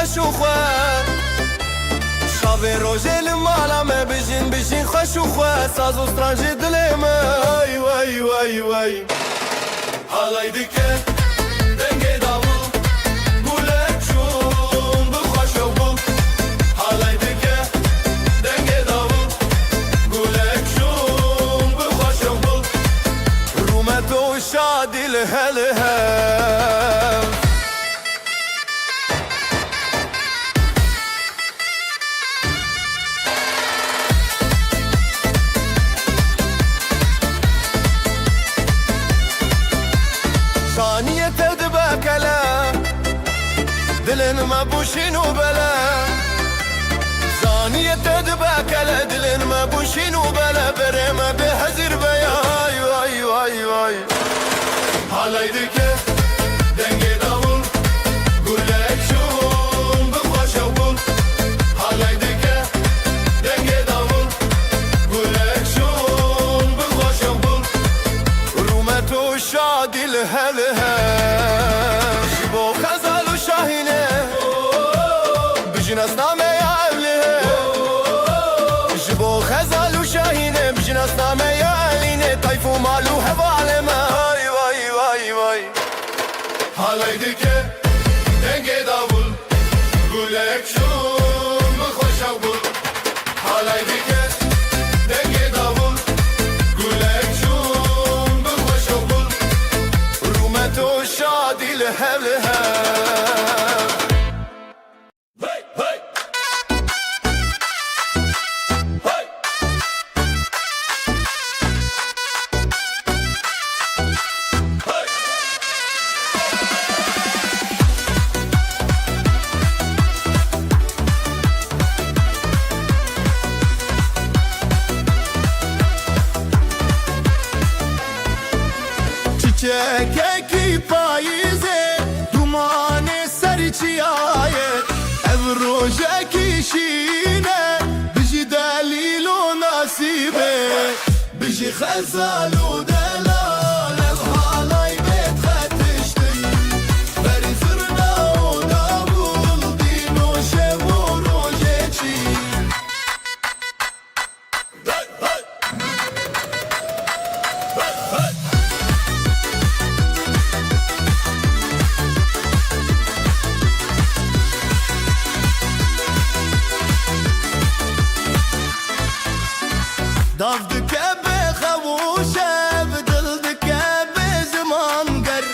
خوش و خواه شاوه روژه لمالا me بجین خوش و خواه ساز و سترانجی دلی من وای وای وای حالای دکه دنگی داوو گوله چون بخوش و بو حالای دکه دنگی داوو گوله چون بخوش و بو رومت و شادی لهله ثانية تدبكلا دلن ما بوشين وبلا ثانية تدبكلا دلن ما بوشين وبلا بريما بهزر بياي واي واي واي حالي دكه دنگي داول قولك شون بخوش وبول حالي دكه دنگي داول قولك شون بخوش وبول رومت و شادي لهلها شبو خزال و شاهينه بجناس نامه يا أهلها شبو خزال و شاهينه بجناس نامه يا أهلينه طيف و مالو هفالما واي واي واي واي حالي دكه دنگي داول قولك شون بخوش وبول حالي دكه دنگي داول قولك شون بخوش وبول رومت و شادي لهلها çiçek payizê dumanê serî çiyaye ev rojekî şîne bijî delîl û nasîbê bijî xezal û delal ev halay bêt xetiştin berî zirna û davul dîn û şev û rojê çî Dav dike be xewuşev dil dike be zimanger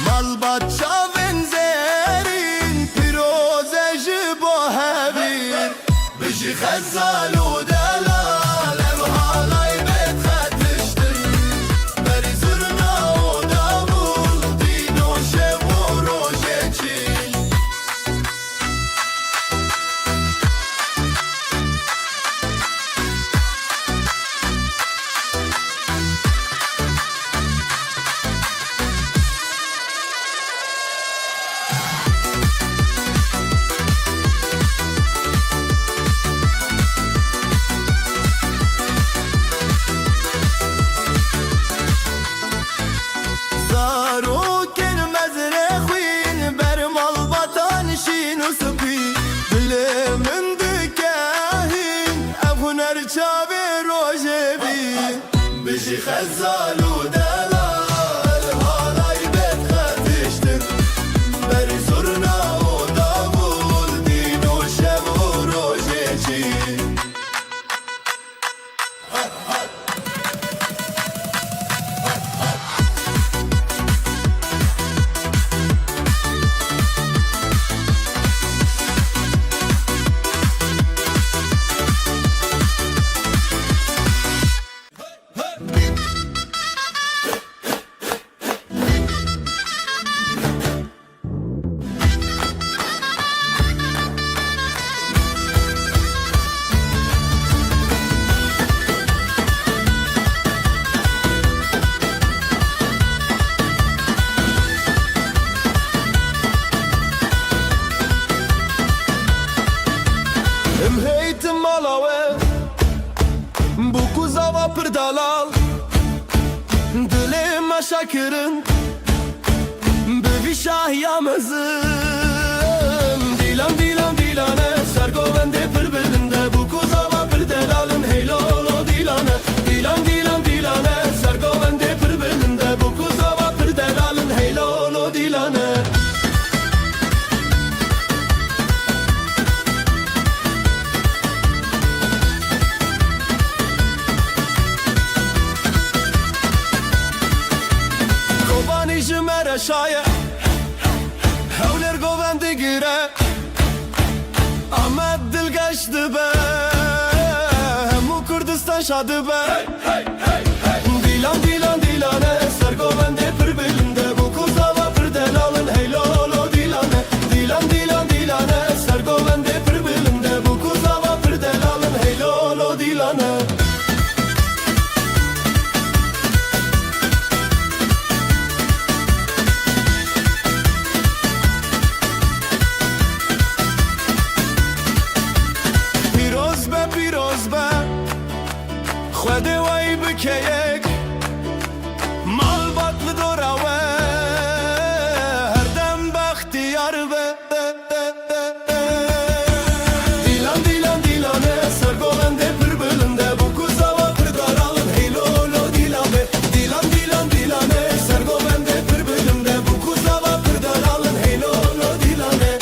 malbat çavên zerîn pîroze ji bo hevîr bijî xezal û delal ev halay bêt xetiştin berî zirna û davul dîn û şev û rojê çî zarokên mezre xwîn ber malbatan şîn û spî dilê min dike hîn ev huner çavê rojê bî bijî xezal û delal halay bêt xetiştin berî zurna û davul dîn û şev û rojê çî dalal Dilê me şekirin Bi vî şahiya mezin Dîlem dîlem geçti be, hemu Kurdistan şadı be. Dilan dilan dilane, sergovende pır belinde, bu kuzava pır delalın hey lolo dilane. Dilan dilan dilane, sergovende pır belinde, bu kuzava pır delalın hey lolo dilane. پیروز به خود وای بکیک مال باطل دوراوه هر دم بختیار به دیلان دیلان دیلانه سرگولنده پر بلنده bu kuzava پر daralın hey lolo dilane. Dilan dilan dilane sergovende پر bölümde bu kuzava پر daralın hey lolo dilane.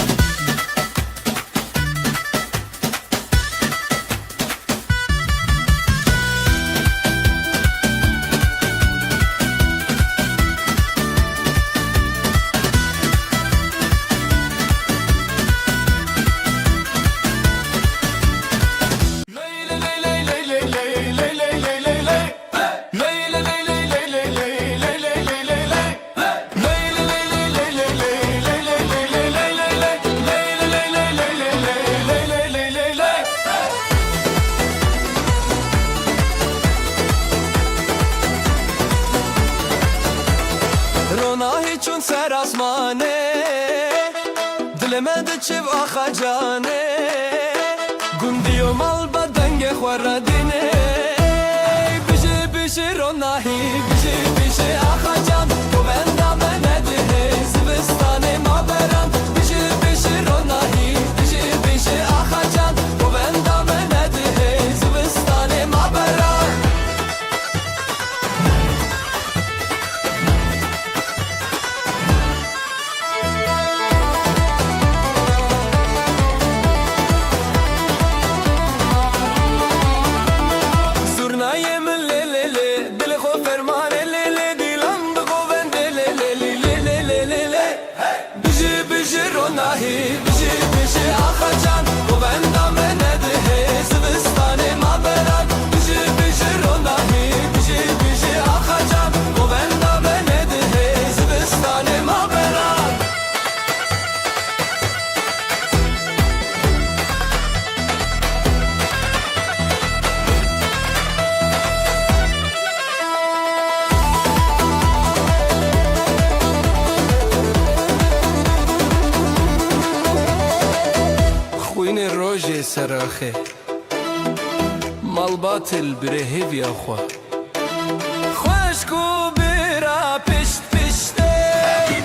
چون سر آسمانه دل من دچیو آخا جانه گندی و مال بدنگ خوردینه بیشی بیشی روناهی بیشی بیشی آخا جان تو بندم ندهی زبستان ما بران بیشی بیشی روناهی بیشی بیشی آخا جان تو بندم ندهی زبستان ما بران. بیشی بیشی آخا جان تو بندم ندهی زبستان ما بران بیشی بیشی روناهی بیشی بیشی آخا جان تو بندم ندهی زبستان ما بران. خوین روژه سراخه مال باطل بره هیوی آخوا خوشکو برا پشت پشته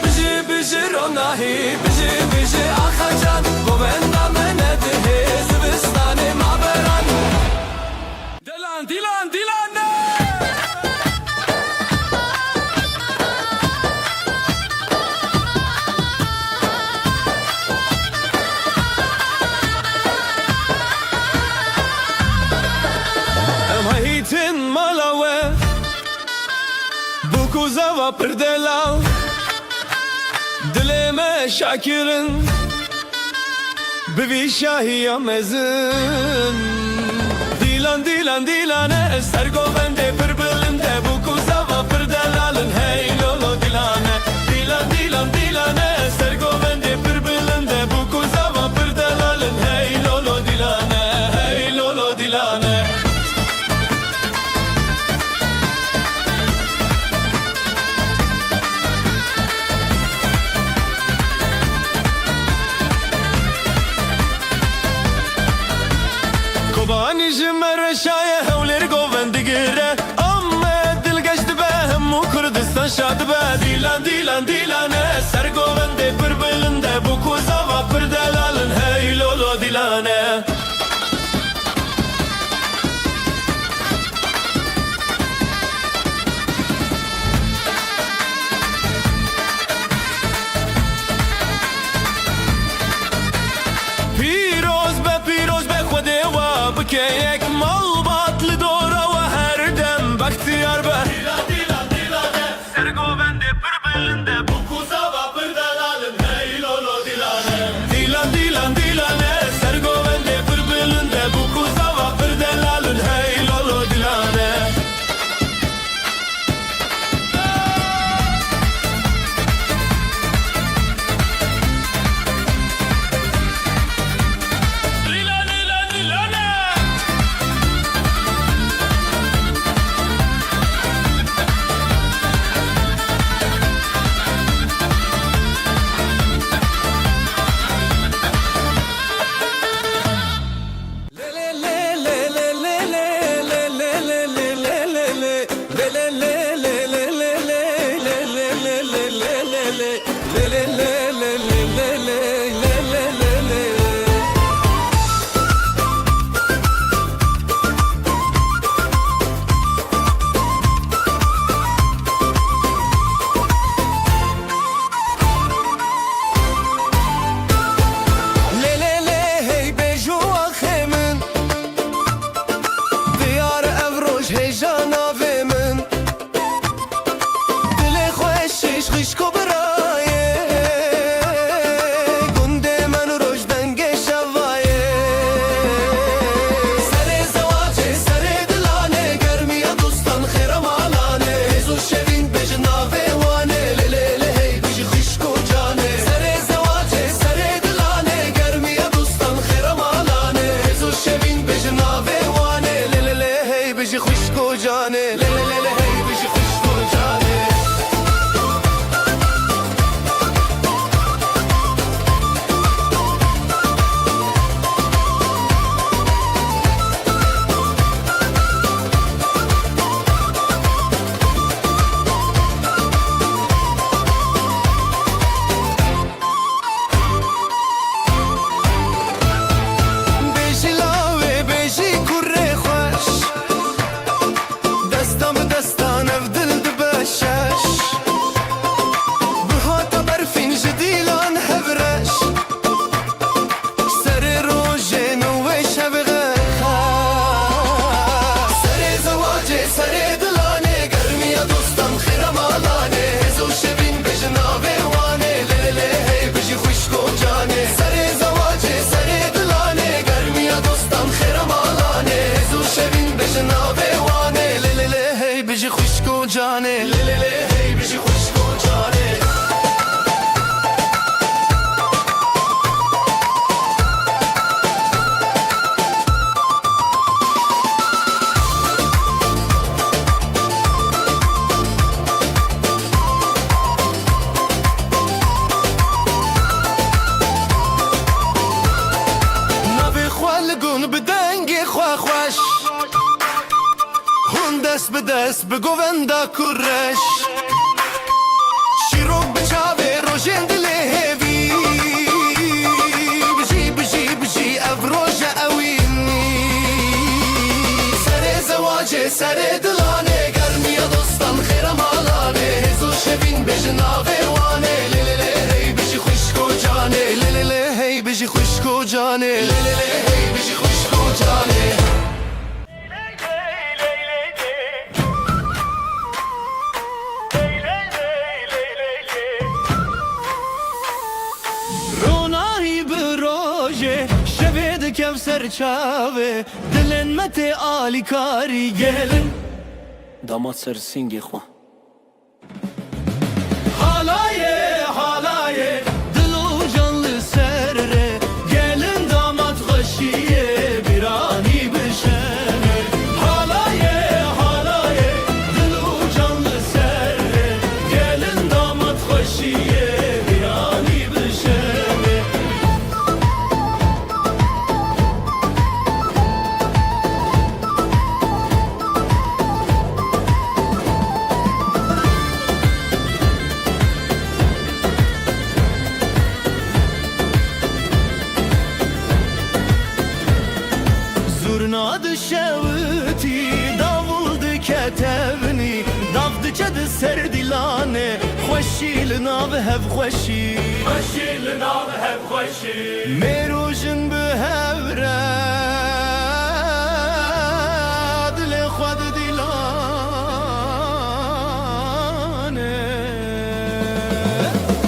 بیشی بیشی روناهی بیشی بیشی آخا جان گو بندم ندهی زبستان ما بران. دیلان دیلان دیلان هیتن مالاوه bu kuzava پر delal dilime şakirin بوی شاهی مزن دیلان دیلان دیلانه سرگوونده پر بلنده bu kuzava پر delalın hey lolo dilane. Dilan dilan dilane sergovende پر bölünde bu kuzava پر delalın hey lolo dilane hey lolo dilane. Kobani jimmer şaye hevleri govendi gire amma dil geçti be hemu Kurdistan şadı be. Dilan dilan dilane sergovende bir bölünde bu kuzava bir delalın hey lolo dilane. پیروز به خود و بکه یک مال باطل دوره و هر دم بختیار به دیلان دیلان دیلانه سرگوونده پر بلنده bu kuzava bir delalın hey lolo dilane. Dilan dilan dilane sergovende bir bölünde والگون بدنگی خواه خوش هون دست به دست بگووندا کرش شیروک بچاوه روشن دل هیوی بجی بجی بجی افروج اوینی سر زواج سر دلانه گرمی دوستان خیرم حالانه هزو شبین بجناوه وانه لیلیلی هی بجی خوشکو جانه لیلیلی هی بجی خوشکو جانه لیلیلی هی بجی خوشکو جانه Kevser çave dilin mete ali kari gelin damat sersingi xwa halaye halaye dilu canlı serre gelin damat hoşiye birani bişene halaye halaye dilu canlı serre gelin damat hoşiye birani bişene Zurnadı şevti, davuldu ketevni Davdı çadı serdilane Xoşil nav hev xoşi Xoşil nav hev xoşi Merujin bu hevre Dile xwad dilane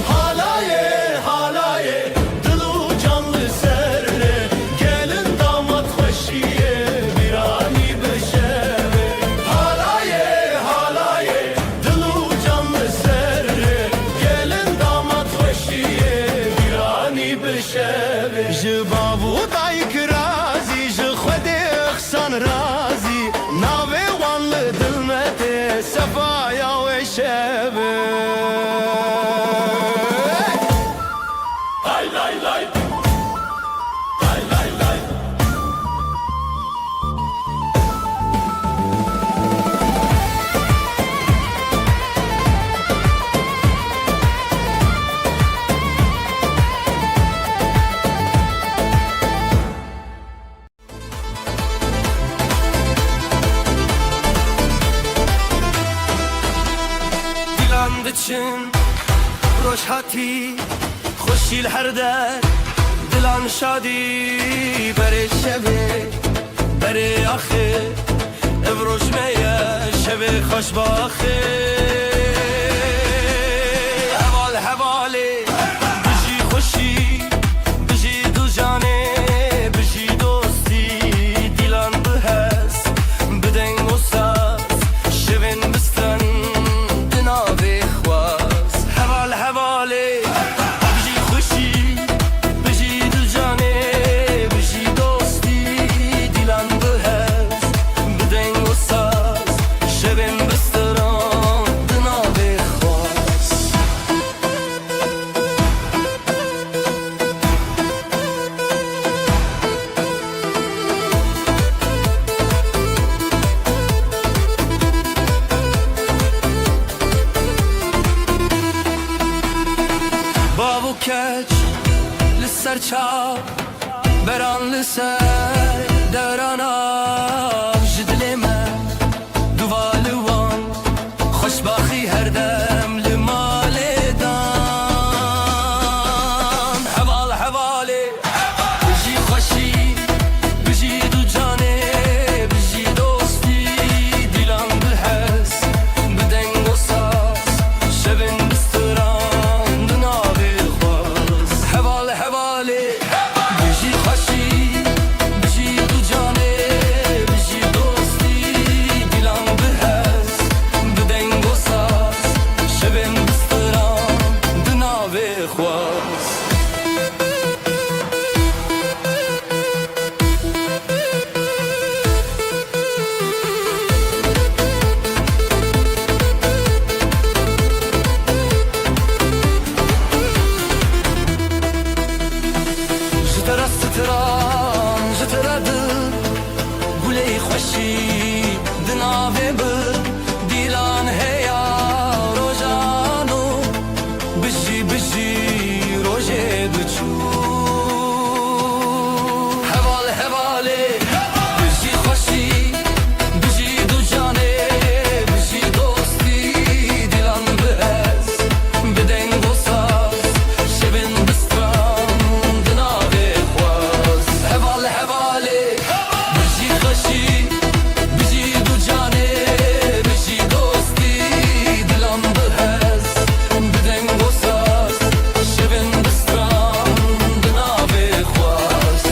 Halaye halaye Dilu canlı serre Gelin damat xoşiye birani beşeve Halaye halaye Dilu canlı serre Gelin damat xoşiye birani beşeve Ji babu dayk razi Ji xwedê xsan razi Navê wan li dil me tê Sefaya wê şeve Lay lay lay Lay lay lay Dilan diçin روشهاتی خوشیل هر در دلان شادی بره شبه بره آخه افروش میه شبه خوش باخه حوال حواله بجی خوشی بجی دو جانه بجی دوستی دیلان بهست بدنگ و ساز شبین بستن دناوی خواست حوال حواله بجی خوشی بجی دو جانه بجی دوستی دیلان بهست بدنگ و ساز شبین بستن دناوی خواست بابو کچ لسر چاو بران لسر دورانم جدل من دوالوان خوشباخی هر دم لمال دام حوال حواله بجی خوشی بجی دو جانه بجی دوستی دیلان بهست بدنگ و ساز شبین بستران دناوی خواست حوال حواله بجی خوشی بجی دو جانه خشی دناوه بر دیلان هیا روزانو بجی بجی روزه دچو هوال هواله بجی خشی بجی دو جانه بجی دوستی دیلان بهز بدن گساز شبن بستران دناوه خواز هوال هواله بجی خشی بجی دو جانه بجی دوستی دیلان بهز بدن گساز شبن بستران دناوه خواز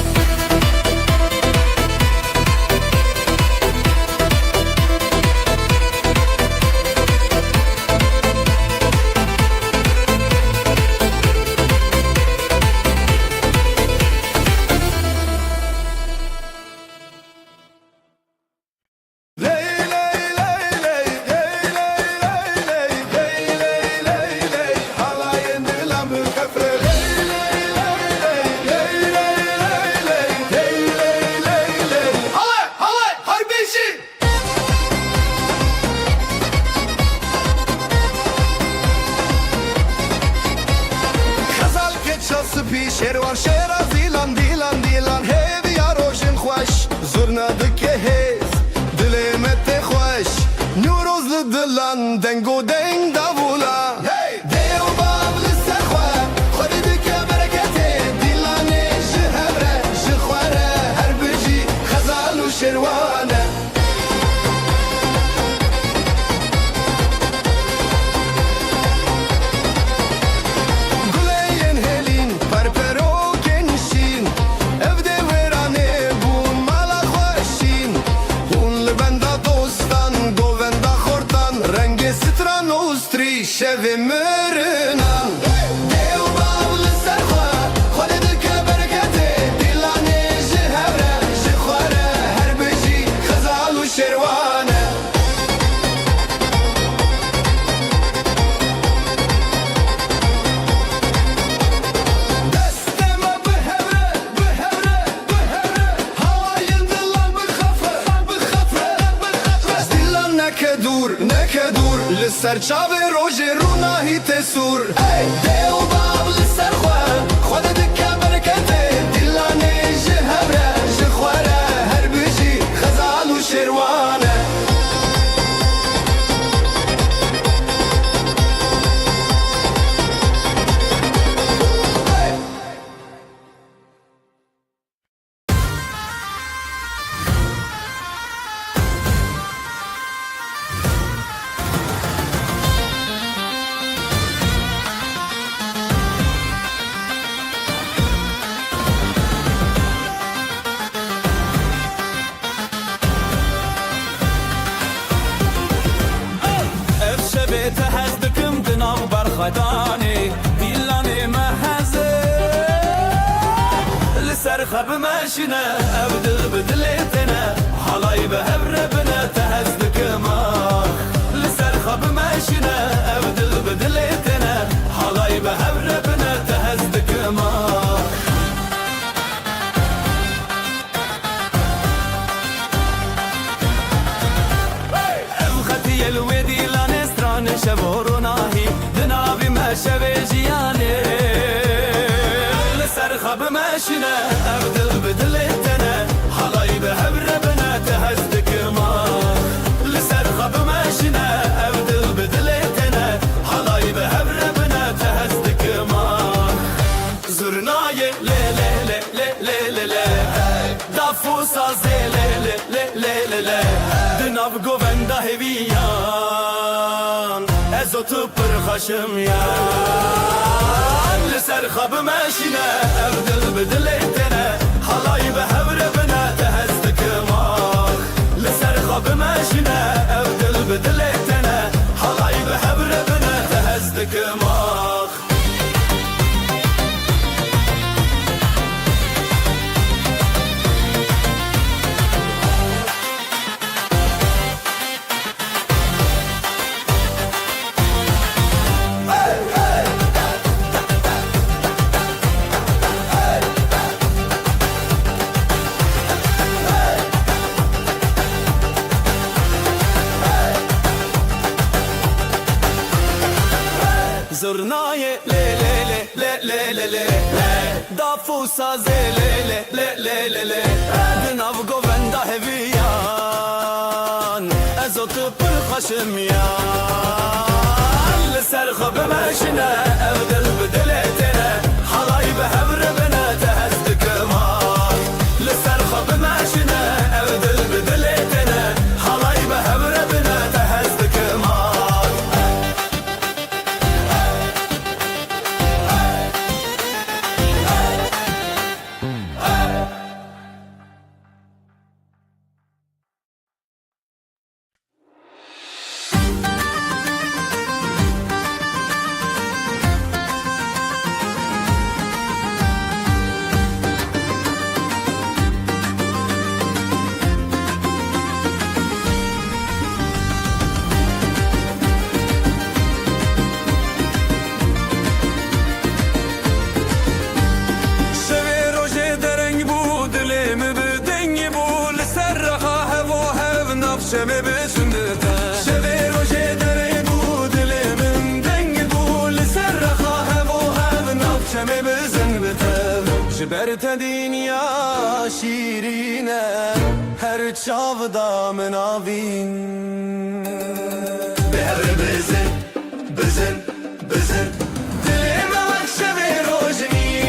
شروار شیرا دیلان دیلان دیلان هیوی روشن خوش زرنا دکه هیز دلمت خوش نوروز لدلان دنگو دنگ داولا دیو بابل سرخوا خودی دکه برکته دیلان جهبره جخواره هر بجی خزال و شروانه شوی مرنم دیو باول سرخوا خود دکه برکته دیلانه جهبره جخواره هر بجی خزال و شروانه دستما بهبره بهبره بهبره هواین دلان بخفه بخفه بخفه دیلان نکدور نکدور لسر چاوه رونا تسور ای دیو بابل سرخوا خود دکه برکته دیلانه جهبره جخواره هر بجی خزال و شروانه تهزدكم دناو برخداني ديلاني مهزه لسر خب ماشينا ابدل بدلتنا حلاي بهبر بنا تهزدكم لسر خب ماشينا ابدل بدلتنا حلاي بهبر بنا تهزدكم ابختي الودي شبور ناهی دنابی مشوی جیانه لسر خب ماشینه ابدل بدلتنه حالای به هبر بنا تهزدک ما لسر خب ماشینه ابدل بدلتنه حالای به هبر بنا تهزدک ما زرنای لی لی لی لی لی لی دافو سازه لی لی لی لی لی دناب گوونده هویان ازوتو پر خشم یا لسر خب ماشینه ابدل بدلتنه حالای به هبر بنا تهزدک ما لسر خب ماشینه ابدل بدلتنه حالای به هبر بنا تهزدک ما و سازه لیله لیله لیله دناو گووندا هویان از او تو پر خشم یان لسر خوب ماشینه او دل بدلتنه حالای به هبر بنا تهزد کمان لسر خوب ماشینه او دل بدلتنه حالای به هبر بنا تهزد کمان شمه بسندتا شبه روشه دره بود لمن دنگ بود لسر رخاه و هم ناب شمه بسندتا جبرت دنیا شیرینه هر چاودا مناوین به هر بزن بزن بزن دلم وقت شبه روشنی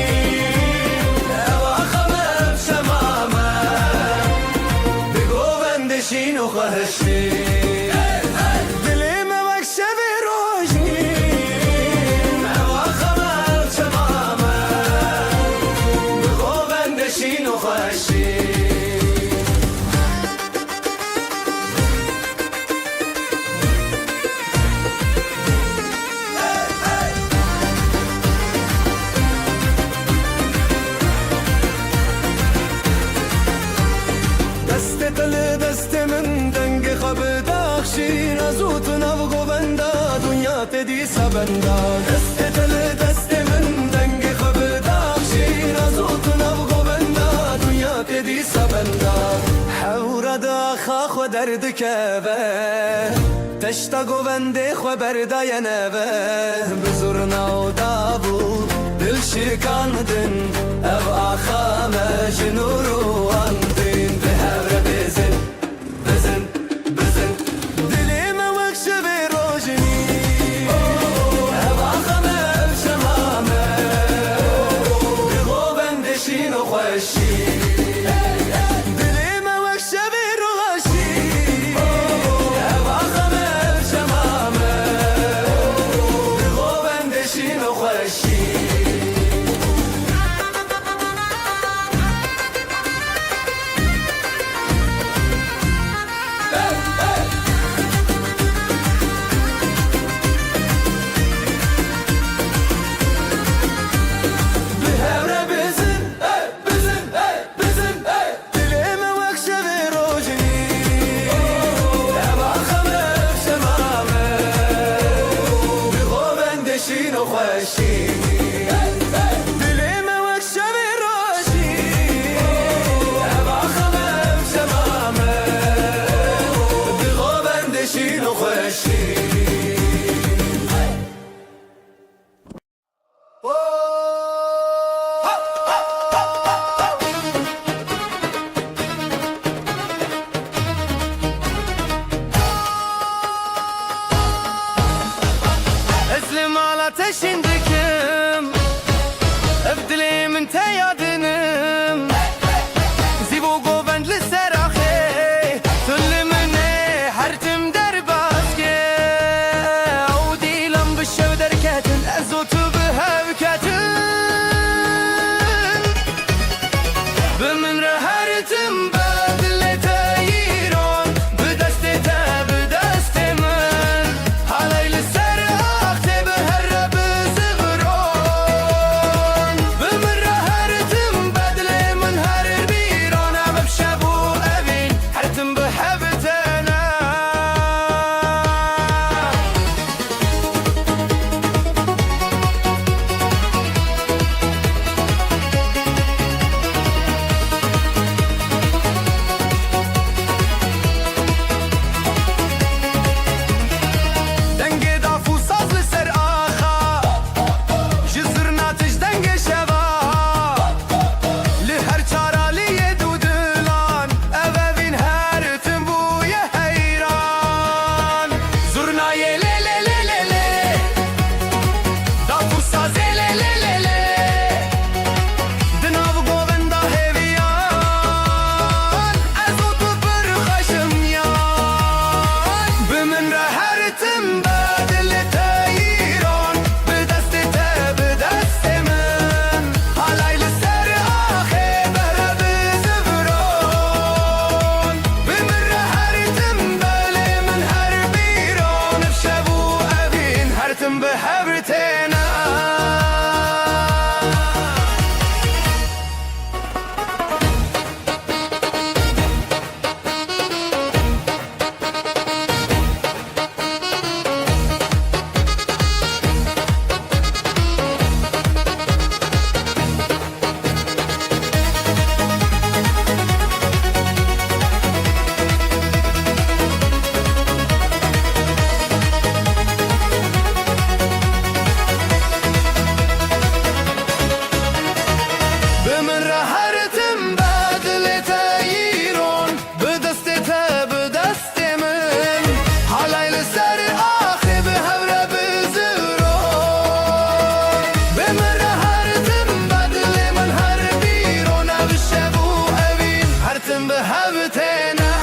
اواخمم شمامه بگووندشین و خواهشی دلم وقت شبه روشنی اواخمم شمامه بگووندشین و خواهشی شیر از او تو نو گووندا دنیا تدی سبندا دست دل دست من دنگ خبدا شیر از او تو نو گووندا دنیا تدی سبندا حور دا خا درد کبه تشتا گوونده خو بردا ینبه بزرنا و دابو دل شکاندن او آخا مجنور و اندین به هر بزن بزن Teşindikim Evdilimin teyadınım Zivu govendli serahe Tüllimine hertim derbazge O dilam bişev derketin Ezotu bihevketin Bimin rehertim bedli teyiron Bideste te bideste min Halayli دن به هبتنا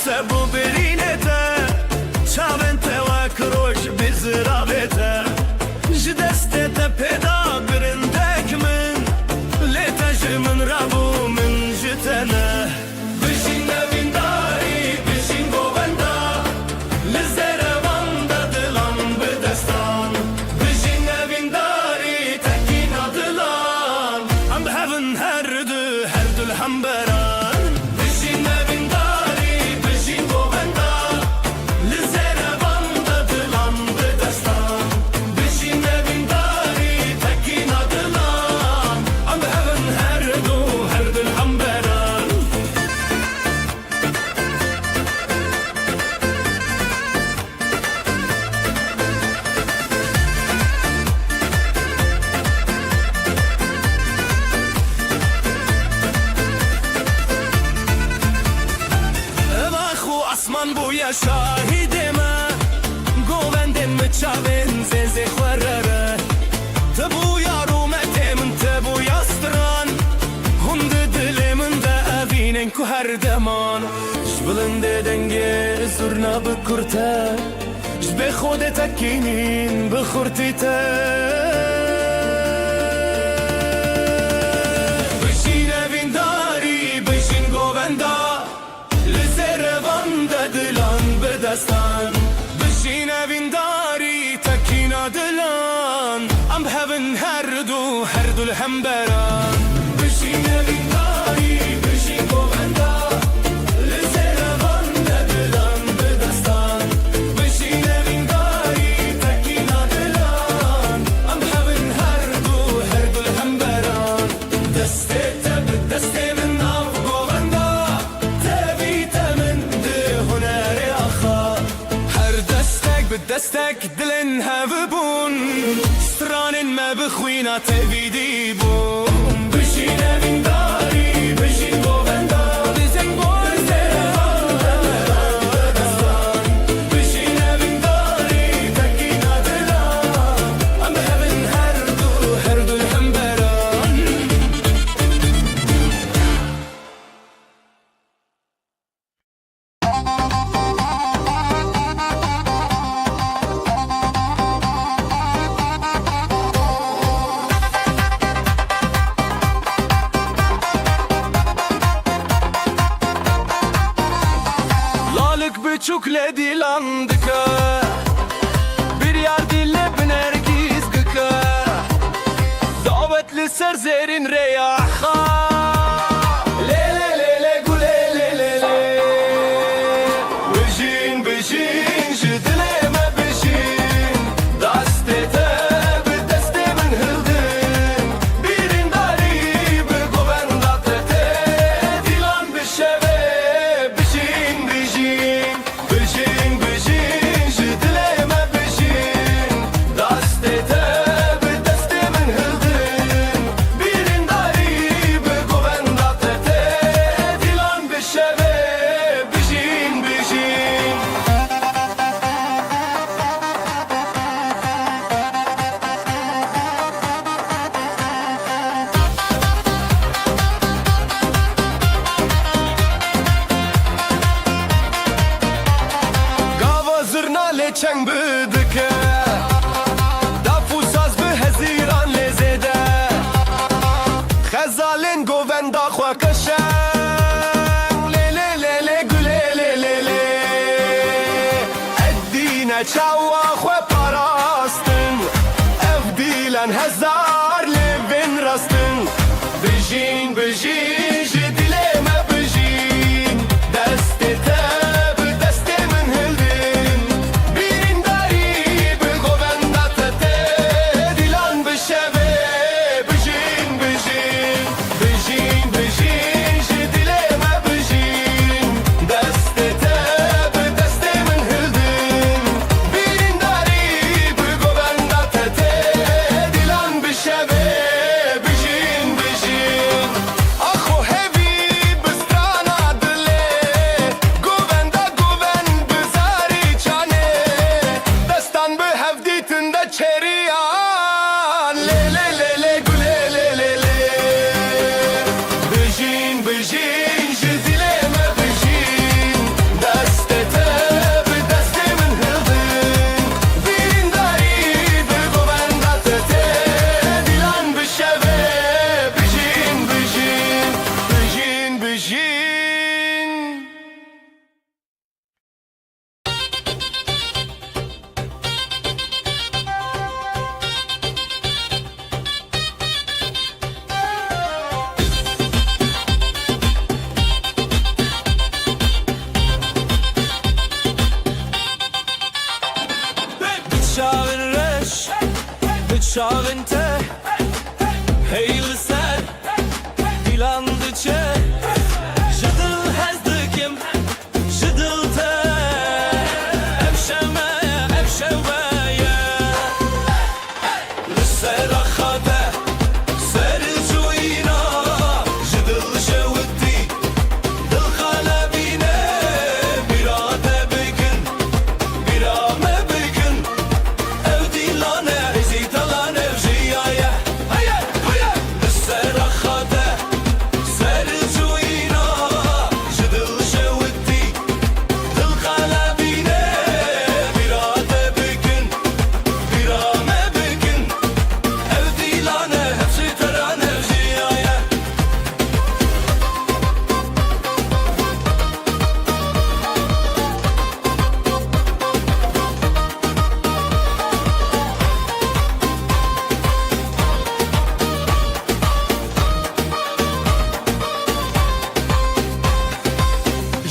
سبو برینته چاون توک روش بزرابته جدسته پیدا برندک من لیتش من رابو من جتنه بشین نوینداری بشین گووندا لزرواندا دلان بدستان بشین نوینداری تکین دلان ام بهون هر دو الحنبران بشین نوینداری اسمان بویا شاهدمه گووندن مچاون زنزه خورره تبویا رومته من تبویا ستران هند دل من ده اوینن که هر دمان جبلنده دنگه زرنا بکرته جبه خود تکینین بخورتی ته بشین اوینداری بشین گووندا دلان بدستان بشین اوینداری تکینا دلان ام بهون هر دو الحنبران بشین اوینداری بشین گووندا لزروان دلان بدستان بشین اوینداری تکینا دلان ام بهون هر دو الحنبران دسته تب دسته من آف گووندا دستك دلن هفبون ستران ما بخوينا تبيدي بون بشين من داري بشين گووندا بزن بشين من داري تكينا دلان ام بهون هر دو الحنبران بچوکله دیلاندکه bir yar dille بنرگیز گکه دعوت لسر زیرین ریاحا لیله لیله گوله لیله بشین بشین جدله ما بشین دسته تب دسته من هلدن بیرین داری بگووندا ته دیلان بشوه بشین بشین بشین بشین جدله ما بشین دسته تب دسته من هلدن بیرین داری بگووندا ته دیلان بشوه بشین بشین گاوا زرنا لچنگ بدکه دافو ساز به هزیران لزده خزالین گووندا خوا کشن لیله لیله گله لیله ادینا چاوا خوا پاراستن افدیلن هزار لبن راستن بشین بشین جدیله ما بشین دسته تب دسته من هلدن بیرین داری بگووندا ته دیلان بشوه بشین بشین بشین بشین جدیله ما بشین دسته تب دسته من هلدن شاغنته هيل سر dilandıçe Jıdıl hezdikim Jıdılta Evşemeye Evşeveye Lissera khade Sercuyina Jıdıl şevdi Dıl kalebine Birade bigin Birame bigin Evdilane Ezitalan evjiyaye Hayır hayır Lissera khade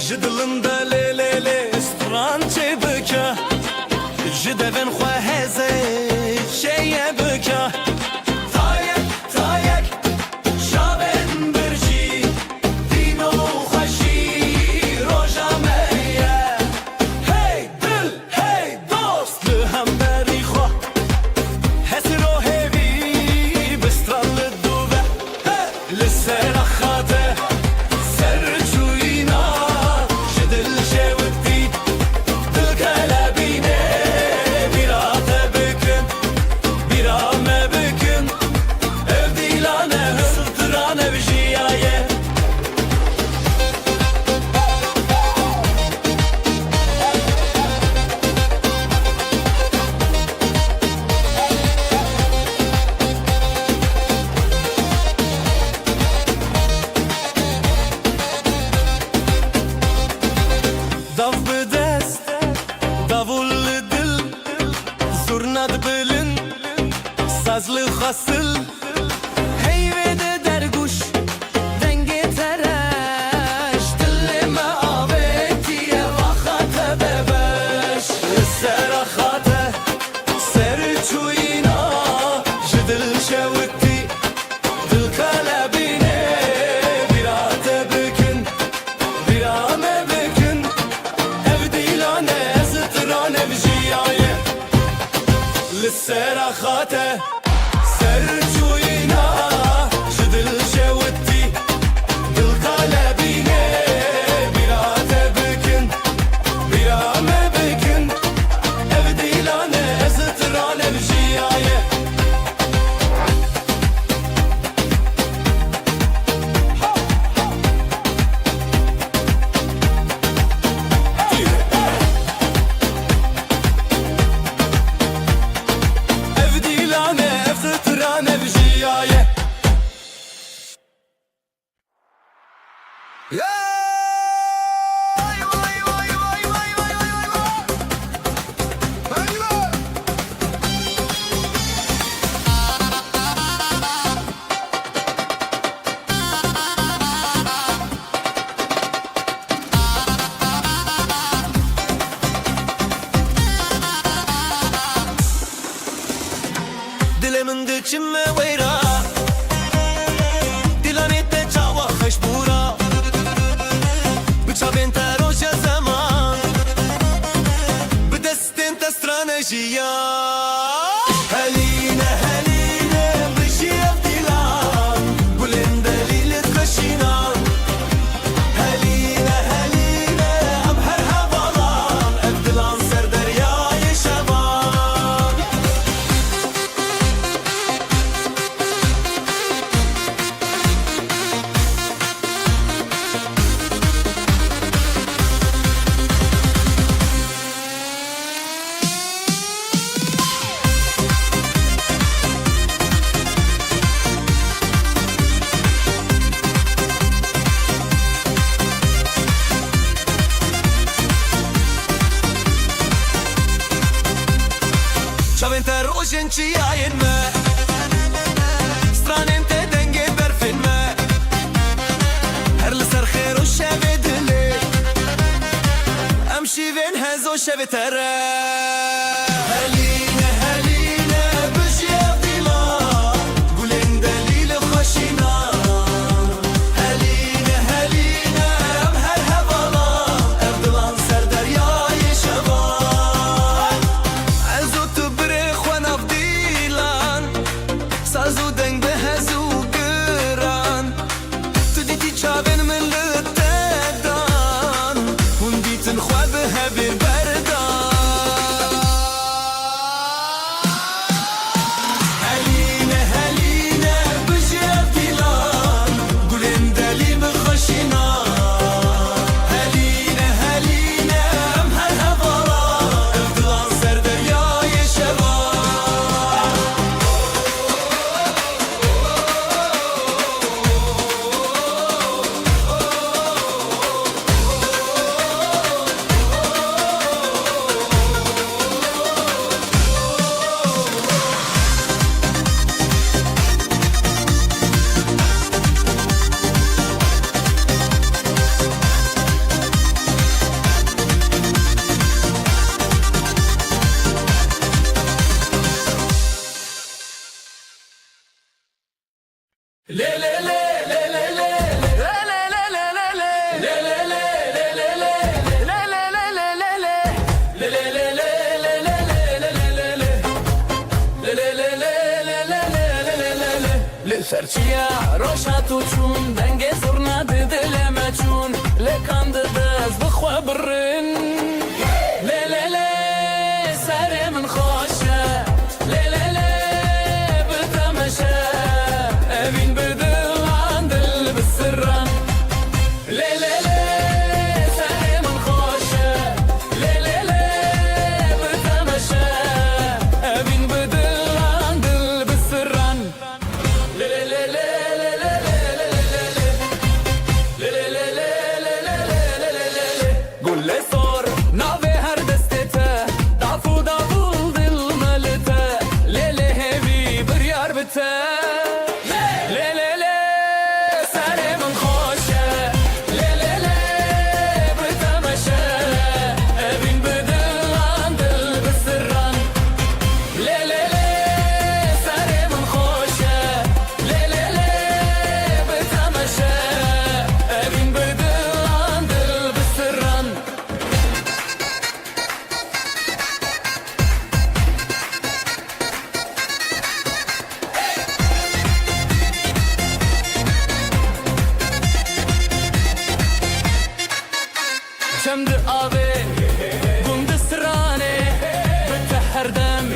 Jidilinde le le le strançe bıka Jidevin khwaheze şeye bıka Tayek tayek şaben birci Dino khaşi rojameye Hey dil hey dost Lihamberi khwa Hesro hevi Bistrallı duve Lissera khate Dav bedest, davul dil, zurnad bilin, sazlı hasıl, heyvede derguş, denge tereş, dilleme avetiye vakate bebeş, serahate, serçuyina, jidil şevti, dil kalebine, birate bükün, birame bükün. للسيرة خاته سرجوينا جدل شوتي بالقلبيني براته بكن برامه بكن ابدي لانه ازترانه بجيايه Dilemin dökümü veyra Dilanette çava khashbura Bıçabin teroşa zaman Bidestin testranejiya Heline heline Bışiyev dilan Gulin delilit kaşinan Heline heline Am her havalan Evdilan serderyayı şaban Çaventer o jenci yayın mı? Stranente denge berfin mi? Her liser khair o şeve dili Amşi ven hezo şeve tere Heline heline bışı evdi سرچیا روشاتو چون دنگ زرنا دل ما چون لکان دز بخوا برن لی لی لی سر من خوشه لی لی لی بتمشه امین بدل عند البسران لی لی لی سر من خوشه لی لی لی بتمشه امین بدل عند البسران شمد آبه گند سرانه بتحر دم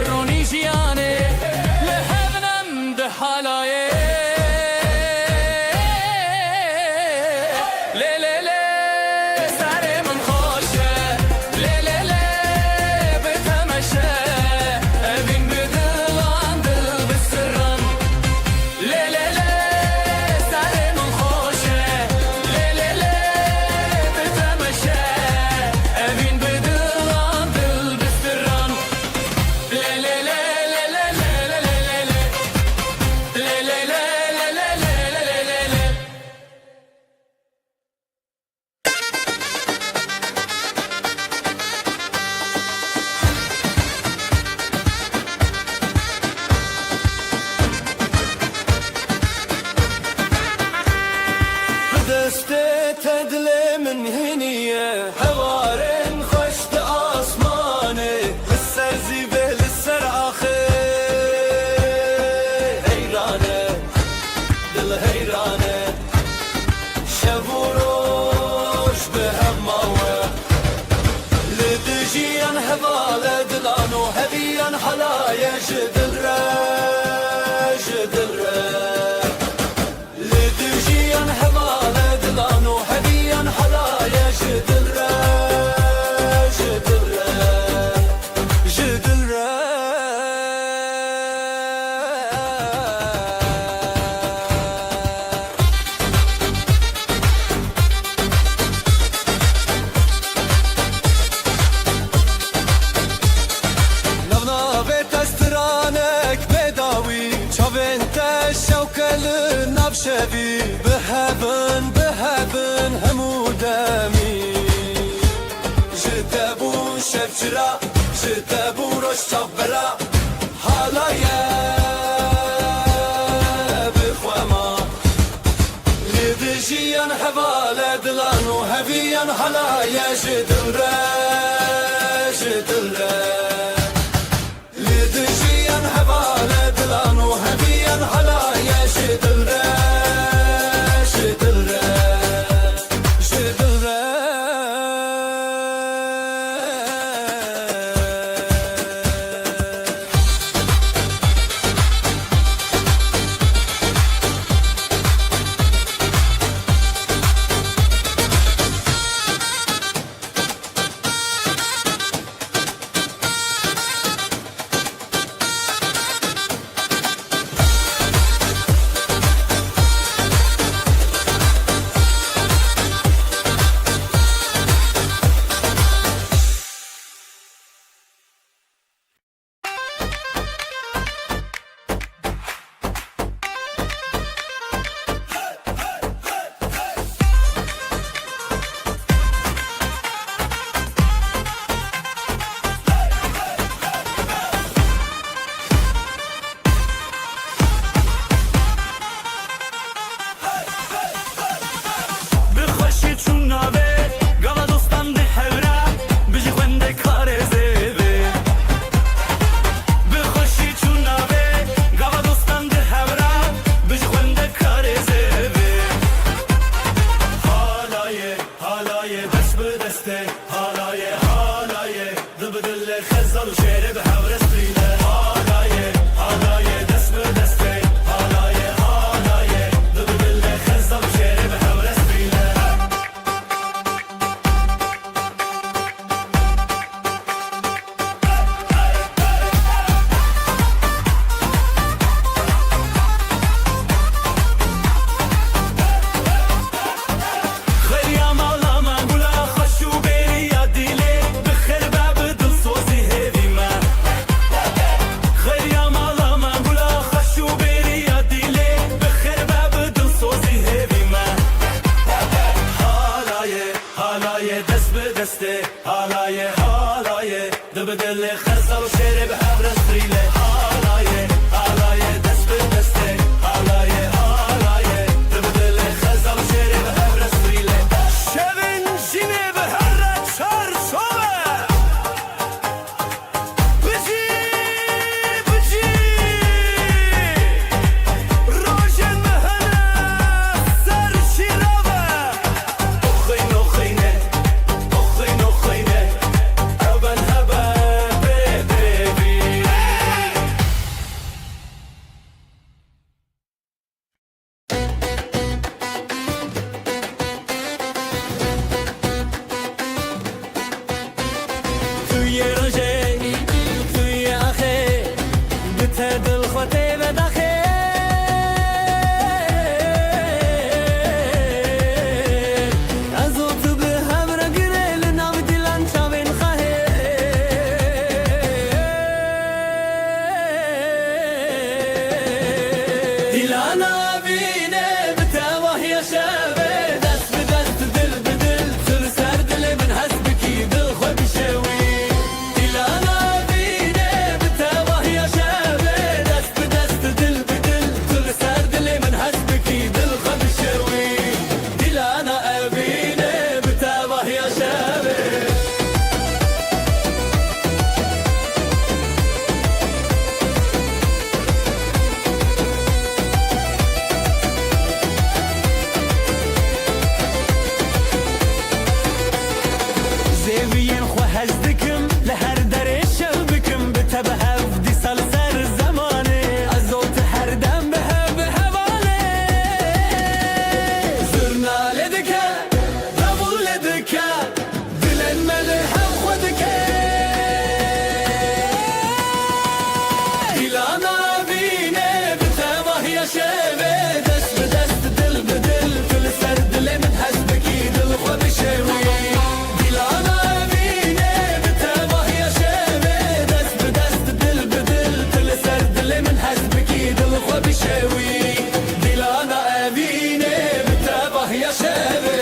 رونی جیانه لحبنم ده حالایه لی لی لی سر من خوشه لی لی لی بتمشه بین بدل عن دل بسران لی لی لی سر من خوشه لی لی لی تدلي من هنية هوارن خشت آسماني لسر زيبه لسر آخر هيرانة دل هيرانة شبوروش بهماوة لدجيان هبالة دلانو هبيان حلايا جدل جدل لدجيان هبالة دلانو هبيان حلايا جدل جدل جدل شبي بهبن بهبن همودمي جدبو شبجرا جدبو روش صبرا حالايا بخوما لدجيان هبالة دلانو هبيان حالايا جدل جدل لدجيان هبالة دلانو هبيان حالايا جدل خزل و شعر به هم رسیده حالای دست به دسته حالای دل به دل خزل و شعر به هم رسیده خیلی عمالا من گلا خوشو بری یا دیله بخیر باب دل سوزی هیوی من خیلی عمالا من گلا خوشو بری یا دیله بخیر باب دل سوزی هیوی من حالای دست به دسته حالای دل به دل خزل و شعر به هم رسیده حالای دست به دسته حالای دل به دل خزل و شعر به هم رسیده شبن جینه به هر چار صبح بجی روشن مهنه سر شیراوه اخینه ابن هبه بیبی توی روژه توی آخه بته دل خواته بداخه از او تو به هم را گره لنام دیلان چاوین خواهه دیلانا بینه بته واهی شبه دست به دست دل به دل سر سر دل من هست بکی دل خود شوی دیلانا بینه بته واهی شبه دست به دست دل به دل سر سر دل من هست بکی دل خود شوی دیلانا بینه بته واهی شبه زیوین خو هزدکم لهر در شو بکم بتبه هفدی سال سر زمانه از اوت هر دم به حواله زرناله دکه دبول دکه دلن مله هم خودکه دیلانا بینه بتبه یا شوه دست به دست دل به دل دل سر دل من حسبکی دل خود شوی دیلانا بینه بتبه یا شوه دست به دست دل به دل دل سر دل من حسبکی دل خود شوی دیلانا بینه بتبه یا شوه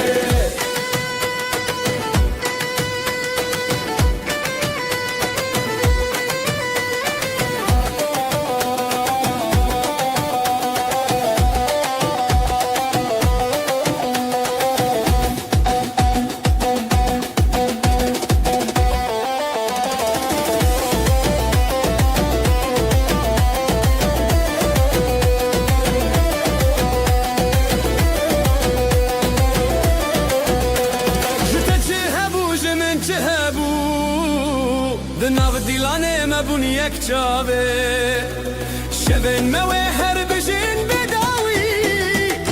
دناو دیلانه مبون یک چاوه شبن موه هر بجین بداوی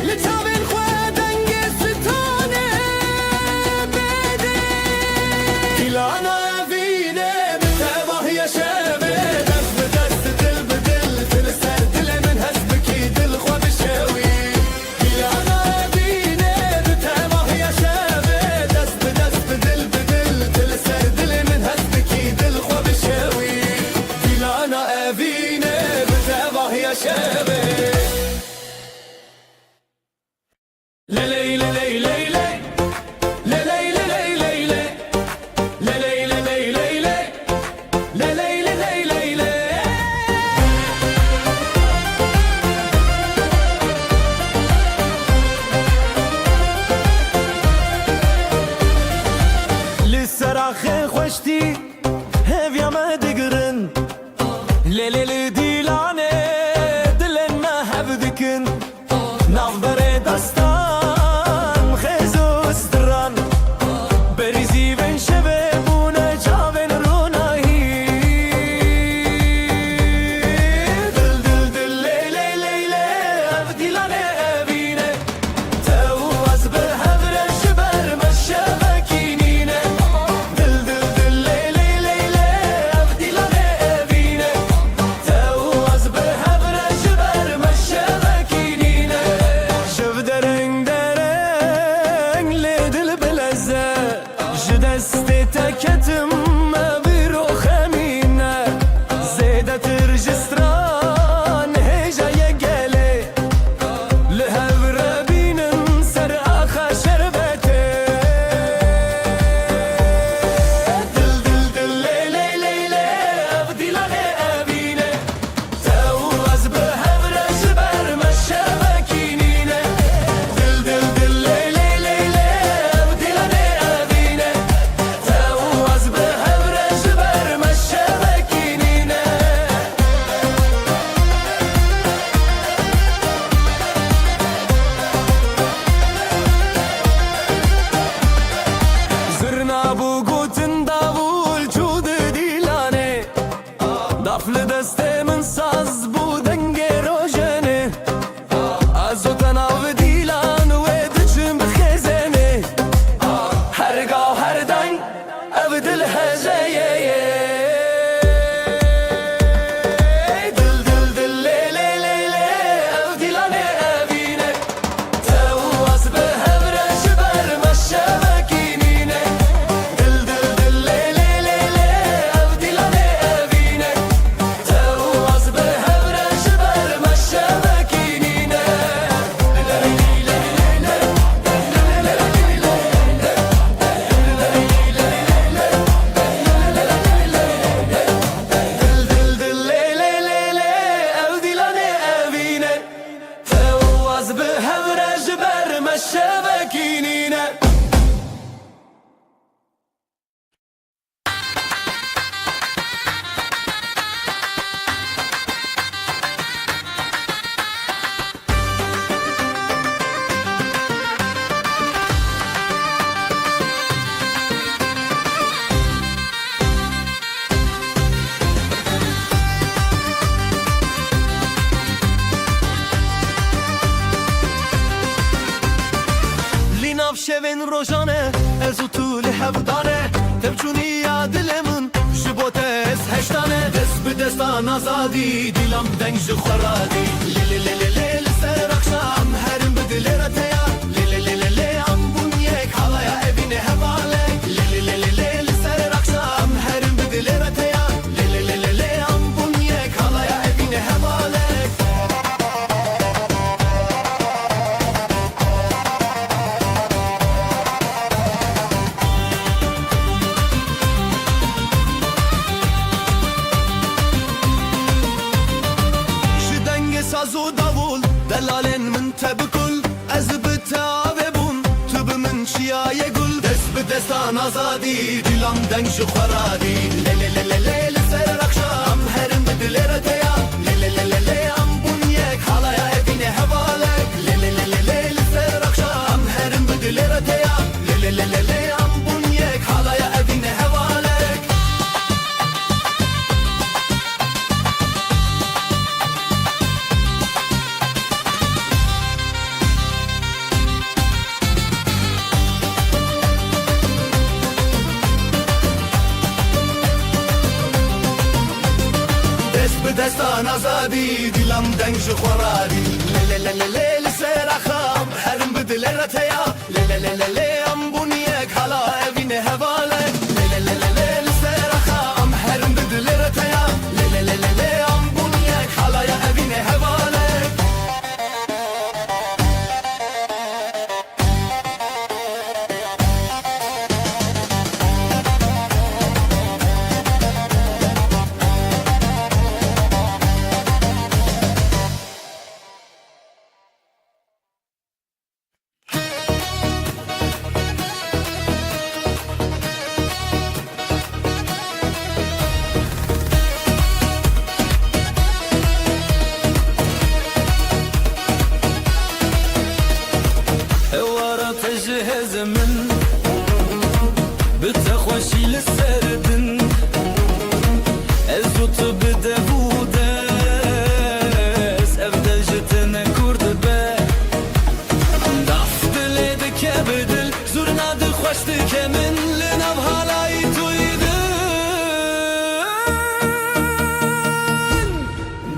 لچاوین خواه دنگ ستانه بده دیلانا وینه بتباه یا شبه دست به دست دل به دل دل سر دل من هست بکی دل خواه بشوی دیلانا وینه بتباه یا شبه دست به دست دل به دل دل سر دل من هست بکی دل خواه بشوی دیلانا وینه بتباه یا شبه Daflı destemin saz bu denge rojene Azotan av dilan ve dıçım bixezene Her gav her dang ev dil hezeye Dil dil dil le le le le ev dilane evine Tevaz be hevre şiber meşşevekinine Dil dil dil le le le le ev dilane evine Tevaz be hevre şiber meşşevekinine Dil dil le le le le ev dilane evine Tevaz be hevre şiber meşşevekinine Linav şevin rojane Ez utul hevdane Tevçuni ya dilemin Jibote ez heştane Dest bi destan azadi Dilam deng ji xwaradi Le le le le le li ser akşam Herim bi dilera teya Le le le le le am bunyek Halaya evine hevalek Le le le le le li ser akşam Herim bi dilera teya Le le le le le am bunyek Halaya evine hevalek Ji dengê saz û davul Delalên min te bikul Ez bi te avêbûm Tu bi min çiyayê gul Dest bi destan azadî Dilam deng ji xweradî Le le le le le li ser akşam Herim bi dilêre te ya Le le le le le am bunyek Halaya evîne hevalek Le le le le le li ser akşam Herim bi dilêre te ya Le le le le le am bunyek Halaya evîne hevalek Dest bi destan azadî Dilam deng ji xweradî Le le le le le li ser axam Herim bi dilêre te ya Le le le le le am bunyek Hala evîne hevalek Le le le le le li ser axam Herim bi dilêre te ya Le le le le le am bunyek Halaya evîne hevalek Ewara tejhez min Bi te xweşî li ser din Ez û tu bi devû des Ev de ji te ne kur dibe Daf dilê dike bi dil Zurna dixweş dike min Li nav halayî tuyî din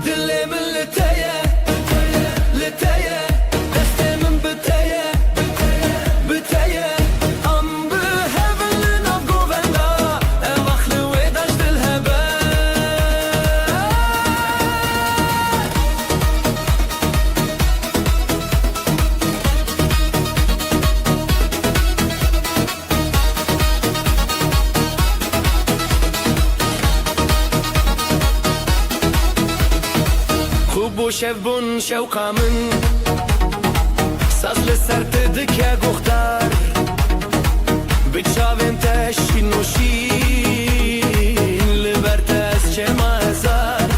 Dilê min li te ye Li te ye Destê min bi te ye Bi te ye Am bi hevin li nav govenda Ev axlê wê daş dil hebe خوب و شev bûn şewqa min Saz li ser te dike guxdar Bi çavên te şîn û şîn Li ber te ez çêma hezar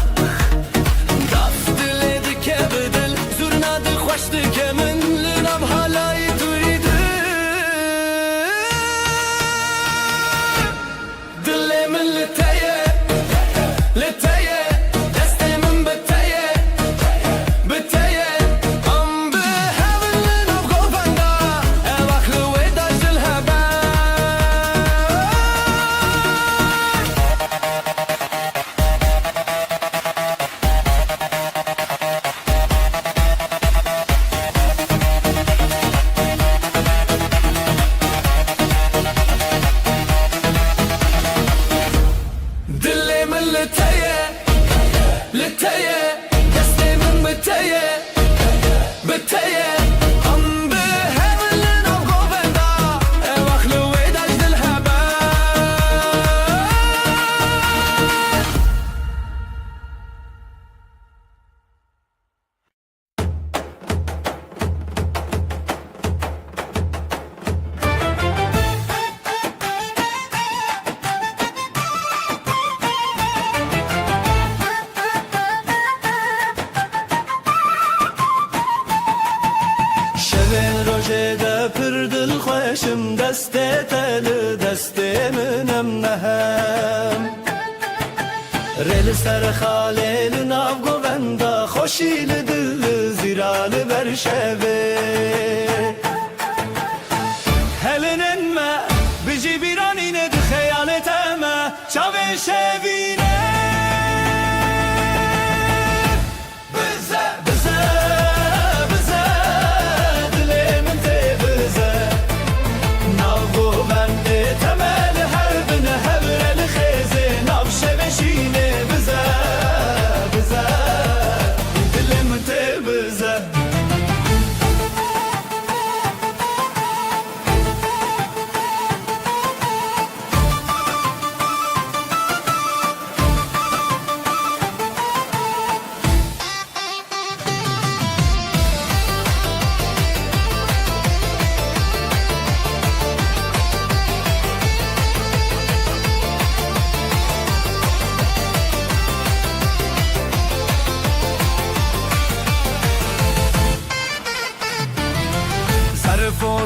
Daf dilê dike bi dil Zurna dixweş dike min Li nav halayî tuyî din Dilê min li te ye Li te ye لتيه لتيه دستي من بتيه بتيه هم بهملنا وقوبنا واخلو ويداج دلهبا روجه پردل خوشم دسته تل دسته منم نهم ریل سر خالیل ناو گووندا خوشیل دل زیرال برشوه هلنن ما بجی بیرانینه ده خیالت اما چاوه شوینه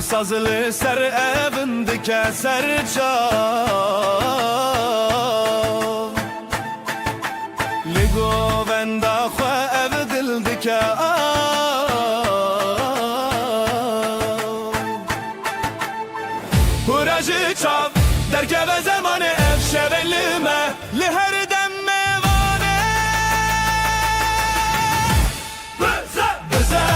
Sazılı ser evindike ser çav Ligo venda xwe ev dildike Huracı çav derkeve zamanı ev şevelime li her dem mevane Bize bize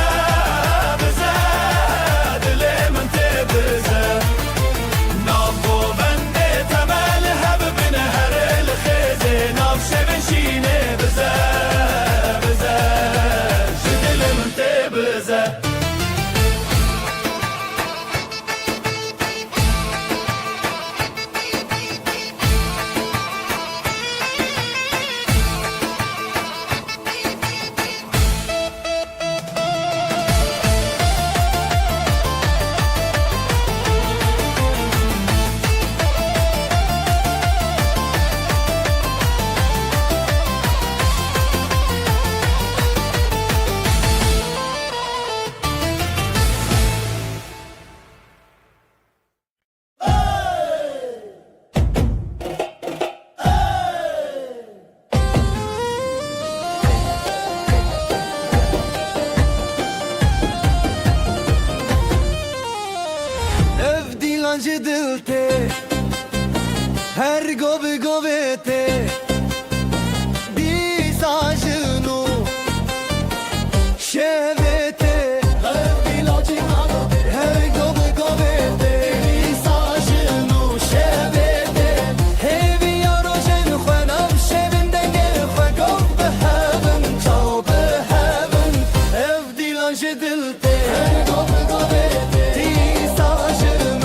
Dilancı dilte her gobi govete disajnu şevete her gobi govete disajnu şevete hevi yarojen xwenam şevinde gel xwe gov behavin çav behavin ev dilancı dilte her gobi govete disajnu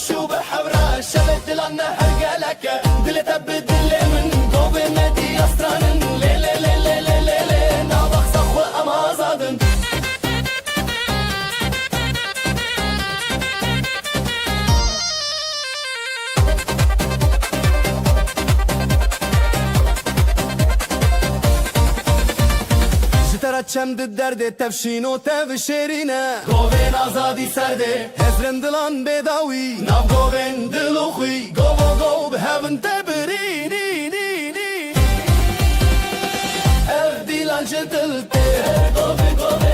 شو بحورة شبت لنا هرجلك دل تبدل من قوي نادي أسران لي لي لي لي لي لي لي نابخ صخوة أما زادن چم درد تفشین و تفشیرینه گوین آزادی سرده هزرن دلان بداوی ناو گوین دلو خوی گو به هون تبرینی نی نی اف دیلان جدلته گوه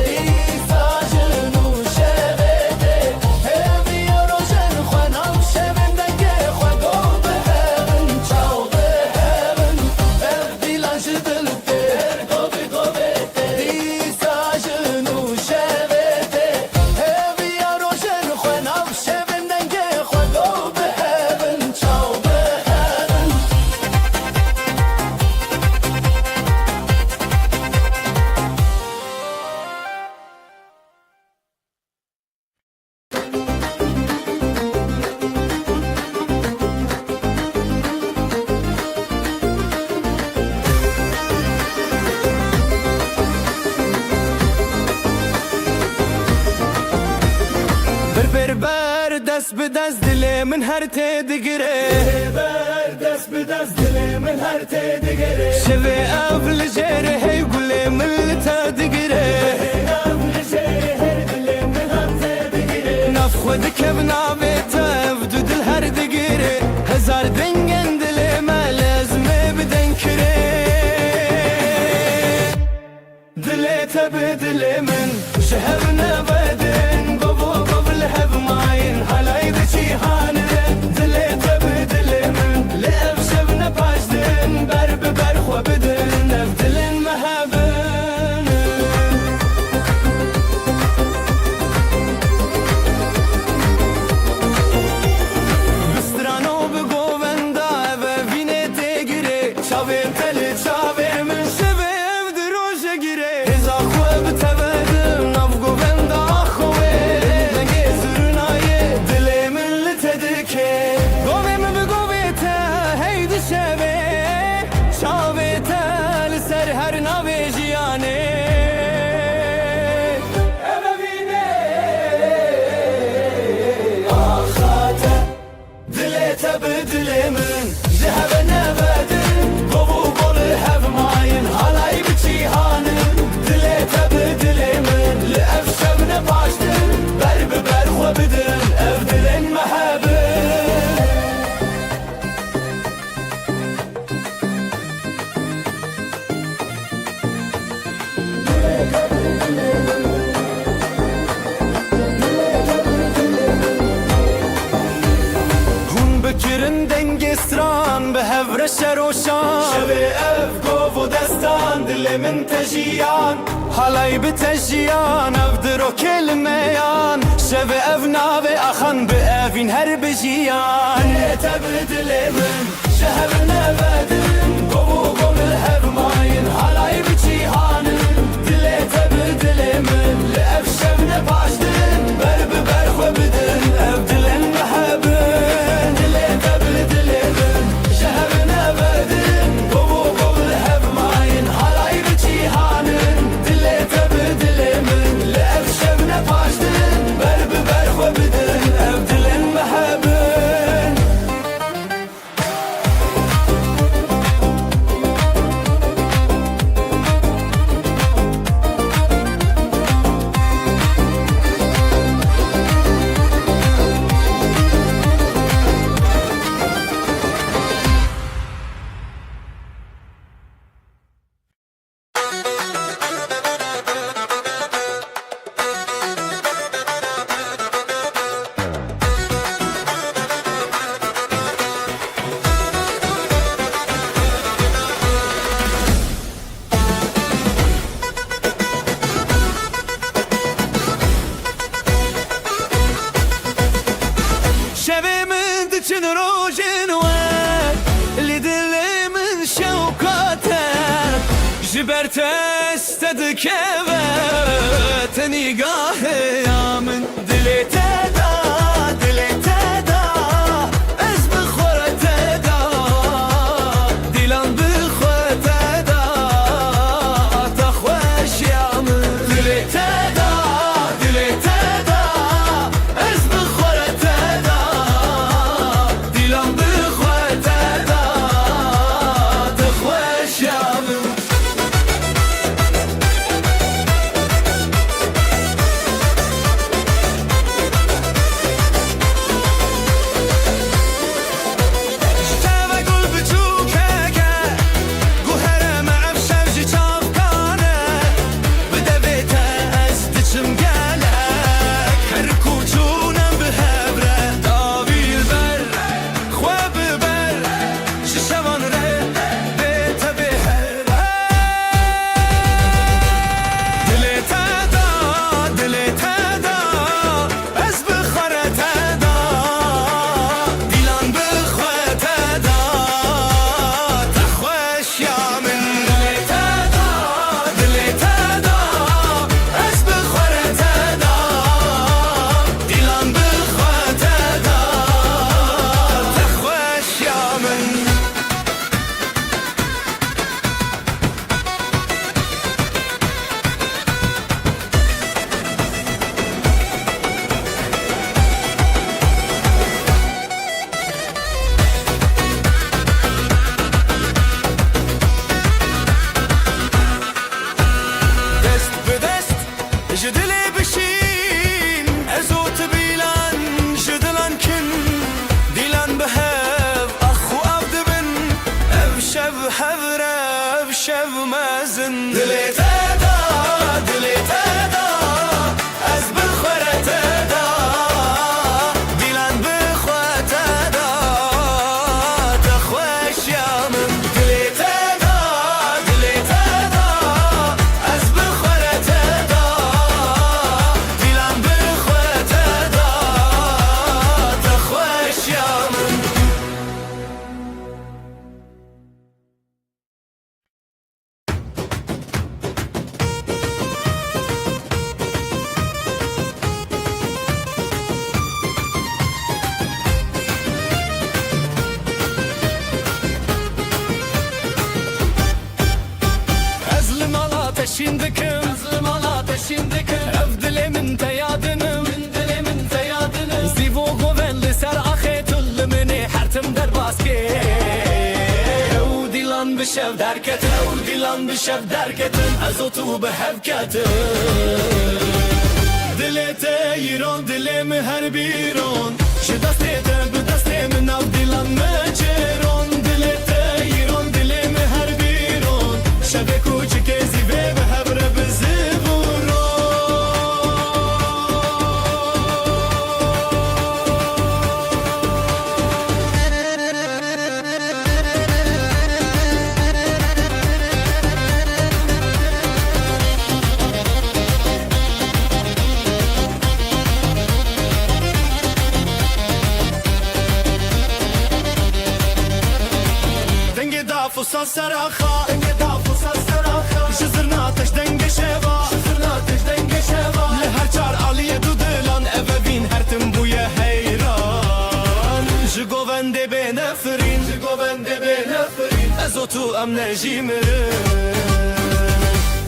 ایساجنو شبته همی روشن خوانم شبن دنگه خواه گو به هون چاو به هون اف دیلان جدلته گوه دست به دست دل من هر تدگره دست به دست دل من هر تدگره شوی اول جره هی گل من تدگره نف خود کب نابت افدو دل هر دگره هزار دنگن دل ما لازمه بدن کره دلت بدل من شهر نبدن بابا قبل هب ماين هلاي دشي هانن دلت بدل من لف شبنا باشدن برب برخو بدن نفدلن مهبن بسترانو بگووندا و وینه تگیره چاویم تل چاویم من شبه دروش گیره هزا خوب تبدم نف گووندا خوه لگه زرنایه دل من لتدکه گویم بگویتا هیدی شبه چاویتا لسر هر نوی جیانه بدل من ذهب نبدن قبو قول هف ماين هلاي بچي هانن دلت بدل من لأف شبن باشدن برب برخو بدن افدلن محبن بکرن دنگستران به هفر شروشان شوی اف گوف و دستان دل من تجیان حالای به تجیان اف درو کلمیان شوی اف ناوی اخان به افین هر بجیان دلت بدل من شهر نبدن گوو گومل هف ماین حالای بچی هانن دلت بدل من لأف شبن باشدن برب برخو بدن اف دلن محبن شبه من دچن روشن واد لدل من شوقاتك جبرت استدك نگاه یا من دلت دا دلت دا از بخورت دا دیلان بخورت دا تخوش یا من دلت دا دلت دا از بخورت دا دیلان بخورت دا تخوش یا من ateşin dikim Kazımal ateşin dikim Ev dilimin teyadınım Min dilimin teyadınım Zivo govelli ser axetulli mini Hertim der baski Ev dilan bişev derketin Ev dilan bişev derketin Ezotu behevketin Dilete yiron dilimi her biron Ji destete bi destê min nav dilan me çêron Dilete yiron dilimi her biron Şevê kûçikê zîvê bi hevre bi zîvûron Fusa seraxa Denge da fusa seraxa Şizirna ateş denge şeva Şizirna ateş denge şeva Le her çar aliye du dilan Evevin her tim buye heyran Ji govende be nefrin Ji govende be nefrin Ezotu em nejimirin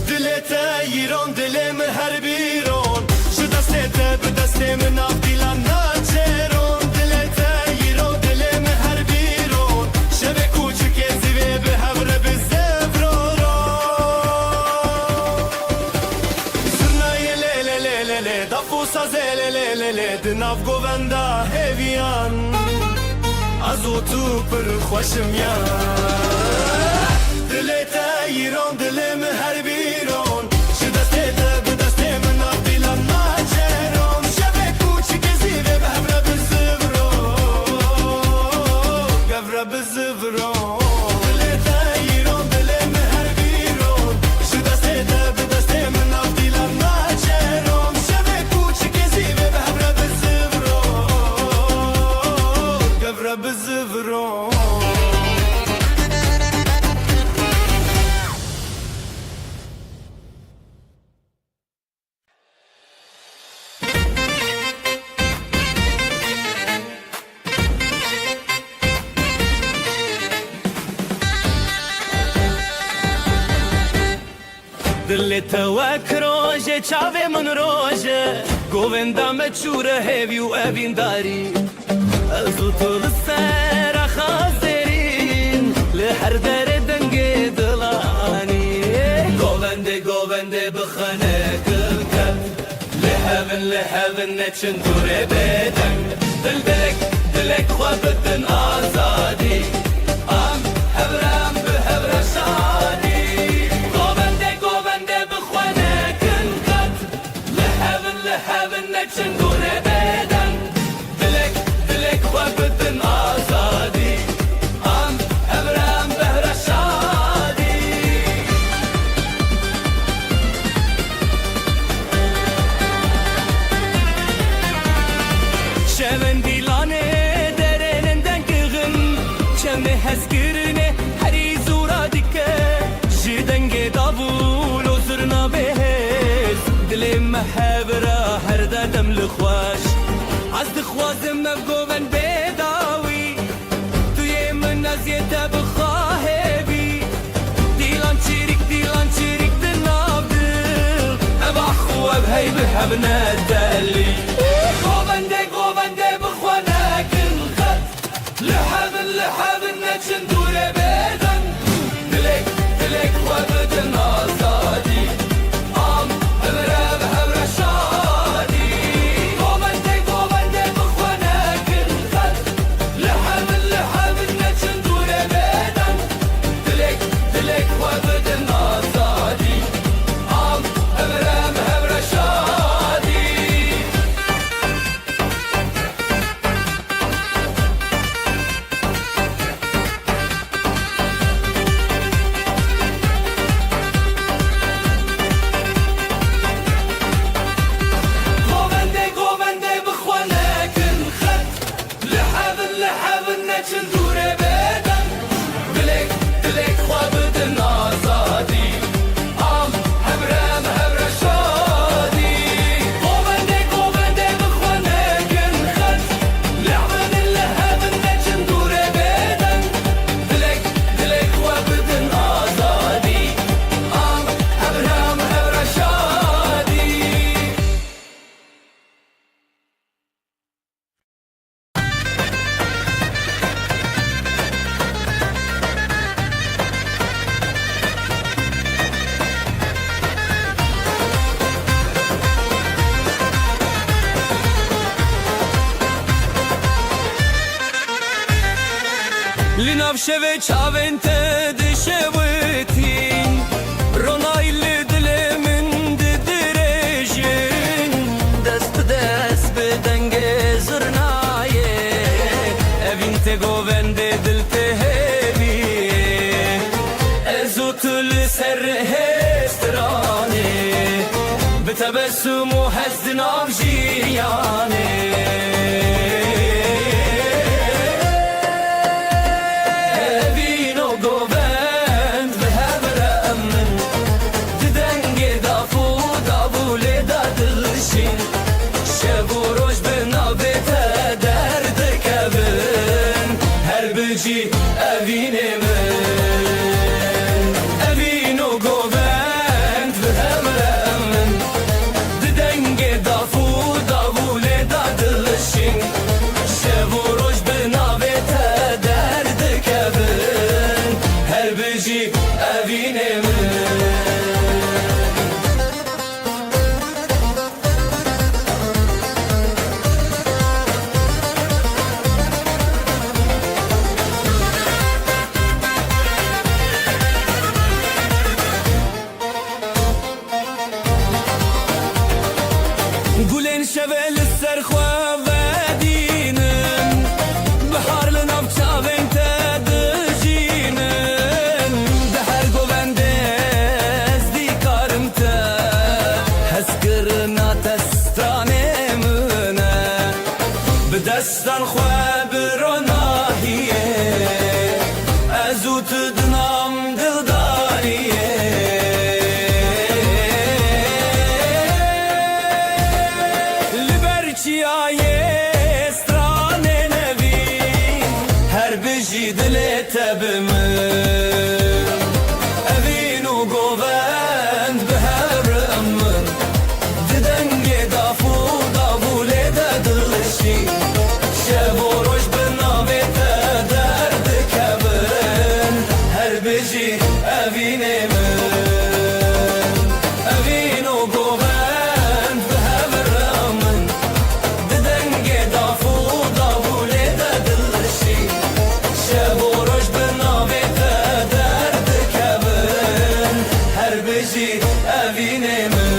Dilete yiron dilimi her biron Ji destete bi destê min av dilan naçeron Dilete yiron dilimi her biron Şevê kûçikê zîvê bi hevre bi zevroron Zirnayê lê lê lê lê lê Dafusa zê lê lê lê lê Di nav govenda hêviyan Ezotu pir xweşim ya Dilê te yiron dilimi her biron Ji destê te bi destê min av dilan naçeron Şevê kûçikê zîvê bi hevre bi zivron Gevre bi zivron Dilê te yiron dilimi her biron Ji destê te bi destê min av dilan naçeron Şevê kûçikê zîvê bi hevre bi zivron Gevre bi zivron Dilê te wek roje çavê min roje Govenda me çûre hêvî û evîn darî Ez û tu li ser xazerîn Li her derê dengê dilanî Govendê govendê bixene kilket Li hevin neçin dûrê bêdeng Dil dilek xwe bidin azadî Am hevrem bi hevre şadî Heaven neçin dûrê bêdeng Dilek xwe bidin azadî Am hevrem behre şadî Şevên dîlanê derênin dengixin Çemê hezkirine herî zûra dike Ji dengê davûl û zirna bêhêz Dilê me hevra her dedem li xweş Ez dixwazim ev goven bêdawî Tu yê min ez yê te bixahêbî Dîlan çîrik di nav dil Ev axû ev hey bi hev nedelî Govendê bixwe nekin xet Li hevin neçin dûrê bêdeng Dilek xwe bidin azadî شوه چاوین ته دشوتین رونایل دل من ددرجین دست دست بدنگ زرنایه evin te govende dil te hevi ezotul ser hestrane betebessumu hazdin avjiyane evine men evino govend vehemremen didenge dafu davule dadılışın şevuroj benavete derde kevin her beci evine men گلین شوال سرخوا و دینن بحار لناف چاوین تا دجینن دهر گوونده از دیکارم تا هز کرنا تستانه منه بدستان خوا بروناهیه ازو تدنام دلداریه چیایه استرانه نوی هر بجی دلت بمن اوینو گووند به هر امن ددنگ دافو داوله ددلشی شب و روش بناویت درد کبن هر بجی اوینه من اوینو گووند به هر امن evine men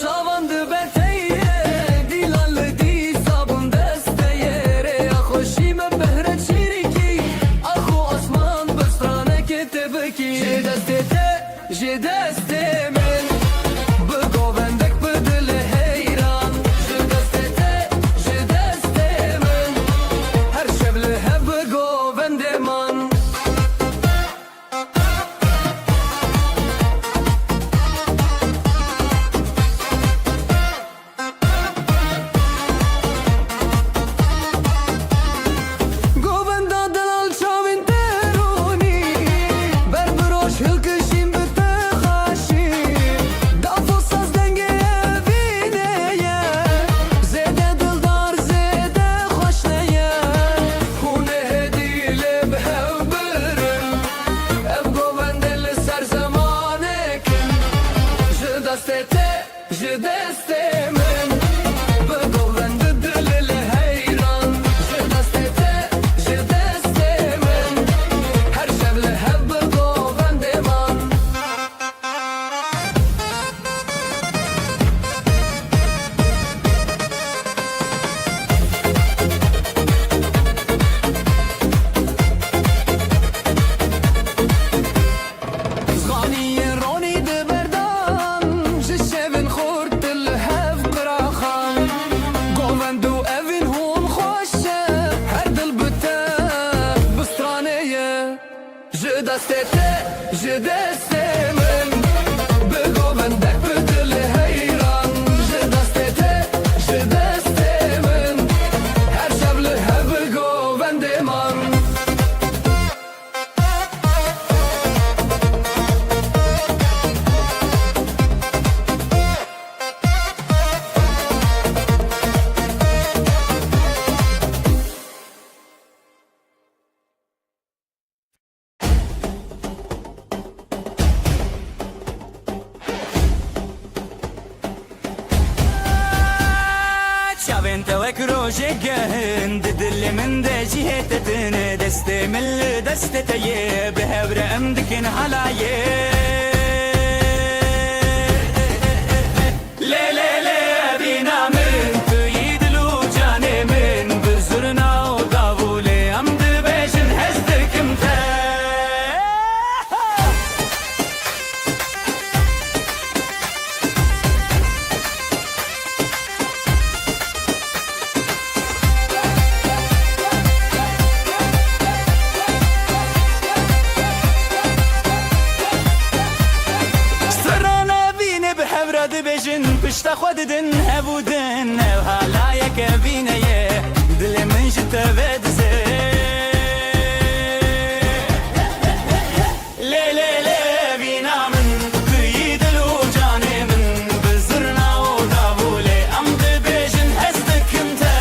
şavandı beteye dilanlı di sabun desteyere ya hoşime behret şiriki ahu asman bestrane ketebeki je deste men bu govendek bedele heyran je deste men her şevle hep govende man je deste men bu govende dile heyran je deste men her şevle hep bu govende man zganiye roni de berdan je şevin khurt je deste men, begoven روجه گهند دل من ده جهتتن دست من دست تیه به هبر امدکن حلایه لی لی لی بینا من توی دلو جان من بزرنا و داوله امد بیشن هزدکم ته بجن پشت خود دن هبودن و حالا یک بینه دل من جت بدزه لی لی لی بینا من توی دل و جان من بزرنا و داوله امد بجن هزدکم ته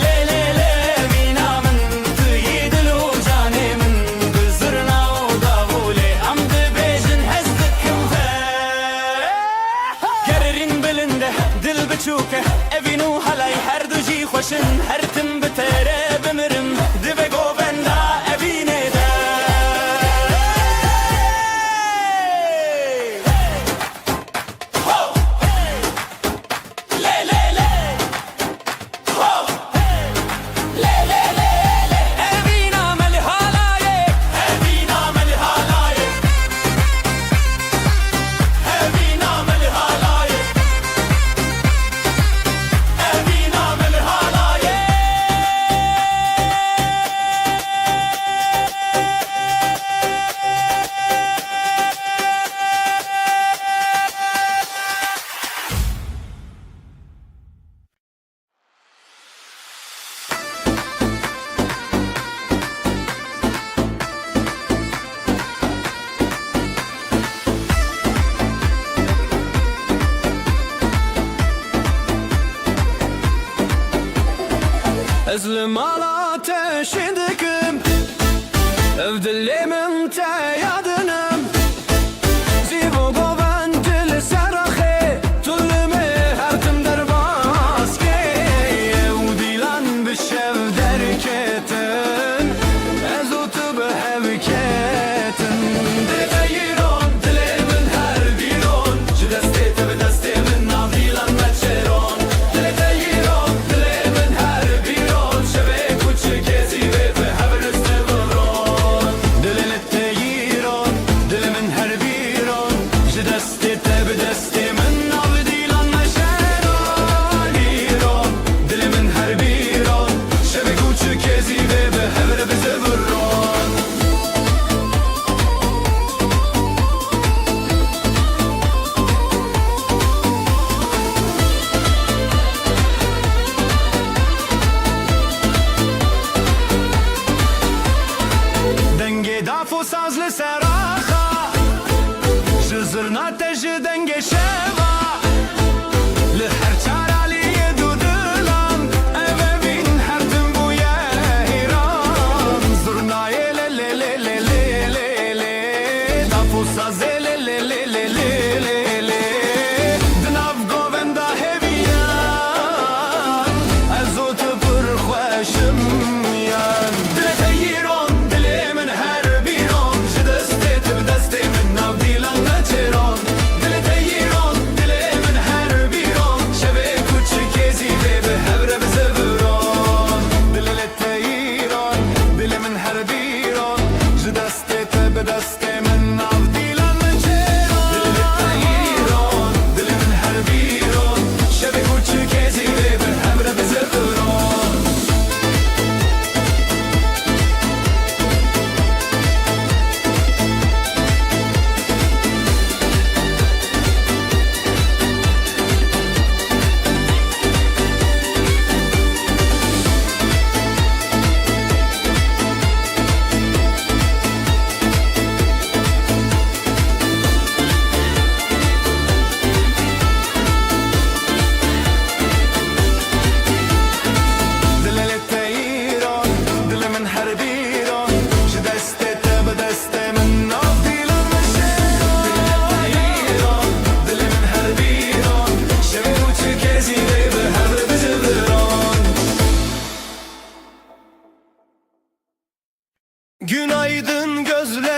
لی لی لی بینا من توی دل و جان من بزرنا و داوله امد بجن هزدکم ته دل بچوکه اوینو حلای هر دو جی خوشن هر تم بتره بمرم دو گووندا اوینه ده لی لی لی لی لی لی اوینا ملی حالایه اوینا ملی حالایه اوینا ملی حالایه أزلم على تشدكم أفدلي من تيادنم زيبو قوان تل سرخي تلمي هرتم درباسكي وديلان بالشف دركتن أزوت بهبكتن دليرون دلي من هر بيرون جدستي تبدستي من ناضيلان متشيرون دليرون دلي من هر بيرون شبك وشكيزي بيت هبرست برون دلي التيرون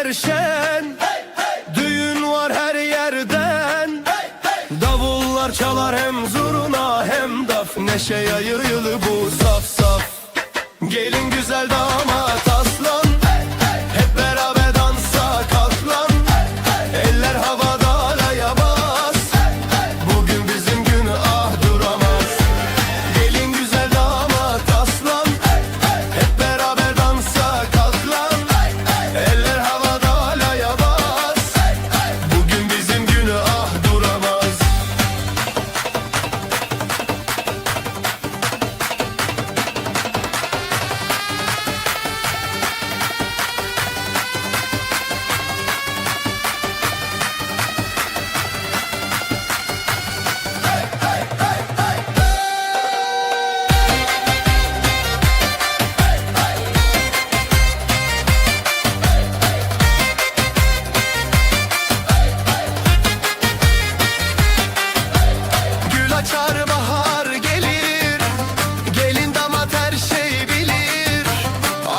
her şen, düğün var her yerden. Davullar çalar hem zurna hem daf, neşe yayılı bu saf saf. Gelin güzel damat aslan, hep beraber dansa kalk lan. Eller havada alaya bas, bugün bizim gün ah duramaz. Gelin güzel damat aslan, hep beraber dansa kalk lan. Eller havada alaya bas, bugün bizim gün ah duramaz. Gül açar bahar gelir, gelin damat her şey bilir.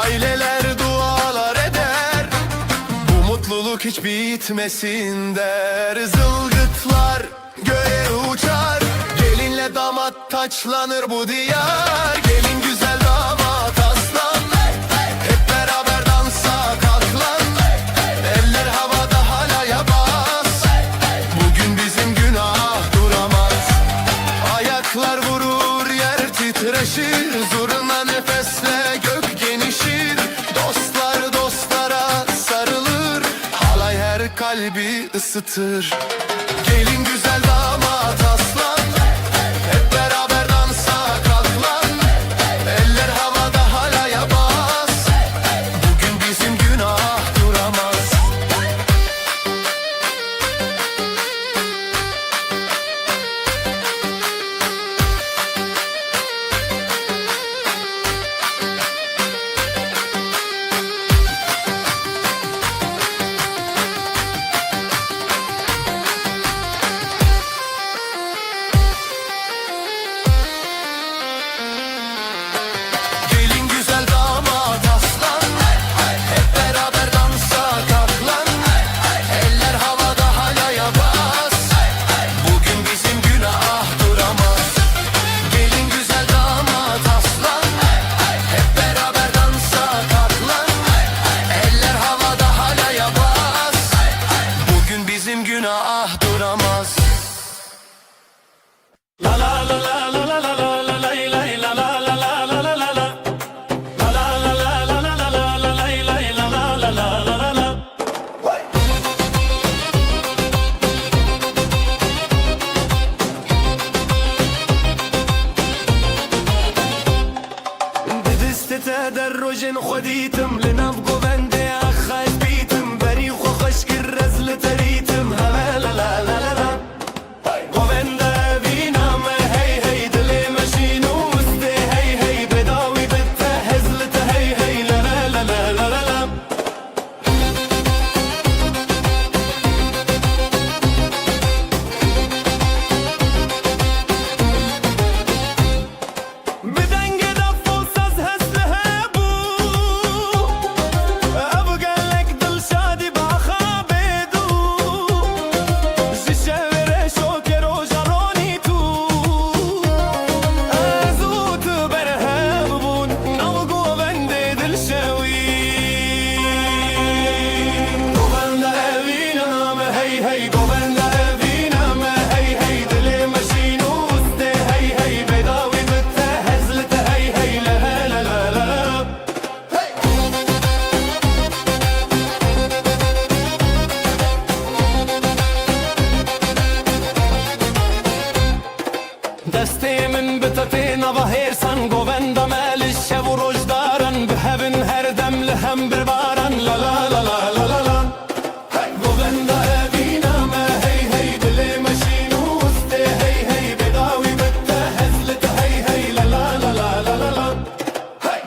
Aileler dualar eder, bu mutluluk hiç bitmesin der. Zılgıtlar göğe uçar, gelinle damat taçlanır bu diyar. Gelin güzel damat aslan, hep beraber dansa kalk lan. Eller havada halaya bas, bugün bizim günah duramaz. Ayaklar vurur yer titreşir, zurna nefesle gök genişir. Dostlar dostlara sarılır, halay her kalbi ısıtır. Gelin güzel damat aslan, hep beraber dansa kalk lan. Eller havada halaya bas, bugün bizim günah duramaz. Gelin güzel damat aslan, hep beraber dansa kalk lan. Eller havada halaya bas, bugün bizim günah duramaz. Gelin güzel damat aslan, hep beraber dansa kalk lan. Eller havada halaya bas, bugün bizim günah duramaz. La la la la la la la la la la la la la la la la la la la. La la la la la la la la la la la la la la la la. بدست تدرج خديتم لنبقو بندي أخاش بيتم بريخ وخشك الرزل تريتم لا لا لا لا لا. قوبنده بینام هی هی دل مشینو استه هی هی بداوی بته هزلت هی هی لا لا لا لا لا لا لا. بدنگ دف و ساز هسله بو، ابو قالك دل شادي بخابه دو. ششاوره شوكر و جروني تو، ازوت برهاب بون نوقو بندي دل شاوي. قوبنده بینام هی هی قوبنده بینام هی هی دل مشینو استه هی هی بداوی بته هزلت هی هی لا لا لا لا لا. دستی من بتتین و هیرسان گووندا مال الشب و روز دارن بهبن هر دم لهم بربارن لا لا لا لا لا لا لا. گووندا بینام هی هی دل مشینو استه هی هی بداوی بته هزلت هی هی لا لا لا لا لا لا لا.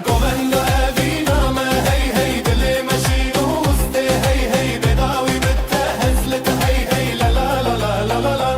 گووندا بینام هی هی دل مشینو استه هی هی بداوی بته هزلت هی هی لا لا لا لا لا لا لا.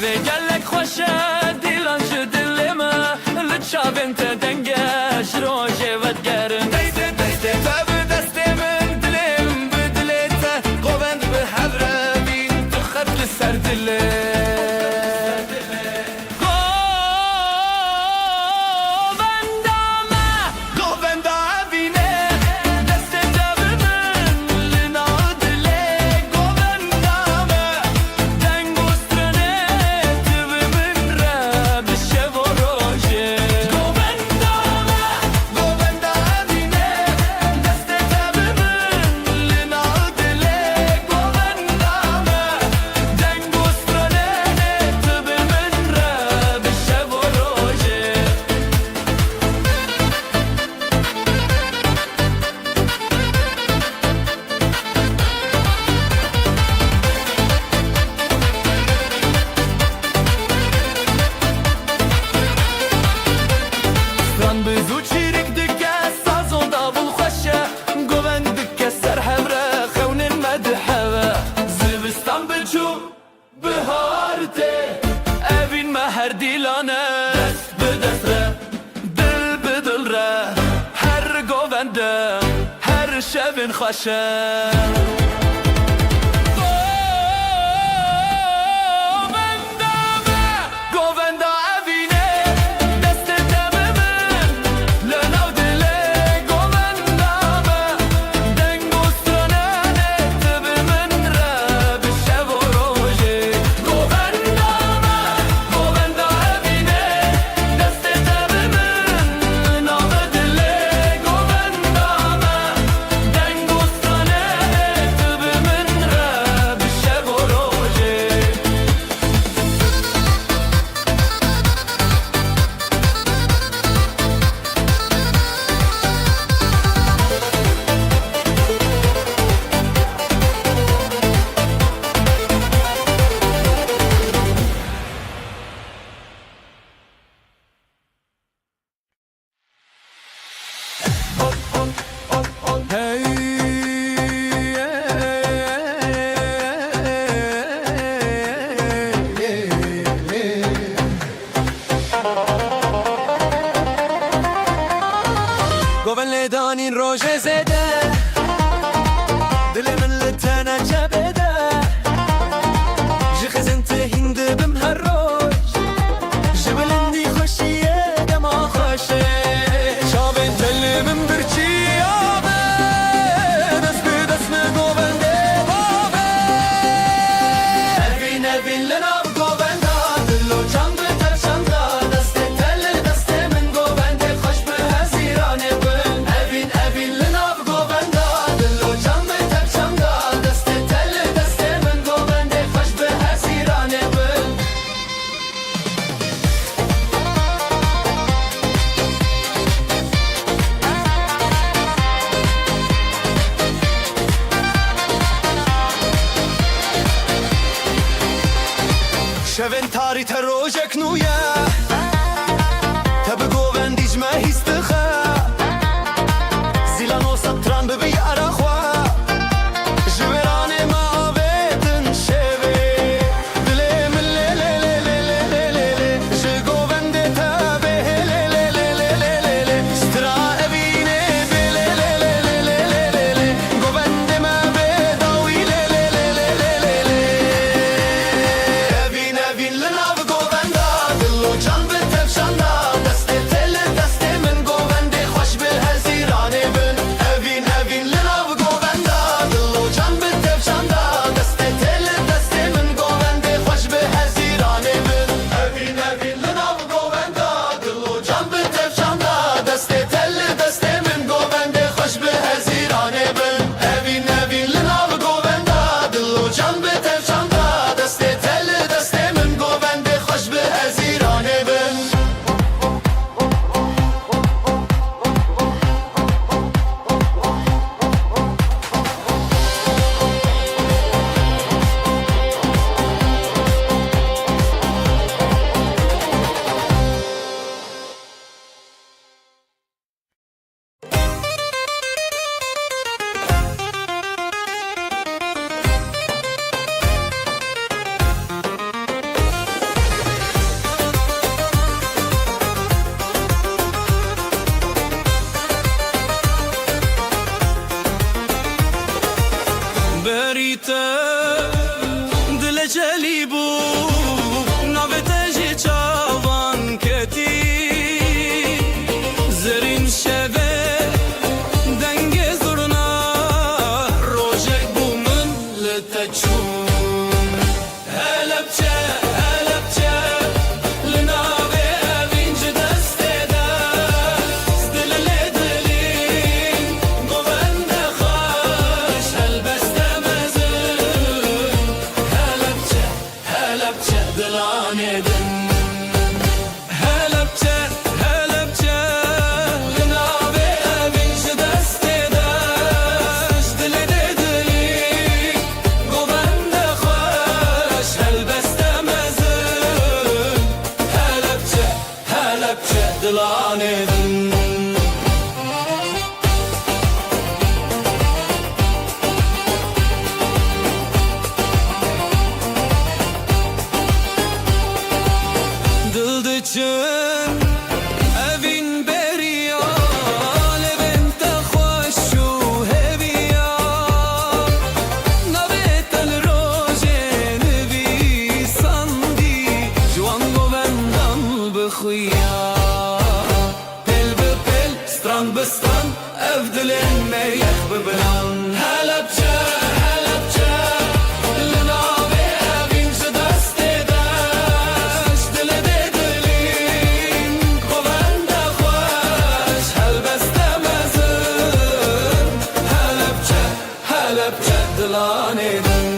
Evi gelek hoşa dilan şu dilime Lütşavim te denge şroje vedgerin Deyde deyde tabi destemin dilim Bidilete govend bi hevre bin Tıkhat li ser dili her dilane Dest bi dest re Dil bi dil re Her govende Her şevin xweşe Govenda evine Destê te bimin Li nav dilê govenda me Deng û stranenê tu bi min re Bi şev û rojê Govenda me Govenda evine Destê te bimin Li nav dilê govenda me Deng û stranenê tu bi min re Bi şev û rojê Goven le danin roje zede Dilimin li tene cebede Ji xizin te hindi bim her roj Ji bilindî xweşiye dema xweşe Çavên telimin birçîya be Dest bi dest me govendê babe Evîn evîn li nav govenda Dil û can bi tevşanda Destê te li destê min govendê xweş bi hezîranê bin Evîn evîn li nav govenda Dil û can bi tevşanda Destê te li destê min govendê xweş bi hezîranê bin Şevên tarî te rojek nû ye Te bi govendî ji me hîs dixe Zîlan û setran bibe yara xwe Ji wêranê me avêtin şevê Dilê min lê lê lê lê lê lê lê lê Ji govendê te bê lê lê lê lê lê lê lê Stra evînê bê lê lê lê lê lê lê lê lê Govendê me bê dawî lê lê lê lê lê lê lê Evîn evîn li nav govenda Dil û can bi tevşanda Destê te li destê min govendê xweş bi hezîranê bin Evîn evîn li nav govenda Dil û can bi tevşanda Destê te li destê min govendê xweş bi hezîranê bin Evîn evîn li nav govenda Dil û can bi tevşanda Destê te li destê min govendê xweş bi hezîranê bin Evîn evîn li nav govenda Dil û can bi tevşanda Destê te li destê min govendê دلاني دن هلبچه هلبچه لنابه اوینج دسته داش دل دلی گوبند خوش هلبسته مزن هلبچه هلبچه دلاني دن دلدچن اوین بریا لبنت خوش و هویا نبت الروجن بیساندی جوان گوبندان بخویا پل به پل ستران به ستران افدلن میخ ببلان هلبچه هلبچه لنابه اوینج دسته داش دل دلین گوبند خوش هلبسته مزن هلبچه هلبچه دلاني دن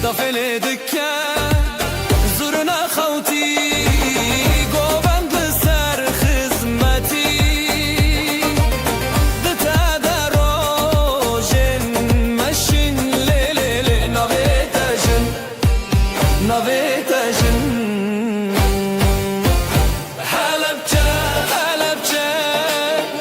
دفل دکه زورنا خوتی گوبند سر خدمتی دتا دروژن مشین لیلی نویتاجن نویتاجن هلبچه هلبچه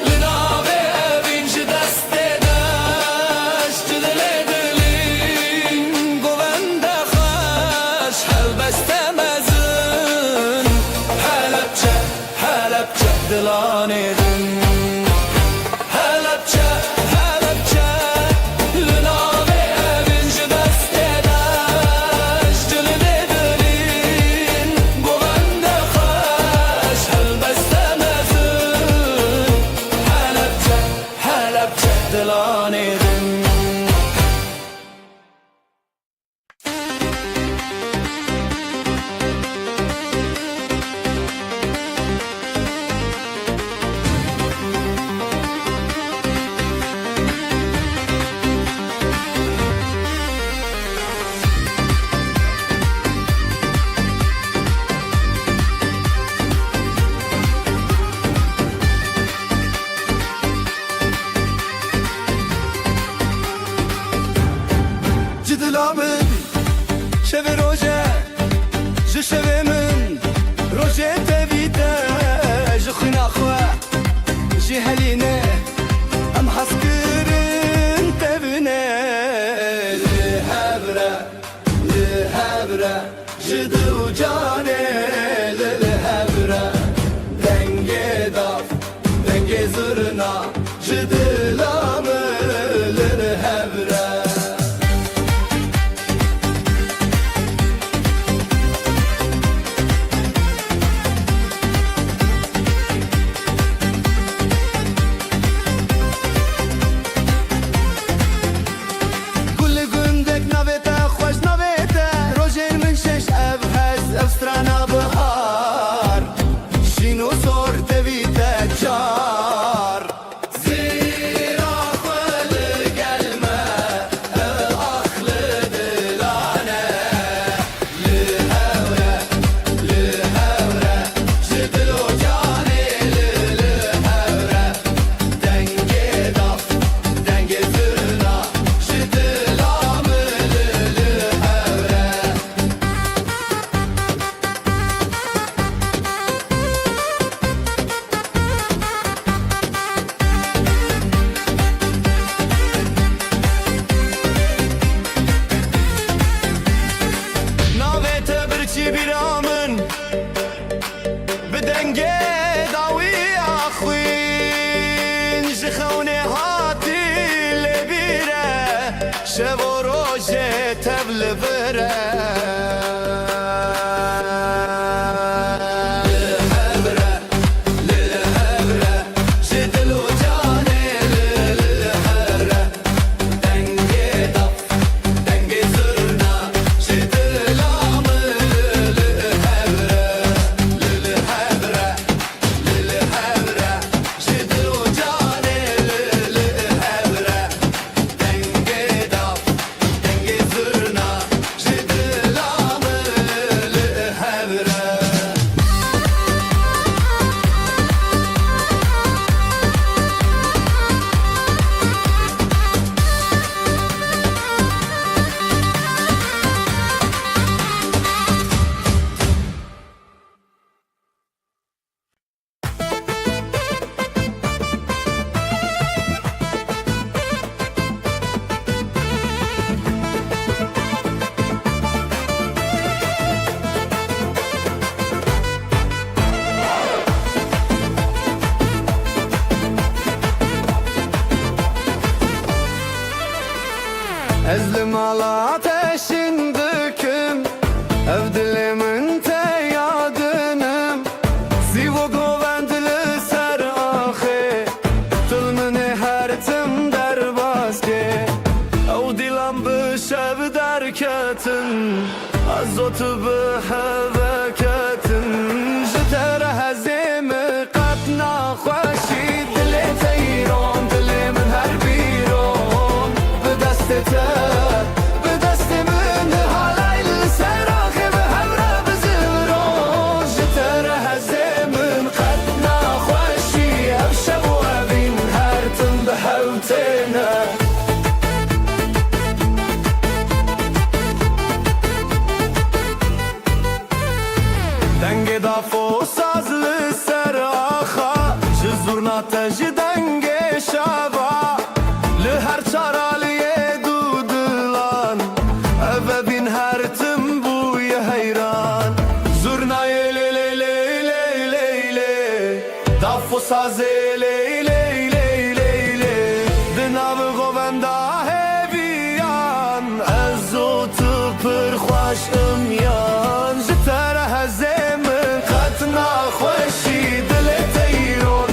لنابه اوینج دسته داش دل دلین گوبند خوش هلبسته مزن هلبچه هلبچه دلاني دن هلبچه هلبچه لنابه اوینج دسته داش دل دلین گوبند خوش هلبسته مزن هلبچه هلبچه دلاني دن جدلامي شوي روجه جي شوي من روجه تبيته جي خونا خوا جي هلينه ام حسكرن تبنه لهبره لهبره جدو جانه لهبره دنگه داف دنگه زرنا جدلامي لهبره افسترانا بهار شینو زور دویده جار زیرا خل گلمه اخل دلانه لهوره لهوره جدلو جانه لهوره دنگه داف دنگه زرنا جدلامه لهوره برچی بیرامن بدنگه داوی آخوین جخونه هاتی لبیره شب و روژه تبل بره لهبره جدلو جانه لهبره Ezlim ala ateşin döküm Ev dilimin te yadınım Sivo govendili ser ahi Tılmını her tim der baske Ev dilam bişev derketin Azotu bihevketin Jiter hezimi katna خوشی دل تیران دل من هر بیرون به دست به دست من حالای سراخی به همراه بزرون جتر هزمن قد نخوشی افشب و ابین هر تن به حوتنا دنگ دافو سازlı seraxa Zurna teci denge şava Li her çaraliye dudulan Eve bin her tim buye heyran Zurna ye le le le le le le Dafo saze le le le le le Dinavi govenda heviyan Ezotu pır xoş ımyan Jitere hezemin katna xoşi dile teyron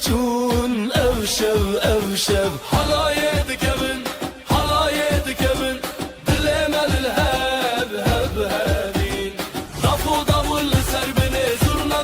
چون او شب حلایه دکبن دل من الهب هب هبین دفو دول سر بنه زرنا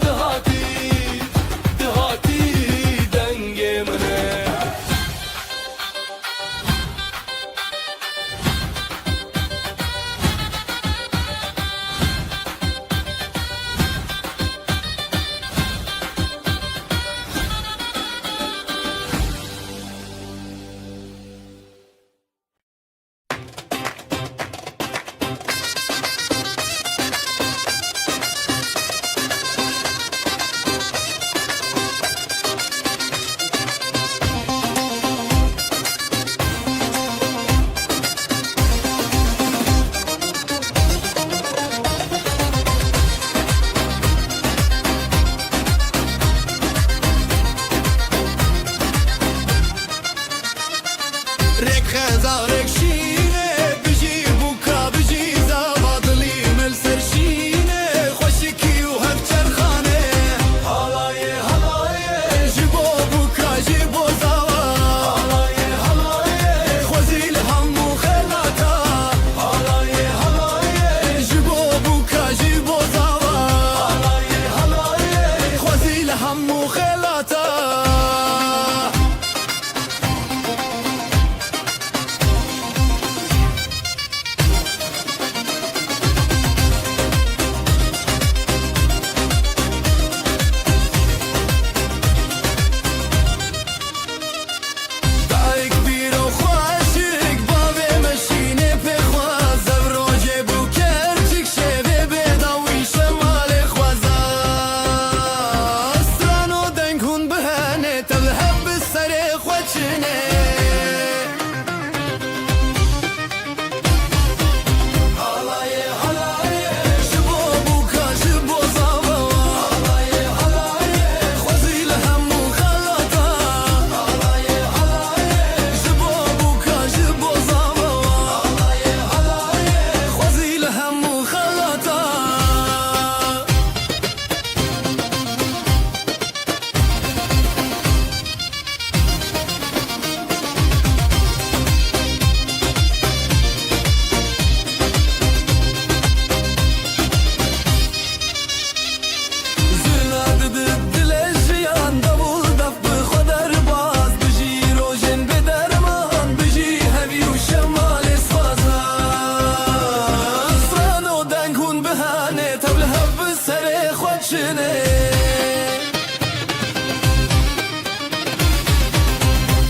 başını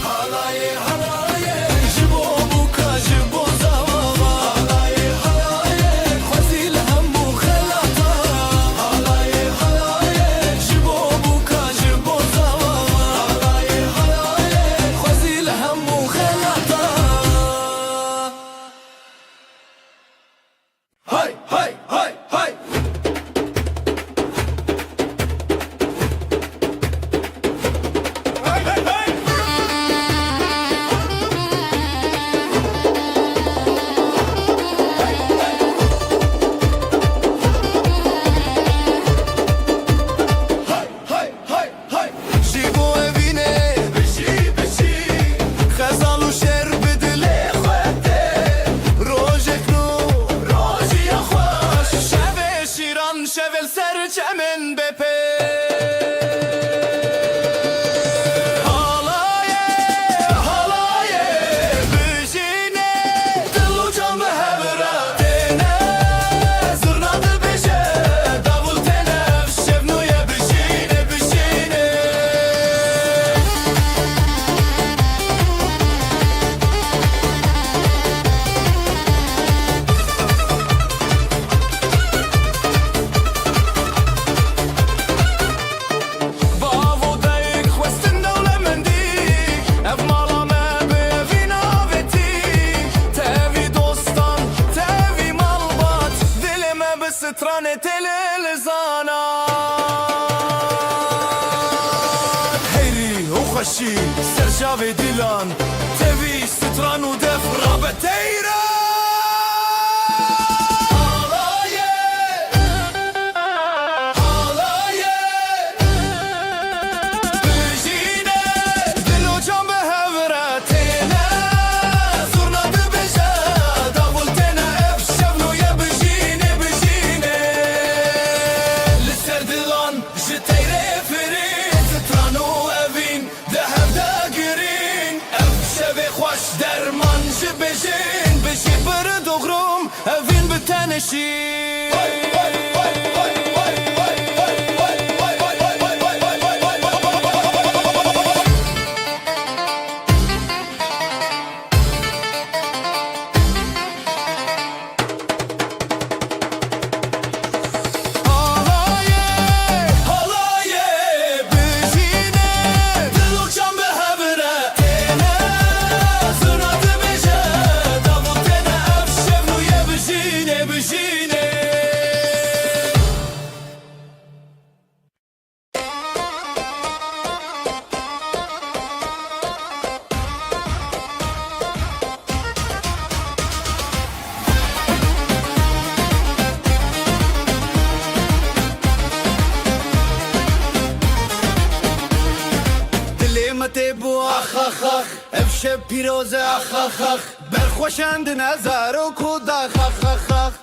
Halaye halaye Jibo buka jibo zavava Halaye halaye Khazil hammu khalata Halaye halaye Jibo buka jibo zavava Halaye halaye Khazil hammu khalata Hay hay hay hay جيبو evine خزان و شعر بدل روجك نور شب شیران شول سر چمن بپه Halaye halaye Büjine Dilu can ve hevra Tene Zırnadı beşe Davul tenef Şevnuye büjine büjine Bavo dayık West'in devlemendik Ev malame bevina vetik Tevi dostan Tevi malbat Dilime bir strane telel zanat Heyri o خشی سرجاو دیلان Tevi stran و def rabeteyra Halaye Halaye Büjine Dilu can be hevretine Zurnadı beşe Davul tene ev şevnuye büjine büjine Liser dilan Jiteyre firin Titranu evin Dehevde girin Ev şevi xoş derman Jibejin Bişi bir doğrum Evin biteneşin Halaye halaye büjine Dilu can be hevretine Zırnadı beşe Davul tene ev şevnuye büjine büjine دلێمەتێ بوو ئاخاخاخ ئەف شەب پیرۆزە ئاخاخاخ بەرخۆشاندن هەزارۆک و داخاخاخاخ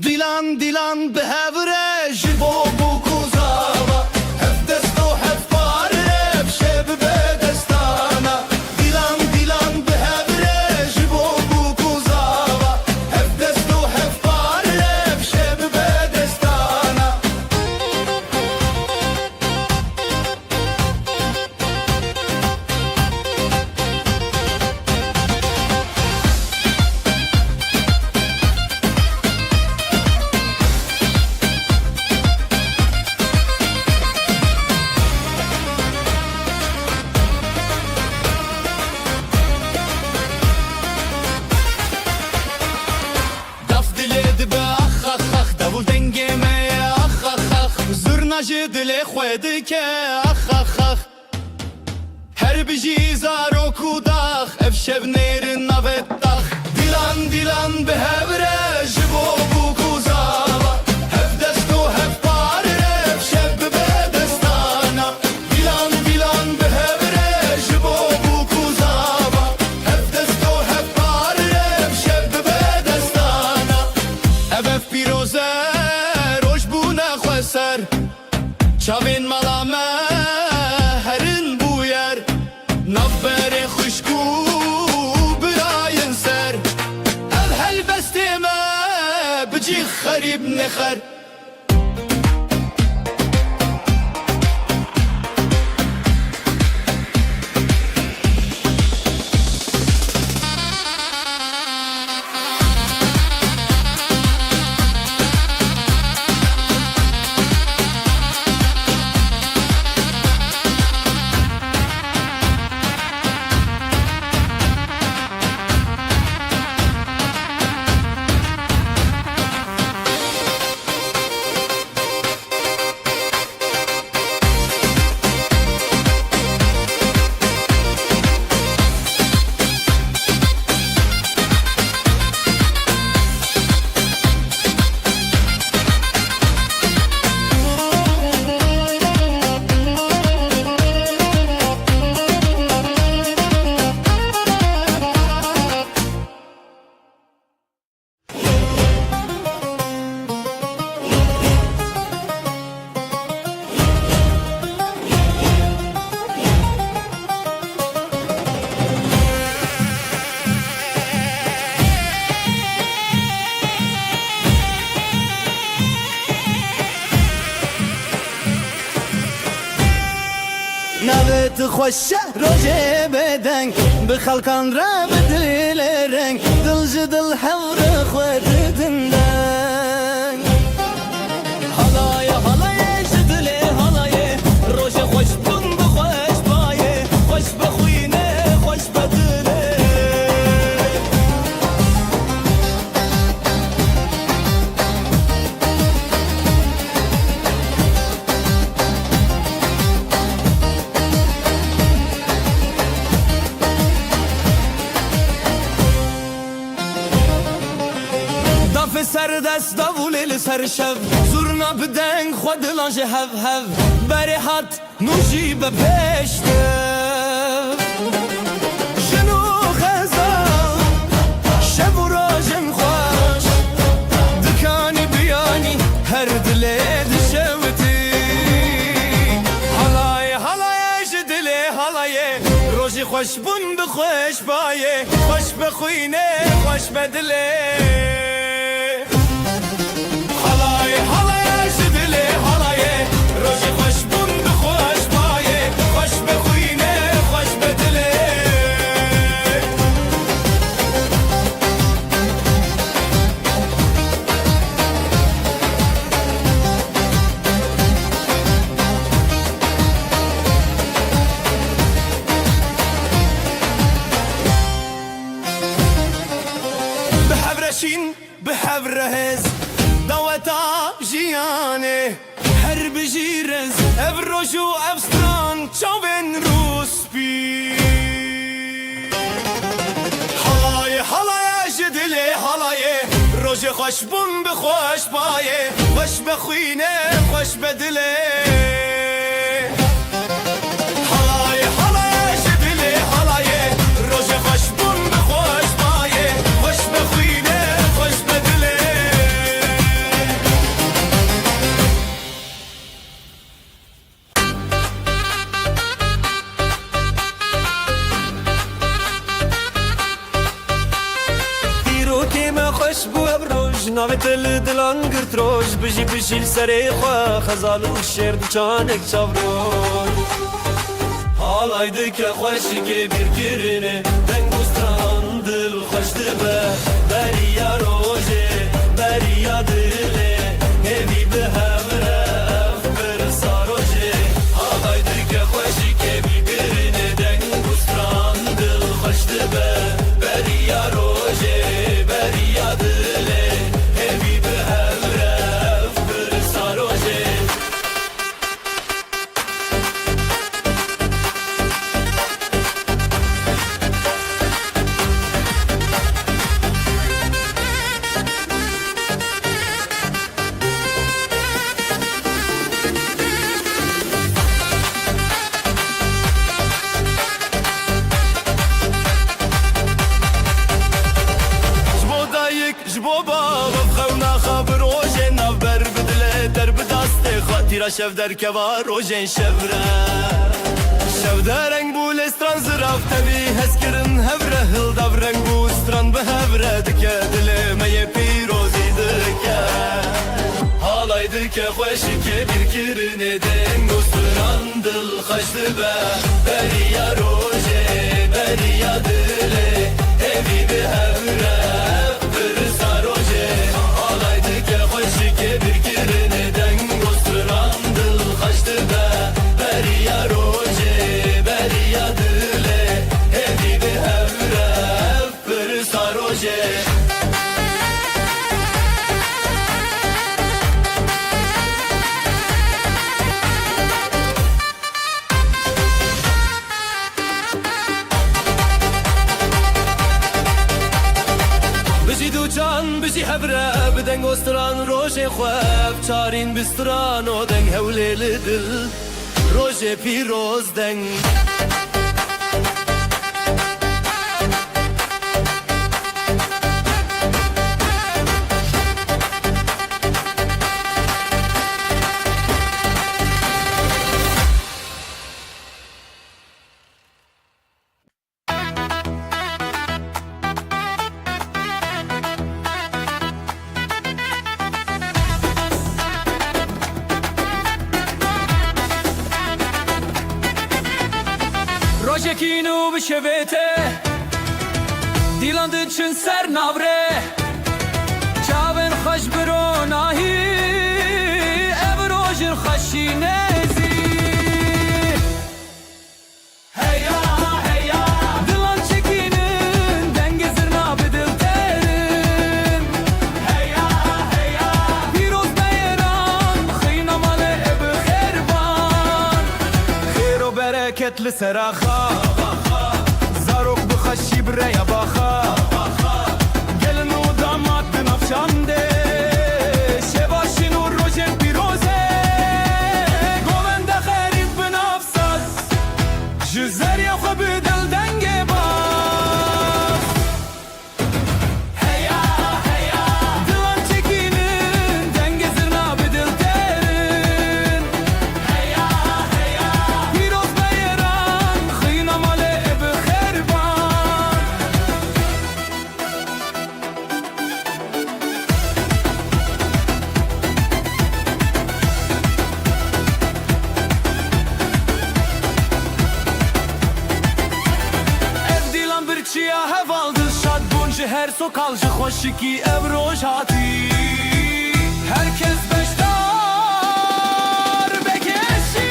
دیلان دیلان بهەورە ji بۆ بووک و زاوە هەف دەست و هەف پارە ئەف شەب بەدەستانە دیلان دیلان بهەورە ji بۆ بووک و زاوە هەف دەست و هەف پارە ئەف شەب بەدەستانە Daf dile dibe ax ax ax Davul dengeme ax ax ax Zurna ji dile xwe dike ax ax ax Her bijî zarok û dax Ev şev nêrin navet dax Dilan dilan bihevre ji bo bûk û zava Hev dest û hev pare ev şev bibe destana Dilan dilan bihevre ji bo bûk û zava Hev dest û hev pare ev şev bibe destana Ev pîroze roj bûne xwe ser Çavên mala me herin bû yer Navberê xwişk û birayên ser Ev helbestê me bicî xerîb nexer نوت خوش روجه بدن بخلقان را بدلرن دل جدل حور خود دندن حلای حلای جدله حلای روجه خوش بون بخوش بایه خوش بخوینه خوش بدله دف سر دست داولی سر شب زورنا بدنگ خود لانج هف هف بری حد نوشی به پشته جنو خزال شب و راجم خوش دکانی بیانی هر دلی دشوتی حلای حلای جدلی حلای روشی خوش بون بخوش بایه خوش بخوینه خوش بدله بحبر هز دوتا جياني هرب جيرز افروشو افستران چاوين روسبي حلاي حلاي جدلي حلاي روجي خوش بون بخوش بايه خوش بخوينه خوش بدلي حلاي حلاي جدلي حلاي روجي خوش بون بخوش بايه خوش بخوينه ناوی دل دلان گرت روش بجی بجیل سری خواه خزال و شیر چانک چاوروش حالایده که خوشی که بیر گرینه دنگوستان دل خوش دبه بریا روژه بریا دله همی به همره افبر ساروژه حالایده که خوشی که بیر گرینه دنگوستان دل خوش دبه بریا روژه بریا دله تیرا شف در کوار و جن شفره شف در رنگ بول استران زراف تبی هست کرن هفره هل داف رنگ بو استران به هفره دکه دل می پیروزی دکه حالای دکه خوشی که بیر کرنه دنگ استران دل خشت به بریا روژه بریا دله همی به هفره برسا روژه حالای دکه خوشی که بیر کرنه دنگ بریا روژه بریا دله همی به همرف برسا روژه بجی دو جان بجی هفره بدنگ استران روژه خواب چارین بستران و دنگ هوله لدل روژه پیروز دنگ çekin u bişevete Dilan dıçın ser navre Çaven xaş biro nahi Ev rojin xaşi nezi Heya heya Dilan çekinin denge zırna bedil terin Heya heya Piroz beyran Xıyna male ev xerban Xeyr o bereketli seraxa Zarok bixaşi breya baxa Gelin o damat binafşande Şevaşin u rojen piroze Govende xerit binafsaz Jizer ya xwe bi dil denge baz Heya heya Dilan çekinin denge zırna bi dil terin Heya heya Piroz beyran Xıyna male ev xerban Ev dilan bir çiya hevaldı Şad buncu her sokalcı Xoşiki ev roj hati Herkes beşdar bekeşi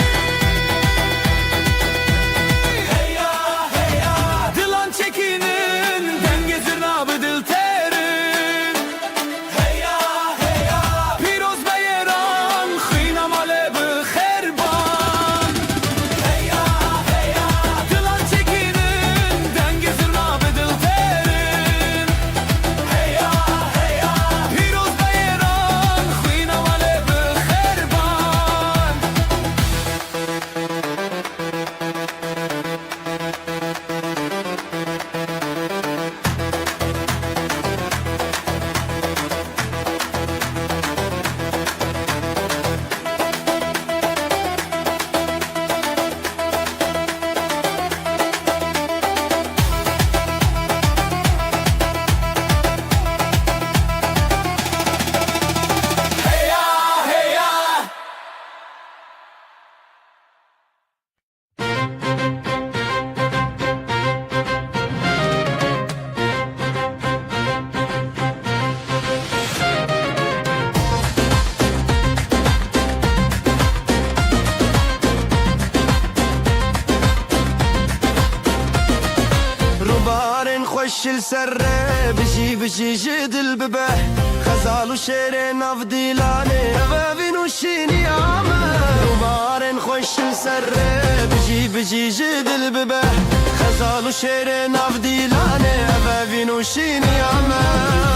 Heya heya Dilan çekinin denge zırna bi dil terin Heya heya Piroz beyran Xıyna male bi xerban Heya heya Dilan çekinin denge zırna bi dil terin Heya heya Piroz beyran Xıyna male bi xerban Heya heya روبارن خوش السره بجي بجي جدل ببه خزال وشير ناف ديلاني بابين وشيني عامه روبارن خوش السره بجي بجي جدل ببه خزال وشير ناف ديلاني بابين وشيني عامه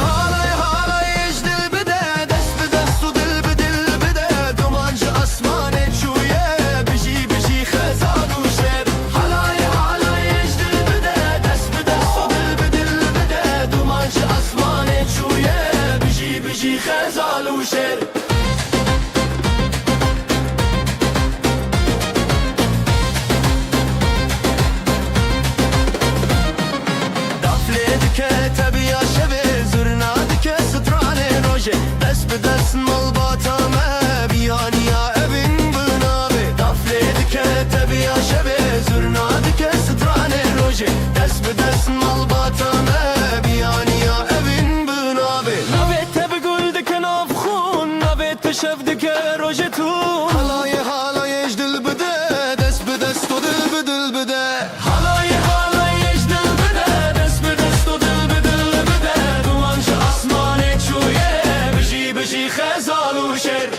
هالاي هالاي يجدل بده دست بدست ودل بدل بده دومانج اسماني تشويه بجي بجي خزال وشير هالاي هالاي يجدل بده دست بدست ودل بدل بده دومانج اسماني تشويه بجي بجي خزال وشير دفلتك تبي يا شبه زرنادك ستراني روجه دست بدست ملباتامه بياني يا ابن بنابي دفلتك تبي يا شبه زرنادك ستراني روجه دست بدست ملباتامه بياني يا ابن بنابي Navet بقول دك نافخون Navet بشفدك روجتون هلاي هلاي اجدل بده دست بدست ودل بدل بده Halay halay ecdil bide Dest bi dest u dil bi dil bide Dumanç asmanê çûye Bijî bijî xezal û şêr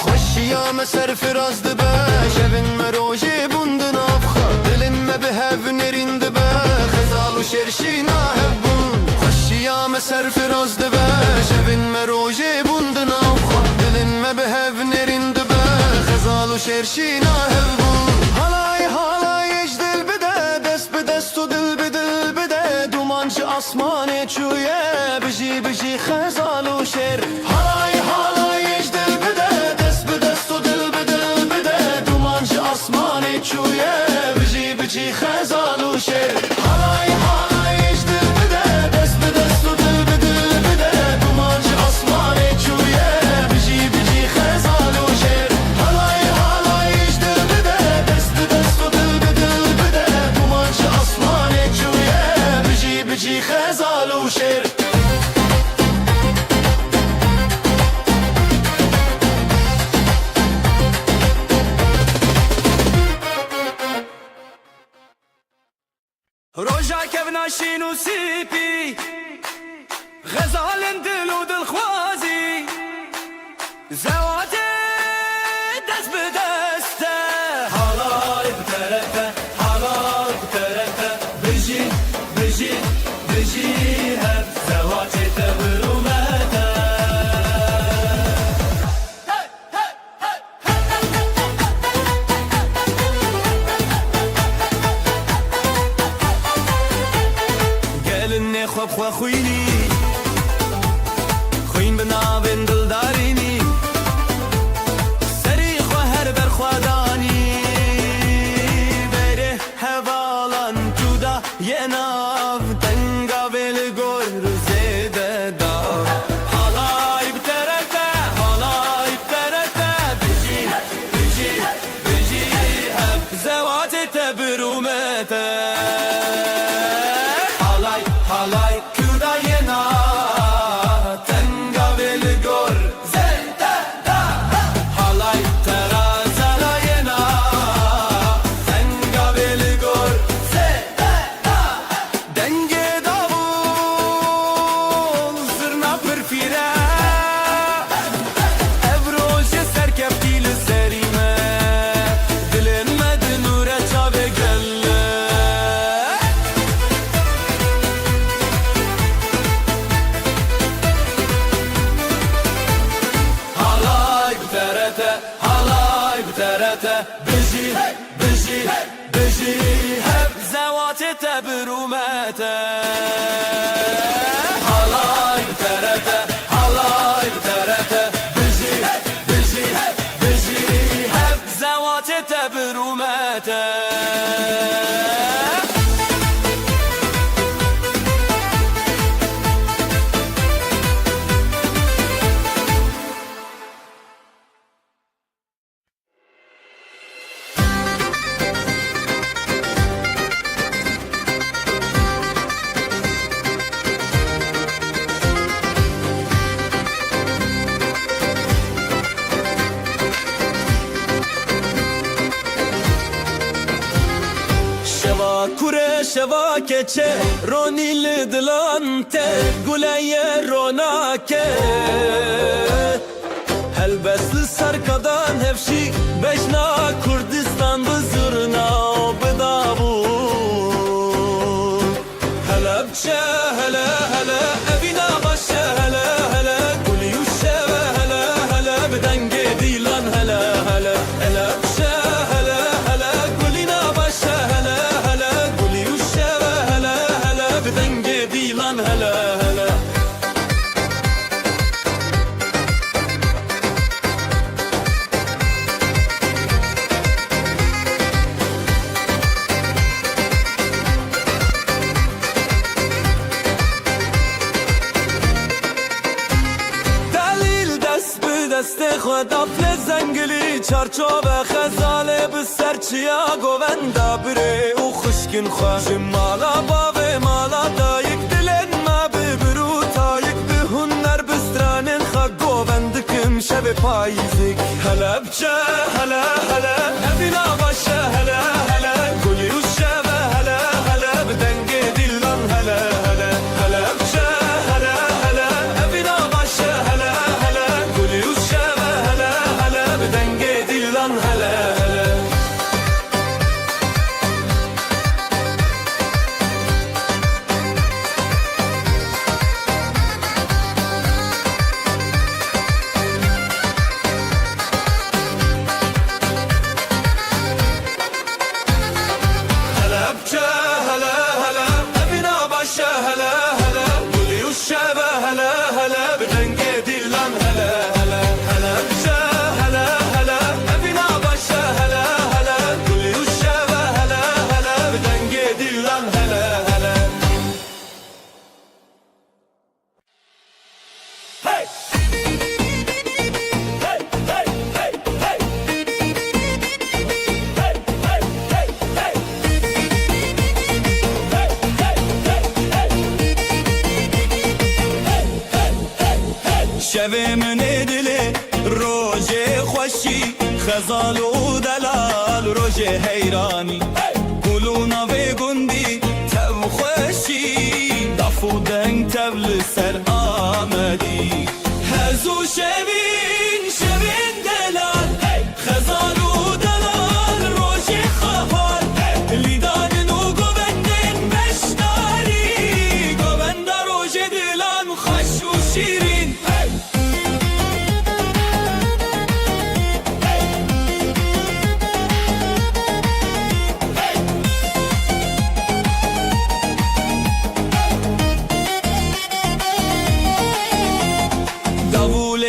خوشيا مسر فراز دبه شبن مروجي بندن افخا دلن ما بهف نرين دبه خزال وشرشينا هبون خوشيا مسر فراز دبه شبن مروجي بندن افخا دلن ما بهف نرين دبه خزال وشرشينا هبون هلاي هلاي اجدل بده دست بدست ودل بدل بده دومانج اسماني çûye bijî bijî خزال وشر هلاي هلاي اجدل بده دست بدست ودل بدل بده دومانج اسماني çûye bijî bijî خزال وشر هلاي هلاي اجدل بده دست بدست ودل بدل بده دومانج اسماني بجي خزال وشير روجا كفنا شينو سيبي غزال دلو دلخوازي زواتي دست بدسته حالای بترته حالای بترته بجي بجي بجي هب زواتي تبرومته قالني خوب خوا خويني خوين بنابن دلداريني سري خوا هر بر خواداني بره حوالان جودا يناف تنگا بالگور زيده دا حالاي بترته حالاي بترته بجي بجي بجي هب زوات تبرومته حالاي كودا ينا تنگا بالگور زيده دا حالاي ترازلا ينا تنگا بالگور زيده دا دنگه داول زرنا پرفیره افروج سرکفتی لسریمه دلن مدنوره چاوه گله حالاي بترته بجي بجي بجي هب زواتي تبرومته حالاي بترته بجي بجي بجي هب زواتي تبرومته شوا keçe ronil dilante guleye ronake helbesli sarkadan hevşi beşna Kurdistan bızırna bıdavu helepçe hele hele evina başe hele hele gul yuşeve hele hele bedenge dilan hele hele helepçe hele hele gulina başe hele hele gul yuşeve hele hele bedenge dilan hele hele دست خدا فل زنگلی چارچوب خزاله به سرچیا گووندا بره او خشکن خواه مالا باوه مالا دایک دلن ما ببرو تایک به هنر بسترانن خواه گووندکم شب پاییزک هلا بچه هلا هلا ابینا باشه هلا هلا گلی و شب هلا هلا بدنگ دیلان هلا هلا هلا بچه هلا هلا ابینا باشه هلا هلا گلی و شب هلا هلا بدنگ دیلان هلا هلا شوه من دله روژه خوشی خزال و دلال روژه حیرانی گلونا و گندی تب خوشی دفو دنگ تبل سر آمدی هزو شوین شوین دلال خزال و دلال روژه خفال لیدان و گوبندن بشتاری گوبند روژه دلان خوش و شیرین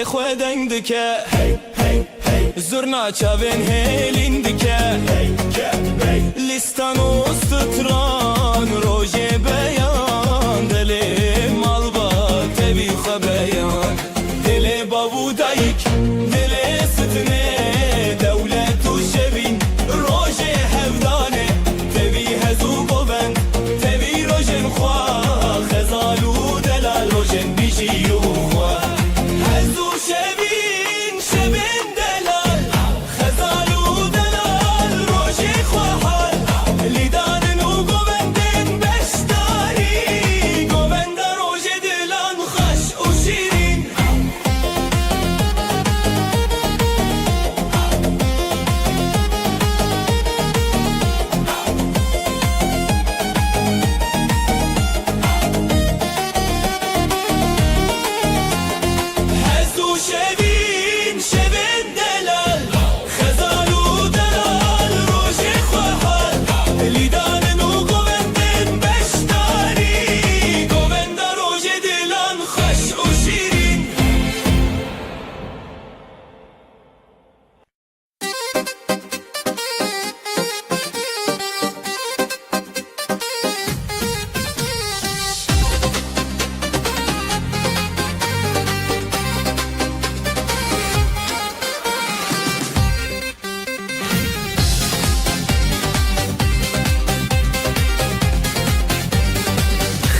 خودن دکه زرنا چاوین هیلین دکه لیستان و ستران روژه بیان دل مال با تبی خبیان دل بابو دایک دل ستنه دولت و شبین روژه هفدانه تبی هزو بوبند تبی روژن خواه خزالو دلال روژن بیشی و خواه هزو شبین شبین دلال خزالو دلال روژه خواهال لیدان و گوبندن بشتاری گوبند روژه دلان خوش و شیرین هزو شبین شبین دلال خزالو دلال روژه خواهال لیدان و گوبندن بشتاری گوبند روژه دلان خوش و شیرین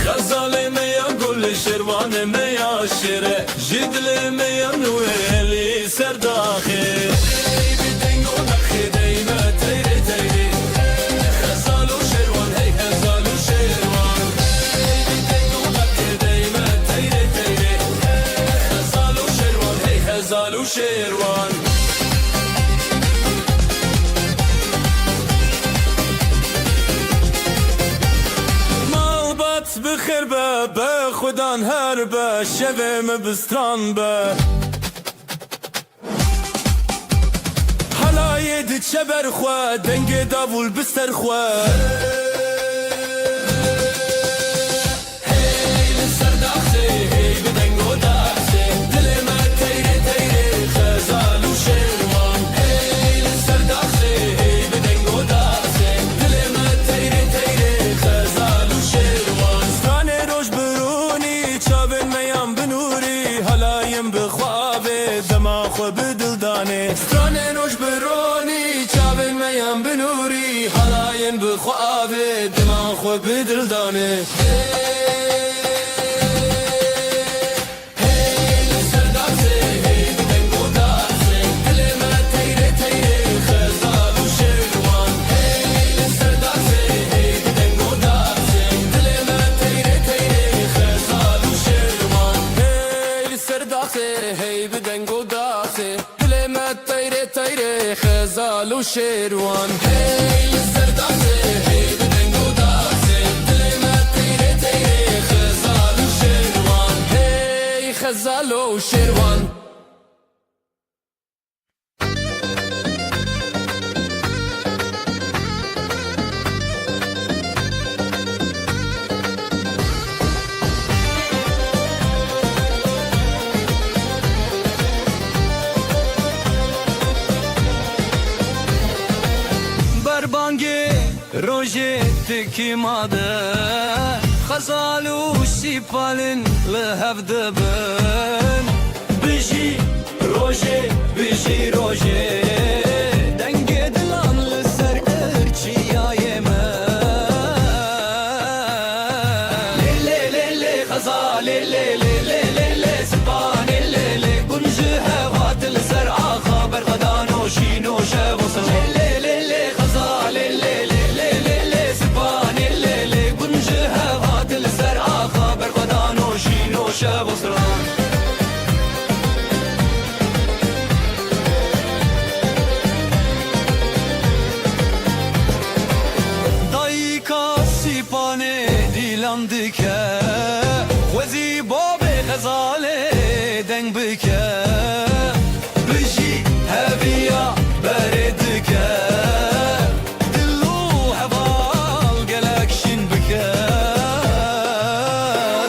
غزال میا گل شروان میا شیره جدل میا نویلی سر داخل ای بدنگ و نخی دیمه تیری تیری غزال و شروان هی غزال و شروان ای بدنگ و نخی دیمه تیری تیری غزال و شروان هی غزال و شروان بخیر به خودان هر به شوم بستران به حلای دچه برخوا دنگ داول بستر خوا هی لسر داخسه هی بدنگ و داخسه دل ما تیره تیره خزال و شروان هی لسر داخسه هی بدنگ و داخسه دل ما تیره تیره خزال و شروان خو بدل دانه ستران روش برونی چاوین میم بنوری حلاین بخوابه دمان خو بدل دانه خزال و شیروان هی سرداسه هی بدنگ و داسه دل ما تیره تیره خزال و شیروان هی خزال و شیروان روژه تکی ماده خزال و سیپالن لحف دبن بجی روژه بجی روژه دنگ دلان لسر ارچیای من لیلی لیلی خزال لیلی لیلی لیلی سپان لیلی دکه وزی باب غزاله دنگ بکه بجی هبیا بردکه دلو هوال گلکشین بکه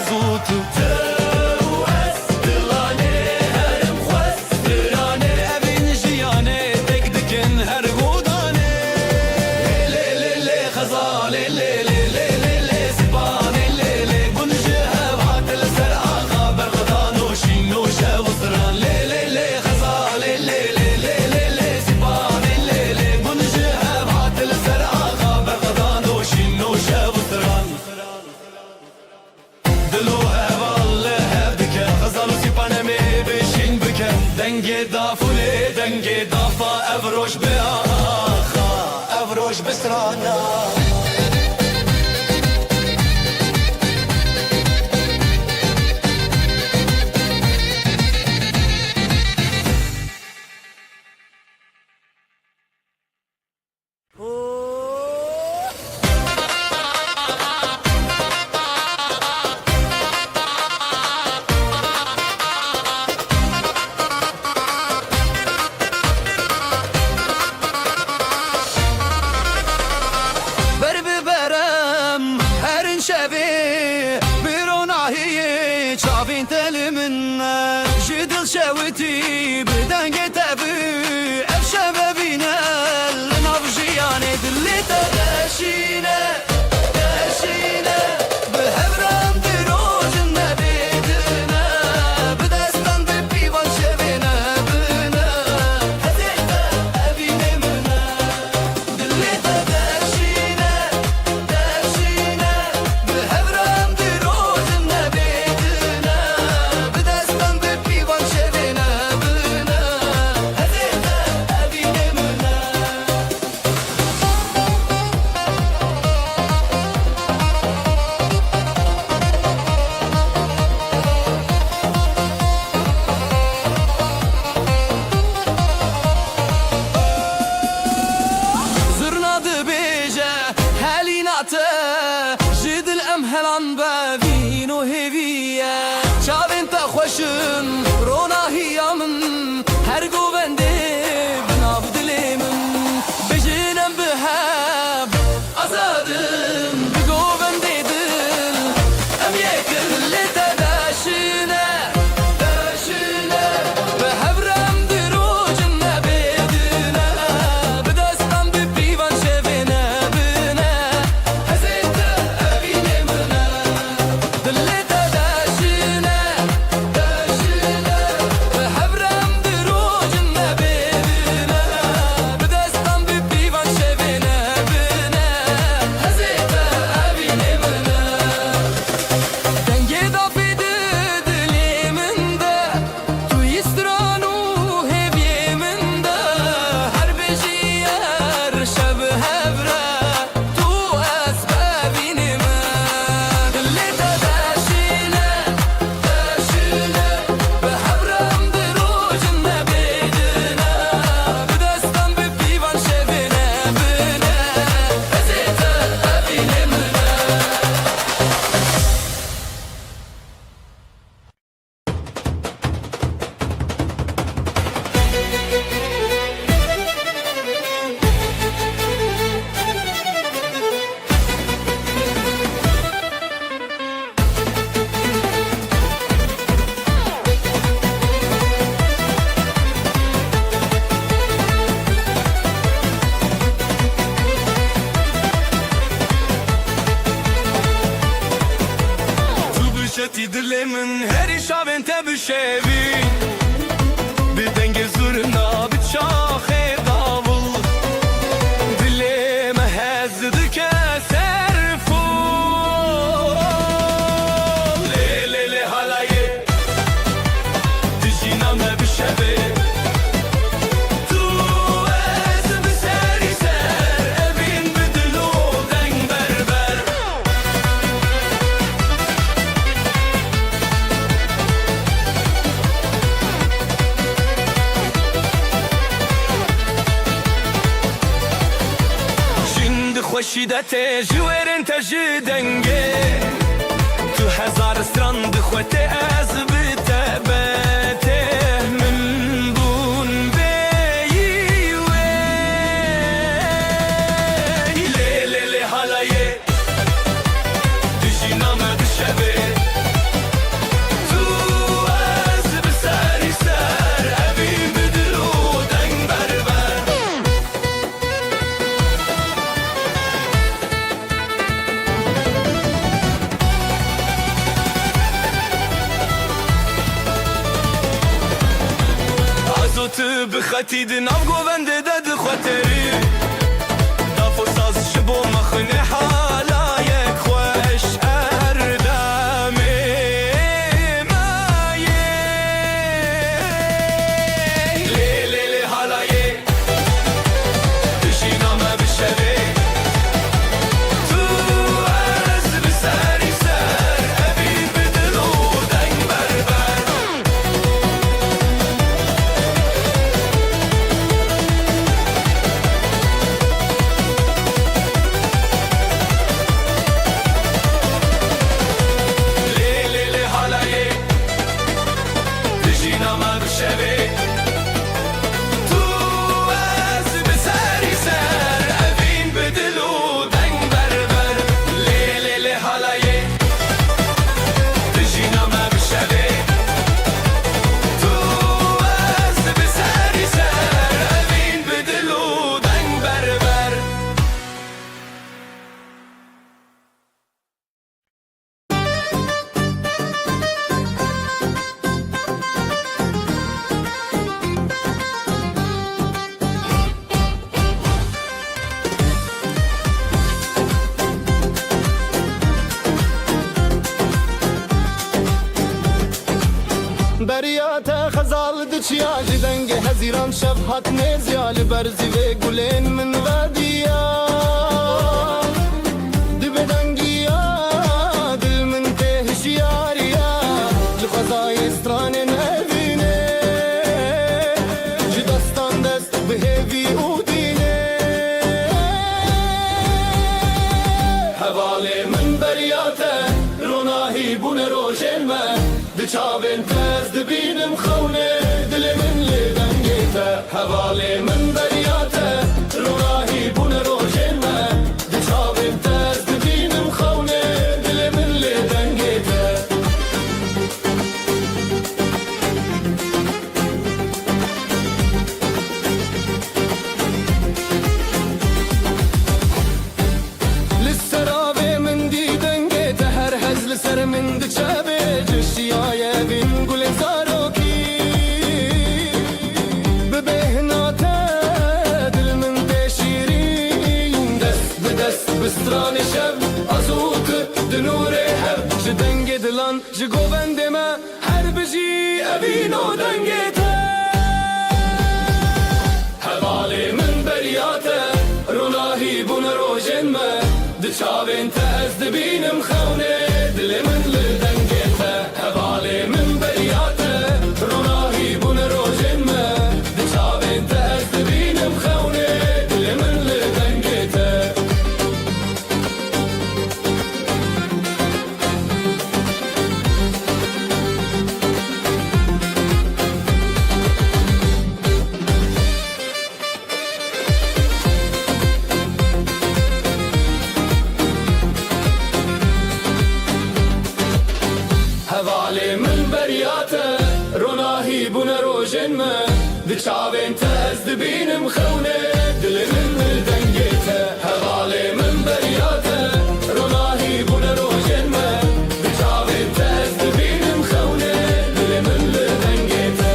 زوتو تو از دلانه هرم خواسترانه اوین جیانه دک دکن هر گودانه لی لی لی خزاله لی لی لی لی لی سبانه لی لی بنجه هوات لسر آقا برغدان و شین و شوزران لی لی لی خزاله لی لی لی لی لی سبانه لی لی بنجه هوات لسر آقا برغدان و شین و شوزران دلو هوال هبدکه خزال و سیپانه می بشین بکه دنگ دافوله دنگ دافا افروش به آخا افروش بسرانا بر ببرم هرین شبی بیرون آهی چاوین تل من جدل شویتی بدنگ تبی اف شبابینه لناف جیانه دلی تغشینه تغشینه بهبرم دروج نبیدنه بدستان بپیوان شبینه بینه هزیتا ابینه منه دلی تغشینه تغشینه بهبرم دروج نبیدنه بدستان بپیوان شبینه بینه هزیتا ابینه منه زرناdı beje helinate jidil emhelan bevin o heviye çavin ta xoşun ronahiyamın her govende binav dilimin bejinem behab azadım bir govende dil em yekir li tedaşine tedaşine behevrem dirocun nebedine بدستان بپیوان شبینه بینه هزیتا ابینه منه دلی تداشینه داشینه بحبرم دروجن نبینه بدستان بپیوان شبینه بینه هزیتا ابینه منه دنگی دافی دلیمنده توی استرانو هیویمنده هر بجیار شب هبره تو اسبابینه من دلی تداشینه داشینه بحبرم دروجن نبیدنه بدستان بپیوان شبینه بینه هزیتا ابینه منه تو بشتی دل من هری شابن تبشوی بدنگ زورنا بچاخه داول دلم هزد که سرفول لی لی لی حالایه دجینم بشوی تو از بسری سر evin بدلو دنگ بربر خوشیدت جویرن تجدنگه بشوی تو از بسری سر اوین بدل و دنگ بربر عزوت بخطید ناف گوونده دد خاطری داف و ساز شبو مخنی حالایک خوش اردمی مایی لی لی لی حالایی دشینامه بشوی تو از بسری سر اوین بدل و دنگ بربر بریات خزال دچیا جدنگ هزیران شب هات نزیال برزی و گلین من ودیا دبدنگیا دل من تهشیاریا لخزای استران نبینه جدستان دست بهوی او دینه حواله من بریاته روناهی بون روشن من دچاوین تز دبینم خونه دل من لدنگیته حواله من بریاته روناهی بون روشن من دچاوین تز دبینم خونه دل من لدنگیته لسرابه من دیدنگیته هر هزل سر من دچاوه جشیای بین گل زاروکی ببهناته دل من تشیرین دست به دست بستران شب ازوت دنور هب جدنگ دلان جگوبند ما هر بجی ابینو دنگیته حواله من بریاته روناهی بون روشن ما دچاوین تز دبینم خونه دل من لدنگیته حواله من بریاته روناهی بون روشن ما دچاوین تز دبینم خونه دل من لدنگیته حواله من بریاته روناهی بون روشن ما دچاوین تز دبینم خونه دل من لدنگیته حواله من بریاته روناهی بون روشن ما دچاوین تز دبینم خونه دل من لدنگیته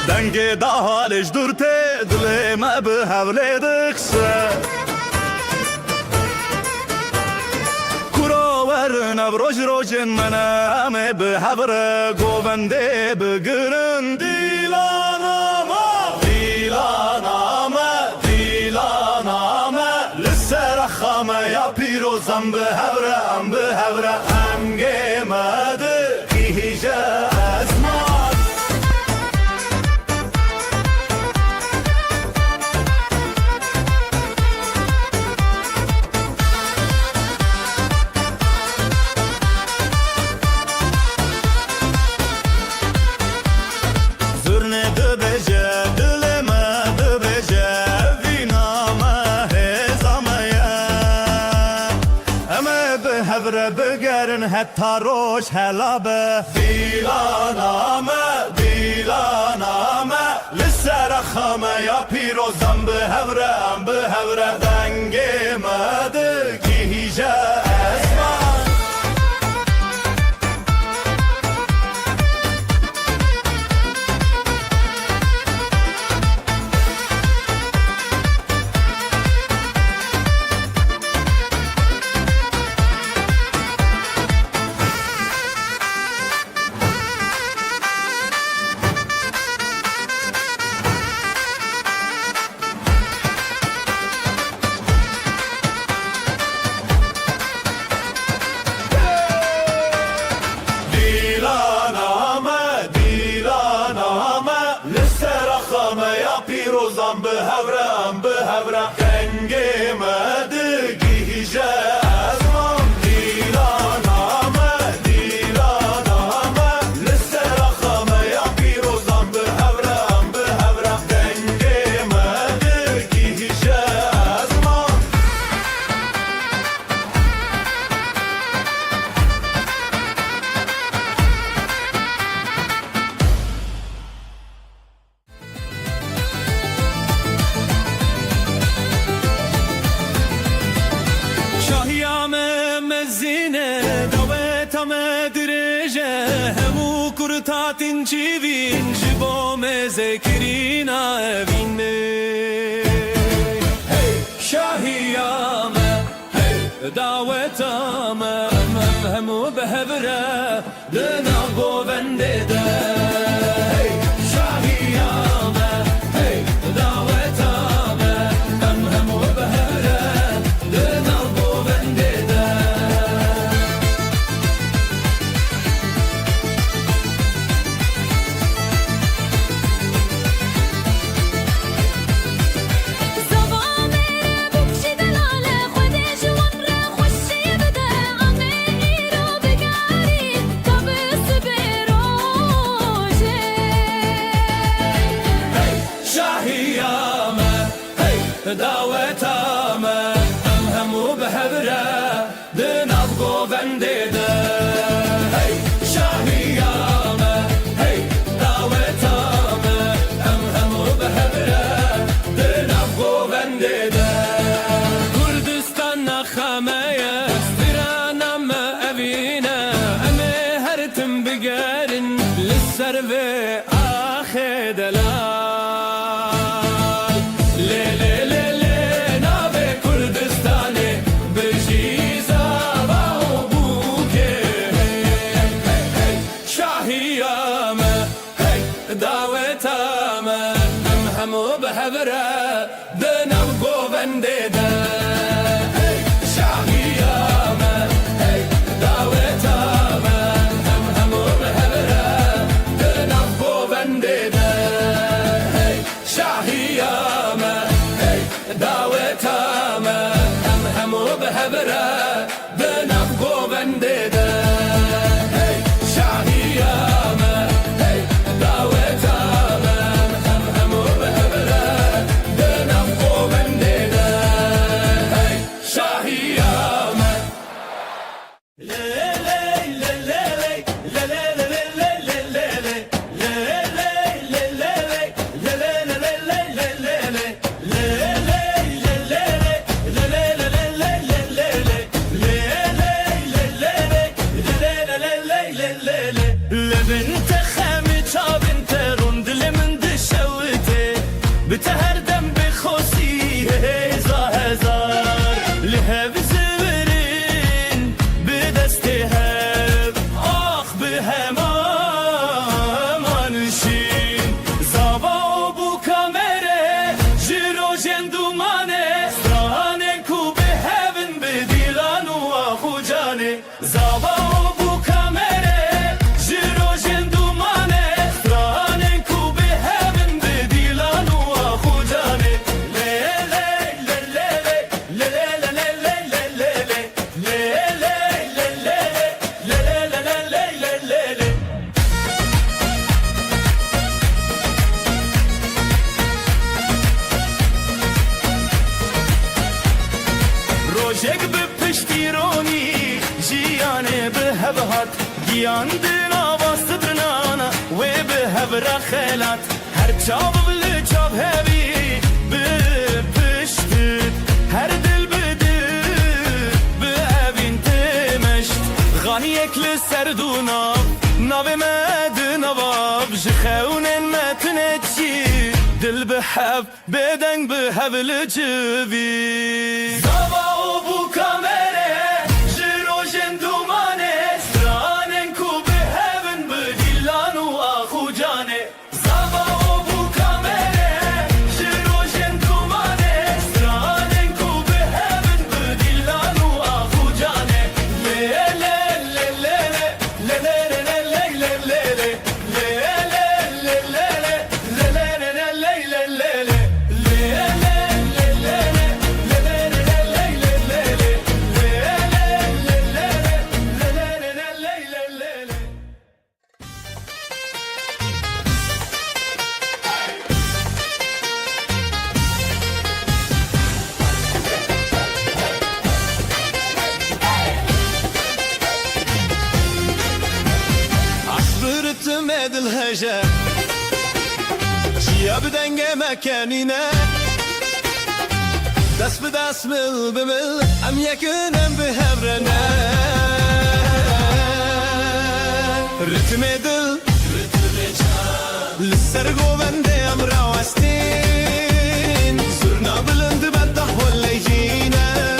دنگ دهالش دورته دل ما به حوله دخسه کراور نبروج روجن منامه به حبره گوونده بگرن دیلانامه دیلانامه دیلانامه لسر خامه یا پیروزم به حبره ام به حبره ام گمده هیجه ازمان هوره بگرن حتی روش هلابه دیلانامه لسر خامه یا پیروزم به هوره دنگه مده گیجه اسمان پیروزم به هوره دنگه مده گیجه ازمام دیلانامه لسر خامه یا پیروزم به هوره دنگه مده گیجه ازمام Tatin çivin jibome zekrina evine hey şahiyame hey davetame mevhemu behevre dena govendede hey şahiyame hey davetame mevhemu behevre dena govendede دعوتامه همو به هبره دناف گوونده هی شاهیامه هی دعوتامه همو به هبره دناف گوونده کردستان نخمه استرانم اوینه امه هر تم بگرن لسر و آخه دلال دعوتامه همو به هوره دنم گوونده هی شاهیامه هی دعوتامه همو به هوره دنم گوونده هی شاهیامه هی دعوتامه همو به هوره دنم گوونده هی شاهیامه بتهردم بخوصی هزار لهب زورین به دست هب آخ به همانشین زابا بو کامره جیرو جندومانه سترانه کو به هبن به دیلان و آخو جانه زابا بو کامره جیرو جندومانه سترانه کو به هبن به دیلان و روشک به پشتیرونی گیاندن آباست درنانا و به هبرا خیلات هر چاو بلی چاو هبی به پشتت هر دل بده به اوین تمشت غانی اکل سردونا ناو مد نواب جخونن متنه چی دل به هب بدنگ به هبل جوی زاوا و بو کامره جروجن دومانه سترانن کو به هبن به دیلان و آخو جانه زاوا و بو کامره جروجن دومانه سترانن کو به هبن به دیلان و آخو جانه لیله لیله لیله لیله تمد الهجا جيا بدنگ مكاننا دست بدست مل بمل ام يكنم بهبرنا رتم دل للسرقو بندي ام راوستين زرنا بلند بده ولا يجينا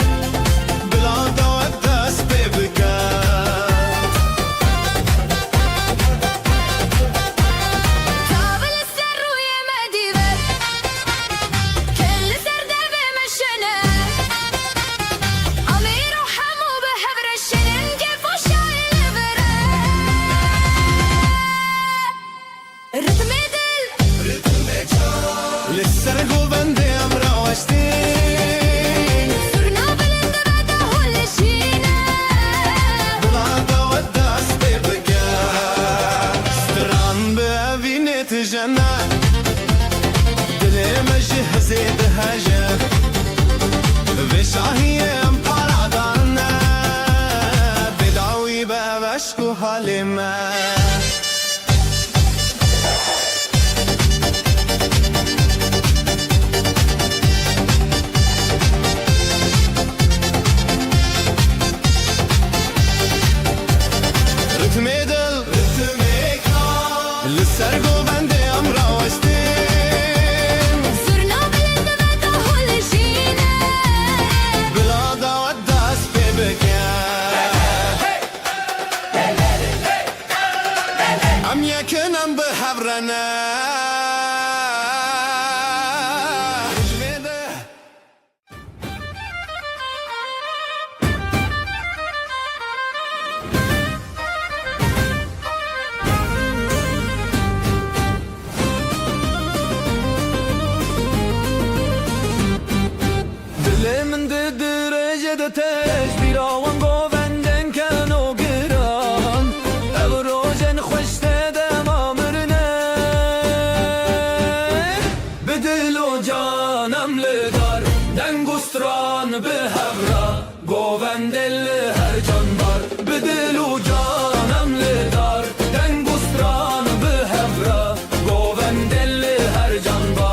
بلا دوا دست ببكا للسرقو بندي ام راوستين صرنا بلند بعده ولا شينا بلا دوا دست ببكا ستران بأبيني تجنى دلي مجهزي دهجة بشاهي ام بارادانا بدعوي بابشكو حالما للسرقو بندي ام راوستين صرنا بلند بعده ولا شينا بلا دوا دست ببكا ام يكنم بهبرنا من درجة تجبير وانقو بندن كانوا قران ابروجن خوشت دم امرنا بدلو جانم لدار دنگستران بهبرا گووندل هر جانبار بدلو جانم لدار دنگستران بهبرا گووندل هر جانبار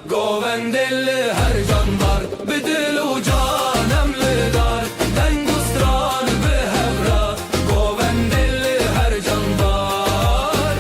گووندل هر جانبار بدلو جانم لدار دنگستران به هبرا گووندل هر جانبار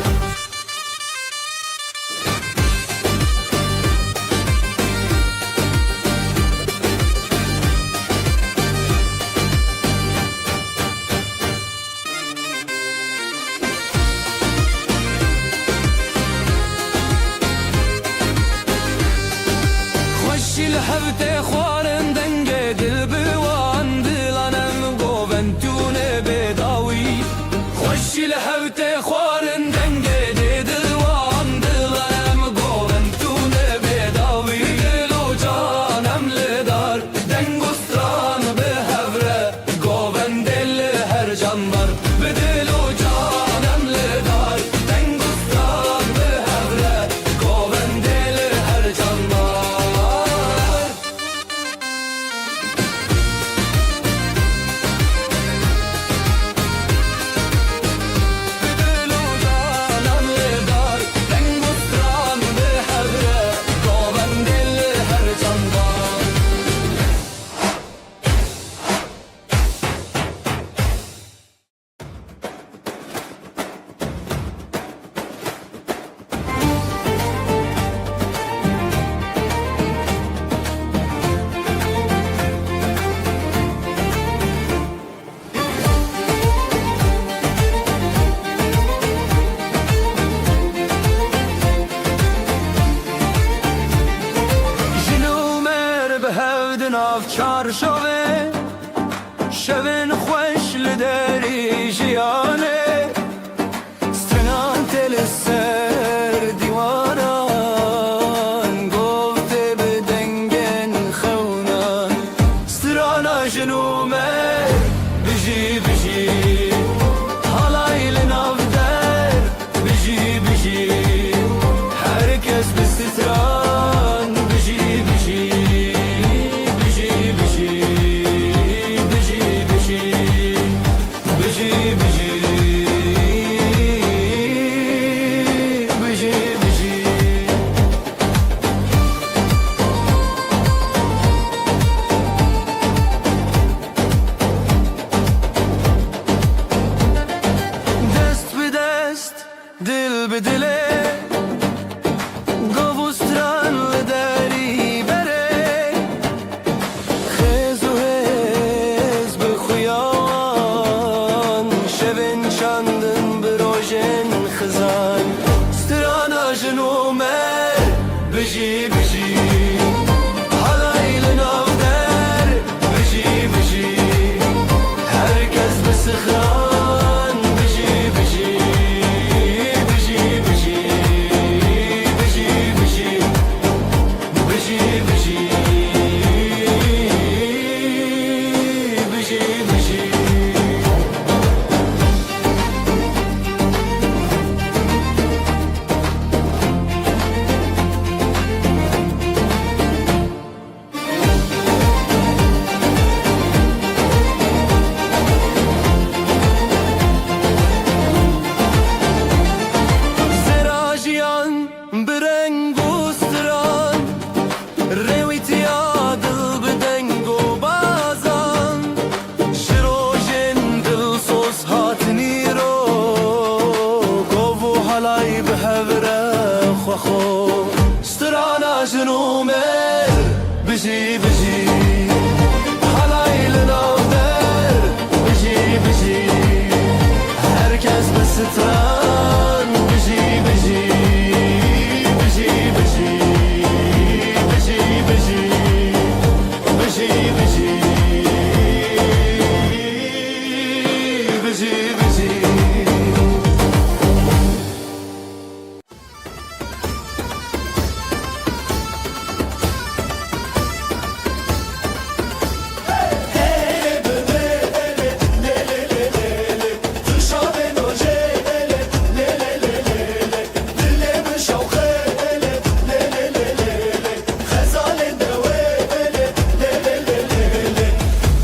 خوشی چارشوه شوین خوش لدری جیانه سترنان تل سر دیوانان گفته بدنگن خونان سترانا جنومه بجی بجی halaylı navder biji biji herkes bir stran biji biji biji biji biji biji biji biji biji biji دست به دست دل به دل گاوستران لدری بره خیز و حز به خویان شوین چندن به روژن خزان سترانا جنومه بجی بجی halaylı navder biji biji herkes bir sıhran biji biji biji biji biji biji biji biji biji biji Zerajiyan brengu stran rewiti adıl bedengo bazan şirojen dil sos hatini ro govu halay behevre khokho strana jnumer biji biji halaylı navder biji biji herkes bir stran biji biji biji biji biji biji biji biji biji biji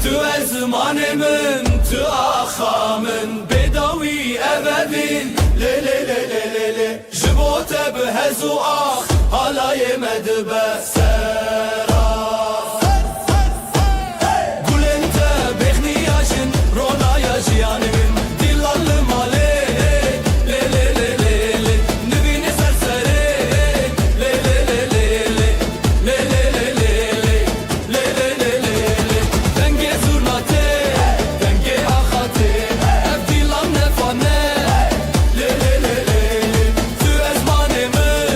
Tu ezmanemin, tu axamın Bedavi evevin Le le le le le le Jibote behezu ah Halaye medbe sera Gulente behniyajin Rolaya jiyanimin Dillallı male Le le le le le Nüvini sersere Le le le le le Le le le le le Le le le le le Denge zurnate Denge ahate Ev dilan nefane Le le le le le Tu ezmanemin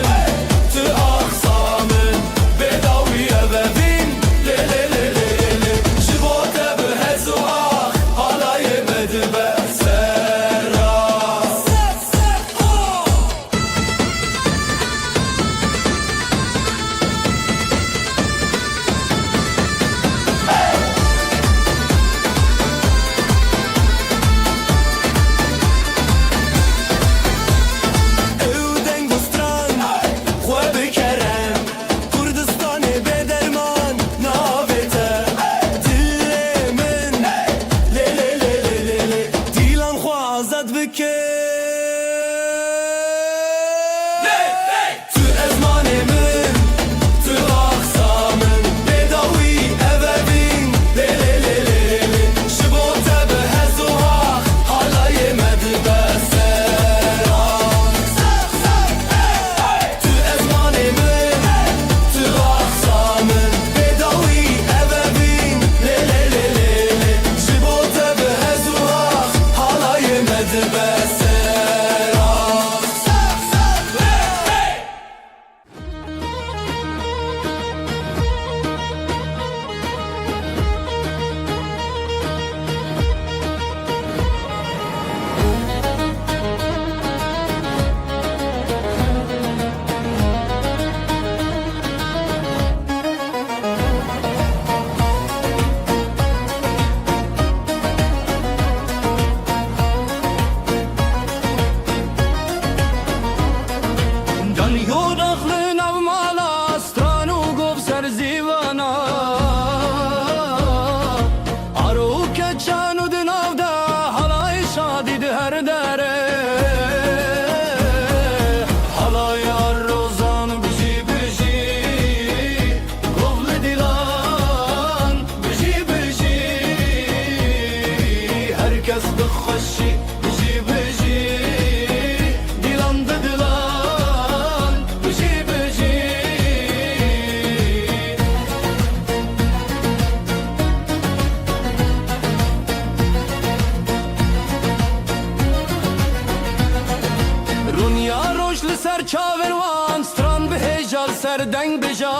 لسر چاون وان ستران به هجال سر دنگ بجان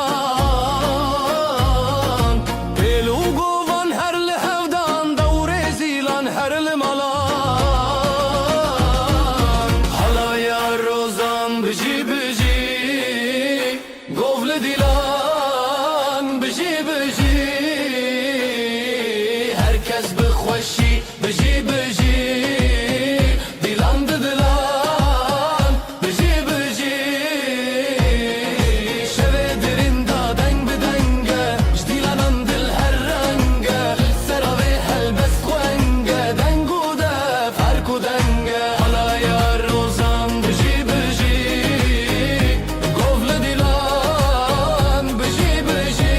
پیلو گوان هر لحودان دور زیلان هر لمالان حالا یا روزان بجی بجی گوول دیلان بجی بجی herkes بخوشی بجی بجی دیلان ددلان بجی بجی شوه درین دادنگ بدنگه جدیلانان دل هر رنگه سراوه هلبس خوانگه دنگو ده فرکو دنگه حالا یا روزان بجی بجی گوول دیلان بجی بجی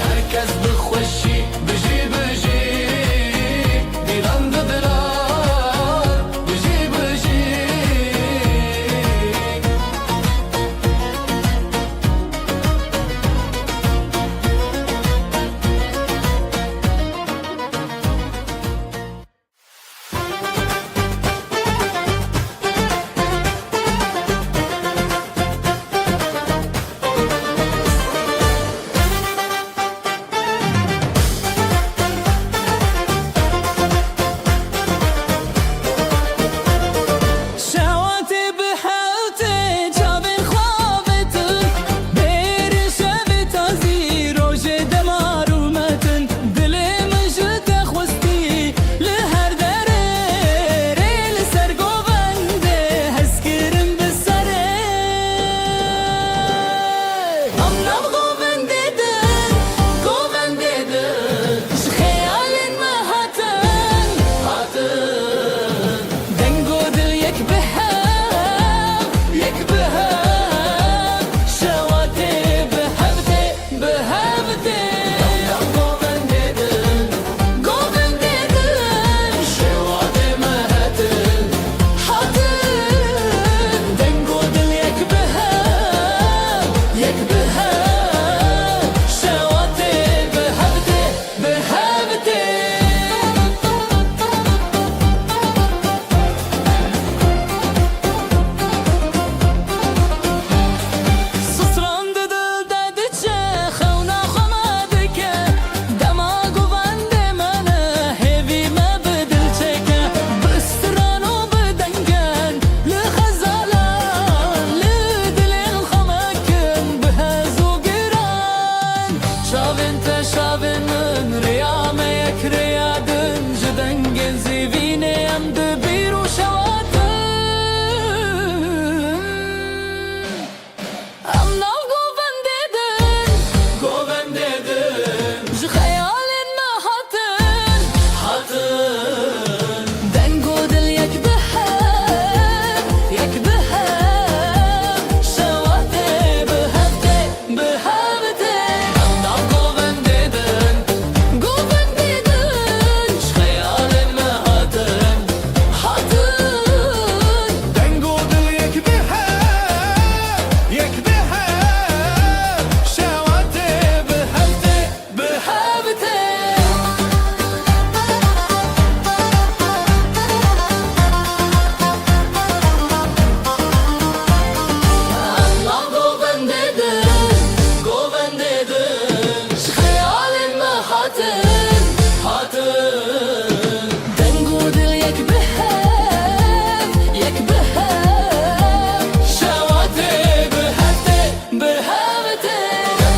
herkes بخوشی بجی بجی دیلان ددلان بجی بجی شواتي بحالتي جابن خوابتن بير شبت ازي روجي دمار ومتن دلي من جد خوستي لهر داري ريل سرقو بندي هسكرم بالسري ام نبغو بنديدن قو بنديدن شخيال ما هاتن دنگو دل یک بهم شواتي بهبتي قوبن دیدن شواتي مهتن حاتن دنگو دل یک بهم شواتي بهبتي سسران دل دادچه خونا خمادکه دماغو بنده منه هیوی ما بدل چکه بستران و بدنگن لخزالان لدلین خمکن بهزو گران شاوین تشاوین من ریام یک ریادن جدنگن زیوینه ام دبیرو شواتن ام ناو گوون دیدن جی خیالین ما هاتن دنگو دل یک بهم شواته بهبته ام ناو گوون دیدن جی خیالین ما هاتن دنگو دل یک بهم شواته بهفته بهبته Allah goven dedin Şhayalin ma hatın Dengu dil yek behem Şavate behevte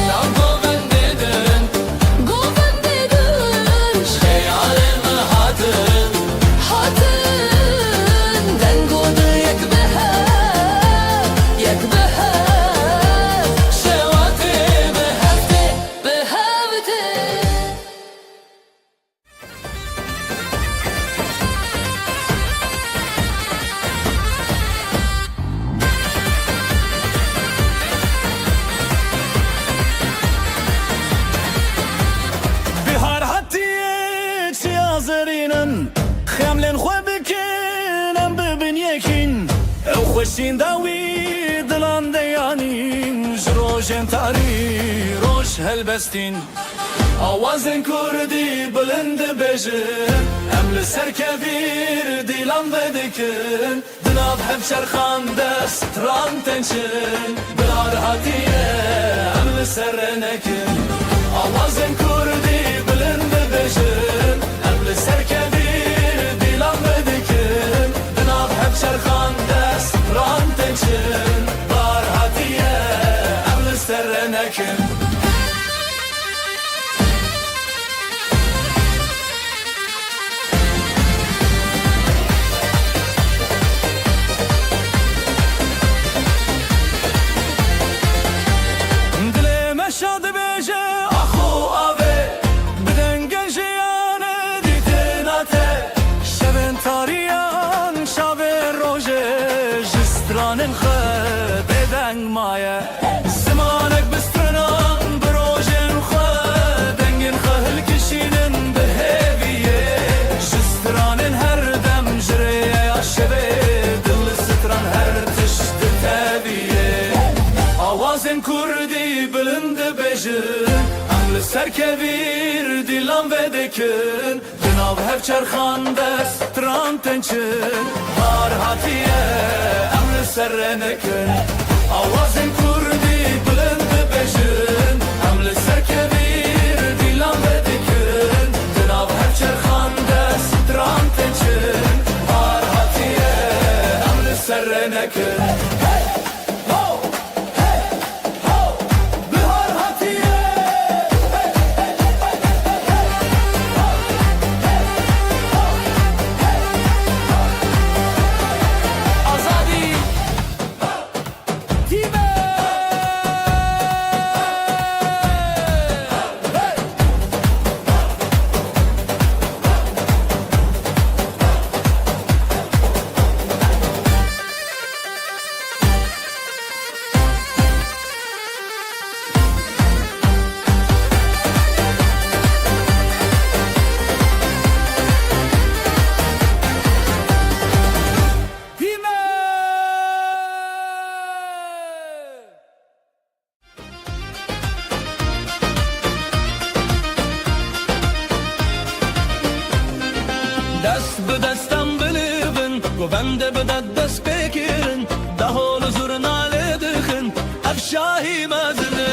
Allah goven dedin Şhayalin ma hatın Dengu dil yek behem Şavate behevte بهار حتیه چی آزرینن خملن خو بکنم ببین یکین او خوشین داوی دلان دیانین جروجن شبن تاری روش هلبستین آوازن کردی بلند بجن ام لسر کبیر دیلان بدکن دناب هفشر خان دست ران تنشن بلار هاتیه ام لسر نکن آوازن کردی بلند بجن ام لسر کبیر دیلان بدکن دناب هفشر خان دست ران تنشن بلار هاتیه ام لسر نکن شاد بیجه آخو آوه بدن گنجیانه دیدناته شبن تاریان شب روژه جسترانن خود بدن مایه زمانک بسترنان بروژن خود دنگن خهل کشیدن به هیویه جسترانن هر دم جریه یا شبه دل ستران هر تشت تبیه آوازن کردی بلند بجن ام لسر کبیر دیلان بدکن جناب هفچر خان دست تران تنچن هار هاتیه ام لسر نکن آوازن کردی بلند بجن ام لسر کبیر دیلان بدکن جناب هفچر خان دست تران تنچن هار هاتیه ام لسر نکن دست به دستم بلیبن گوونده به دست بگیرن ده حال زورناله دخن افشاهی مزنه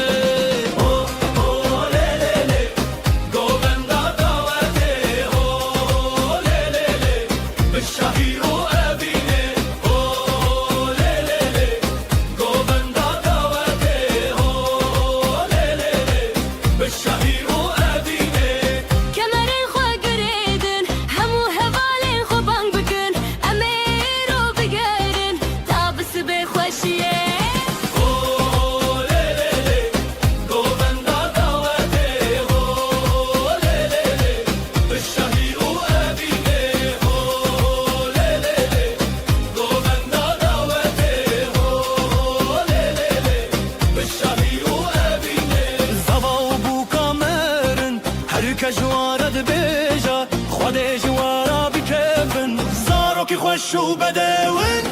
جوارد بیجا خود جوارا بکفن زارو کی خوش و بدون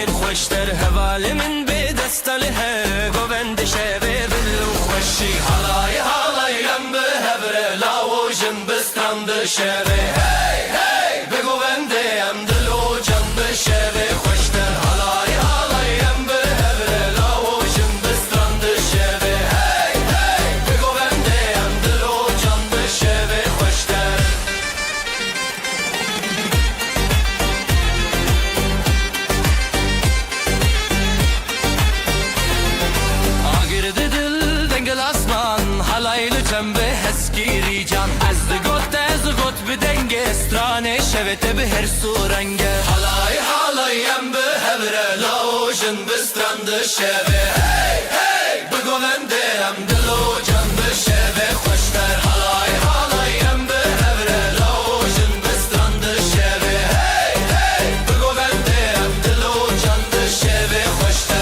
شیر خوشتر حوالی من به دستالی ها گوند شبه دلو خوشی حالای حالایم به هبره لاوجم بسترند شبه هی هی به گوندیم دلو جم به شبه خوشتر حالای حالایم به هبره لاوجم بسترند شبه هی هی به گوندیم دلو جم به شبه خوشتر آگرد دل دنگل اسمان حالایل جنبه هسگیری جان از گوت به دنگ استرانه شوته به هر سورنگه حالایم به هبره لاوجن بسترند شبه هی هی بگوونده هم دلو جان به شبه خوشتر حالایم به هبره لاوجن بسترند شبه هی هی بگوونده هم دلو جان به شبه خوشتر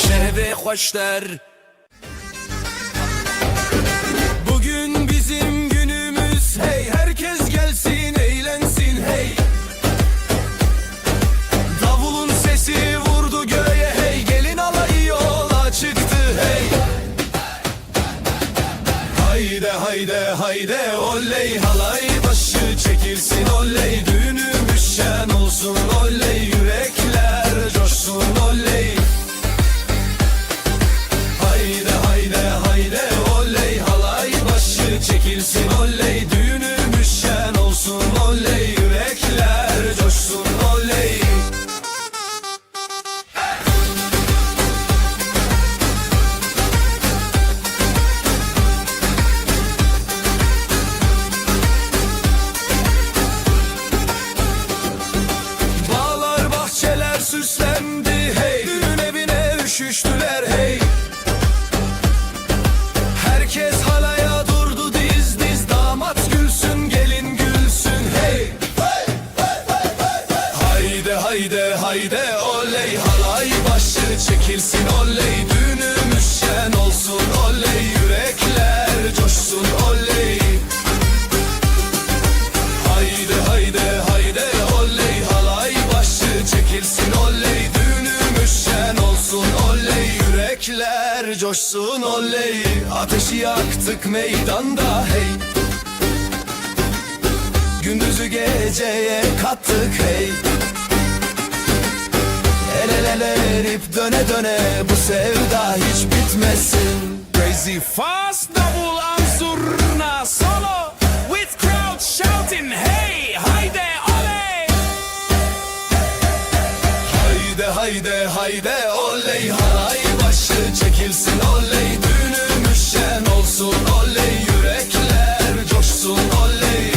şehve hoşlar. Bugün bizim günümüz, hey herkes gelsin eğlensin hey. Davulun sesi vurdu göğe hey, gelin alayı yola çıktı hey. Hayde hayde hayde oley, halay başı çekilsin oley, düğünümüz şen olsun oley, yürekler coşsun oley. Hayde hayde hayde oley, halay başı çekilsin oley, düğünümüz şen olsun oley, yürekler coşsun oley. Bağlar bahçeler süslendi hey, düğün evine üşüştüler hey. Herkes halaya durdu diz diz, damat gülsün gelin gülsün hey. Hayde hayde hayde oley, halay başı çekilsin oley, düğünümüz şen olsun oley, yürekler coşsun oley. Hayde hayde hayde oley, halay başı çekilsin oley, düğünümüz şen olsun oley, yürekler coşsun oley. Ateşi yaktık meydanda hey, gündüzü geceye kattık hey. El ele ele verip döne döne, bu sevda hiç bitmesin. Crazy fast double ansurna solo with crowd shouting hey hayde oley. Hayde hayde hayde oley, halay başı çekilsin oley, düğünümüz şen olsun oley, yürekler coşsun oley.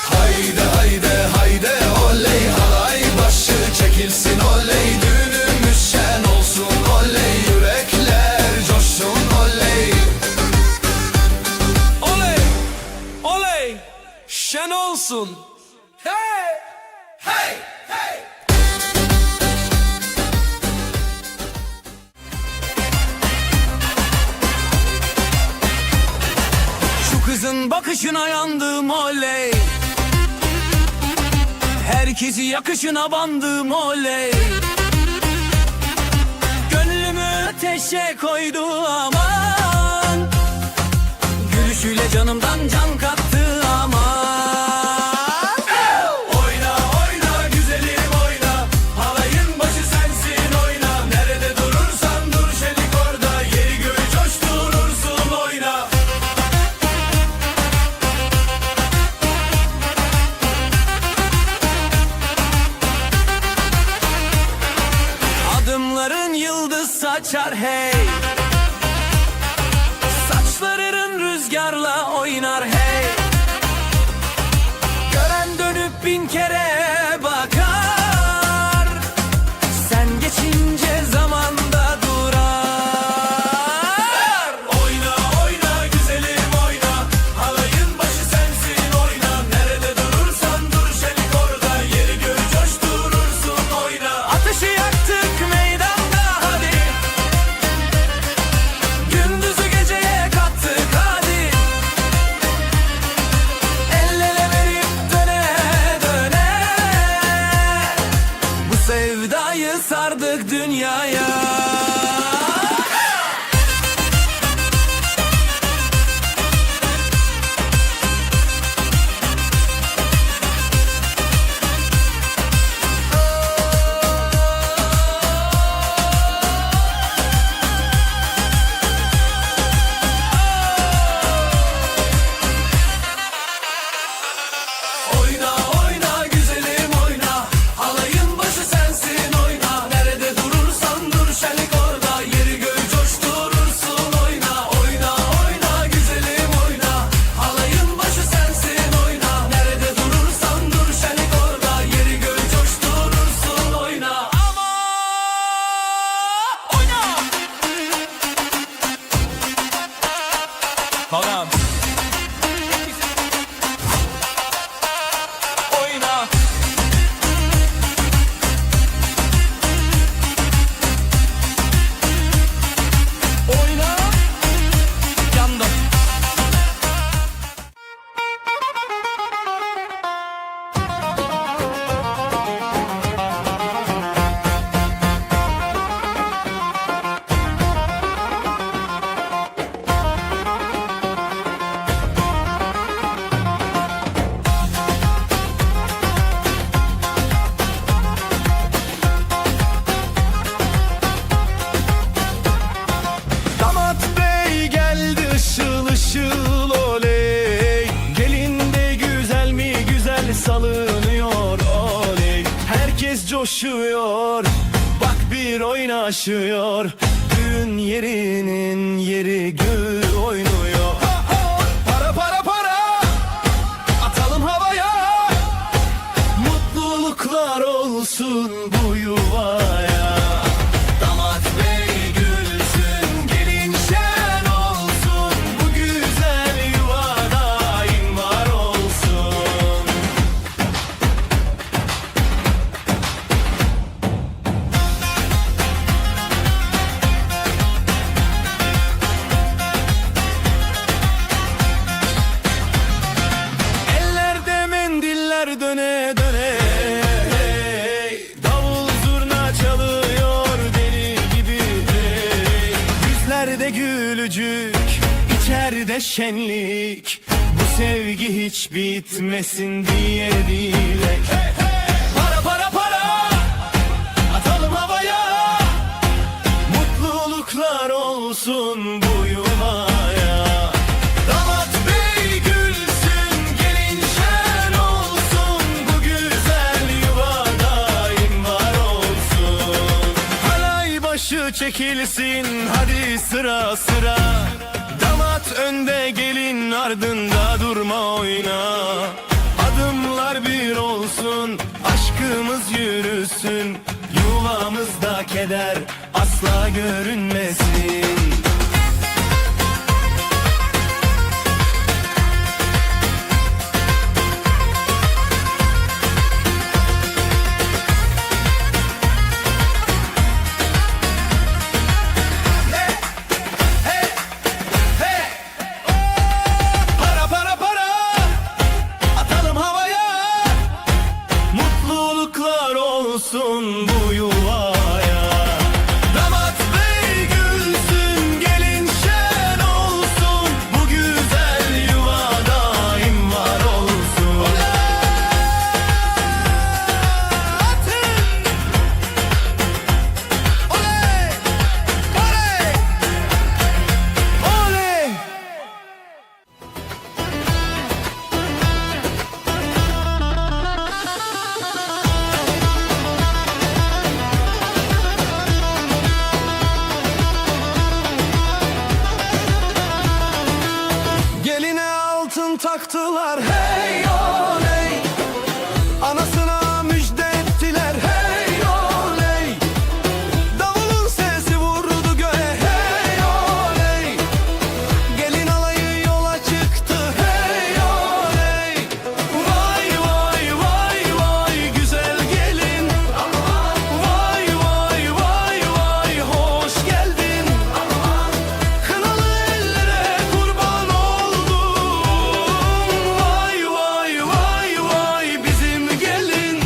Hayde hayde hayde oley, halay başı çekilsin oley, düğünümüz şen olsun oley, yürekler coşsun oley. Oley oley şen olsun hey hey hey. Şu kızın bakışına yandım oley, herkesi yakışına bandım oley. Gönlümü ateşe koydu aman, gülüşüyle canımdan can kattı aman. Oyna oyna güzelim oyna, halayın başı sensin oyna. Nerede durursan dur şelik orada, yeri göğü coşturursun oyna. açar hey. Saçların rüzgarla oynar hey. Gören dönüp bin kere bakar. Sen geçince zamanda durar. Oyna oyna güzelim oyna, halayın başı sensin oyna. Nerede durursan dur şenik orada, yeri göğü coşturursun oyna. Ateşi yaktık meydanda hadi. Gündüzü geceye kattık hadi. El ele verip döne döne. Bu sevdayı sardık dünyaya. Oyna oyna güzelim oyna, halayın başı sensin oyna. Nerede durursan dur şenik orada, yeri göğü coşturursun oyna. Oyna oyna güzelim oyna, halayın başı sensin oyna. Nerede durursan dur şenik orada, yeri göğü coşturursun oyna. Ama oyna. Haram. Oyna. Oyna. Yandım. Damat bey geldi ışıl ışıl oley. Gelin de güzel mi güzel salınıyor oley. Herkes coşuyor, bak bir oynaşıyor. Düğün yerinin yeri gül oynuyor. Para para para, atalım havaya. Mutluluklar olsun bu yuvaya. Damat bey gülsün, gelin şen olsun. Bu güzel yuva daim var olsun. Ellerde mendiller döne döne. Davul zurna çalıyor deli gibi. Yüzlerde gülücük, içeride şenlik. Bu sevgi hiç bitmesin diye dilek. Para para para, atalım havaya. Mutluluklar olsun bu yuvaya. Damat bey gülsün, gelin şen olsun. Bu güzel yuva daim var olsun. Halay başı çekilsin, hadi sıra sıra. Damat önde, gelin ardında, durma oyna. Adımlar bir olsun, aşkımız yürüsün. Yuvamızda keder asla görünmesin. Para para para, atalım havaya. Mutluluklar olsun bu yuvaya. Damat bey gül Altın taktılar hey oley, anasına müjde ettiler hey oley. Davulun sesi vurdu göğe hey oley, gelin alayı yola çıktı hey oley. Vay vay vay vay güzel gelin, vay vay vay vay hoş geldin. Kınalı ellere kurban oldum, vay vay vay vay bizim gelin.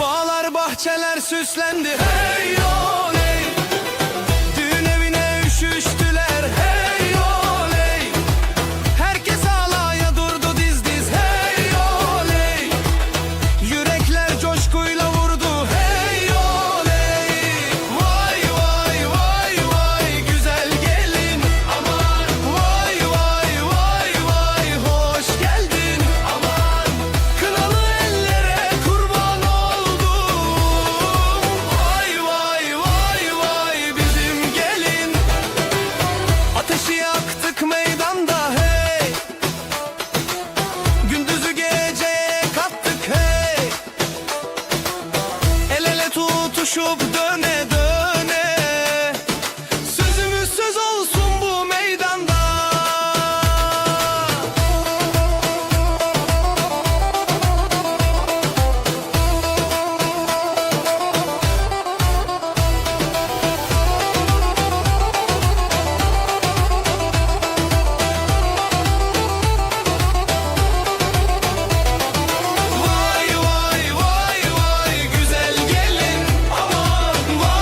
Bağlar bahçeler süslendi hey oley, düğün evine üşüştüler hey oley. Herkes alaya durdu diz diz hey oley, yürekler coşkuyla vurdu hey oley. Vay vay vay vay güzel gelin, aman vay vay vay vay hoş geldin. Aman kınalı ellere kurban oldum, vay vay vay vay bizim gelin. Ateşi yaktık meydanda hey, gündüzü geceye kattık hey. El ele tutuşup döne döne, sözümüz söz olsun bu meydanda. Vay vay vay vay güzel gelin, aman vay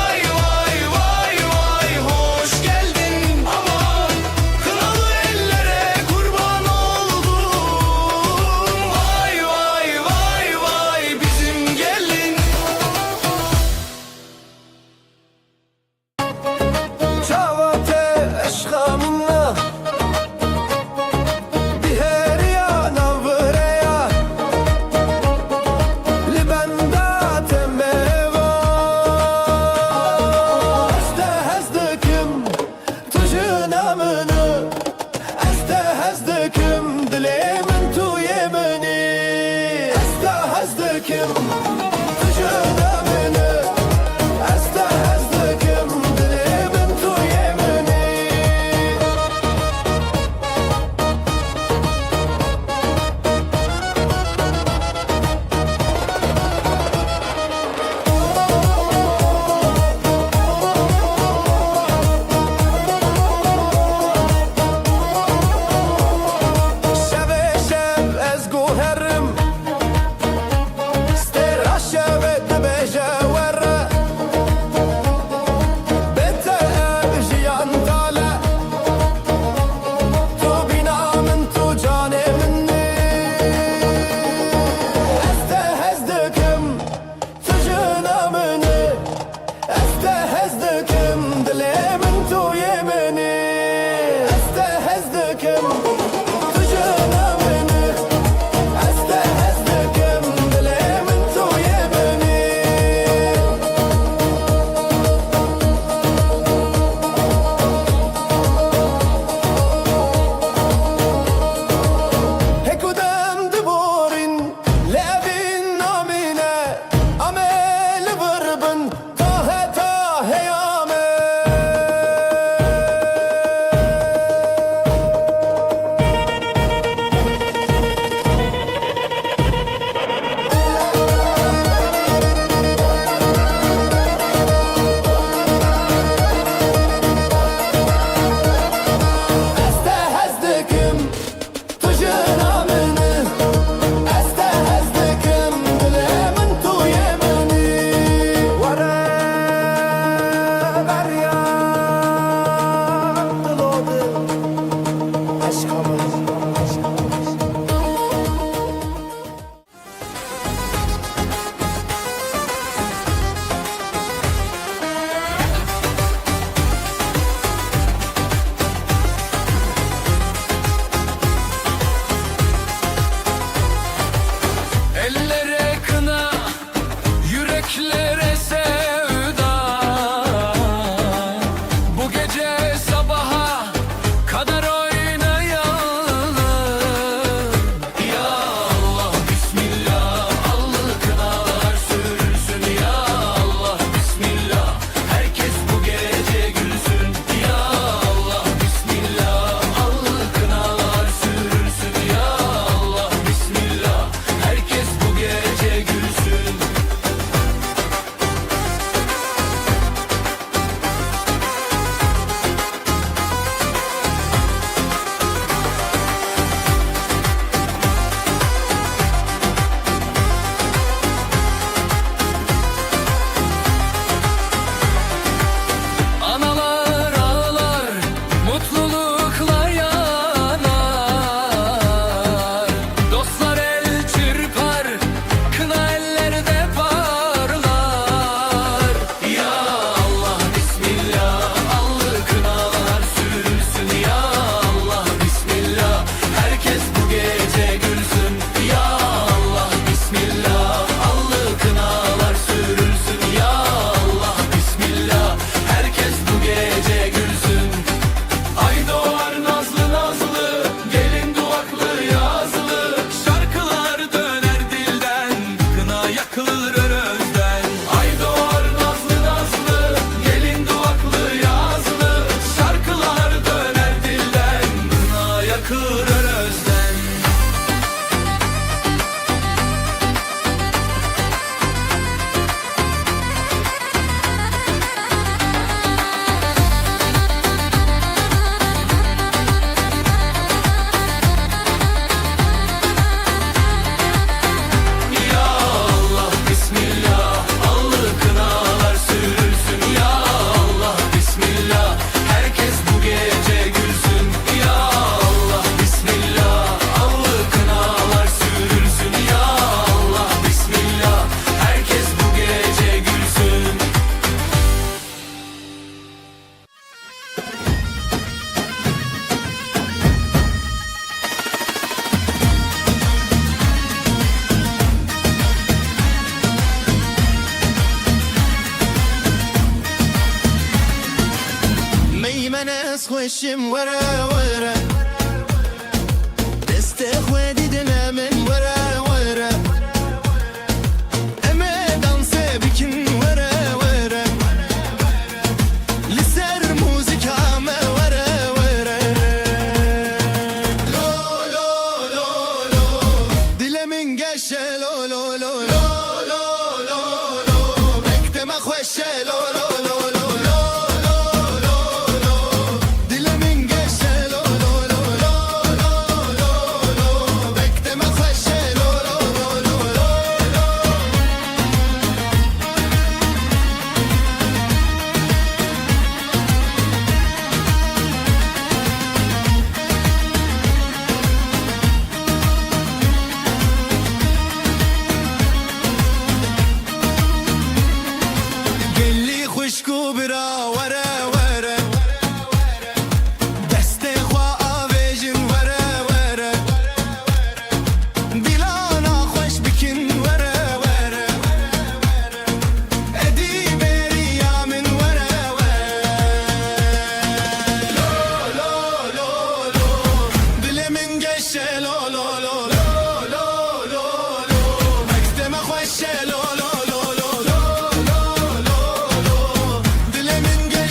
kes خوشم وره وره دست خودی دلم وره وره اما دانس بکن وره وره لسر موزیکام وره وره لو لو لو لو دلمن گشه لو لو لو لو لو لو لو بکتم خوشه لو لو لو لو خوشکو برا وره وره دست خواه آویجن وره وره دیلانا خوش بکن وره وره ادی بری یامن وره وره لو لو لو لو دل من گشه لو لو لو لو لو لو لو مکتم خوشه لو لو لو لو لو لو لو دل من گشه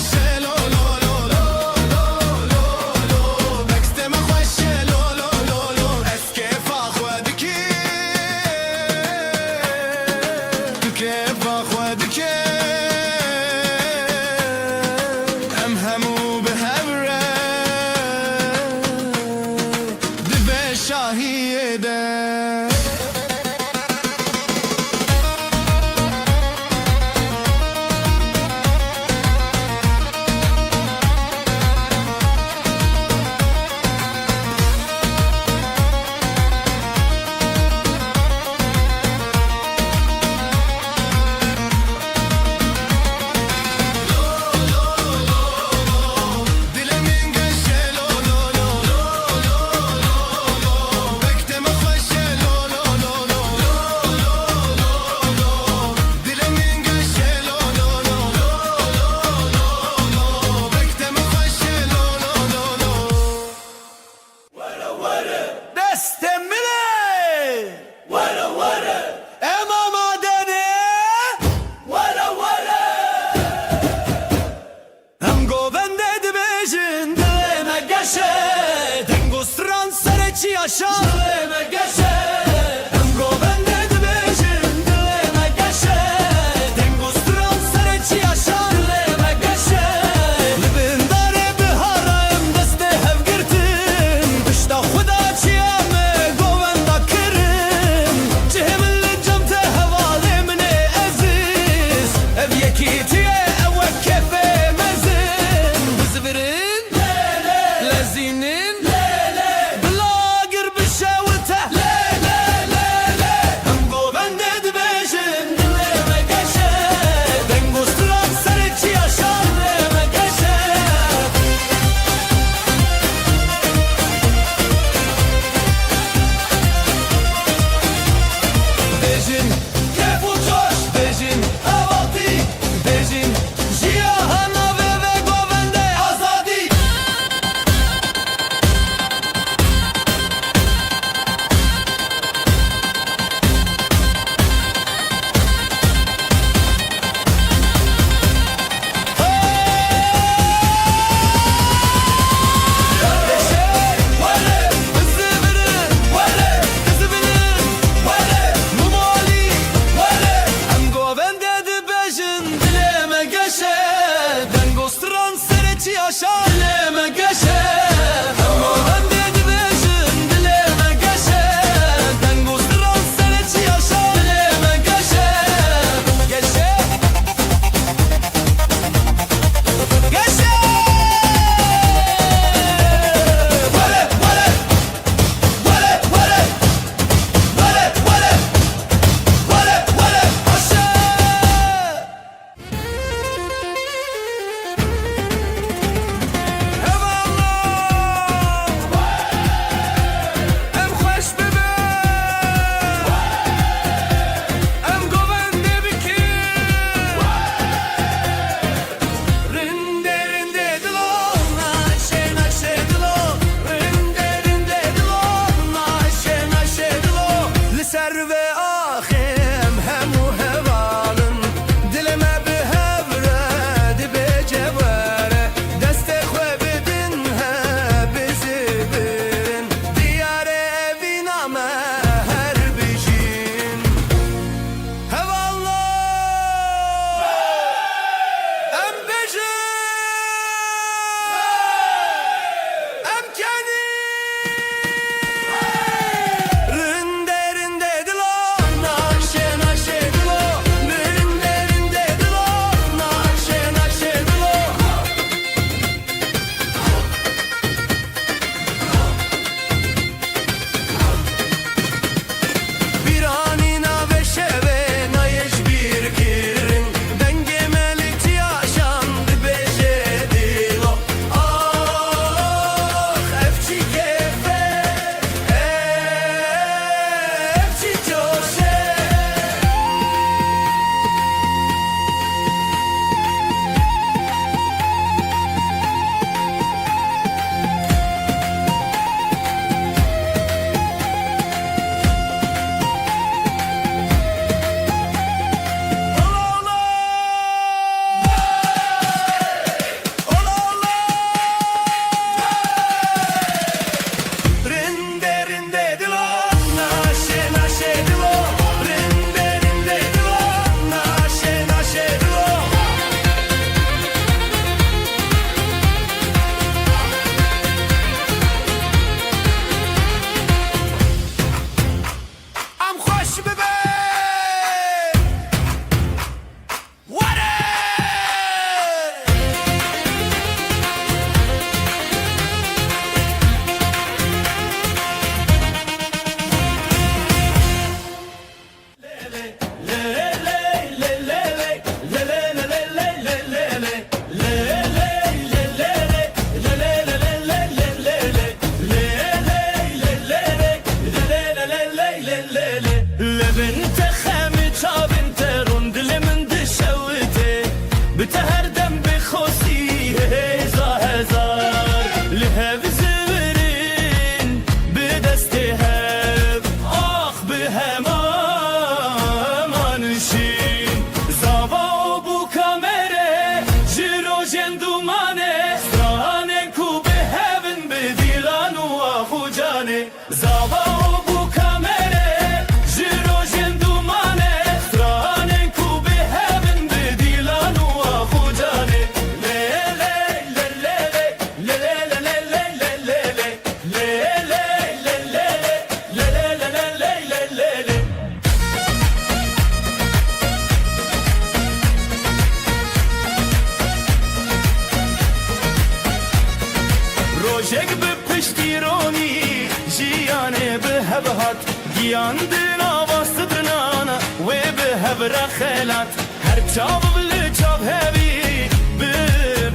Yandın avasıdın ana ve be hebra xelat her çab bile çab hevi be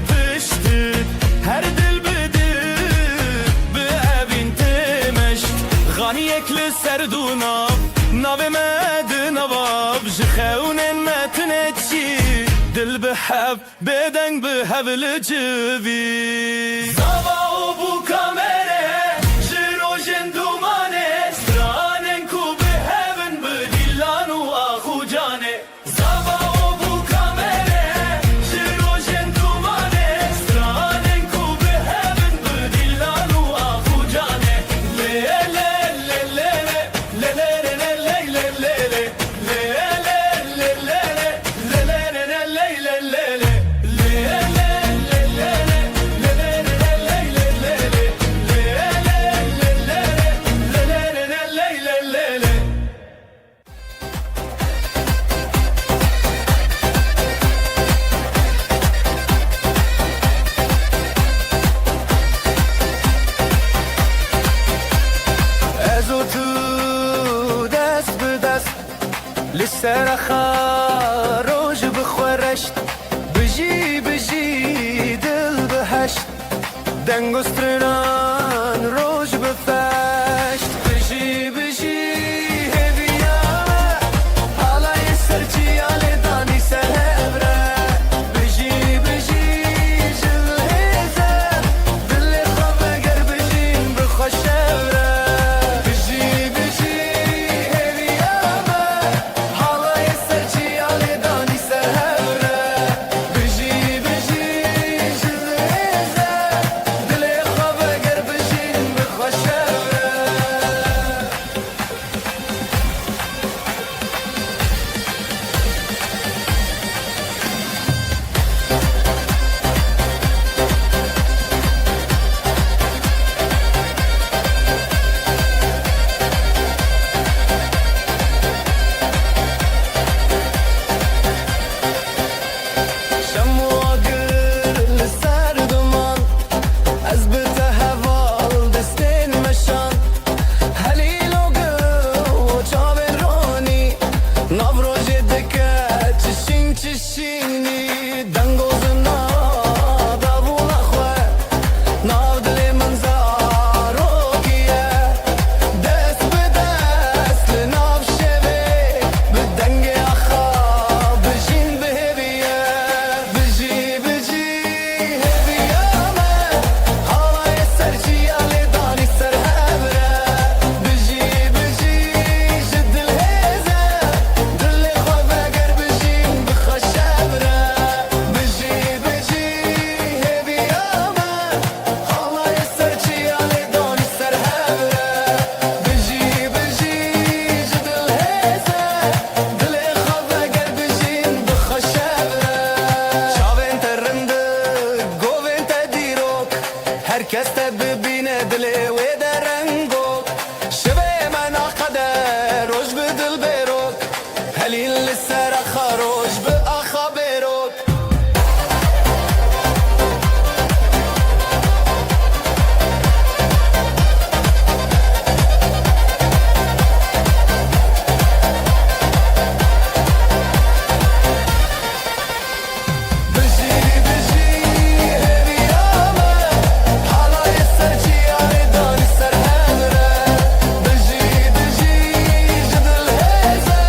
pişti her dil bedi be evin temeş gani ekli serduna nave medin avab jxeunen metnetçi dil beheb beden beheb lecivi Zava o bu kamere jirojen dumane stranen ku beheben bedillanu ahu cane Zava o bu kamere jirojen dumane stranen ku beheben bedillanu ahu cane le le le le le le le le le le le لسه خاروج بخورشت بجي بجي دل بهشت دنگستران روج بفشت بجي بجي هبيامه حالا يسرچي آل داني سهبره بجي بجي جل هزه دل خواب گر بجين بخوشبره بجي بجي هبيامه حالا يسرچي آل داني سهبره بجي بجي جل هزه دل خواب گر بجين بخوشبره شمو آگر لسر دمان از بته هوال دستین مشان هلیل و گو چاب رانی ناو روژ دکه چشینی دنگوز دابون اخوه ناو دل منزارو کیه دست به دست لناو شوه به دنگ اخا بجین به هبیه بجی بجی هبیامه حالا سرچی آلی دانی سر هبره بجی بجی جدل هزه دل خواب اگر بجین بخشبره بجی بجی هبیامه حالا سرچی آلی دانی سر هبره بجی بجی جدل هزه دل خواب اگر بجین بخشبره شاوین ترنده گوین تدیروک herkes de bibine dili ve de rengok şive mena kader roj bi dil berok helil lissera kharoj bi akha berok بجي بجي هبيامه حالا يسرچي آل داني سر هبره بجي بجي جدل هزه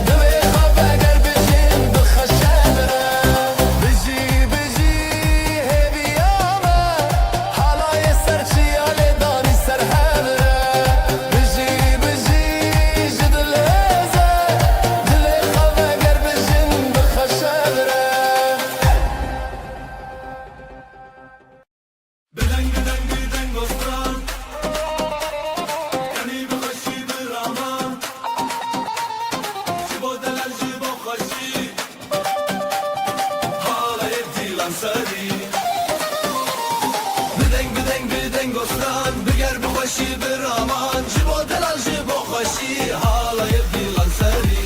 دل خواب اگر بجين بخشبره بجي بجي هبيامه حالا يسرچي آل داني سر هبره بجي بجي جدل هزه دل خواب اگر بجين بخشبره بدنگ بدنگ بدنگ استران یعنی بخشی برامان جبو دلال جبو خشی حالا یبدیلان سری بدنگ بدنگ بدنگ استران بگر بخشی برامان جبو دلال جبو خشی حالا یبدیلان سری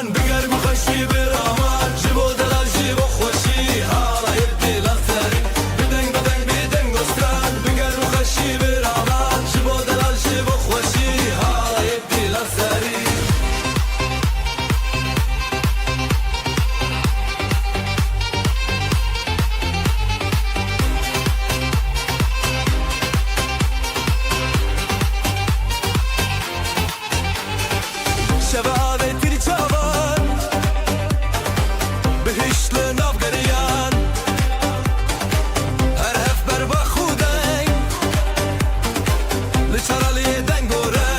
گستران بگر مخشی برامان جبو دلال جبو خوشی حالا یبدی لغتری بدنگ بدنگ بدنگ گستران بگر مخشی برامان جبو دلال جبو خوشی حالا یبدی لغتری شباب ترچوان بهشت لناف گریان هر هف بر با خودای لچرالی دنگوره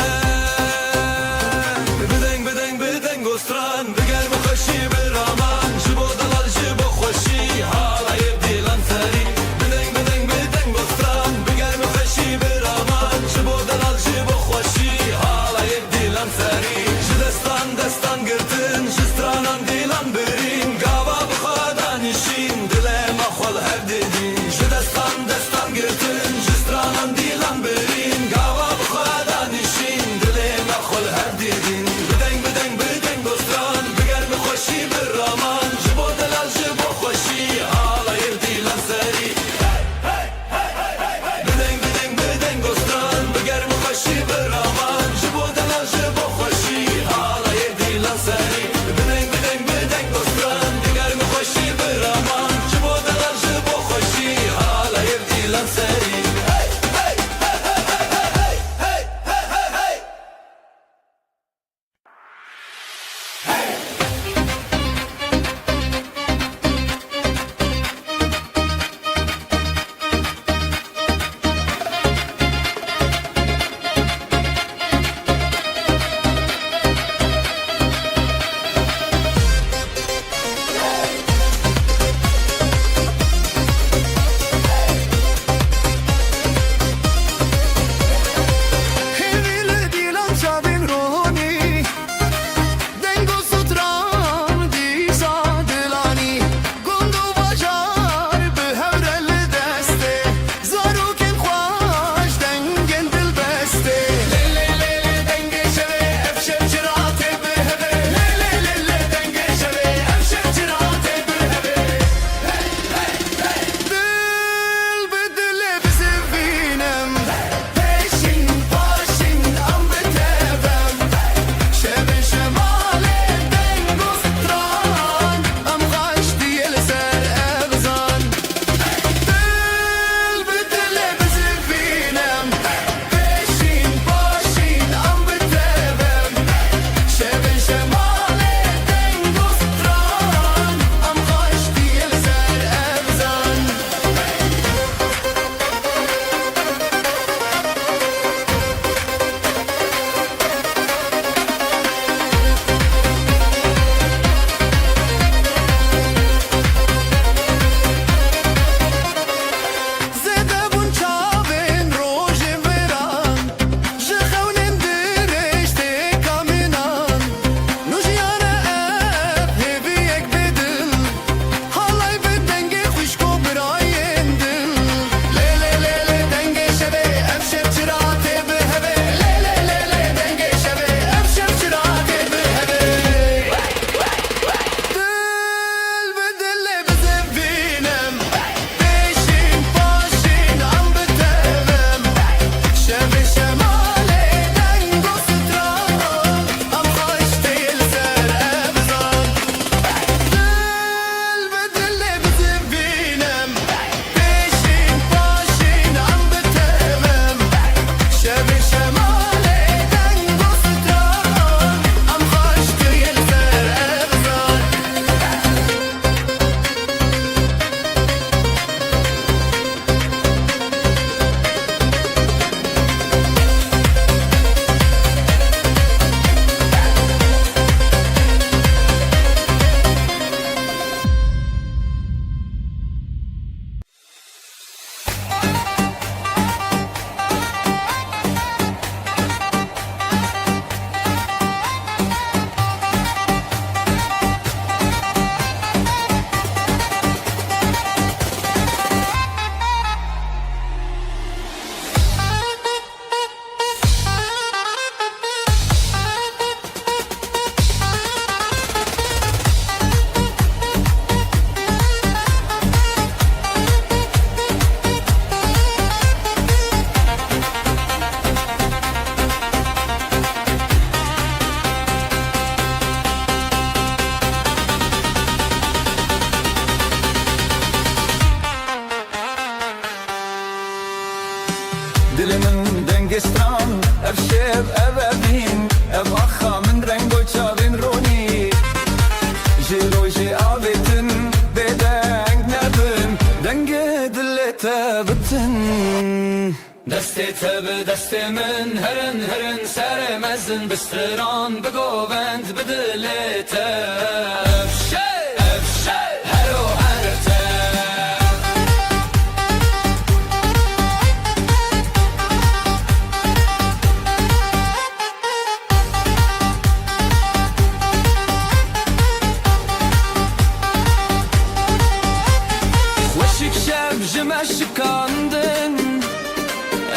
بدنگ بدنگ بدنگ گستران بگر مخشی برامان جبو دلال جبو خوشی حالا یبدی لنسری بدنگ بدنگ بدنگ گستران بگر مخشی برامان جبو دلال جبو خوشی حالا یبدی لنسری دستان گرتن جسترانان دیلان برین گاوا بخوادان نشین دلم اخوال هر دیدین دستان گرتن جسترانان دیلان برین گاوا بخوادان نشین دلم اخوال هر دیدین بدنگ بدنگ بدنگ گستران بگر بخوشی برامان جبو دلال جبو خوشی حالا یبدی لنسری بدنگ بدنگ بدنگ گستران بگر بخوشی برامان جبو دلال جبو خوشی حالا یبدی لنسری بدنگ بدنگ بدنگ گستران بگر بخوشی برامان جبو دلال جبو خوشی حالا یبدی لنسری دنگستان اف شب ابین اف آخا من رنگ و چاوین رونی جروجی آبتن بدنگ نبن دنگ دلت بتن دستی تب دستی من هرن هرن سر مزن بستران بگووند بدلت افشه افشه هرو هرته وشك شب جمشكاندن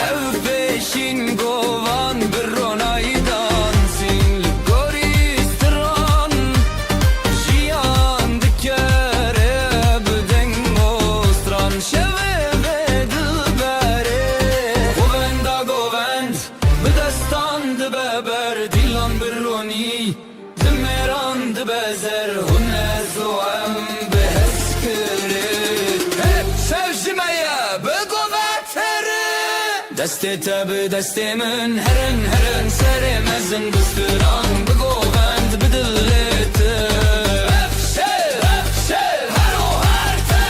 ev peşin govan bir ronaydan sin gori stran jiyan dikere bden mostran şeve ve dilbere govend bedestan de beber dilan bir roni demeran de bezer hunez o em beheskere hep sevjimeye begovetere دستی تب دستی من هرن هرن سر مزن بستران بگووند بدلت افشه افشه هرو هرته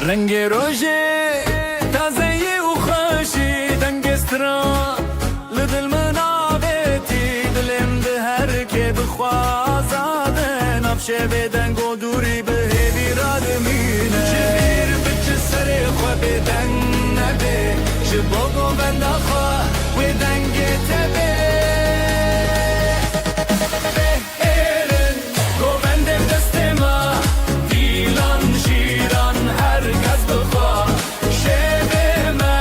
رنگ روژه تازه و خوشی دنگستران لدل منابتی دلم ده هر که بخوازاده نفشه به دنگ و دوری به هیوی را دمینه جبیر بچه سر خواه به دنگ نبه جباگو بنده خواه و دنگ تبه بهرن گوندم دست ما دیلان شیران هرگز بخوا شبه ما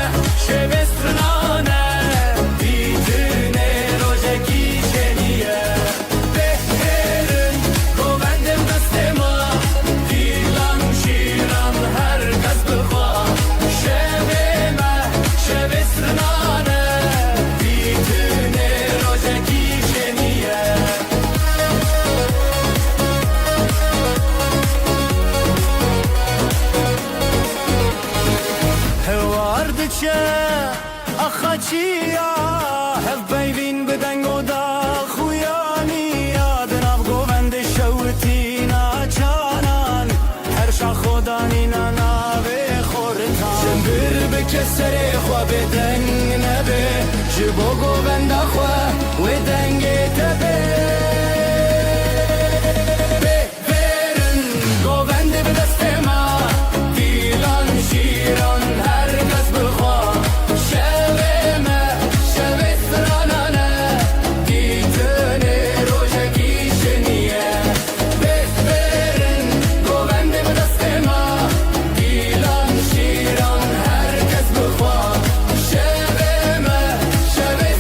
شبه سرنانه دیدنه روژکی جنیه بهرن گوندم دست ما دیلان شیران هرگز بخوا شبه ما شبه سرنانه دیدنه روژکی جنیه هواردچه اخچیا هف بیبین بدنگ و دا خویانی یادناف گووند شوتی ناچانان هر شا خودانی ناوه خورتان جنبر بکسر خواه بدنگ نبه جبو گووند خواه و دنگ تبه بهرن گووند بدست ما دیلان شیران هرگز بخوا شبه ما شبه سرانانه دیدنه روژکی شنیه بهرن گووند بدست ما دیلان شیران هرگز بخوا شبه ما شبه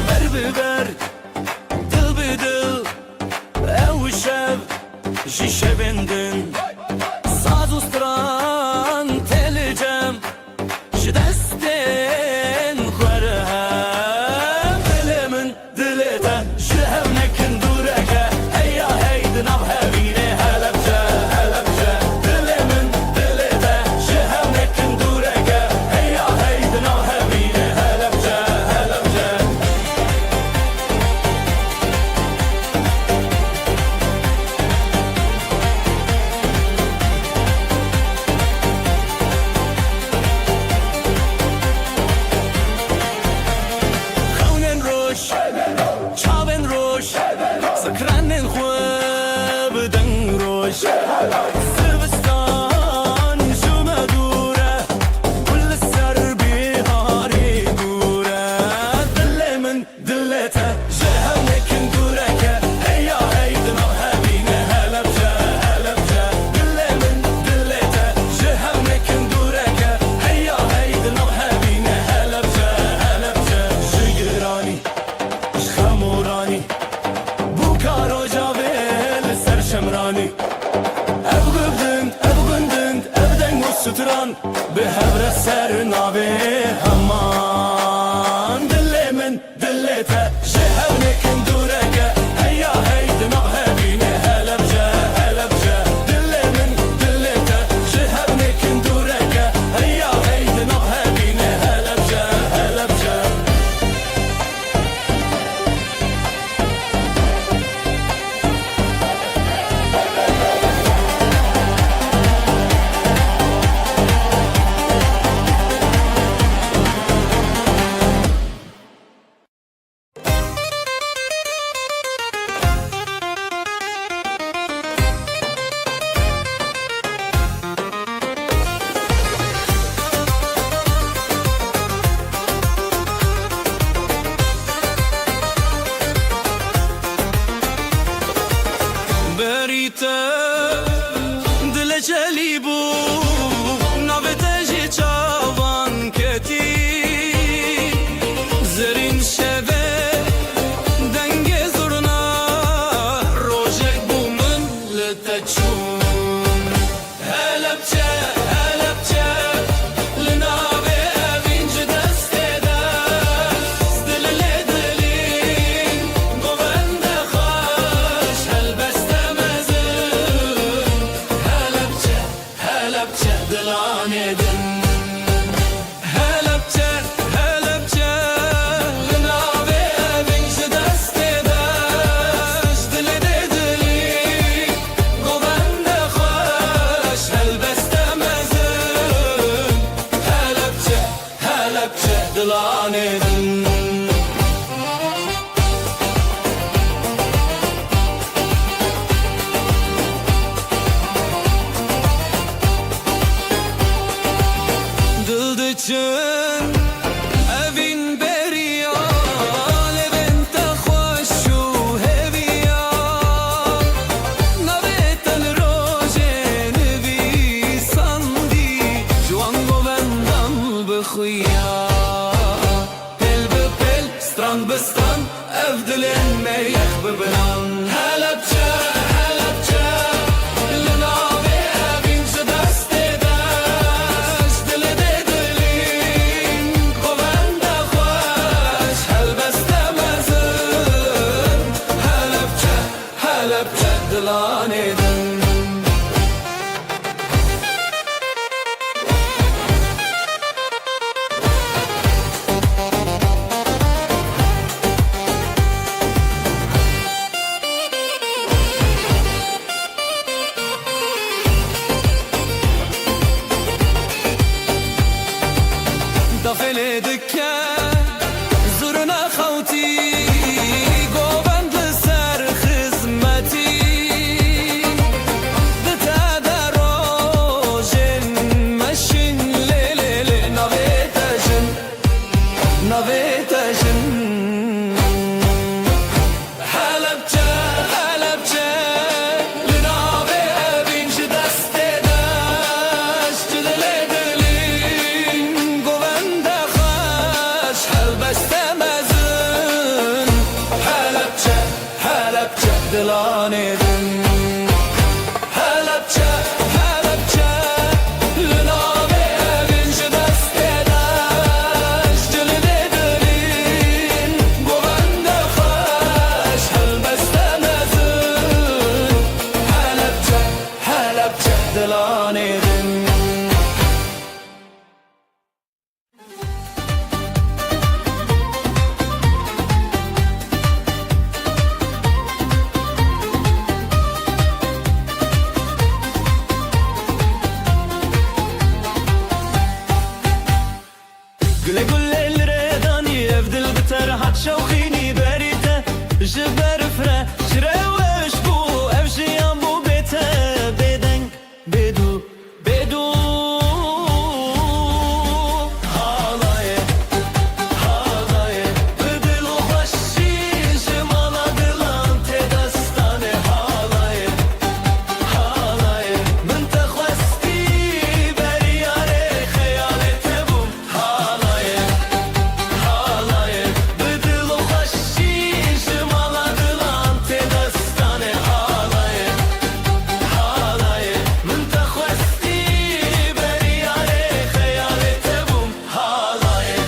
Berbiber, dil bidil, ew şev, ji şevindin. Saz û stran telê cem, ji destên xwe re hem. Dilê min dilê te, ji hev nekin dûreke, heya hey di nav hevînê Helepçe, Helepçe. Dilê min dilê te, ji hev nekin dûreke, heya hey di nav hevînê Helepçe, Helepçe. Xewnen roj, çavên roj, zikranên xwe bidin roj. Zivistan ji me dûr e, gul li ser bîharê gûr e. Dilê min dilê te, ji hev nekin dûreke, heya hey di nav hevînê Helepçe, Helepçe. Dilê min dilê te, ji hev nekin dûreke, heya hey di nav hevînê Helepçe, Helepçe. Ji giranî, ji xemûranî, bû karo cavê li ser şemranî. Ev gundin, ev deng û stran, bi hev re ser navê heman. Dilê min dilê te, ji hev nekin dûreke, heya hey di nav hevînê Helepçe, Helepçe. Dilê min dilê te, ji hev nekin dûreke, heya hey di nav hevînê Helepçe, Helepçe. Berite dile çeli bu navete ji çavan keti zerin şeve denge zurna rojek bu min li te çûn. Helepçe, Helepçe, li navê evîn ji destê de, dilê lê dilîn, govende xweş, helbeste mezin. Helepçe, Helepçe, dilanê din. Helepçe, Helepçe, li navê evîn ji destê de, dilê lê dilîn, govende دلانه دن Güle güle lredani evdil biter hat şevkhini berite Jiber fre şreweş bu evjiyan bu bete Beden bedu bedu Halaye halaye Bedil o haşi jimala dilan tedastane Halaye halaye Min tekhwesti beriyare khayalete bum Halaye halaye Bedil o haşi jimala dilan tedastane Halaye halaye Min tekhwesti beriyare khayalete bum Halaye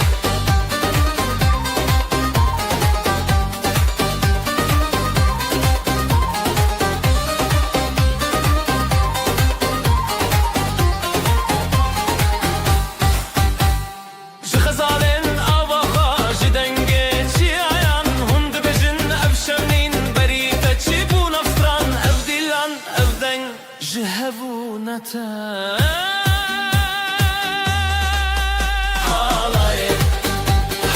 Ji xezalên avaxa ji dengê çi ayan hûn dibêjin ev şewnîn berî te çi bû nefstran ev dîlan ev deng ji hevûne te Halaye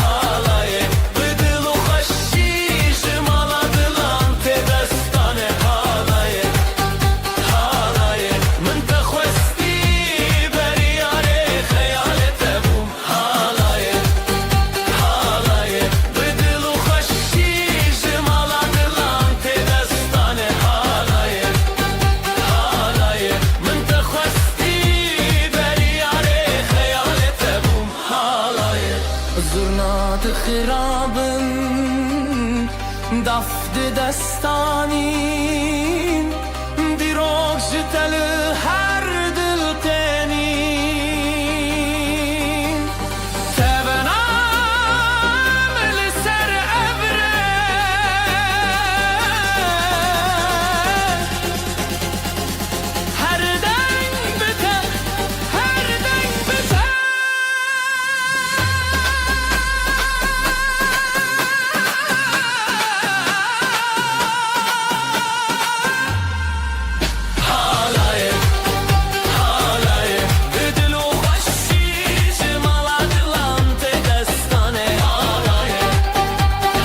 halaye Bedil û xweşî ji mala dilan tê destane Halaye halaye Min texwestî beriyarê xeyalê te bûm Halaye halaye Bedil û xweşî ji mala dilan tê destane Halaye halaye Min texwestî beriyarê xeyalê te bûm Halaye Zurnat xirabin daf di destanîn Dîrok ji te li her dil tenîn Te benam li ser evre Her deng bite her deng bite Halaye halaye Bedil û xweşî ji mala dilan tê destane Halaye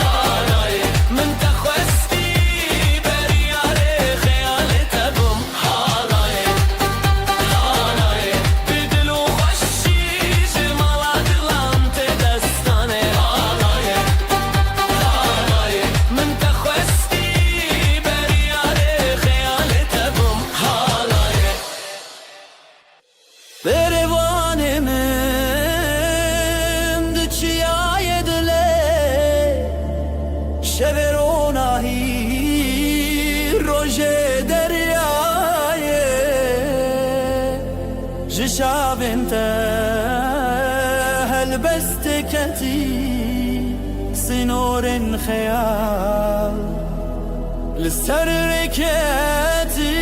halaye Min texwestî beriyarê xeyalê te bûm Halaye halaye Bedil û xweşî ji mala dilan tê destane Halaye halaye Min texwestî beriyarê xeyalê te bûm Halaye Berivanimim di çiyaye dile Şeveronahi roje deryaye Ji şavên te helbeste ketî Sinorên xeyal li ser reketî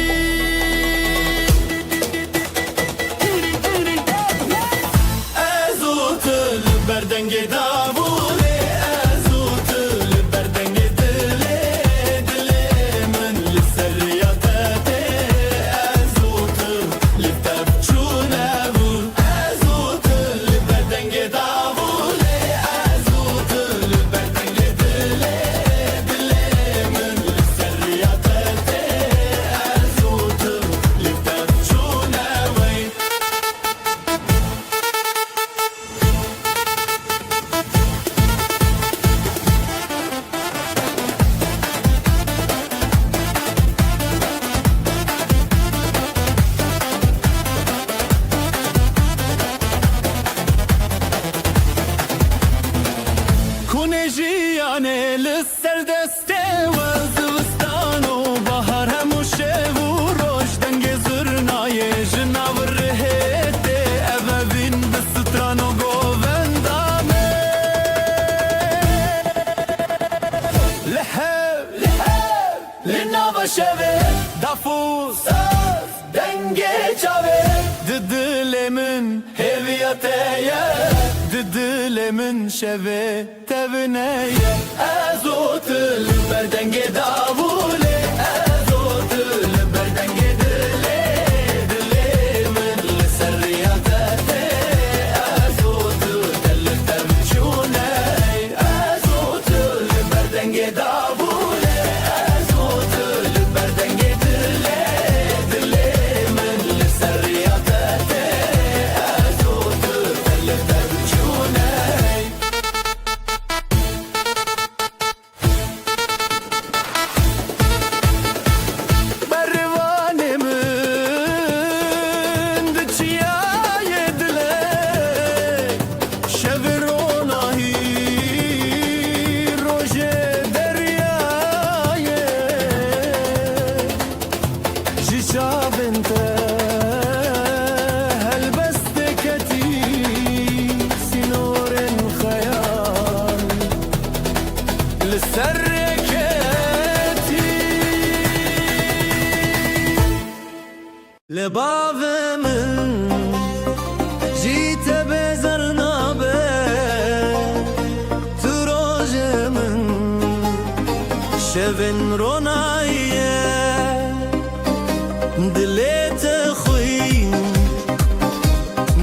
Ez û tu li ber dengê davûrê Ez û tu li ber dengê dilê Dilê min li ser riya te tê Ez û tu li tev çûne bû Ez û tu li ber dengê davûrê Ez û tu li ber dengê dilê Dilê min li ser riya te tê چونه دل من شوه تبنیه ازوتل بردنگ داوله ازوتل بردنگ دله دلی من لسریاتته ازوتل دل تبچونه ازوتل بردنگ داوله ازوتل بردنگ دله دلی من لسریاتته ازوتل دل تبچونه لباب من جيت بزرنا تروج من شبن روناية دليت خوي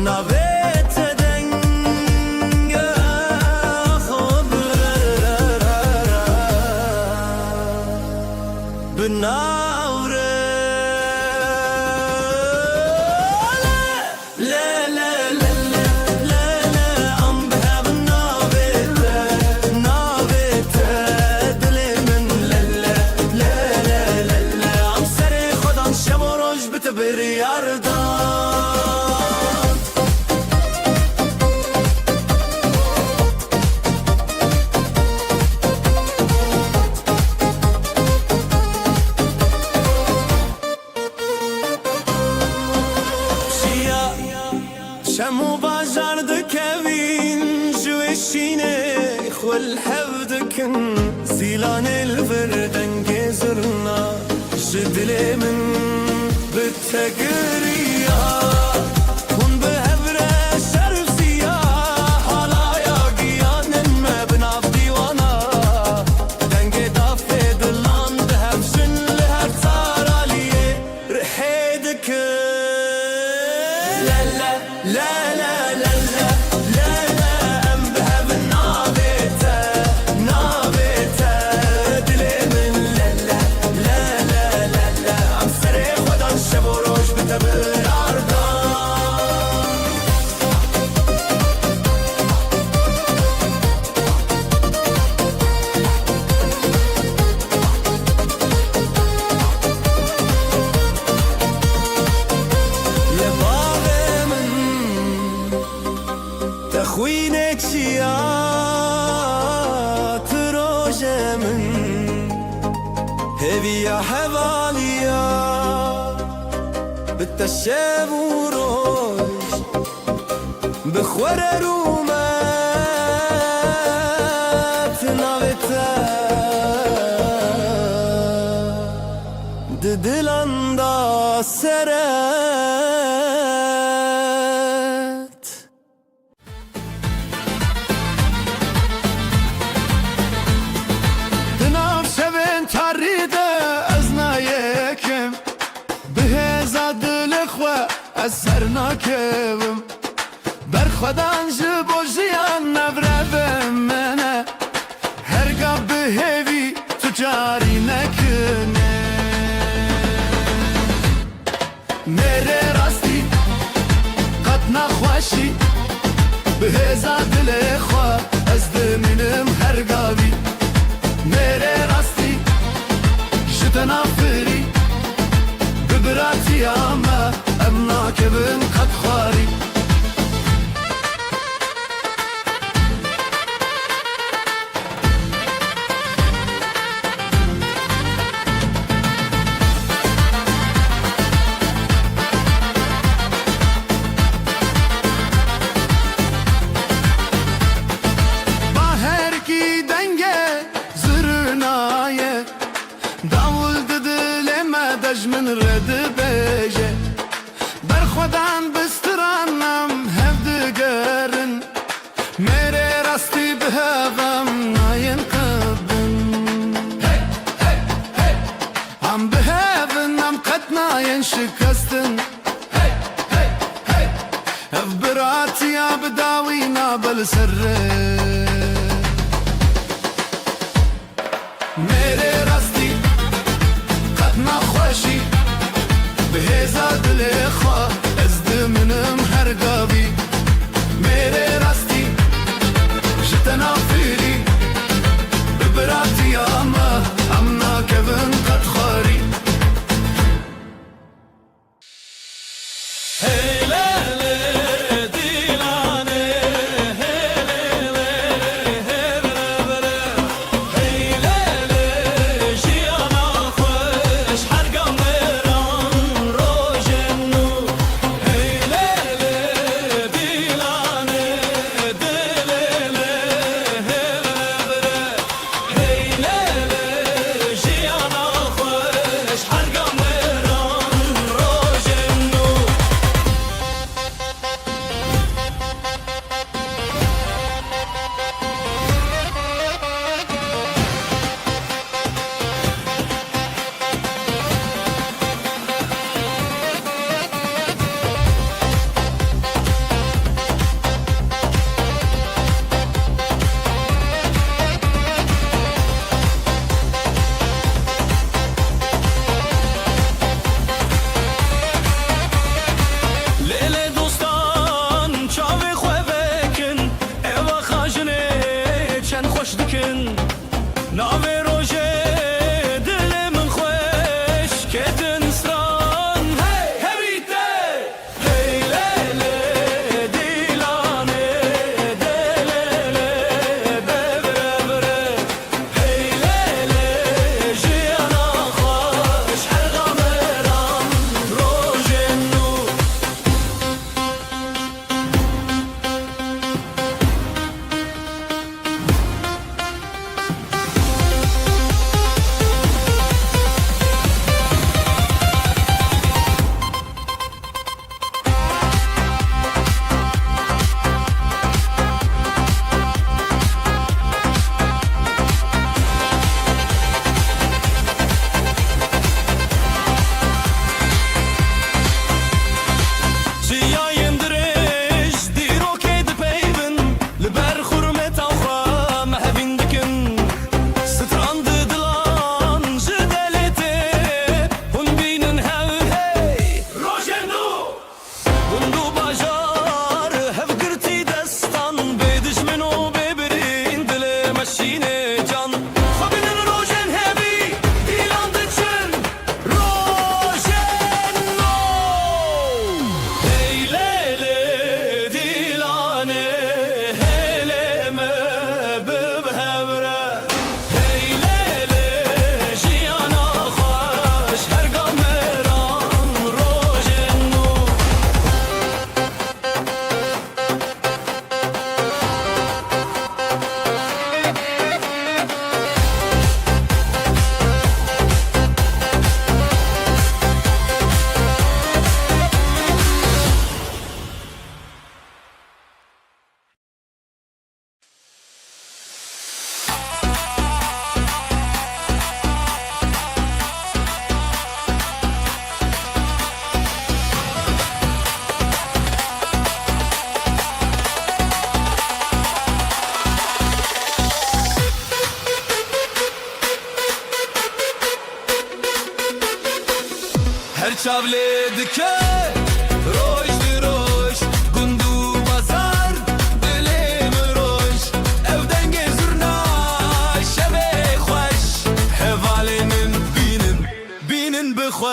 نابت دنگ خبر بناوره شمو باجرد كوين جوشيني خول حفدكن زيلان الفردن جزرنا جدلي من بالتقرية كن بهبرة شرسية حالايا قيان ما بنعف ديوانا دنجي دافي دلان بهفشن لهر تارالية رحيدك لا لا لا لا لا لا لا ام بهب نابته نابته دلي من لا لا لا لا لا لا عم سري خدان شب وروج بتبر عرضان تخوينك شيا تروجه من هبيا حواليا بالتشاب وروج بخور رومات ناوتا ددلان دا سرت سرناکم بر خودان جبو جیان نبرم منه هرگاه به هیوی تو جاری نکنه میره راستی قد نخواشی به هزا دل خواه از دمینم هرگاهی میره راستی جتنا فری ببراتی اما امنا كبن قد خاري باهر کی دنگه زرنایه داول دل ما دجمن رد بيجي خودان بستران من اف براتي يا بداوي نابل سره میره راستی قد نخوشی به هزار دل خواه از دمنم هر گابی میره راستی جتنا فیری ببراتی اما امنا کبن قد خاری چاوله دکه روش دی روش گندو بازار دلیم روش او دنگ زرنا شبه خوش حوالی من بینن بخوش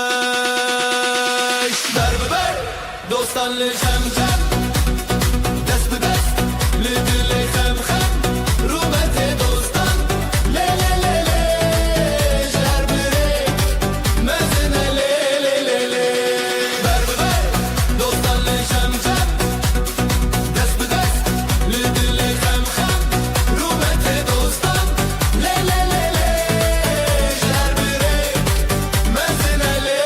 در ببر دوستان لجم جم دست به دست لدل خم خم روبت دوستان لی لی لی لی جر بره مزنه لی بر ببر دوستان لجم جم دست به دست لدل خم خم روبت دوستان لی لی لی جر بره مزنه لی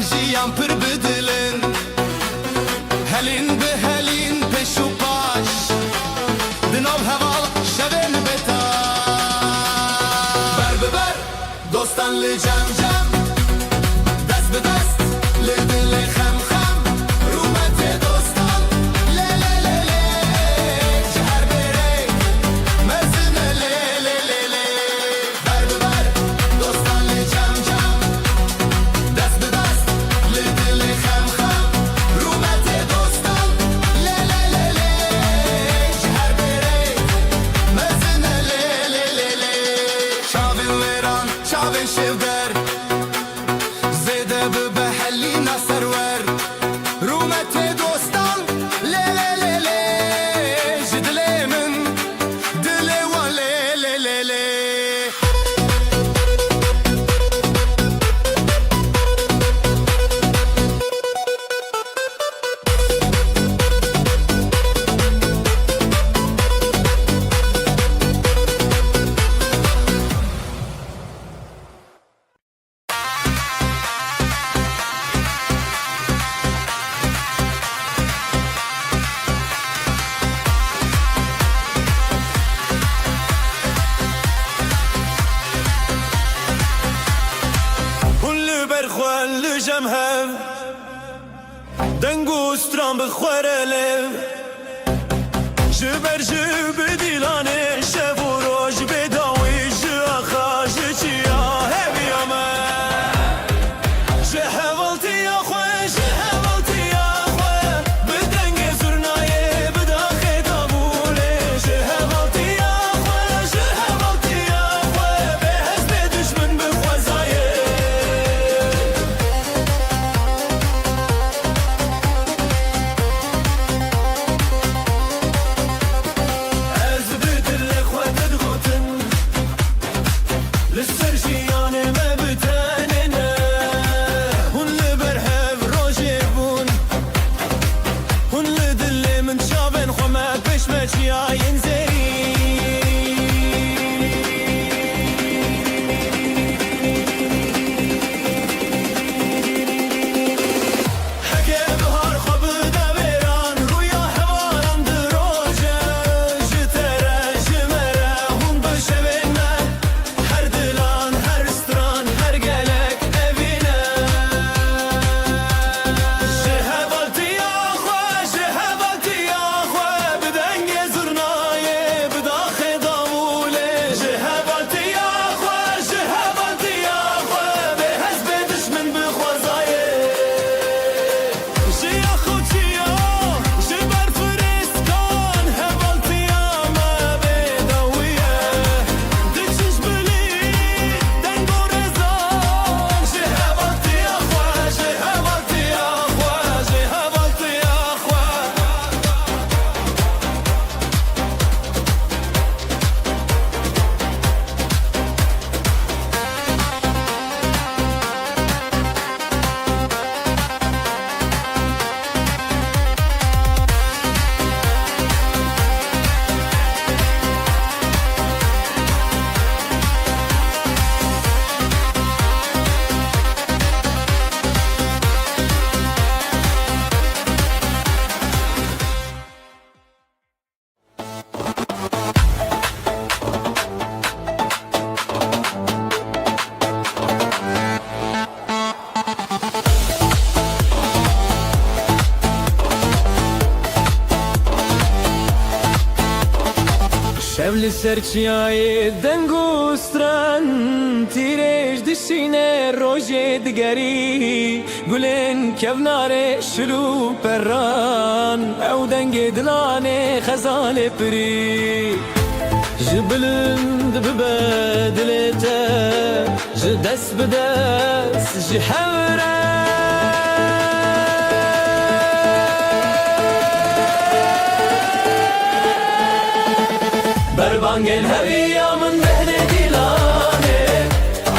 جیان پر بدلن هلین به هلین پش و پاش دناب هوا شبن بتا بر ببر دوستان لی جم جم دست به دست لی دل خم خم رومت دوستان لی لی لی لی جهر بره مزن لی لی لی لی بر ببر دوستان لی جم جم دست به دست لی دل خم خم رومت دوستان لی لی لی لی جهر بره مزن لی لی لی لی چاوین ویران چاوین شیودر زیده به حلی نصر ور رومت دوستان لی لی لی لی جدلی من دلی و لی لی لی لی هون برخوال جمهر دنگو ستران بخوره لب جبر جب دیلانه شب و روش بداوی جاخا جچیا همی آمد جهوالتی یا خواه جهوالتی یا خواه بدنگ زرنایه بداخه دابوله جهوالتی یا خواه به حزب دشمن بخوازایه از بدل خود دغوتن لسر جیانه ما بتاننا هون لبرهف روجي بون هون لدل من شابن خما بش ماشي ينزري حكي بهار خب دبيران رويا حواران دروجه جتره جمره هون بشبنا هر دلان هر استران هر قلق أبينا جهبالتي يا أخوة بدنج زرناية بداخل ضمولة جهبالتي يا أخوة بحسب دشمن بخوازاية جي أخوتي يا جبر فريسكان هبالتي يا ما بدوية دتشش بلي دنگو رزان جهبالتي يا أخوة جهبالتي يا أخوة شبل سرچیای دنگو ستران تیرش دشینه روژه دگری گلن کوناره شلو پران او دنگ دلانه خزال پری جبلند ببدلته جدس بدس جحوره بربانگن هویا من بهنه دیلانه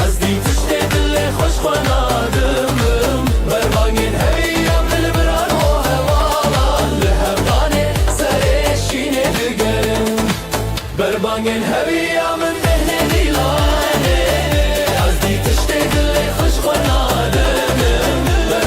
از دی تشته دل خوش خونادمم بربانگن هویا من بران و هوالان لهفتانه سرشینه دگرم بربانگن هویا من بهنه دیلانه از دی تشته دل خوش خونادمم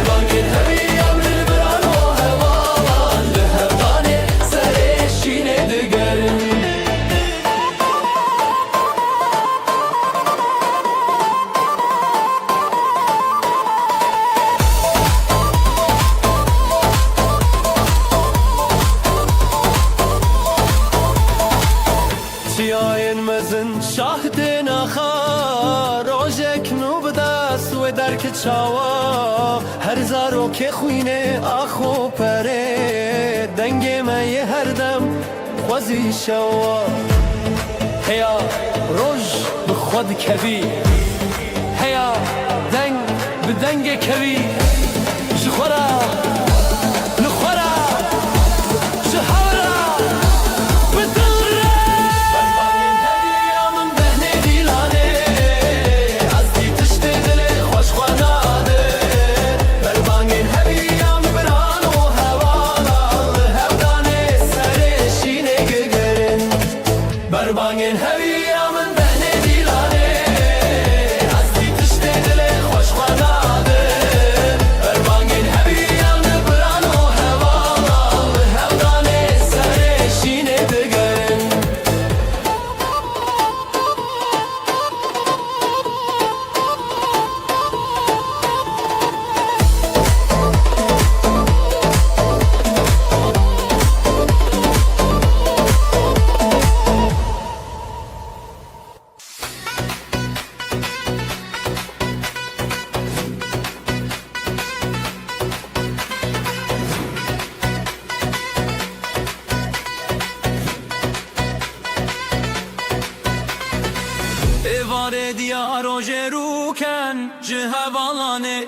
در که چاوا هر زارو که خوینه آخو پره دنگ من یه هر دم خوزی شوا هیا روش بخود کبی هیا دنگ بدنگ کبی جخورا نخورا جهورا بدره بربانین هدیامن بهنه دیلانه از دی تشت دل خوش خواناده بربانین هدیامن بران و هوالا هودانه سرشینه گگرن بربانین هدیامن بهنه دیلانه از دی تشت دل خوش خواناده بربانین هدیامن بران و هوالا هودانه سرشینه گگرن Evare diyar o jeruken cihavalane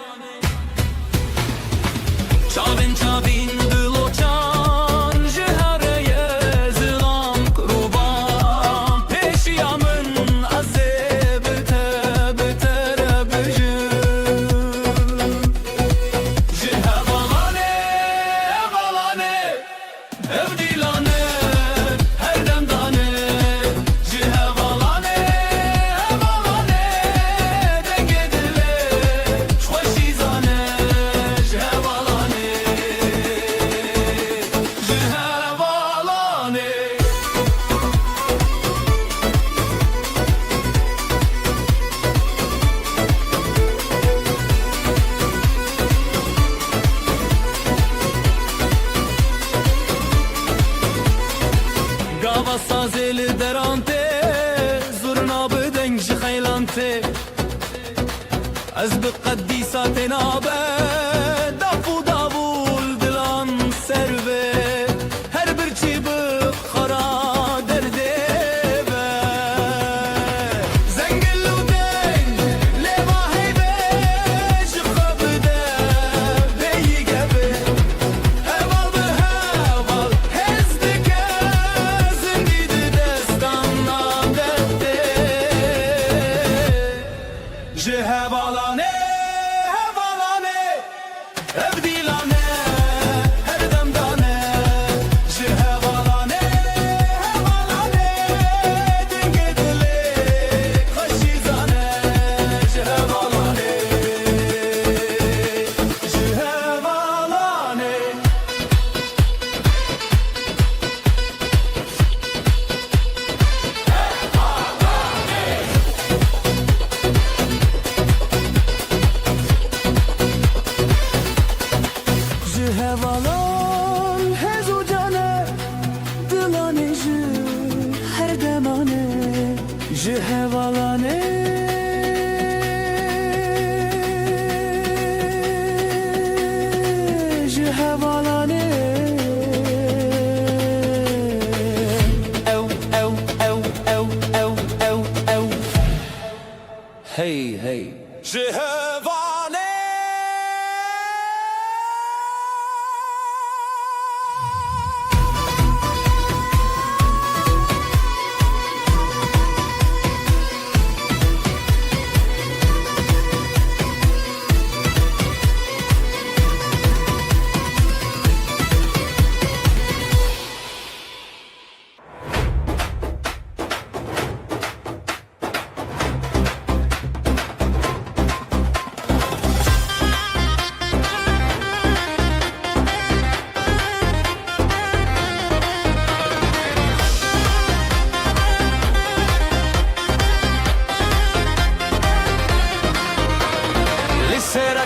Çavin çavin dıloçan jihareye zilam kruban Peşiyamın azze betere bejim Cihavalane evalane evdilane her demdane Cihavalane evalane dengedile Şhoşizane cihavalane Cihavalane Gava sazeli derante Zurna bedeng jikhaylante Az biqaddisat nabe Dafu davul dilan serve Her bir çibi khara derde be Zengillu deng leva heybe Jikhabde beyi gebe Heval be heval hezdike Zindidi destandan derde Cihavalane hevalane evdilane her demdane Cihavalane hevalane dengedile Kaşizane Cihavalane Cihavalane Cihavalon hezu cane Dilane ji her demane Cihavalane Cihavalane Ev ev ev ev ev ev ev Hey hey Cihavane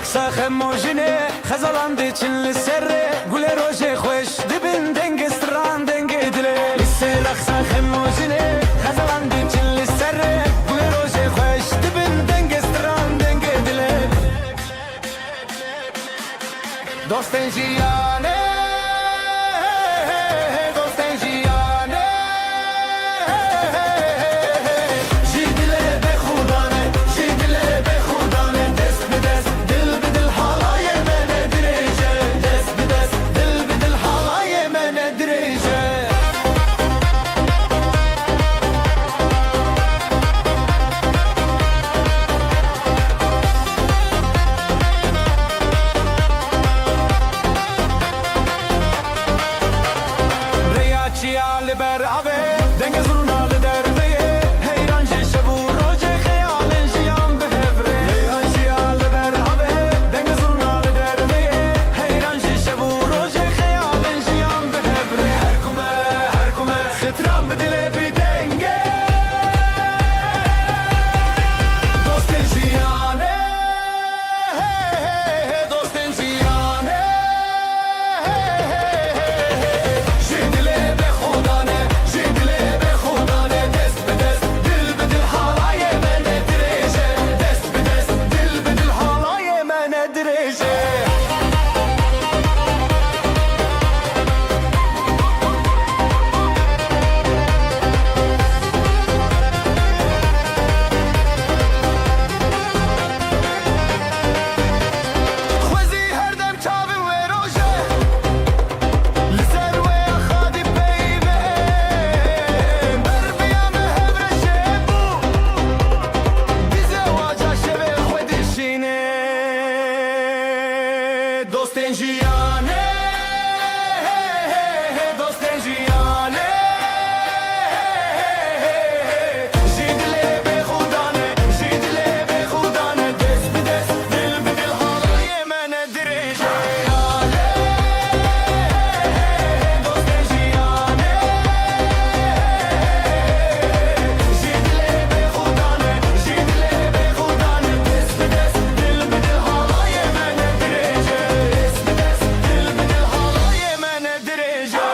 رقصا خموجنه خزالان دی چن لسره گل روشه خوش دبن دنگ استران دنگ دله لسه رقصا خموجنه خزالان دی چن لسره گل روشه خوش دبن دنگ استران دنگ دله Dostên jiyane Dostên jiyane Ji dile be khudane Ji dile be khudane Dest bi dest dil bi dil halaye mene dirêje Dest bi dest dil bi dil halaye mene dirêje Liber ave denge zurna li derveye heyran ji şebu roje xeyalin jiyan bihevre heyran jiya liber ave denge zurna li derveye heyran ji şebu roje xeyalin jiyan bihevre her kume xitram bidile bi denge dostên jiyane dostên jiyane Dostên jiyane Dostên jiyane Ji dile be khudane Ji dile be khudane Dest bi dest dil bi dil halaye mene dirêje Dostên jiyane Ji dile be khudane Ji dile be khudane Dest bi dest dil bi dil halaye mene dirêje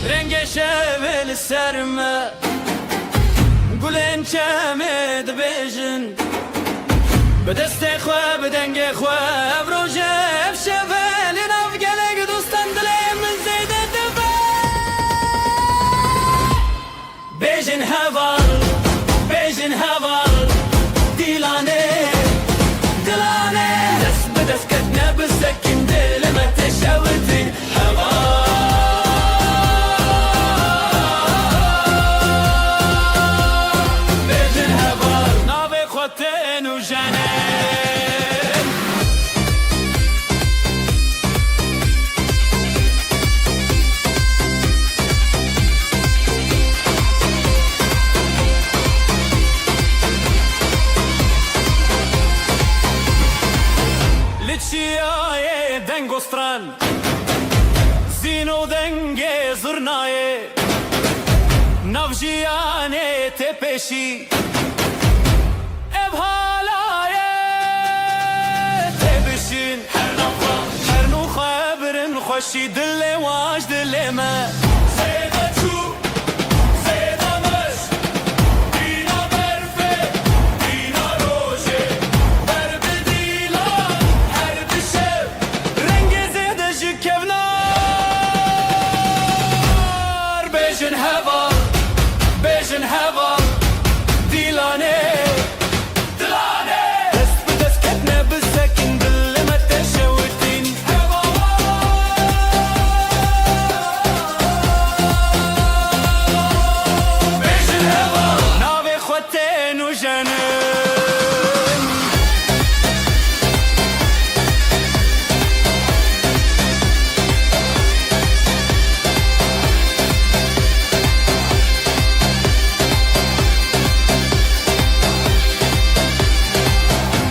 Renge şevil serme Gulên çemê dibêjin Bi destê xwe bi dengê xwe Ev roje ev şevelî nav gelek dostan dilê min zêde dibe Bêjin heval Bêjin heval Dîlanê Dilane Dest bi dest ketne bi sekin dilime teşewitin heval Liçiyaye dengostran Zino denge zurnaye Navjiyane tepeşi Ev halaye tebişin Her nuha birin xoşi dille vaş dilleme Zeyda çu Zeyda meş Dina berfe Dina roje Berbe dilan Her bir şev Renge zede ji kevnar Bejin heva Bejin heva Dilane Dilane Dest bi dest ketne bi sekin dillime teşewitin heva Bejin heva Navê xwe tên û jenin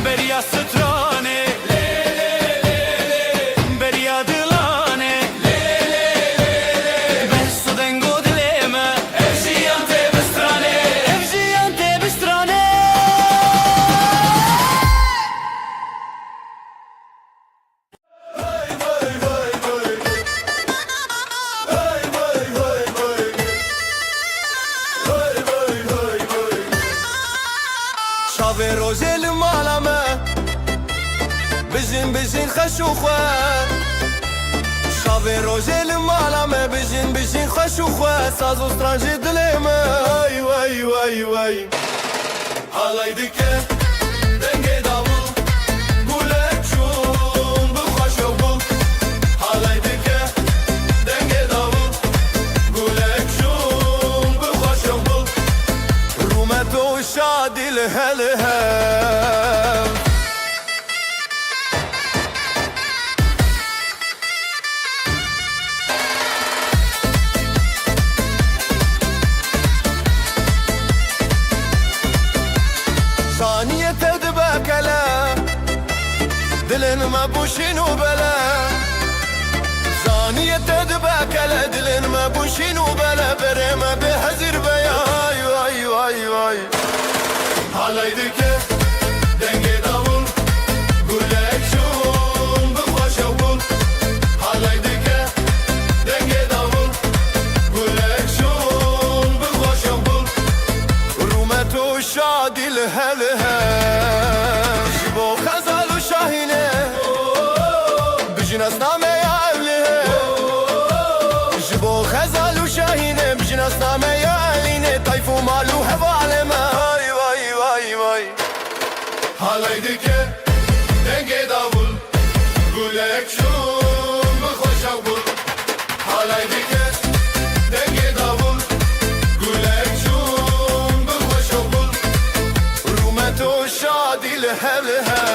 Beriya strane Beriya dilane Ben su dengo dileme Ev jiyan te bistrane Ev jiyan te bistrane شافي روجي المعلمة بجين بجين خشوخة شافي روجي المعلمة بجين خشوخة سازو سترانجي دليمة واي واي واي واي هالاي دكة دنگي داول قولك شون بخوش وبول هالاي دكة دنگي داول قولك شون بخوش وبول رومتو شادي الهلهل ثانية تدبكلا دلن ما بوشين وبلا ثانية تدبكلا دلن ما بوشين وبلا بريما بحزر بياي واي واي واي هالاي دكة دنگي داول قولك شون بخوش وبول هالاي دكة دنگي داول قولك شون بخوش وبول رومتو شادي الهلهل جبو خزال وشاهينه بجناس نامه يا أهله جبو خزال وشاهينه بجناس نامه يا أهلينه طيف ومالو هفالمه واي واي واي واي هالاي دكه دنگي داول قولك شون بخوش وبول هالاي دكه دنگي داول قولك شون بخوش وبول رومتو شادي الهلهل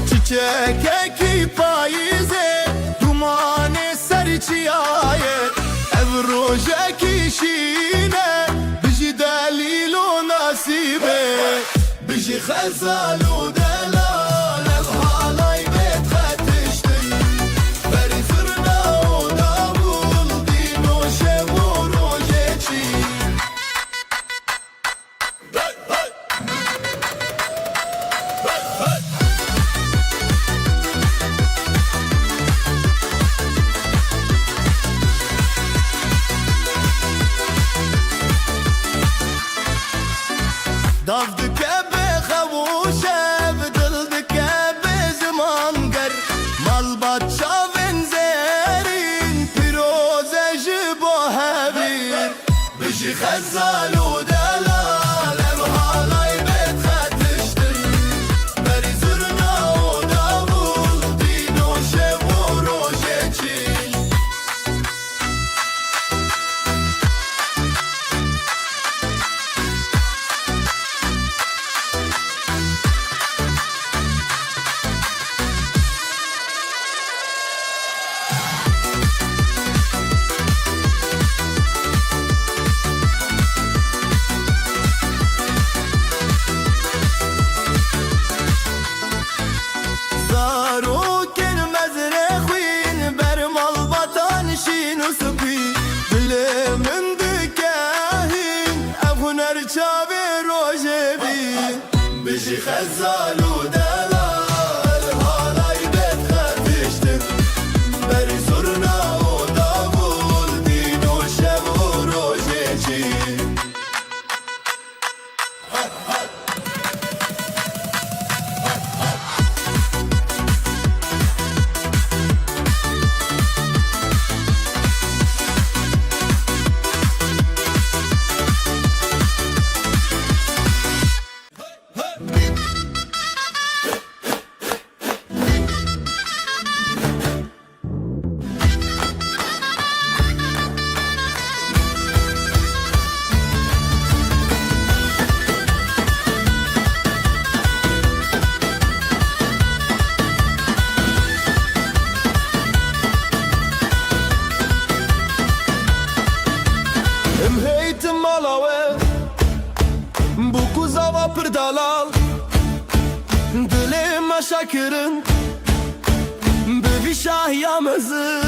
Çiçek payizê dumanê serî çiyaye ev rojekî şîne bijî delîl û nasîbê bijî xezal û delal ev halay bêt xetiştin berî firna û davul dîn û şev û rojê çî Dav dike be xewuşe bi dil dike be ziman ger malbat çavên zerîn pîroze ji bo hevîr bijî xezal û delal ev halay bêt xetiştin berî zurna û davul dîn û şev û rojê çî Zarokên mezre xwîn ber malbatan şîn û spî dilê min dikehîn ev huner çavê rojê bîn bijî xezal û delal halay bêt xetiştin berî zurna û davul dîn û şev û rojê çî dalal Dilê me şekirin şahiya mezin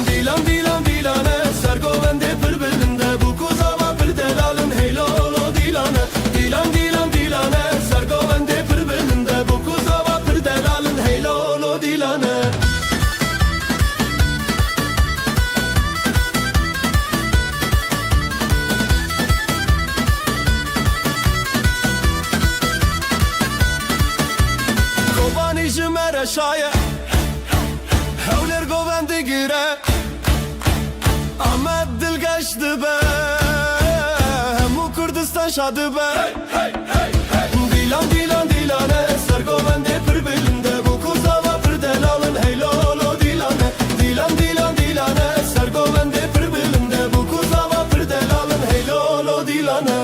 Dilan dilan dilane sergovende pır belinde Bu kuzava pır delalın heylolo dilane Dilan dilan dilane sergovende pır belinde Bu kuzava pır delalın heylolo dilane Jimere şaye Hevler govendi gire Ahmet dil geçti be Hemu Kurdistan şadı be Dilan dilan dilane Ser govendi pır belinde Bu kuzava pır delalın heylolo dilane Dilan dilan dilane Ser govendi pır belinde Bu kuzava pır delalın heylolo dilane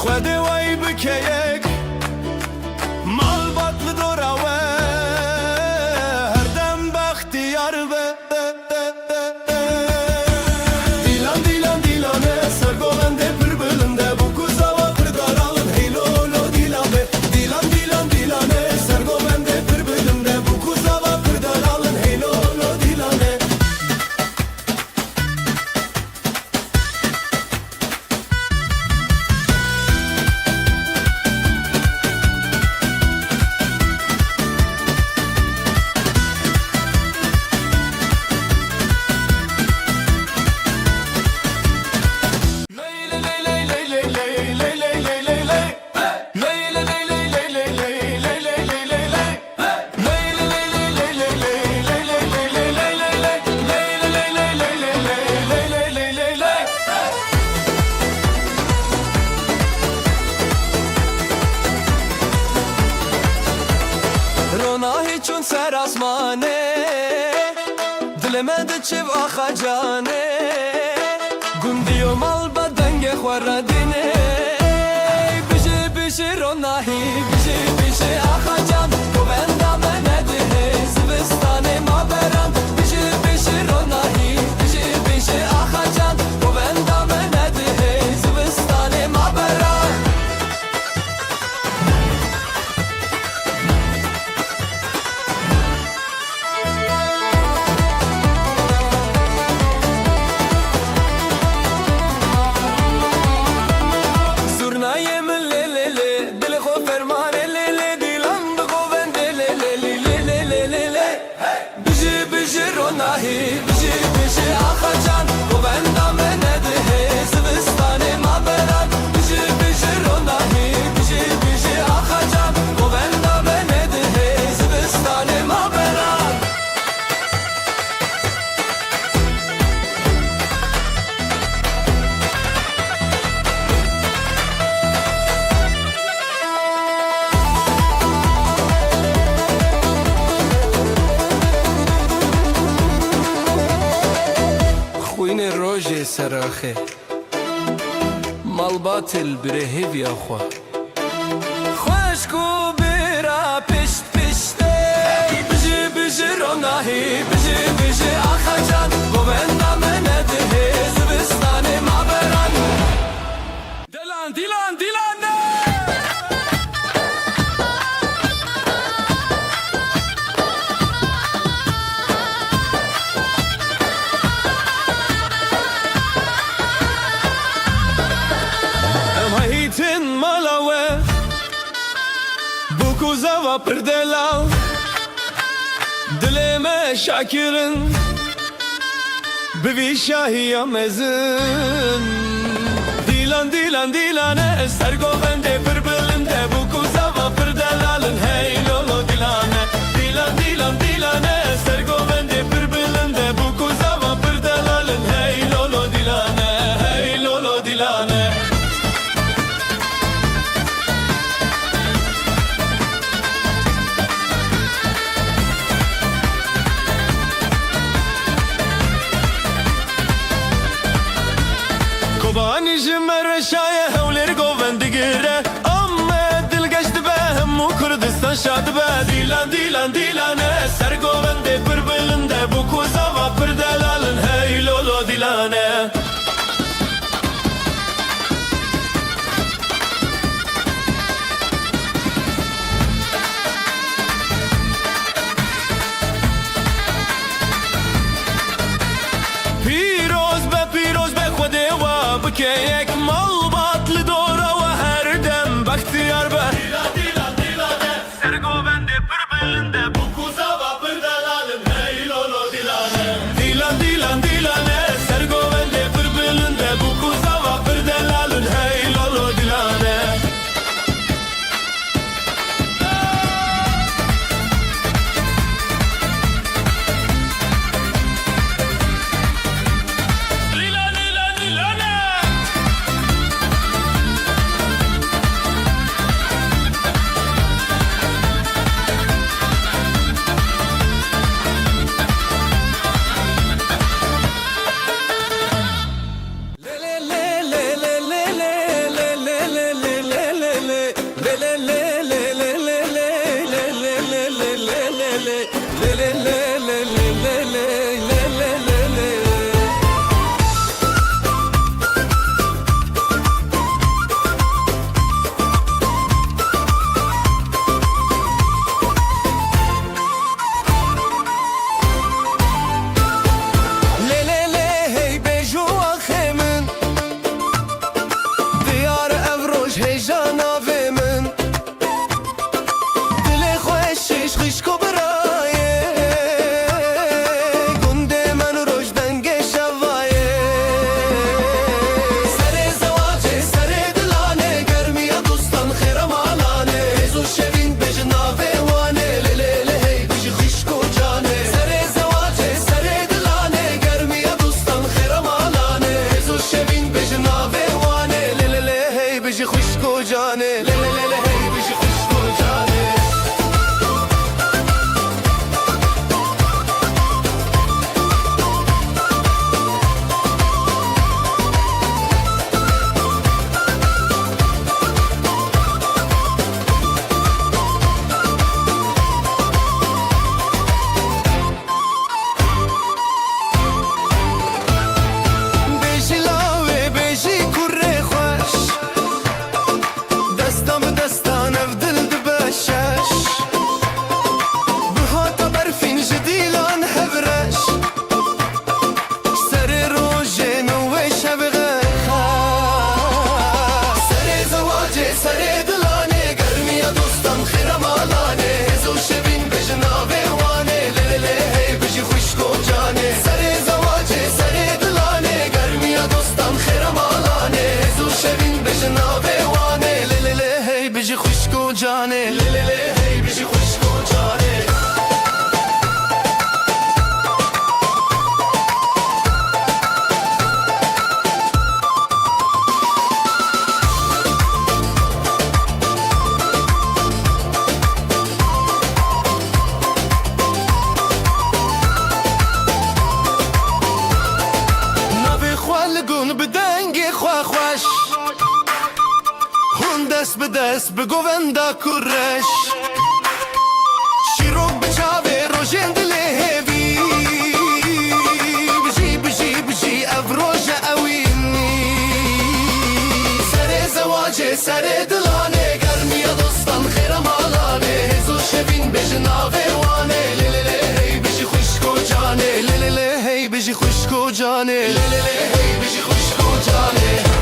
خود وای بکیک مال باطل دوراوه هر دم بختیار به دیلان دیلان دیلانه سرگولنده پر بلنده bu kuzava پر daralın heylolo dilane Dilan dilan dilane سرگولنده پر بلنده bu kuzava پر daralın heylolo dilane چون سر آسمانه دل من چه آخا جانه گندی و مال بدنگ خوردینه بشه بشه روناهی بشه بشه آخا جان تو بندم نده زبستان ما برم بشه بشه روناهی بشه بشه آخا جان تو بندم نده زبستان ما برم Nahi bizi bizi akacan bu benden menedi Zivistane ma beran bizi bizi ronahi bizi bizi akacan bu benden menedi Zivistane ma beran خوین روژه سراخه مال باطل بره هیوی آخوا خوشکو برا پشت پشته بجی بجی روناهی بجی بجی آخا جان bu benden menede Zivistane ma beran Dilan dilan dilan ne Hitin malawe Bu kuzava pırdelal Dileme şakirin Bivi şahiya mezin Dilan dilan dilane Sergovende pırbilinde Bu kuzava pırdelalın Heylolo dilane Dilan dilan dilane Sergovende pırbilinde Bu kuzava pırdelalın Heylolo dilane Heylolo dilane Kobani jimere şaye hevleri govendi gire Amma dil geçti be hemmu Kurdistan şadı be Dilan dilan dilane ser govende که یک مال باطل دوره و هر دم بختیار به سرگوبنده پر بلنده بو کوزا و پر دلالم هی لولو دیلانه دیلانه سرگوبنده پر بلنده بو کوزا و پر دلالن هی لولو دیلانه دست به دست به گووندا کرش شیروک بچاوه روژن دله هیوی بجی افروژ اوینی سر زواجه سر دلانه گرمی دوستان خیرم آلانه هزو شبین بجناوه وانه لیلیلی هی بجی خوشکو جانه لیلیلی هی بجی خوشکو جانه لیلیلی هی بجی خوشکو جانه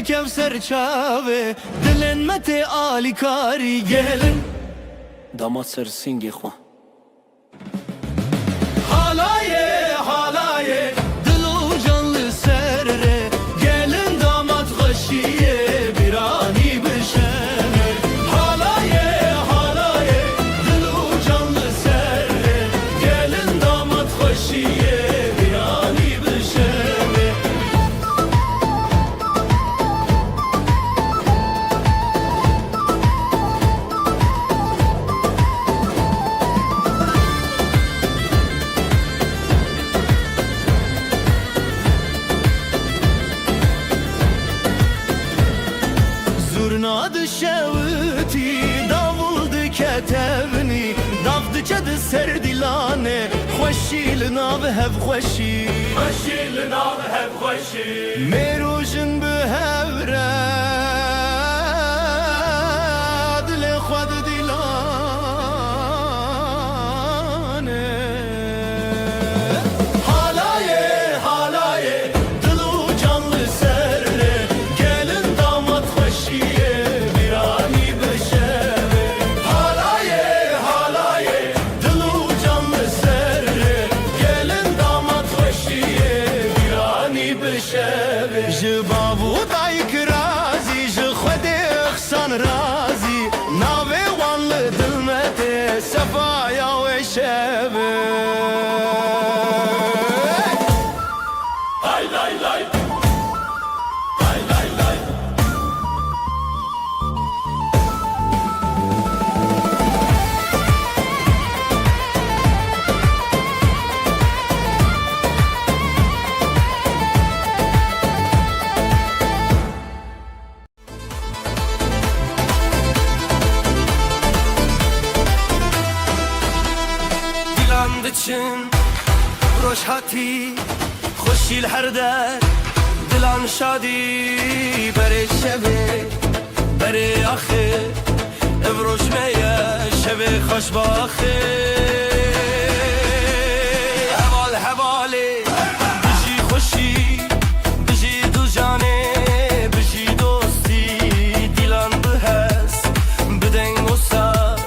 Kevser çave dilin mete ali kari gelin damat sersingi xwa halaye dilu canlı serre gelin damat xaşiye birani bişene halaye dilu canlı serre gelin damat xaşiye birani bişene Zurnadı şevti, davuldu ketevni Davdı çadı serdilane Xoşil nav hev xoşi Xoşil nav hev xoşi Merujin bu hevre شبه جبابو دایک رازی جخود اخسان رازی ناوی وان لدلمت سفایا و شبه Lay lay lay Lay lay lay Dilan için روشهاتی خوشیل هر در دلان شادی بره شبه بره آخه ابروش میه شبه خوش باخه حوال حواله بجی خوشی بجی دو جانه بجی دوستی دیلان بهست بدنگ و ساز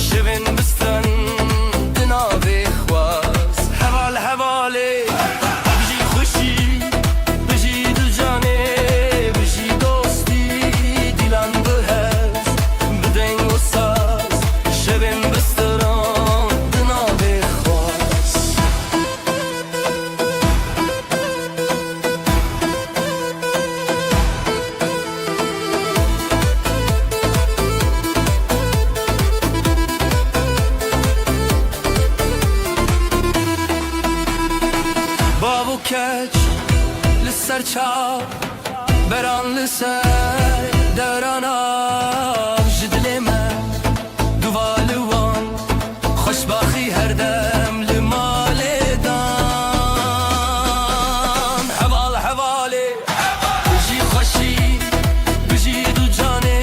شبن بستن دناوی خواز حوال حواله بجی خوشی بجی دو جانه بجی دوستی دیلان بهست بدنگ و ساز شبن بستن دناوی خواز بابو کچ لسر چاو بران لسر دوران آب جدل من دوالوان خوشباخی هر دم لمال دان حوال حواله بجی خوشی بجی دو جانه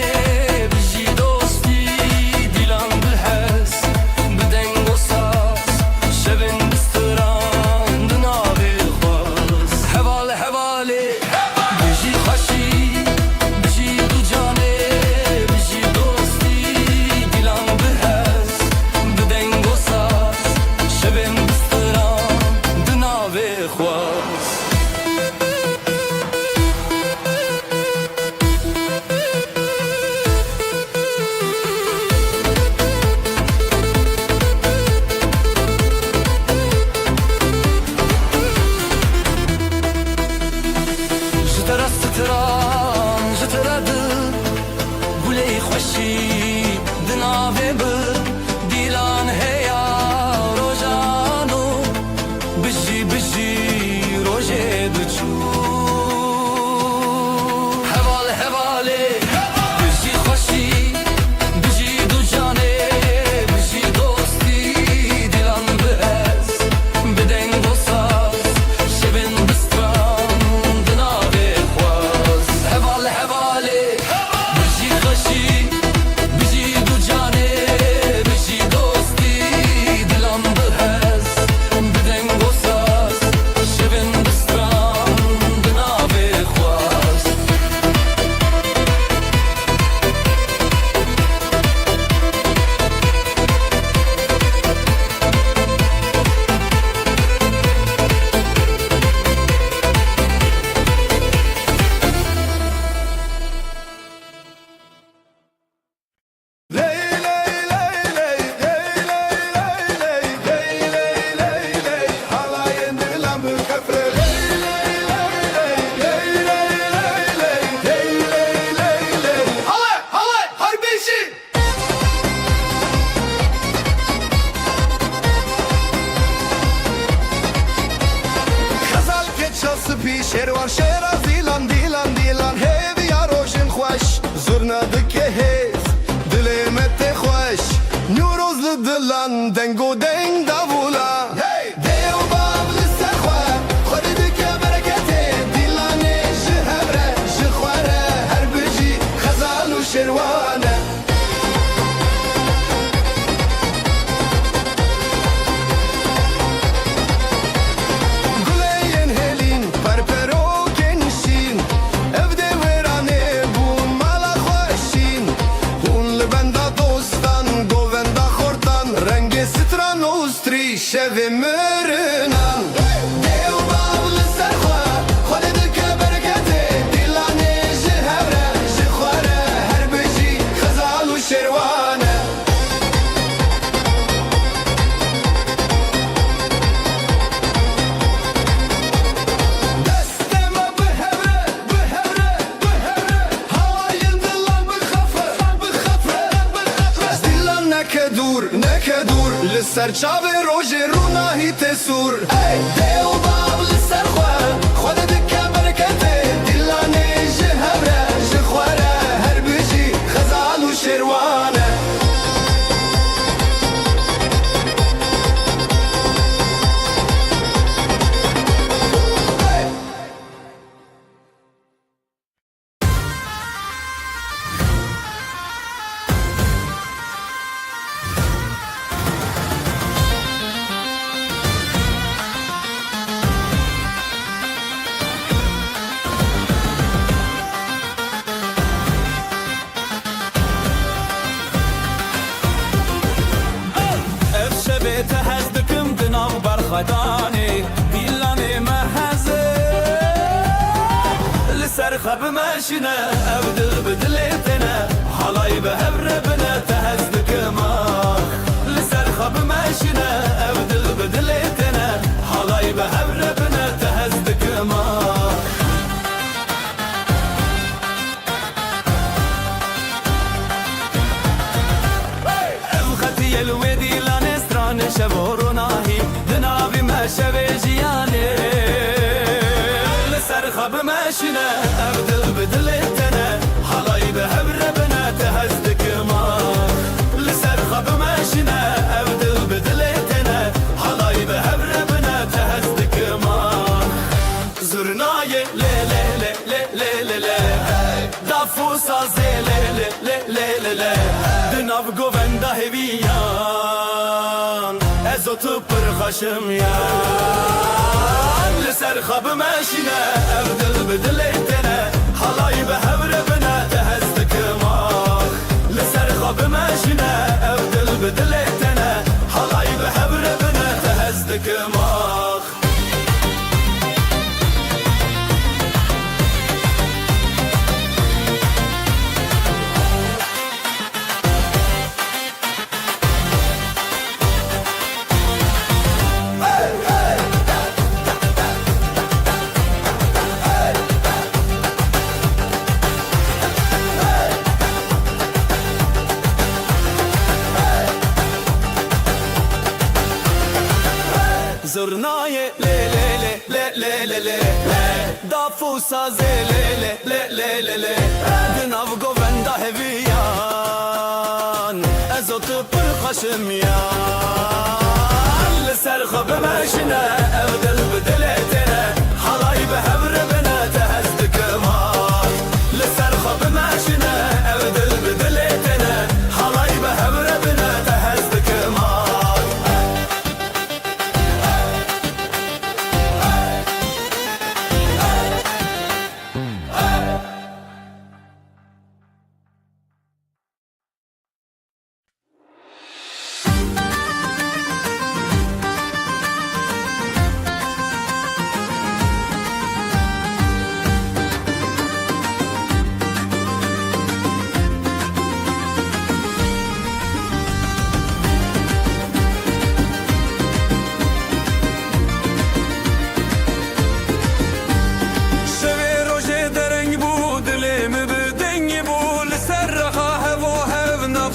بجی دوستی دیلان بهست بدنگ و ساز شبن بستران دناوی خواز حوال حواله بجی خوشی بجی دو جانه بجی دوستی دیلان بهست بدنگ و ساز شبن بستران دناوی خواز جترا ستران جترا دل گلی خوشی دناوی بر دیلان هیا روزانو بجی بجی روزه بچو حوال حواله بجی خوشی بجی دو جانه بجی دوستی دیلان بهز بدنگ و ساز شبن بستران دناوی خواز حوال حواله بجی خوشی بجی دو جانه بجی دوستی دیلان بهز بدنگ و ساز شبن بستران دناوی خواز Ley ley ley ley ley ley ley ley ley ley halayın dilan bu kafre ley ley ley ley ley ley ley ley ley halay halay harbisi Khazal ke chas pi sherwar sheraz dilan dilan dilan hev ya rojin khosh zurna dike hez dilemet خوش نوروز لدلان دنگو دنگ داولا دیو باب لسخوا خودی که برکته دیلانه جهبره جخواره هر بجی خزال و شروانه گلین هلین پرپرو کنشین evde verane bun mala خوشین اون لبندا دوستان گووندا خورتان رنگ ستران اوستری شوی مرنان دیو باول سرخوا خودی که لسر چاوه روژ رو ناهی تسور دیو باب لسر خواه خود دکه برکته دلانه جه هبره جه خواره هر بجی خزال و شروانه تهزدكم دناو برخداني ديلاني مهزه لسر خب ماشينا أبدل بدلتنا حلاي بهبربنا تهزدكم لسر خب ماشينا أبدل بدلتنا حلاي بهبربنا تهزدكم الختي الودي شبور ناهي دنابي ما شبي جياني لسر خب ماشينا أبدل بدلتنا حلاي بهبربنا تهزدك ماخ لسر خب ماشينا أبدل بدلتنا حلاي بهبربنا تهزدك ماخ زرناي لي لي لي لي لي لي دافو سازي لي لي لي لي لي دناب قوفندا هبيان ازوتو برخشم يا لسر خب ماشينا أبدل بدلتنا حلاي بهبربنا تهزدك ماخ لسر خب ماشينا أبدل بدلتنا حلاي بهبربنا تهزدك ماخ زرناي لي لي لي لي لي لي دافو سازي لي لي لي لي لي دناف قوفندا هبيان ازوت برخشم يان لسر خب ماشينا أبدل بدلتنا حلاي بهبربنا تهزدك ماخ لسر خب ماشينا أبدل بدلتنا حلاي بهبربنا تهزدك ماخ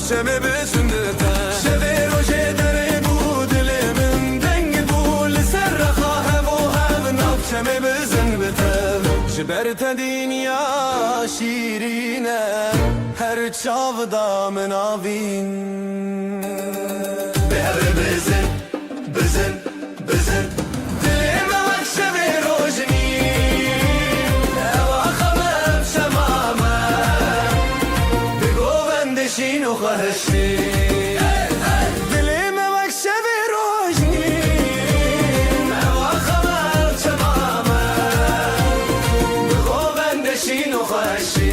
شمه بسندتا شبه روشه دره بود من دنگ بول سر خواهم و هم ناب شمه بسندتا جبرت دنیا شیرینه هر چاودا مناوین بهر بزن بزن بزن دلم وقت شبه روشنی اواخمم شمامه بگو بندشین و خواهشی دلم وقت شبه روشنی اواخمم شمامه بگو بندشین و خواهشی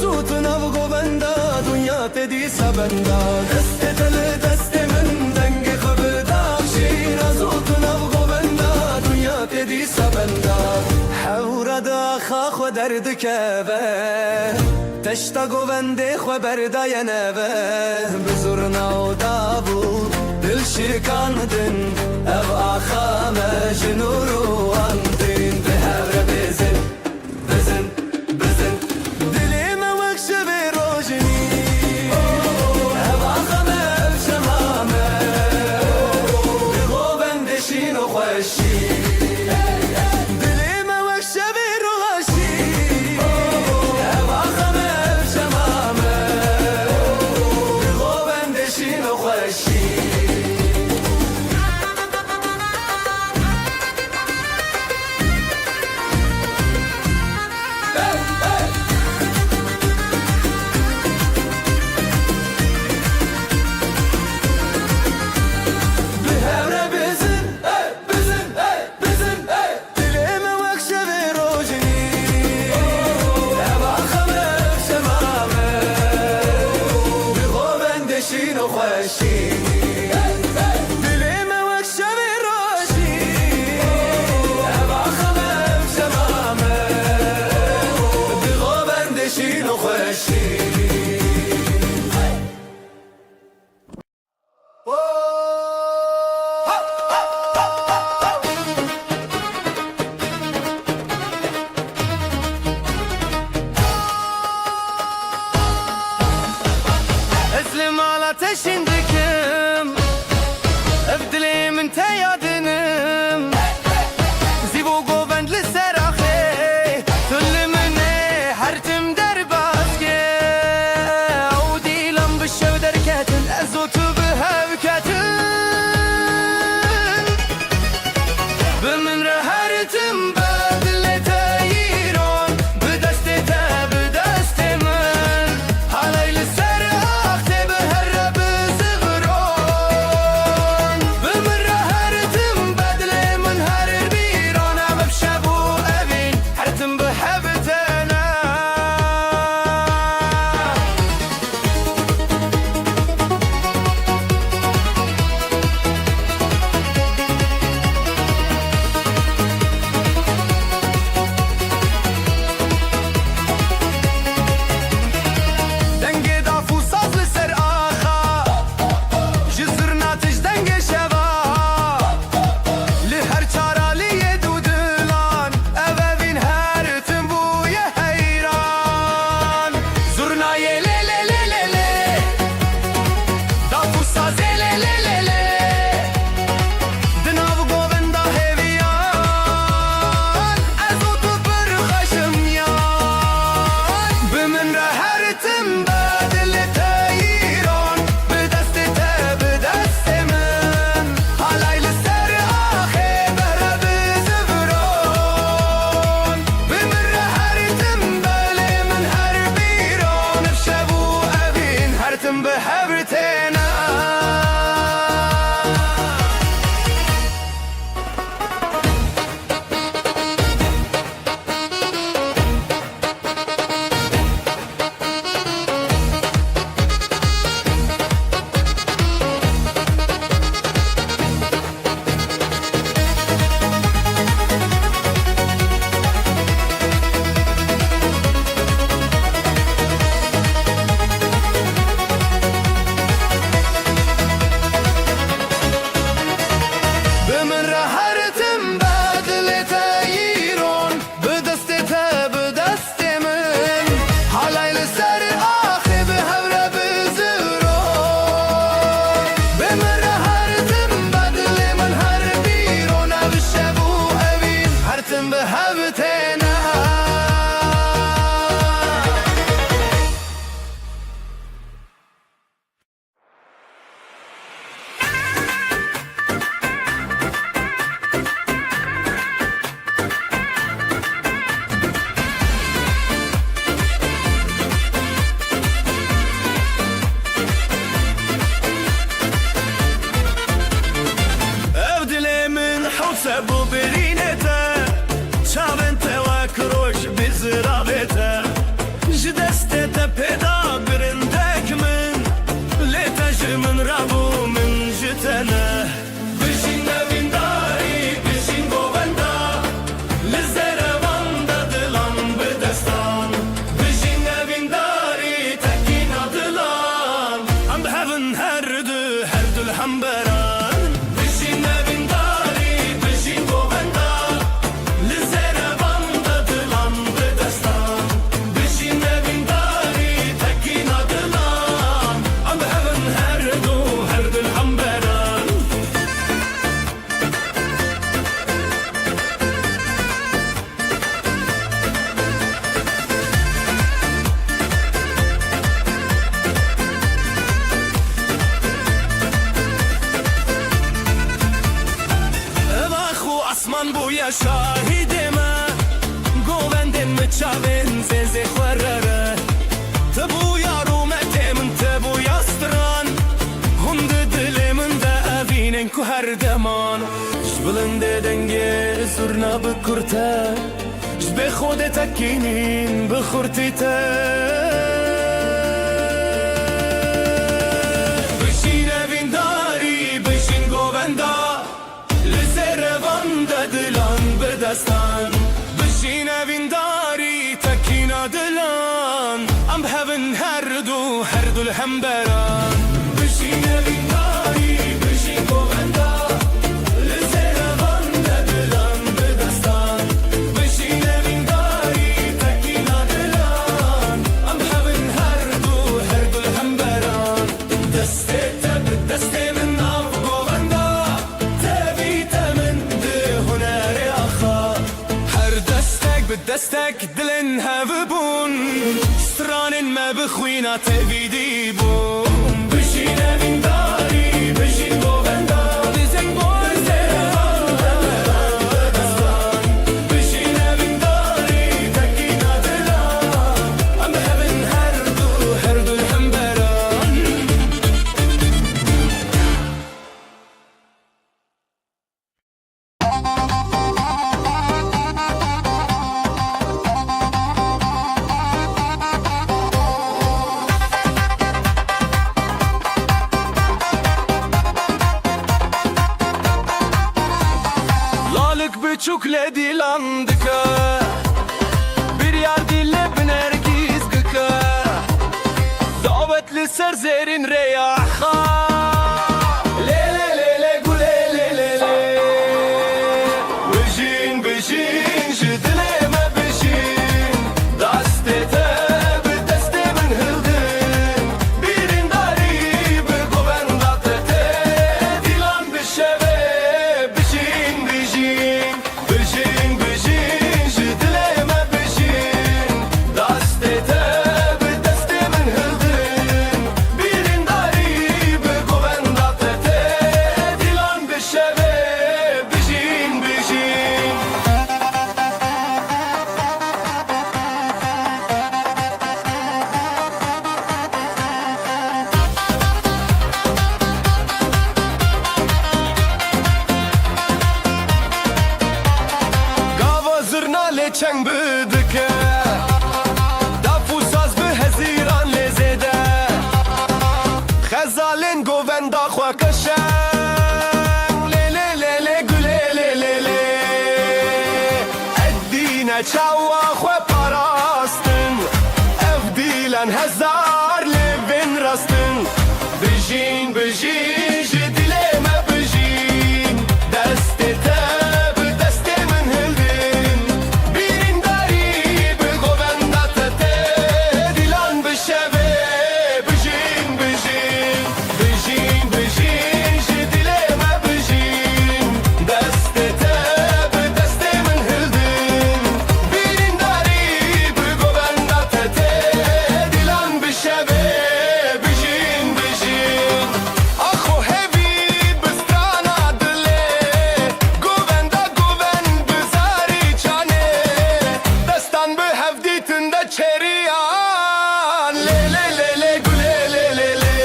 زوت نبغو بندا دنیا تدی سبندا دست دل دست من دنگ خبدا شیر زوت نبغو بندا دنیا تدی سبندا حور دا خاخ و درد کبه دشتا گوونده خو برداینه و بزرنا و دابو دل شکاندن او آخام جنور و اندین به هر بزن بزن بزن دلیم وقش به روشنی او آخام شمامه به گووندشین و خوشی دلیم وقش به روشی او آخام شمامه به گووندشین و خوشی اسلم على تشندكم ابدلي من تيادنم زيبو قوبند للسراخي كل مني حرتم درباسكي عودي لم بالشو دركاتن ازوت بها بكاتن بمن رهرتم بدل تايرون بدستتا بدست من علي للسراخ تبهر بزغرون بمن رهرتم بدل من هر بيرون بشابو أبين حرتم بحبتنا دنگ دافو ساز لسر آخا جزرنا تج دنگ شوا لهر چارالی دودلان اوین هر تنبوی حیران زرنای لی لی لی لی لی دافو ساز لی لی لی لی دناو گووندا هیویان ازو تو برخشم یان بمن رهرتم بدل تايرون بدستتا بدست من علي لسر آخي بهر بزفرون بمن رهرتم بلي من هر بيرون بشابو أبين هرتم بحبرتنا بمن رهرتم بدل تايرون بدستتا بدست من حالي لسر آخي بهور بزرون بمن رهرتم بدل من هر بيرون بشابو أبين هرتم بهبتنا ابدلي من حوسب وبرينته شابنته وكروش بزرابته جدستته بدا برندك من ليتج من رابو من جتنه بشين نبين داري بشين بوبندا للزربان ددلان بدستان بشين نبين داري الحنبران بجين نبنداري بجين بوغندا لزيرة باندا دلان بدستان بجين نبنداري تكينا دلان أم هبن هردو هرد الحنبران Asman buya şahidime Govendin mi çavin zeze xwerrere Te bu yarumetemin te bu yastran Hunde dilimin de evinin ku her deman Jbilinde denge zurna bikurte Jbe khode tekinin bikhurtite Bişin evindari bişin govenda دلان بدستان بجین وینداری تکینا دلان ام هفن هردو الهمبران بجین وینداری بجین گووندا لزیر وند دلان بدستان بجین وینداری تکینا دلان ام هفن هردو الهمبران دسته تب دسته من ناف گووندا بدستك دلن هفبون ستران ما بخوينا تبيدي بون بجينا من داري بجين بوغندا بزن بجينا من داري تكينا دلان أم هبن هردو الحنبران Çukle dilandıka Bir yar dille binergiz gıka Davetli serzerin reyaha Le le le le gule le le le Bejin bejin jidileme bejin Dastete bedeste min hildin Birin dari be govendate Dilan bişeve bejin bejin Bejin bejin jidileme bejin Dastete bedeste min hildin Birin dari be govendate Dilan bişeve bejin bejin Gava zırna leçen bıdıke Dafu saz bi heziran lezede Xezalin govenda xwa keşen Le le le le güle le le le Eddine çawa xwe parastin Ev dilen hezar levin rastin Bejin bejin jidileme bejin Destete bedeste min hildin Birin dari be govendate Dilan bişeve bejin bejin Bejin bejin jidileme bejin Destete bedeste min hildin Birin dari be govendate Dilan bişeve bejin bejin Akho hevi bistrana dile Govenda goven bizari çane Destan bi hevditinde çeriyan Le le le le güle le le le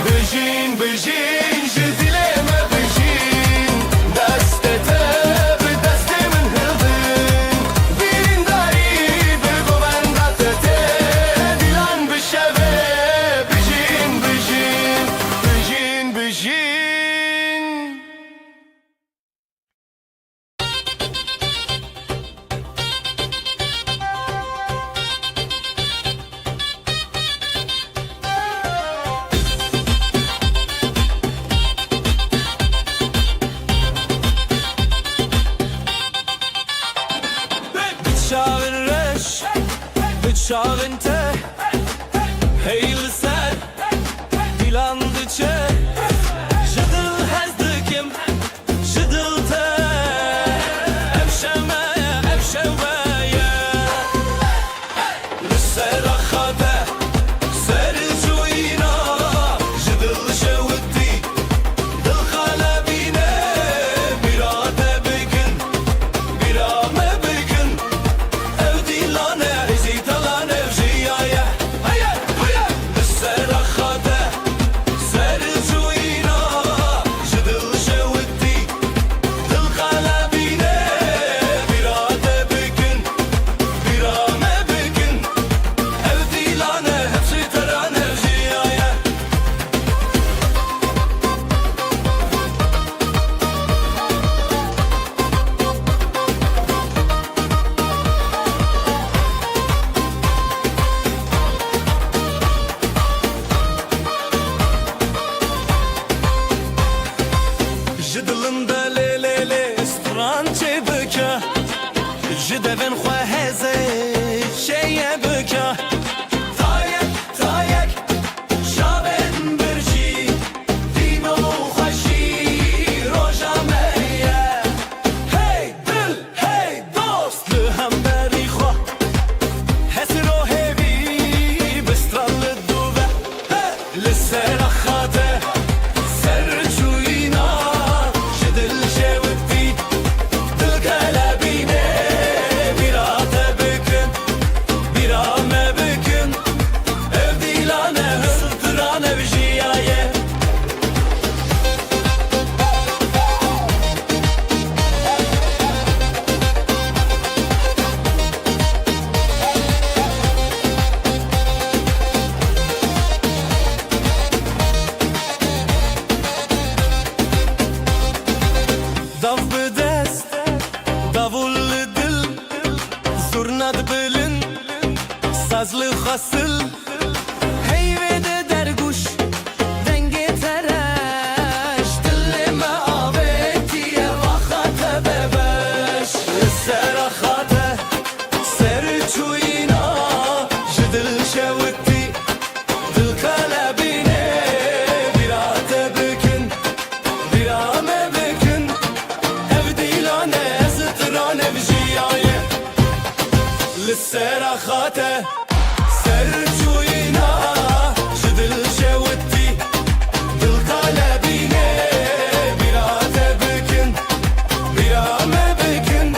Bejin bejin jidileme bejin Destete bedeste min hildin Birin dari be govendate Dilan bişeve bejin bejin Bejin bejin شاغنته هيل سر dilandıçe Jıdıl hezdikim Jıdılte Evşemeye Evşeveye Lüserakhate Sercuyina Jıdıl şevdi Dıl kalebine Birate bigin Birame bigin Evdilane Ezitalan evjiyaye Hayır hayır Lüserakhate Sercuyina Jıdıl şevdi Dıl kalebine Birate bigin Birame bigin Evdilane Ezitalan evjiyaye Jidilinde le le le strançe bıka Jidevin xweheze şeye bıka Tayek tayek şaben birci Dino xweşi roja meye Hey dil hey dost li hemberî xwe Hesro hevî bistran li dûve Li sera xate Sercuyina Jidil şevdi Dil kalebine Birate bigin Birame bigin Evdilane hızdıran evjiyaye Dav bidest Davul dil Zurnad bilin Sazlı hasıl Heyvede derguş Denge tereş Dilleme avetiye Vakate bebeş Serakhate Serçuyina Jidil şevdi Dil kalebine Birate bigin Birame bigin Evdilane Ezitran evjiyaye Lisserakhate Sercuyina Jidil şevdi Dil kalebine Birate bigin Birame bigin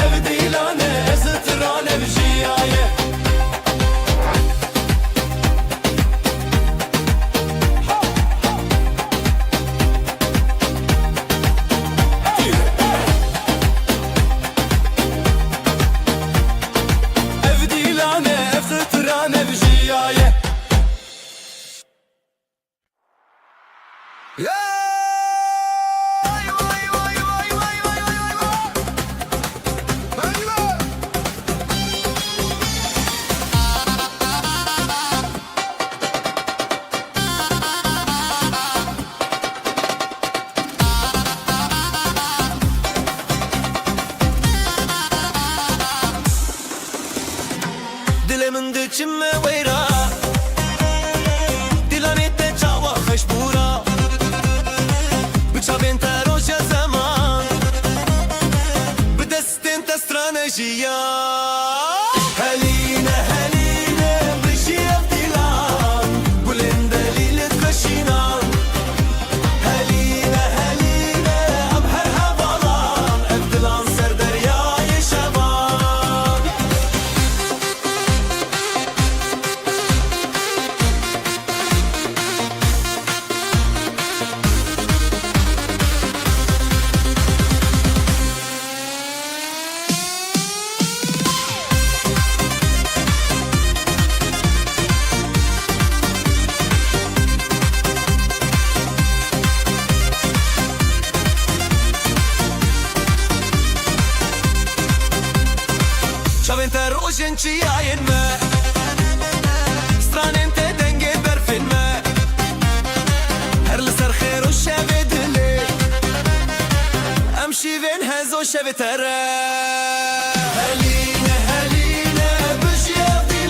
Evdilane Ezitran evjiyaye Evdilane Ezitran evjiyaye Dilimin diçime weyra Dilanete çava xeşbura Bıçavên te roja zaman Bi destên te stranejiya Heline heline bijî evdilan Gulên delîlê dixweşînan Heline heline em her hevalan Evdilan ser deryayê şevan Çavên te rojên çiyayên me Stranên te dengê berfên me Her li ser xêr û şevê dilê Em şîvên hezo şevê te re Heline heline bijî evdî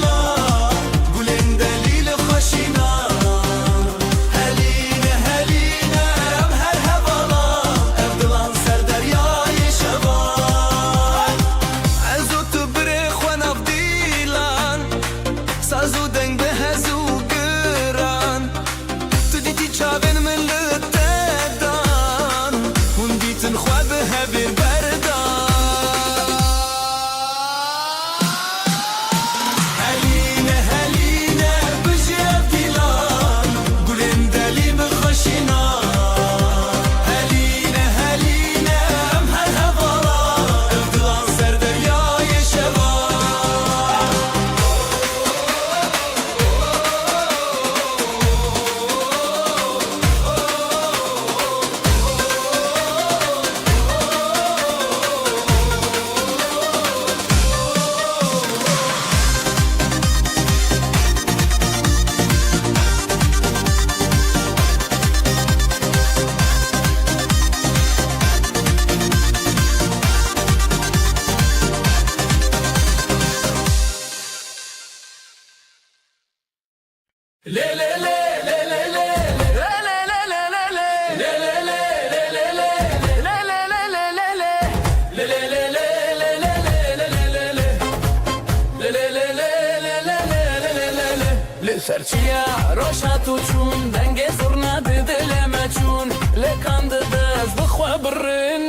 سرچیا روشاتو چون دنگ زرنا دل ما چون لکند دز بخوا برن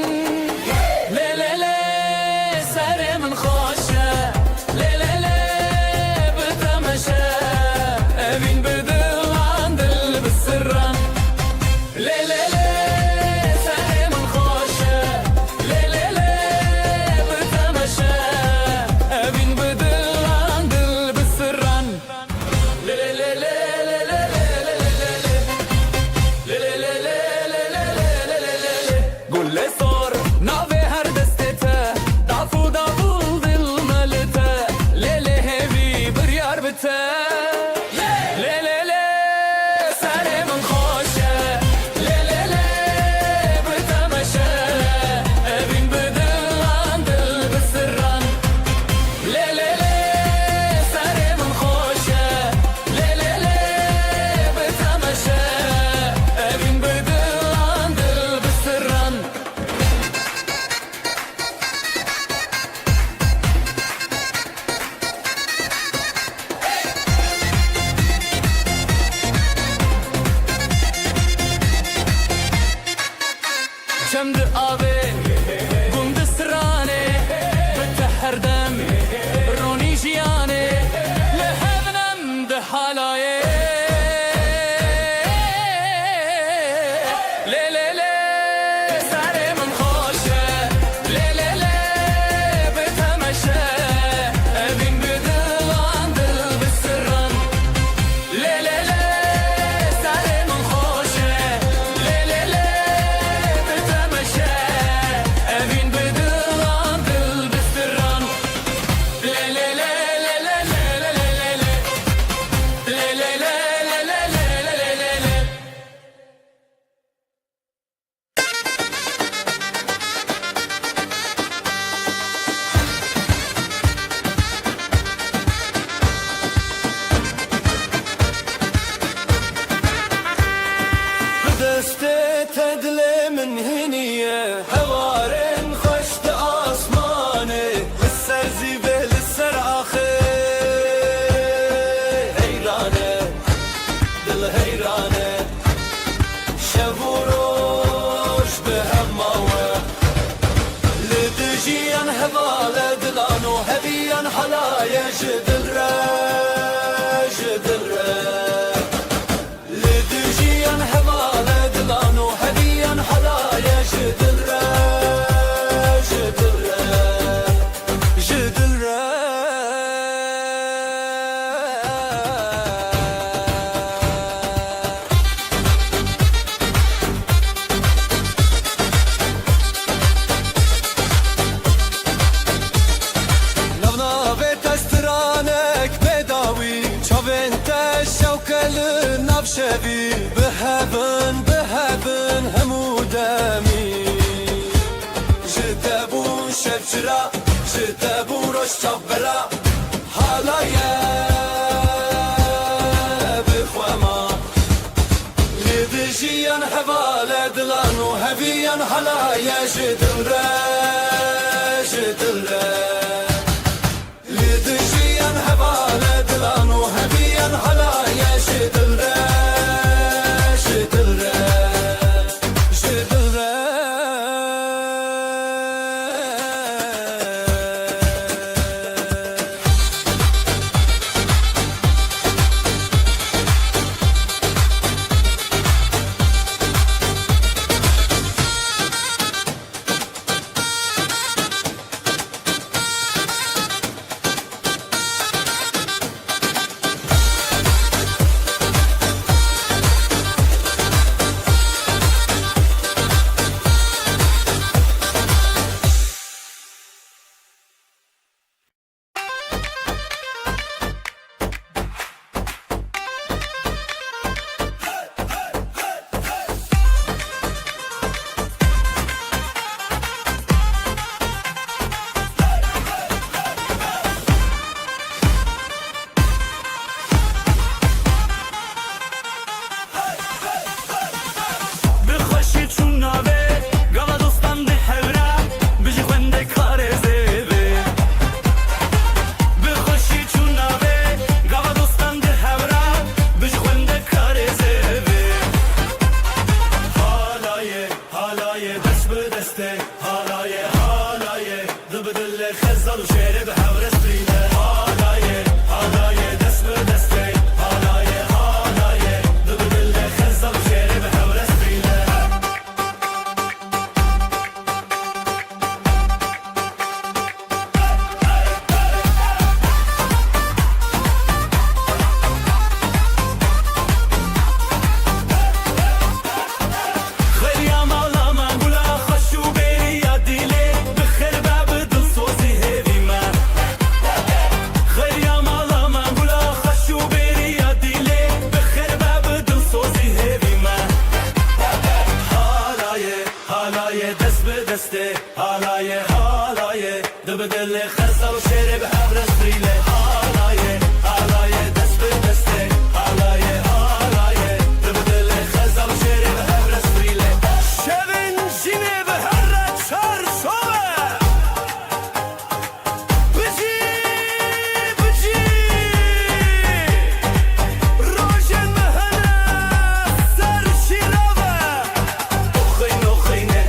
لی لی لی سر من خوشه لی لی لی بتمشه اوین بدل عن دل بسرن لی لی لی سر من خوشه لی لی لی بتمشه اوین بدل عن دل بسرن قول لي صار ناوي هر دستته دافو دافو ظل ملته ليلي هيفي بريار بته ليلي لي ساري من خوشه ليلي لي بتمشى ابين بدل عن دل بسران ليلي لي ساري من خوشه ليلي لي بتمشى ابين بدل عن دل بسران شمد آبه گند سرانه بتحر دم رونی جیانه لحبنم ده حالایه لی لی لی سر من خوشه لی لی لی بتمشه ابین بدل عن دل بسران لی لی لی سر من خوشه لی لی لی بتمشه ابین بدل عن دل بسران لی لی لی لی لی لی لی لی لی بدسته تدل من هنية هوارن خشت آسمانه السر زيبه للسر آخر هيرانه دل هيرانه شبوروش بهماوه لدجيان هواله دلانو هبيان حلايا جدل جدل لدجيان هواله دلانو هبيان حلايا جدل جدل جدل نبنا تسترانك بداوي شوفنت الشوكة للنبشبي بهبن بهبن همودامي جدبو شبشرا جدبو رش صبرا حالايا بخوما لدجيان هوالا دلانو هبيان حلايا جدل جدل لدجيان هوالا دلانو هبيان حلايا جدل جدل جدل دسته حالایه حالایه دبدل خزر و شعر به حور استریله حالایه حالایه دست به دسته حالایه حالایه دبدل خزر و شعر به حور استریله حالایه حالایه دبدل خزر و شعر به حور استریله حالایه حالایه دست به دسته حالایه حالایه دبدل خزر و شعر به حور استریله شبن جینه به هر چار شوه بجی بجی روشن مهنه سر شیراوه اخین اخینه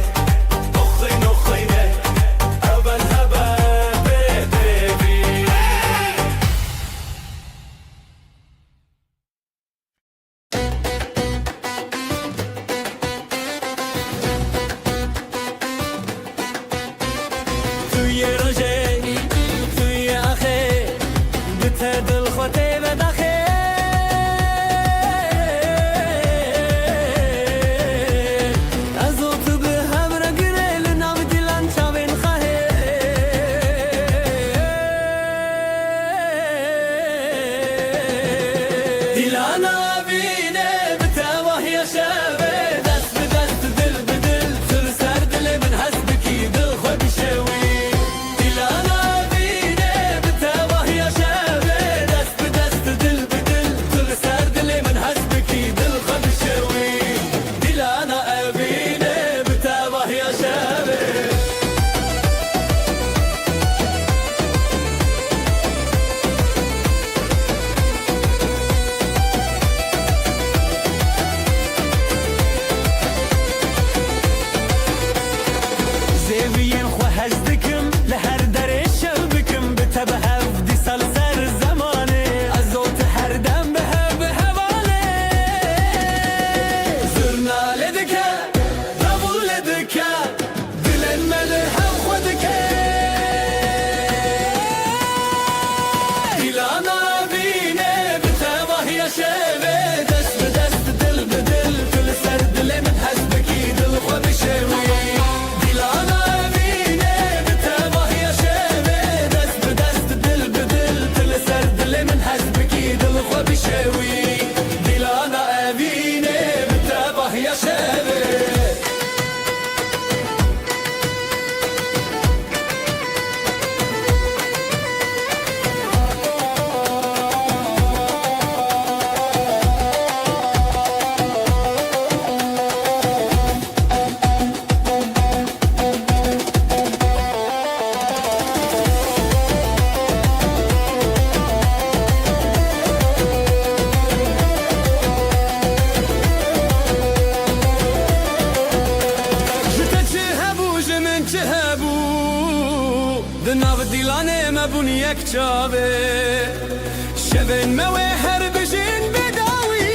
شبن موي هرب جين بداوي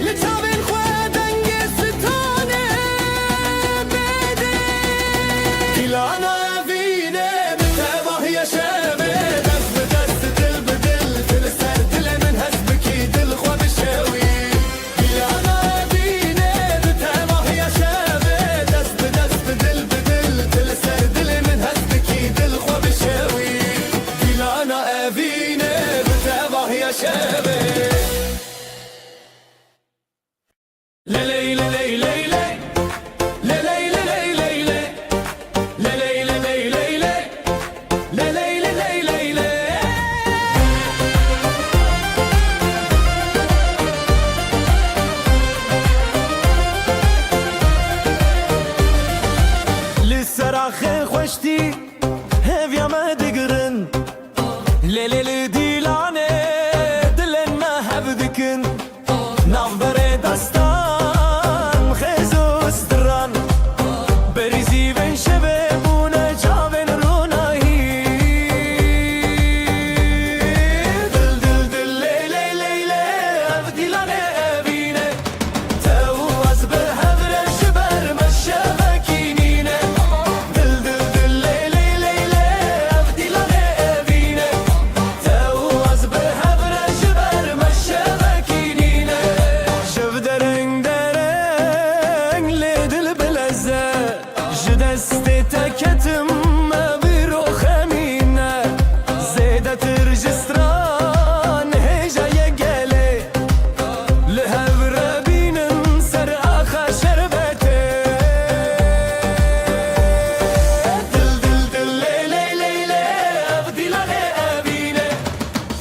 لتابن خوادن قستانه بدي كلانا فينا بتابه يا شابه دست بدست دل بدل تلسر دل من هزبكي دل خوا بشاوي كلانا فينا بتابه يا شابه دست بدست دل بدل تلسر دل من هزبكي دل خوا بشاوي كلانا فينا بتابه يا شابه للسراخ خوشتي هفيا ما دقرن ليلي ديلانه دلن ما هبدكن نافبر دستان خيزو استران بريزي memleketim bir o hemine Zeyde Tırcistran heceye gele Lehevre binin ser ağa şerbete Dil dil dil ley ley ley ley Evdilane evine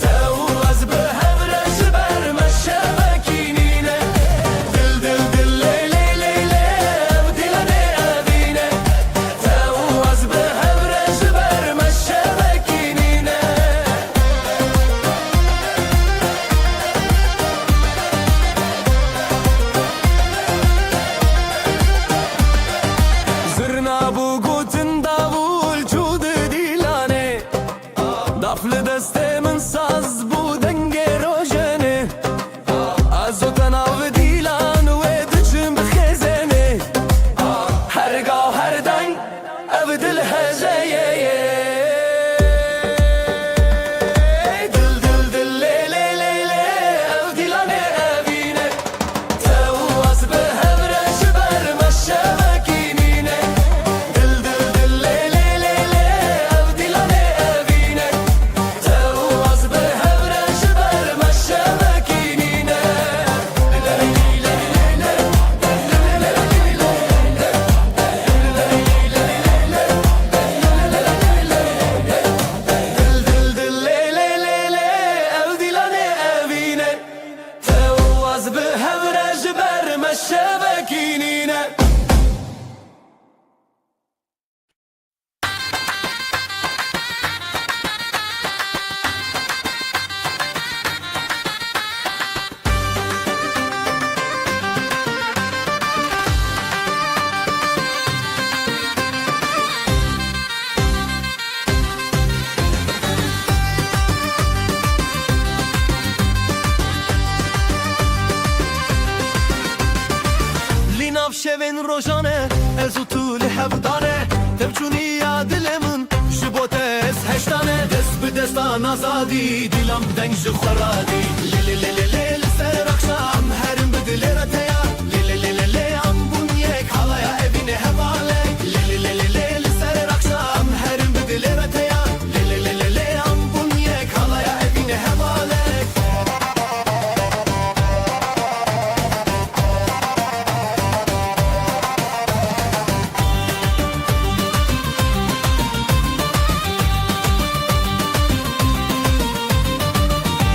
Tevaz behevre jiber meşebekinine Dil dil dil ley ley ley ley Evdilane evine Tevaz behevre jiber meşebekinine Zırna bu gutun davul çudu dilane Daflı destemin saz bu denge rojene Azotan av dilan ve dıçım bixezene Her gav her dan ev dil hezeye Dil dil dil le le le le ev dilane evine Tevaz behevre jiber meşebekinine Dil dil dil le le le le ev dilane evine Tevaz behevre jiber meşebekinine Dil dil le le le le ev dilane evine Tevaz behevre jiber meşebekinine Linav şevin rojane Ezutu li hevdane Tevçuni ya dilemin Jibote ez heştane Dest bi destan azadi Dilam deng ji xwaradi Li li li li li li ser akşam Herim bi dilera teya Li li li li li am bunyek Halaya evine hevalek Li li li li li li ser akşam Herim bi dilera teya Li li li li li am bunyek Halaya evine hevalek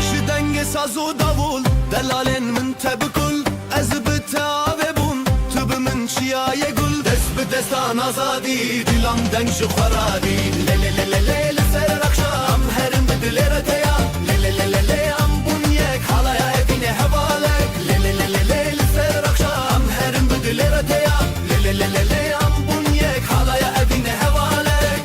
Ji denge saz û davul Delalên min te bikul Ez bi te avebûm Tu bi min çiyaye gul Dest bi destan azadî Dilam deng ji xweradî Lê lê lê lê lê li ser akşam Herim bi dilêre te ya Lê lê lê lê lê am bunyek Halaya evîne hevalek Lê lê lê lê lê li ser akşam Herim bi dilêre te ya Lê lê lê lê lê am bunyek Halaya evîne hevalek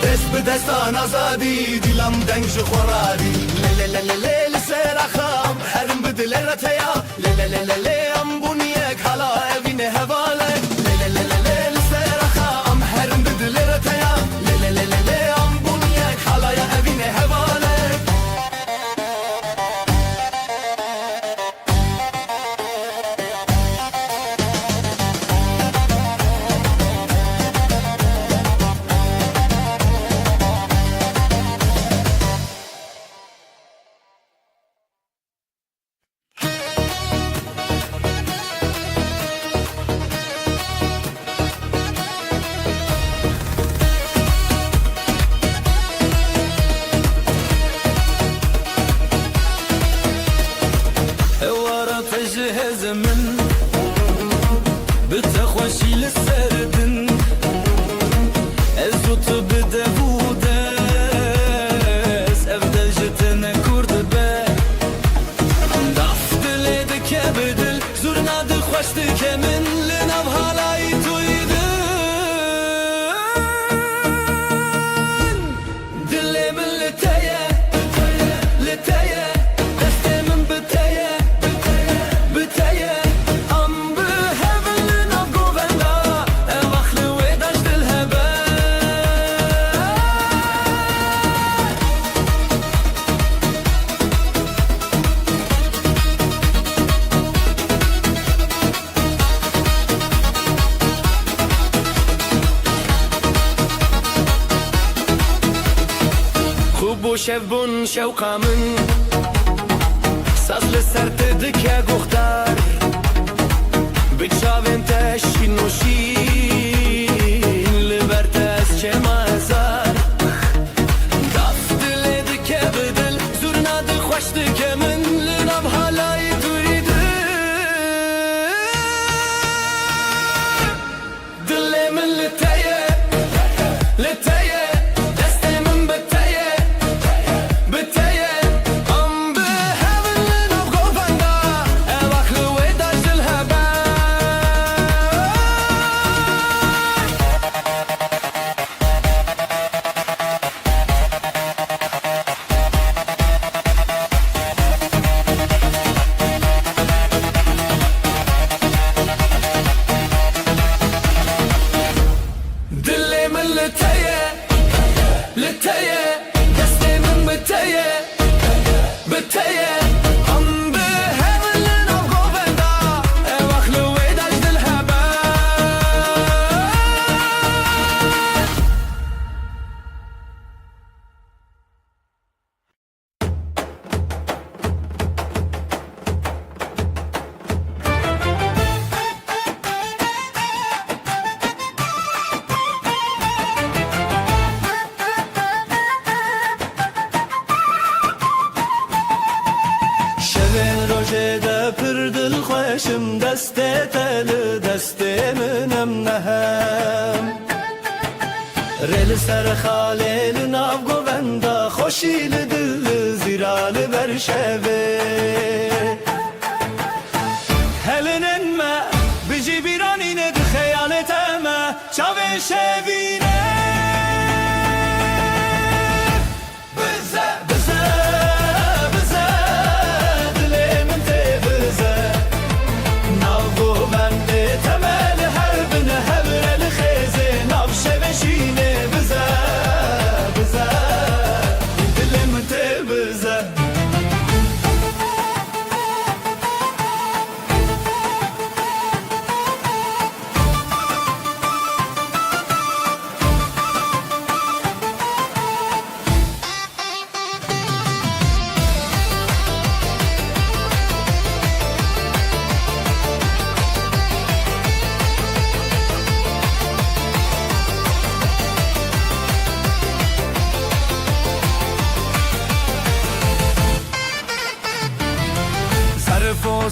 Dest bi destan azadî Dilam deng ji xweradî Lê lê lê lê lê li ser axam Herim bi dilêre te ya Lê lê lê lê lê am bunyek Hala evîne hevalek Lê lê lê lê lê li ser axam Herim bi dilêre te ya Lê lê lê lê lê am bunyek Halaya evîne hevalek من بتخوشي للسردن ازوت بدبودس افدل جتنا كرد با ضعف دلدك بدل زورنا دخوشتك من لناف هالاي تويدن دلي من لتايا لتايا دستي من بتايا شب بون شوقا من ساز لسر تدکه گختار بچاوین تشین نوشین لبرت از چه مازار داف دل دکه بدل زورنا دل خوش دکه من لنام حالای دویده دل من لتایه لتایه خوشم دست تل دست منم نهم رل سر خاله ناو گوندا خوشی دل زیرال برشوه هلنن ما بجی بیرانین د خیالت ما چاوه شوینه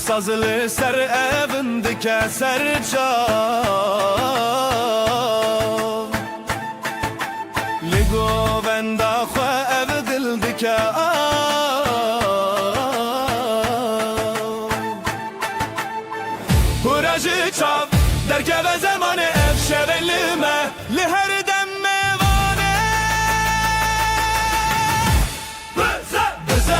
Sazlı ser evindeki serçam Ligo venda xwe ev dildike Huracı çav derkeve zamanı ev şevelime li her dem mevane Bize bize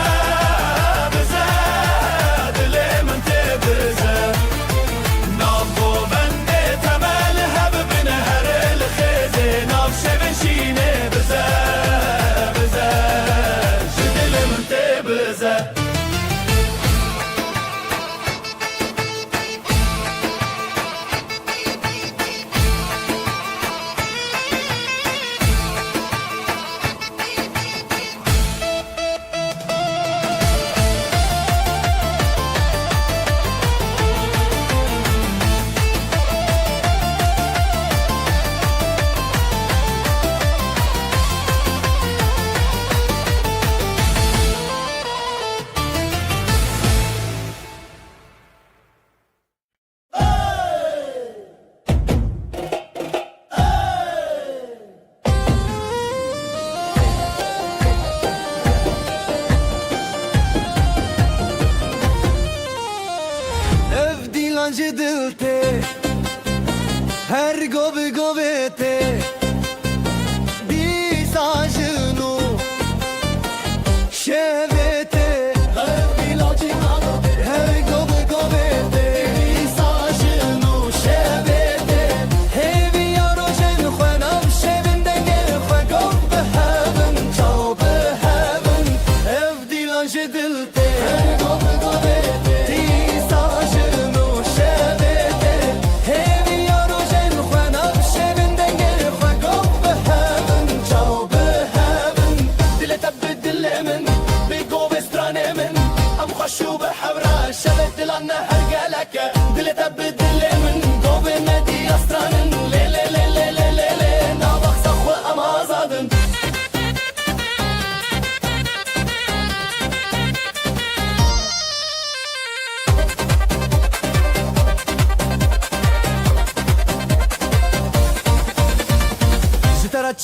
Dilancı dilte her gobe gobete disajnu şevete her gobe gobete disajnu şevete hevi yarojen xwenam şevinde gel xwe gob behavin çav behavin ev dilancı dilte her gobe gobete disajnu Hevi yarojen xwenam şevinde gel xwe تبدل من قوة مدي أستران لي لي لي لي لي لي لي نابخ سخوة أما زادن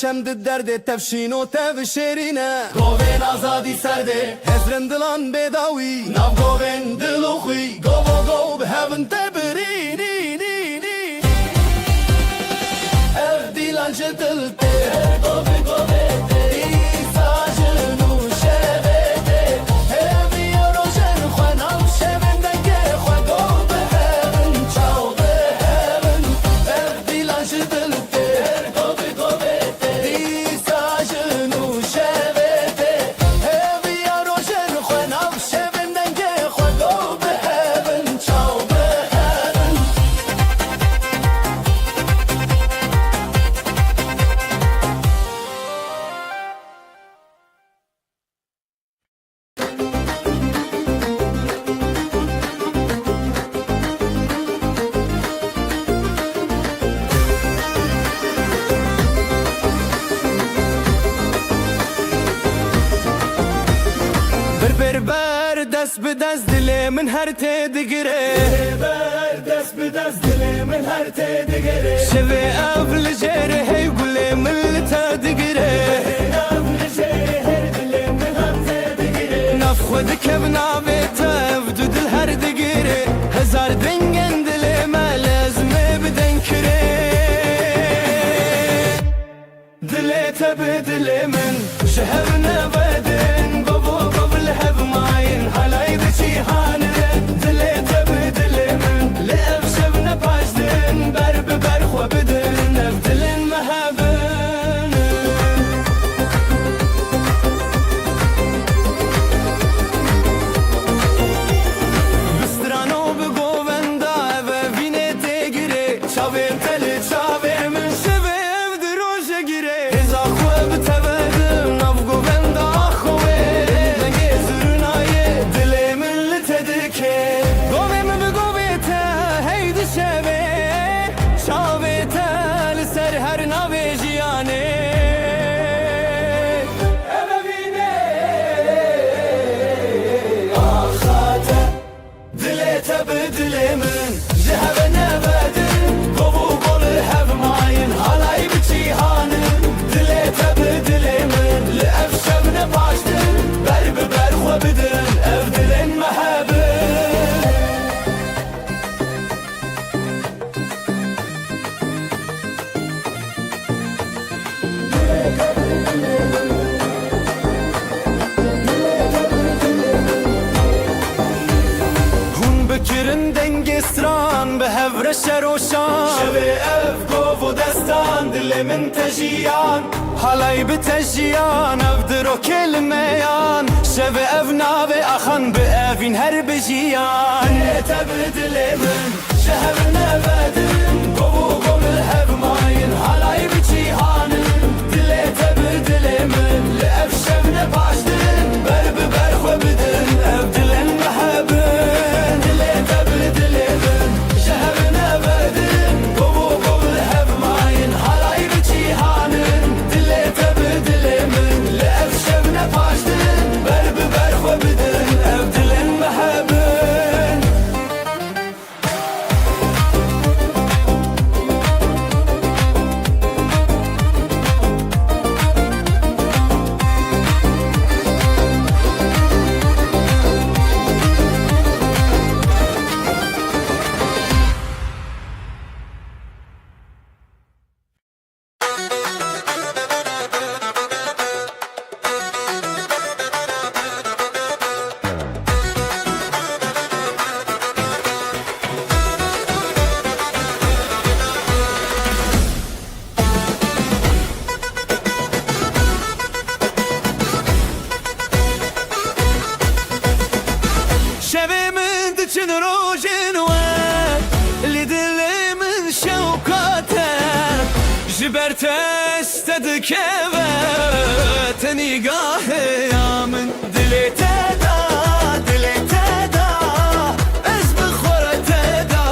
چم درد تفشین و تفشیرینه گوین آزادی سرده هزرن دلان بداوی ناو گوین دلو خوی گو گو به هون تبرینی نی نی اف دیلان جدلته گوه گوه تی ساجنو شبته همی روشن خوانم شبن دنگه خواه گو به هون چاو به هون اف دیلان جدلته بر دست به دست دل من هر تدگره بر دست به دست دل من هر تدگره شوی اول جره هی گل من تدگره اول جره هر دل من هر تدگره نف خود کب ناوی تف دو دل هر دگره هزار دنگن دل ما لازمه بدن کره دل تب دل من شهر نبدن بابو قبل هب ماين حلاي بشي هانن دل تب دل من لأف شبنا باشدن برب برخوا بدن نفدلن مهبن بسترانو بگوون دا و وینه تگیره چاویم تل چاویم من شبه دروش گیره هزا خواه بتبدم نف گوون دا خواه دنگه زرنای دل من لتدکه گوه من بگوه تا هیدی شبه چاوه تا لسر هر ناوه جیانه دل من جهب نبدن قبو قول هب ماين حالاي بچي هانن دل تب دل من لأف شبن باشدن برب برخوا بدن اف دلن محبن بکرن دنگستران به هور شروشان شبه اف گو و دستان دل من تجیان حالای به تجیان اف درو کلمیان شبه اف ناوی اخان به اوین هر بجیان تب دل من شهر نبدن گو قول هب ماين حالاي بچي هانن دل تب دل من لأف شبن باشدن برب برخوا بدن اف دلن محبن دل تب دل من شهر نبدن گو قول هب ماين حالاي بچي هانن دل تب دل من لأف شبن باشدن برب برخوا بدن اف دلن محبن شبه من دچن روشن و لدل من شوقاته جبرت استدك تنيقاه يا من دلي تدا دلي تدا اسبخ ورا تدا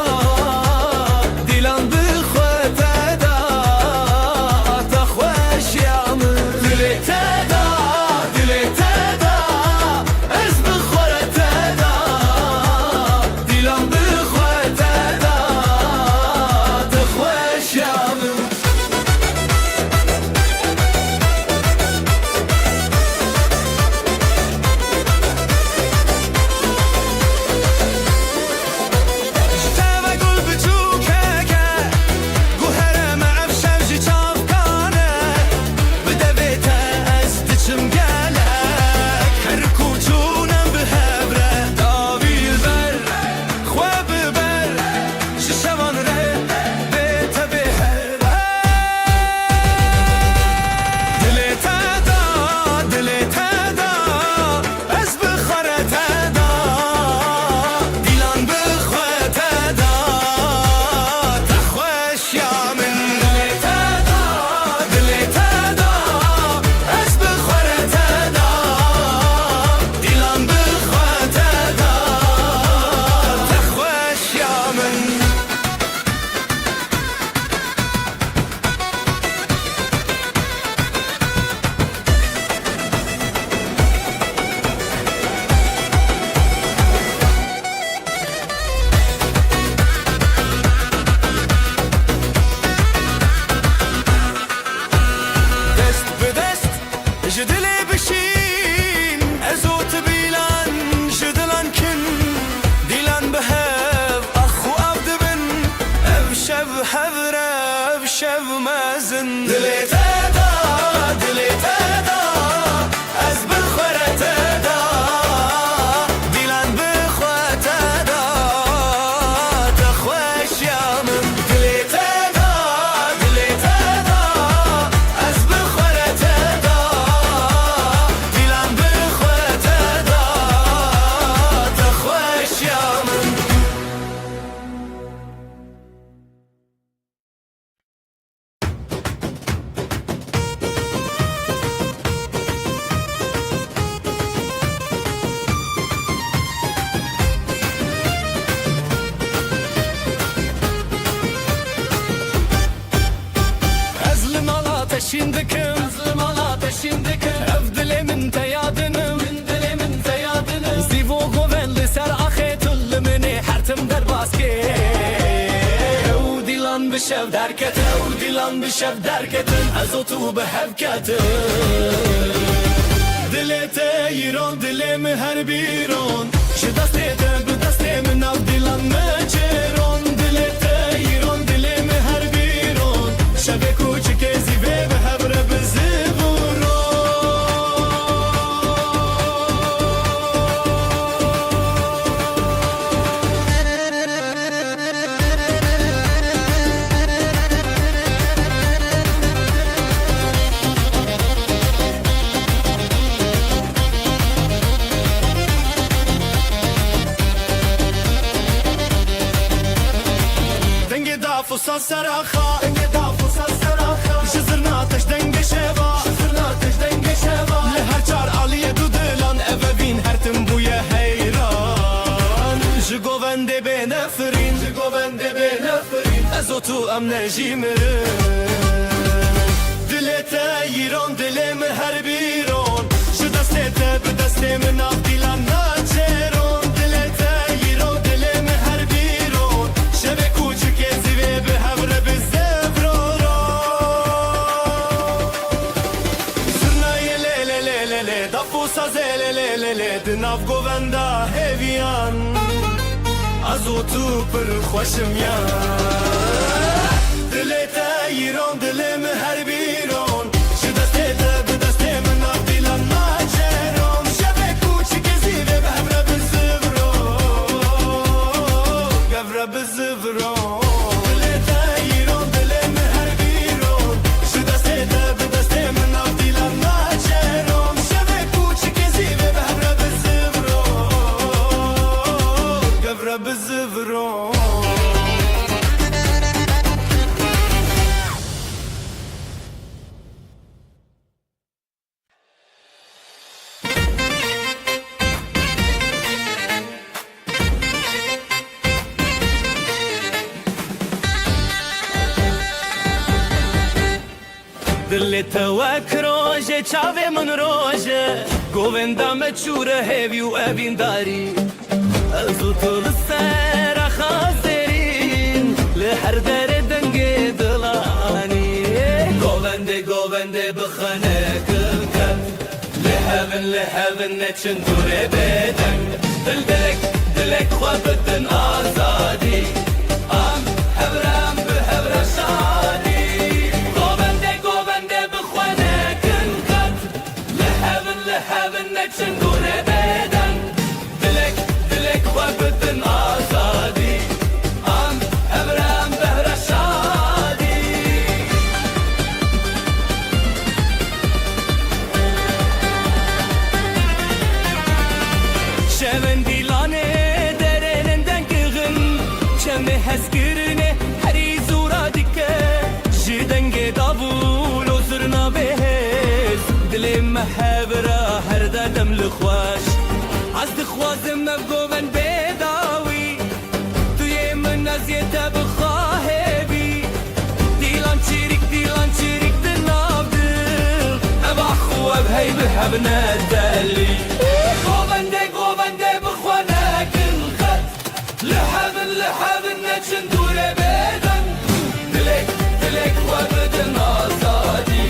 peşin dikim Zımala peşin dikim Ev dilimin teyadını Min dilimin teyadını Zivo govelli ser axetulli mini Hertim der baski Ev dilan bişev derket Ev dilan bişev derketin Ezotu behevketin Dilete yiron dilimi her biron Ji destê te bi destê min nav dilan me çêron Dilete yiron dilimi her biron Şevê kûçikê zîvê bi hevre bi zîvûron Dengê da fusa seraxa Dengê da fusa seraxa Ji zirna teş dengê şeva Ji zirna teş dengê şeva Li her çar aliyê du dilan Evevîn her tim bûye heyran Ji govendê bê nefirîn Ji govendê bê nefirîn Ez û tu em nejî mirin Dilê te yîron dilê min her bîron Ji destê te bi destê min nav dîlan naçêron Dilê te yîron dilê min her bîron Şevê kûçikê zîvê bi hevre bi zevroron Zirnayê lê lê lê lê lê Dafusa zê lê lê lê lê Di nav govenda hêviyan Ez û tu pir xweşim yan Dilê te yîron dilê min her bîron Ji destê te bi destê min nav dîlan naçêron Şevê kûçikê zîvê bi hevre bi zevroron Gevre bi zevroron Dilê te yîron dilê min her bîron Ji destê te bi destê min nav dîlan naçêron Şevê kûçikê zîvê bi hevre bi zevroron Gevre bi zevroron Dilê te wek roje çavê min roje Govenda me çûre hêvî û evîndarî Ez û tu li ser xazerîn Li her derê dengê dilanî Govendê govendê bixenekin ket Li hevin neçin dûrê bêdeng Dil dilek dilek xwe bidin azadî Am hevrem bi hevre şadî Heaven neçin dûrê bêdeng Dilek dilek xwe bidin azadî Am hevrem behre şadî Şevên dîlanê derênin dengîxin Çemê hezkirine herî zûra dike Ji dengê davûl û zirna bêhêz Dilê me hevra her dedem li xweş Ez dixwazim ev goven bêdawî Tu yê min ez yê te bixahêbî Dîlan çîrik di nav dil Ev axû ev hey bi hev nedelî Govendê govendê bixwe nekin xet Li hevin neçin dûrê bêdeng Dilek dilek xwe bidin azadî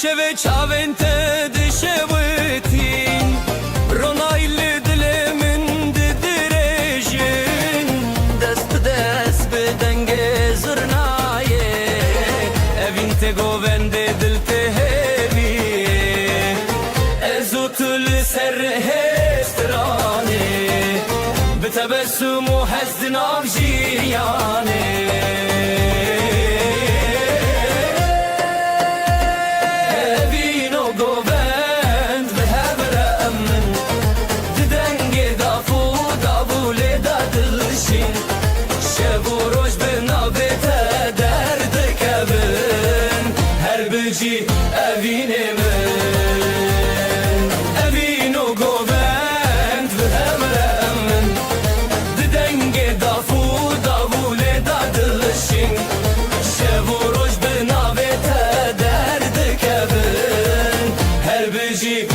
şeve çavente dişevetin Ronaylı dilimin didirejin Dest dest bedenge zırnaye Evin te govende dil te hevi Ezotul ser hestrane Betebessumu hezdin avjiyane Evine evino govend ve emremen Didenge dafu davule dadılışın Şevuroj benavete derdi kevin Her beci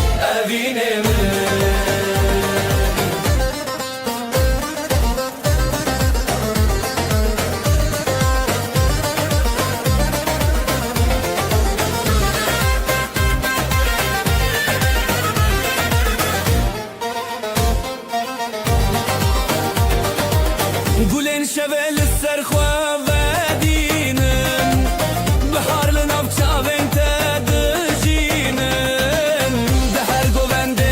evine Gulen şevel serxwe vedinin Biharlı navçavente dijinin De her govende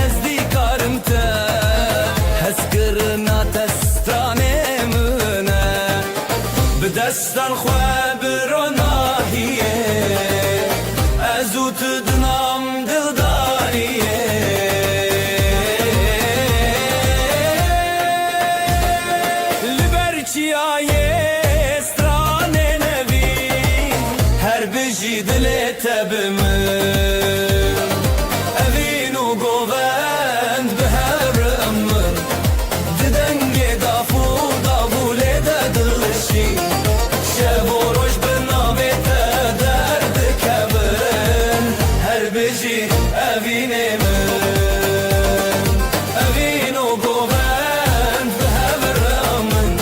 ezdikarım te Heskirina testane müne Bidestan xwe bironahiye Ezut dinam dildariye Çiyaye strane nevi Her biji dile tebimin Evinu govend beheremmin Didenge dafu davule de dilişi Şevoroj benavete derdi kevin Her biji evinemin Evinu govend beheremmin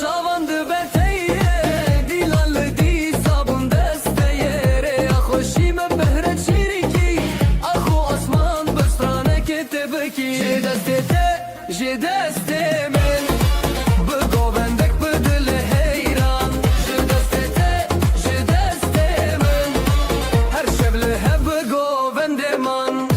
Şavandı beteye Dilanlı di sabun desteyere Ya hoşime behret şiriki Ahu asman bıstrane ketebeki Je destete, je destemen Bıgo bendek bıdile heyran Je destete, je destemen Her şevle hep bıgo bendeman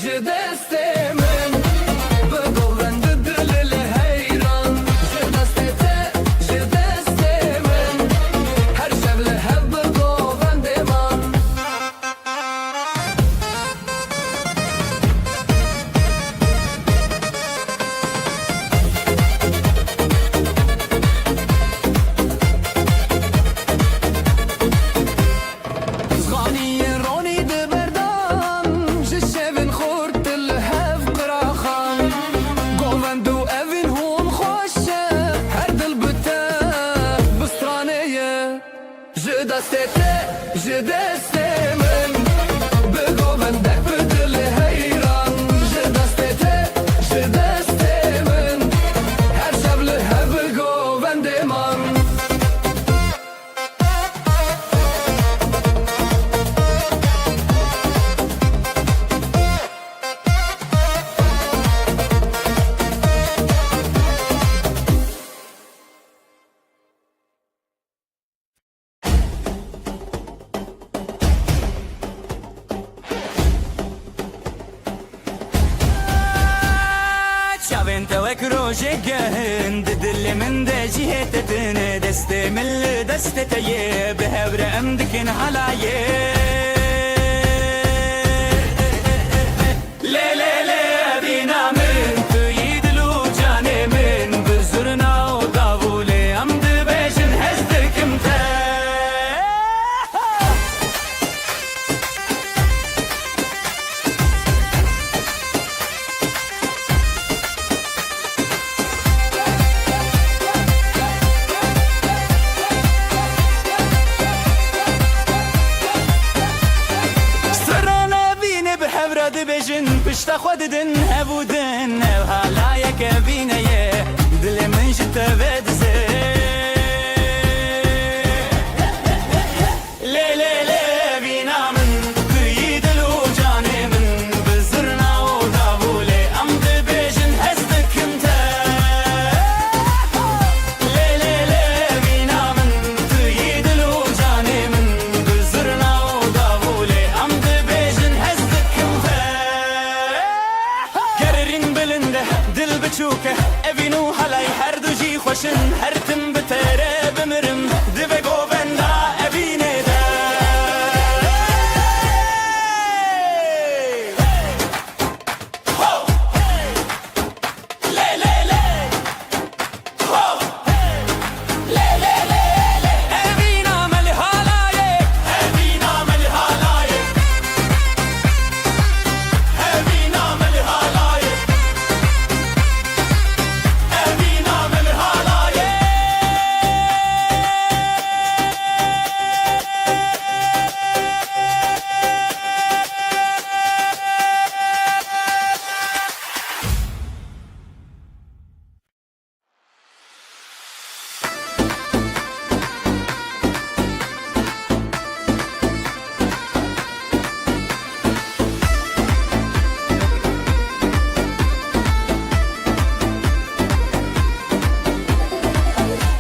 Je destemen Bıgo bende dilile heyran Je destete, je destemen Her şevle hep bıgo bendeman Zganiye roni de berdan Je şevin khurt الهف قراخان Govendo evin hon خوشه Her dil bite bistraneye Je destete, je destemen Bıgo bende جهند دل من ده جهتتن دست من دست تيه بهبر امدكن هلايه بجن پشت خود دن هبودن و حالا یک بینه دل من جت بدزه لی لی لی بینا من توی دل و جان من بزرنا و دابوله ام ده بجن هستکم تا لی لی لی بینا من توی دل و جان من بزرنا و دابوله ام ده بجن هستکم تا دل بچوکه اوینو حلای هر دو جی خوشن هر تم بتره بمرم دو گووندا اوینه ده لی لی لی لی لی لی اوینا ملی حالایه اوینا ملی حالایه اوینا ملی حالایه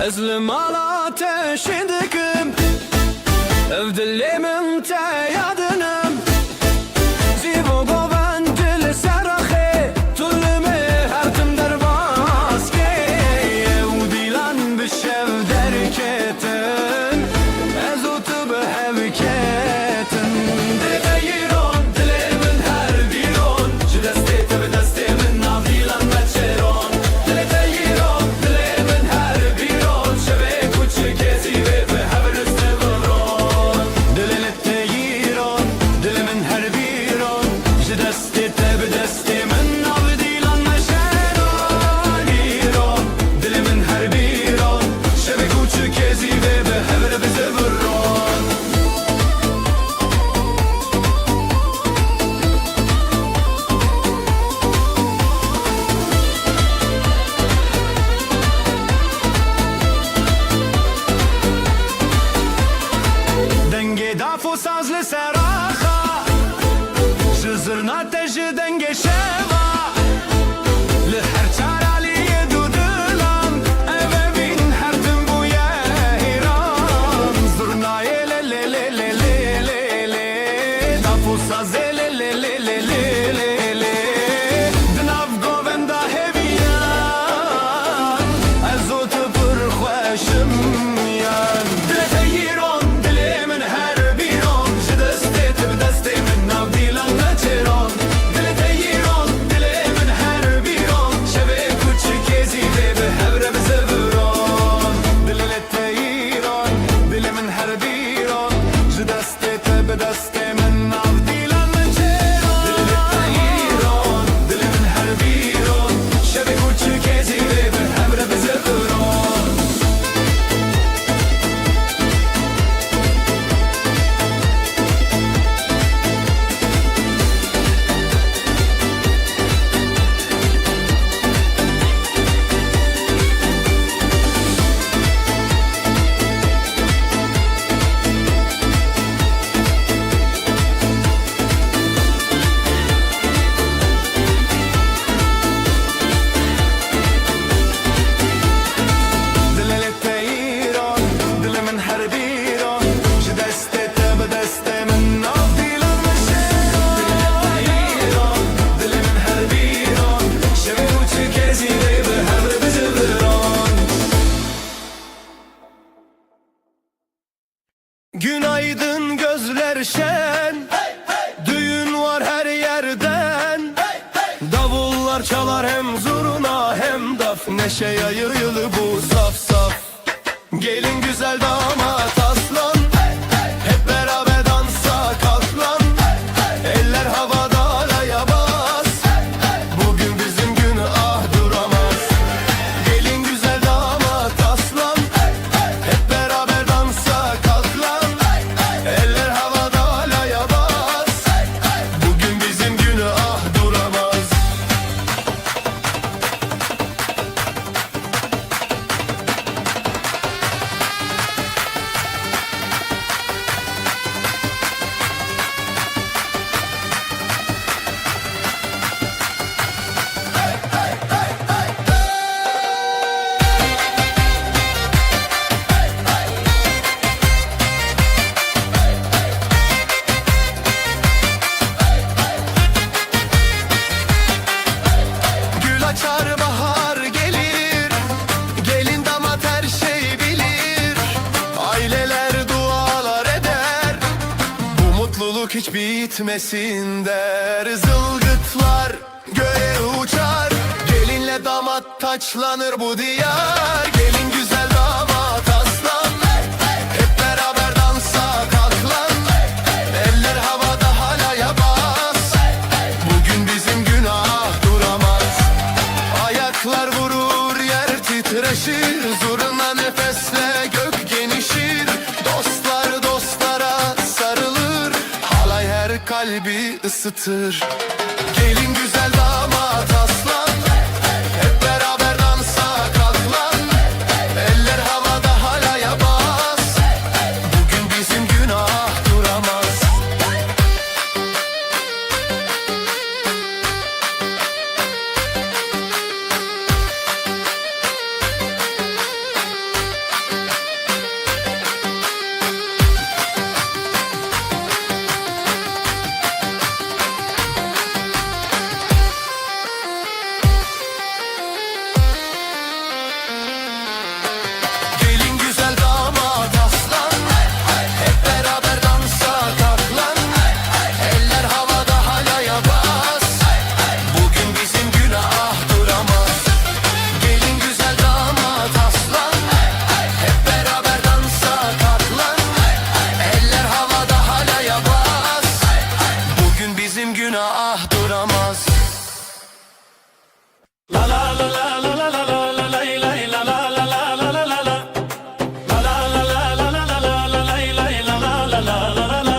أزلم على تشدكم أفضل من تيادنم زيبو قوان دل سرخي طول مهرتم درباسكي وديلان بشف دركتن أزوت بحبكتن دل غيرون دل من هر بيرون جدستي تبدستي من نافيلان متشيرون دل غيرون دل من هر بيرون شبك وشكيزي بحبر استبرون دل التغيرون دل من هر بيرون جدستي تبدستي من نافيلان متشيرون بيرون دل من هر بيرون شبك وشكيزي بحبر استبرون دنگی دافو ساز لسراخا جزرنا تج دنگی شوا لحر چارالی دو دلم اوه بین هر تن بویا هیران زرنای لی لی لی لی لی لی لی دافو ساز لی لی لی لی لی لی لی دناف گووندا هویان ازوت پر خوشم یان دل تیرون دل من هر بیرون جدستی تبدستی من ناف دیلان نچرون دل تیرون neşe yayılı bu saf saf. Gelin güzel damat aslan, hep beraber dansa kalk lan. Eller havada alaya bas, bugün bizim gün ah duramaz. Gelin güzel damat aslan, hep beraber dansa kalk lan. Eller havada alaya bas, bugün bizim gün ah duramaz. Gül açar bahar gelir, gelin damat her şey bilir. Aileler dualar eder, bu mutluluk hiç bitmesin der. Zılgıtlar göğe uçar, gelinle damat taçlanır bu diyar. Gelin güzel damat aslan, hep beraber dansa kalk lan. Eller havada halaya bas, bugün bizim günah duramaz. Ayaklar vurur yer titreşir, zurna nefesle gök genişir. Dostlar dostlara sarılır, halay her kalbi ısıtır. Gelin güzel damat aslan, hep beraber dansa kalk lan. Eller havada halaya bas, bugün bizim günah duramaz. Gelin güzel damat aslan, hep beraber dansa kalk lan. Eller havada halaya bas, bugün bizim günah duramaz. Gelin güzel damat aslan, hep beraber dansa kalk lan. Eller havada halaya bas, bugün bizim günah duramaz. La la la la la la la la la la la la la la la la la la la. La la la la la la la la la la la la la la la la.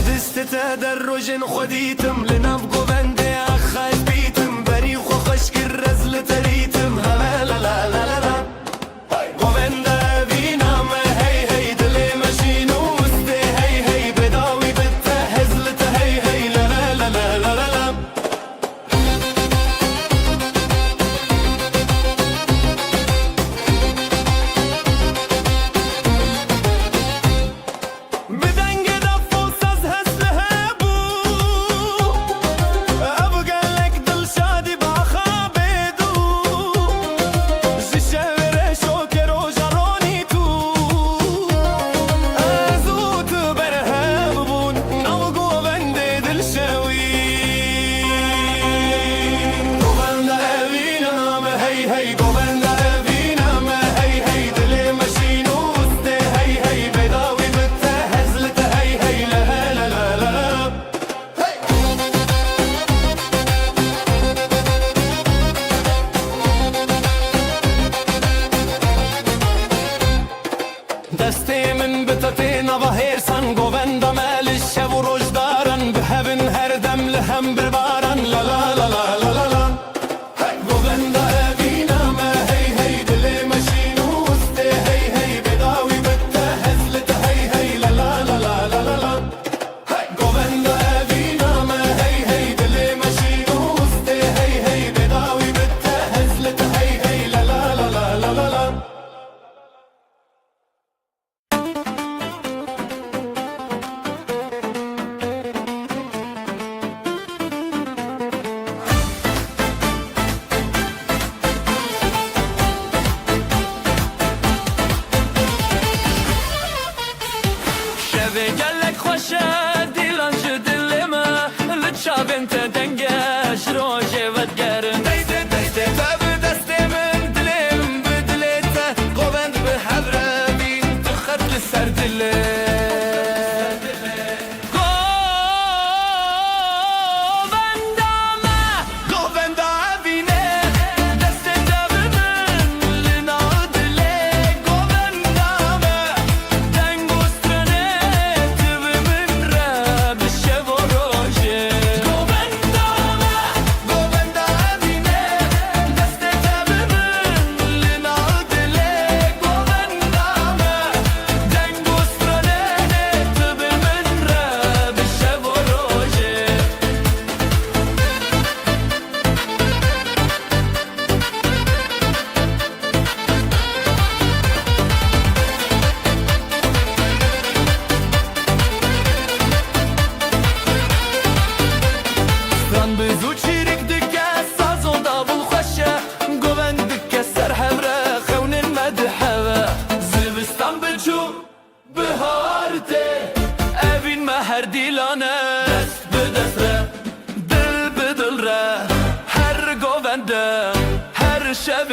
دست تدرج خديتم لنبقو بندي أخاش بيتم بريخ وخشك الرزل تريتم هلا لا لا لا لا. Govenda vina me hey hey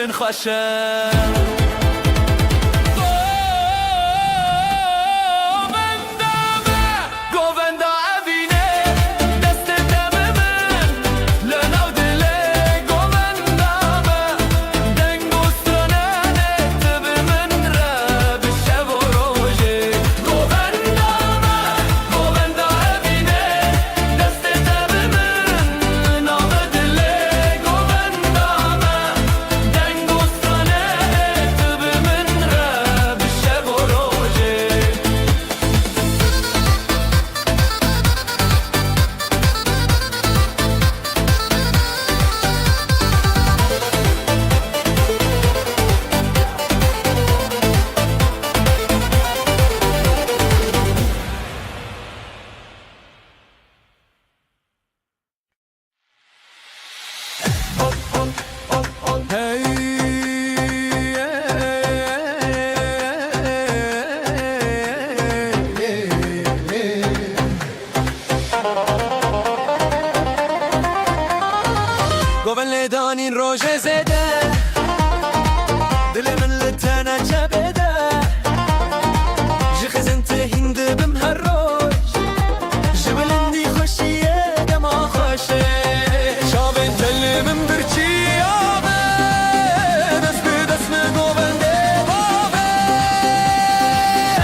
بن خوشه گوون لیدانین روژه زده دل من لتنا جبده جی خزنت هند بم هر روش جبلندی خوشیه دما خوشه شابن تل من برچی آبه دست به دست من گوون ده بابه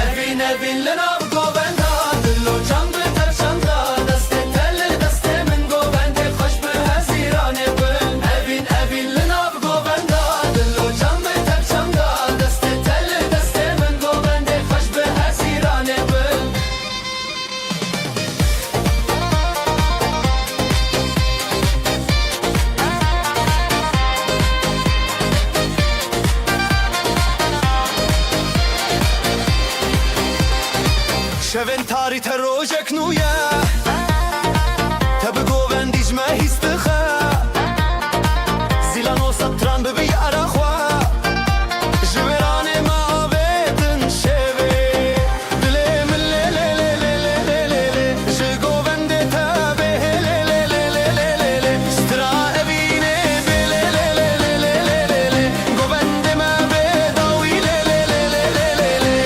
Evin evin linav govenda Dillo can bi terşanda Deste tel deste min govende Xoş bi hezirane bin Evin evin linav govenda Dillo can bi terşanda Deste tel deste min govende Xoş bi hezirane bin شون تاری تروجک نویا تب گوون دیجمه هیستخه زیلان و سطران ببی عراخوا جبران ما آبیدن شوی دلی من لی لی لی لی لی لی لی جه گوون دی تبه لی لی لی لی لی لی لی سترا ابینه بی لی لی لی لی لی لی لی لی گوون دی ما بیداوی لی لی لی لی لی لی لی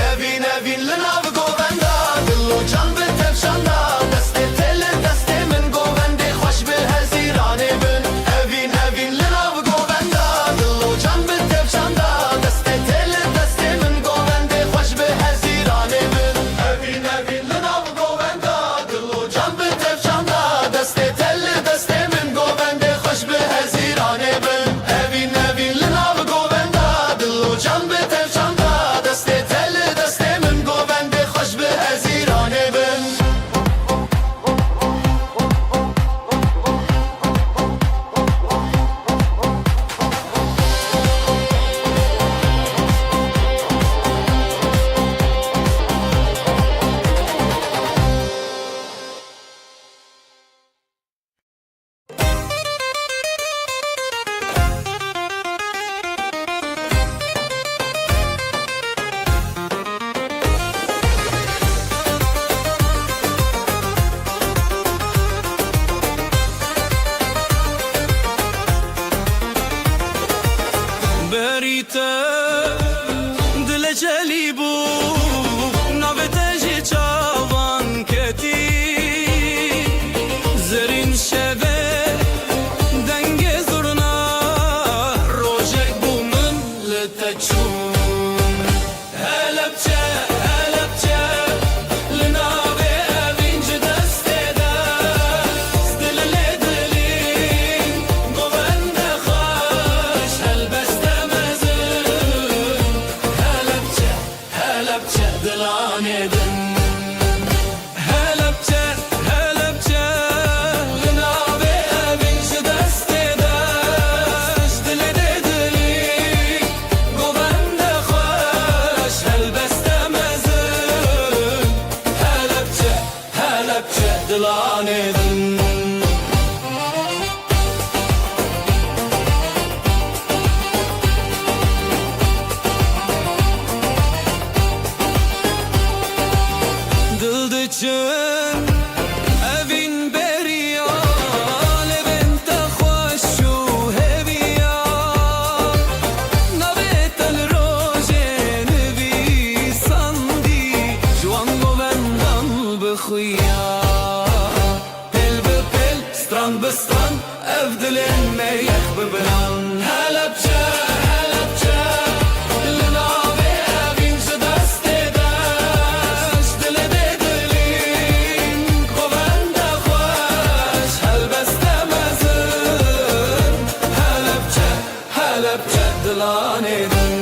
Evin evin linav govenda Dillo can bi terşanda Deste tel deste min govende Xoş bi hezirane bin Evin evin linav govenda Dillo can bi terşanda Deste tel deste min govende Xoş bi hezirane bin Evin evin linav govenda Dillo can bi terşanda Deste tel deste min govende Xoş bi hezirane bin Evin evin linav govenda Dillo can bi terşanda Deste tel deste min govende Xoş bi hezirane bin بریته دل جلی بو نوته جی چاوان کتی زرین شوه دنگ زرنا روژک بو من لتچون هلبچه هلبچه لناوه اوینج دسته دست دل لدلین گوند خوش هلبسته مزون هلبچه هلبچه دلانه دن هلبچه هلبچه لناوه اوینج دسته دست دل لدلین گوند halepçe dilanê din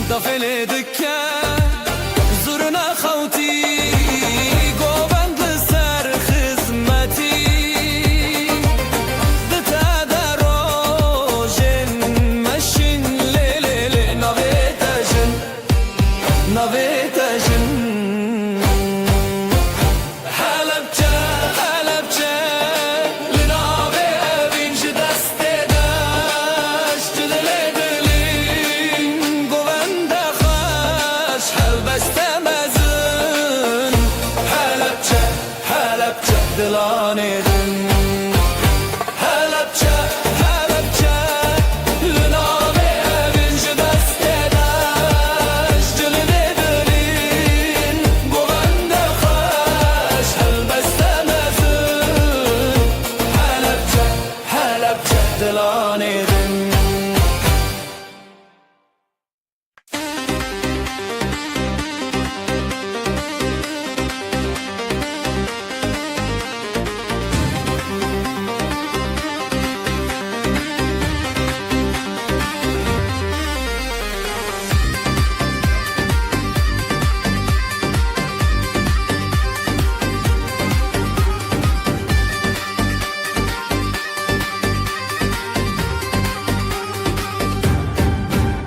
Dafele dikke zurna xawtî govend li ser xizmetî di te de rojên meşin lê lê lê navê te jin navê te jin Helepçe Helepçe li navê evîn ji destê deş ji dilê dilîn govende xweş helbeste mezin Helepçe Helepçe dilanê din Helepçe Helepçe li navê evîn ji destê deş ji dilê dilîn govende xweş helbeste mezin Helepçe Helepçe dilanê din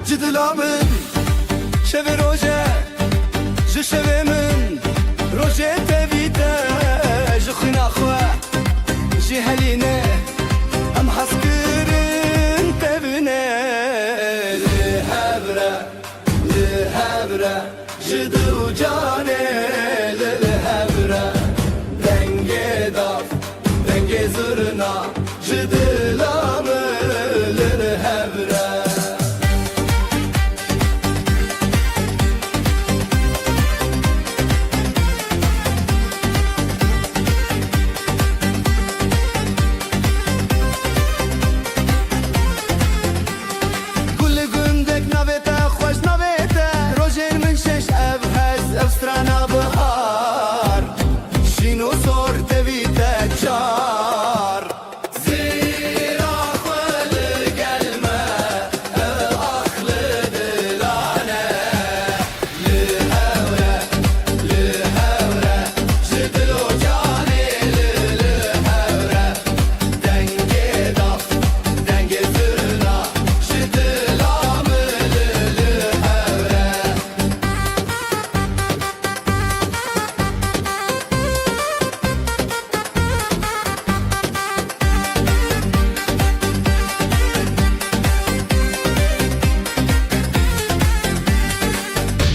Cidila min şeve roje ji şeve min roje tevîte ji xwîna xwe ji helîne em hez kirin tevîne li hevre ji dil û canê li hevre dengê dav dengê zirna ji dila min li hevre Gulê gundek navê te xweş navê te rojên min şeş ev hez ev strana bihar şîn û sor tevî te çar Zîra xwe li gel me ev ax li dilane li hewre ji dil û canê li hewre dengê dav dengê zirna ji dila min li hewre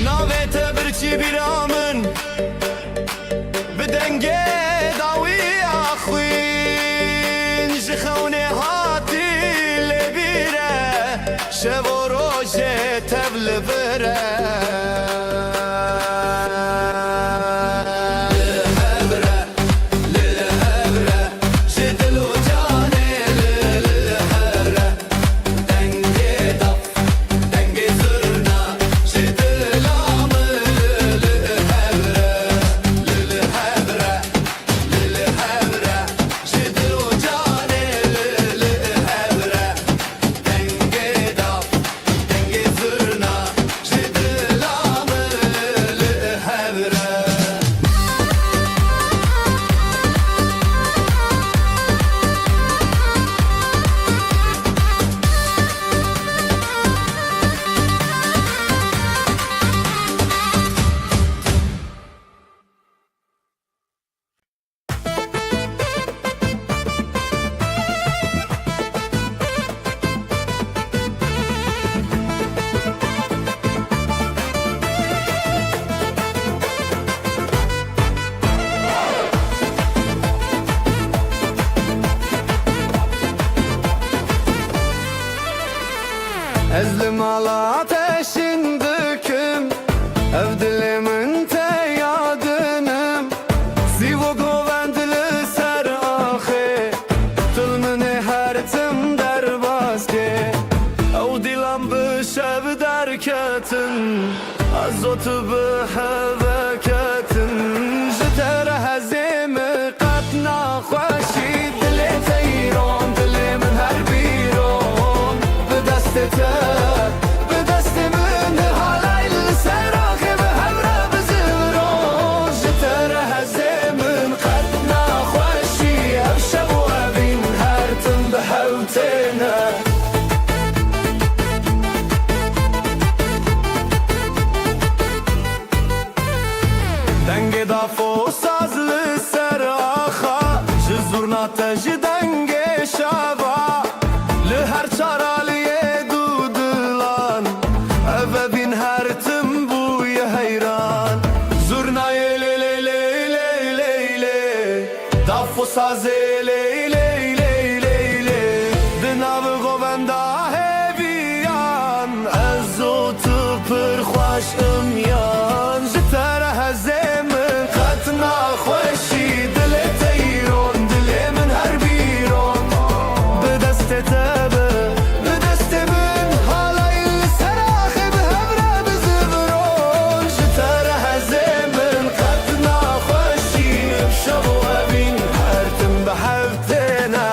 Navê te birçî bîra min bi dengê dawiya xwîn ji xewnê hatî lêbîre şev û rojê tev li vir e Li hevre ji dil û canê li hevre dengê dav dengê zirna ji dila min li hevre ji dil û canê li hevre dengê dav dengê zirna ji dila min li hevre Ezli mala ateşin döküm Ev dilimin te yadınım Sivo govendili ser بحذكة جتر هزيم قطنا خوشي دلي تيرون دلي من هالبيرون بدستة بدست من هالاي السراخي بهمرة بزبرون جتر هزيم قطنا خوشي أبشب وابين هارتم بحوتنا دنگ دافو ساز لسر آخا جزورنا تج دنگ شابا لهر چارالیه دودلان اوه بین هر تنبوی حیران زورنای لی لی لی لی لی لی دافو ساز لی لی لی لی لی دناو گووندا هیویان ازو تو پر خوش امیان جتر هزیم قطنا خوشی دلی تیرون دلی من هر بیرون بدست تبه بدست من حالای سراخی به همرا بزبرون جتر هزیم قطنا خوشی بشب و ابین هرتم به حفتنا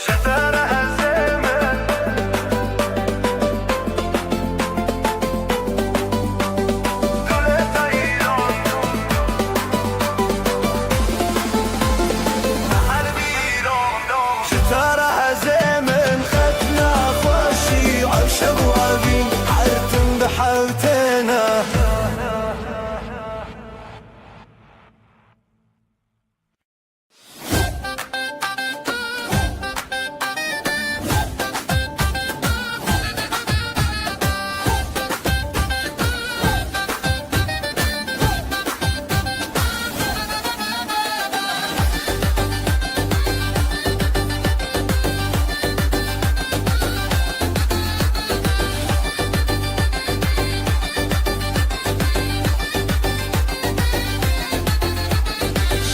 جتر هزیم دل تیرون هر بیرون جتر هزیم خطنا خوشی عشق و عبین حرتم بحوتنا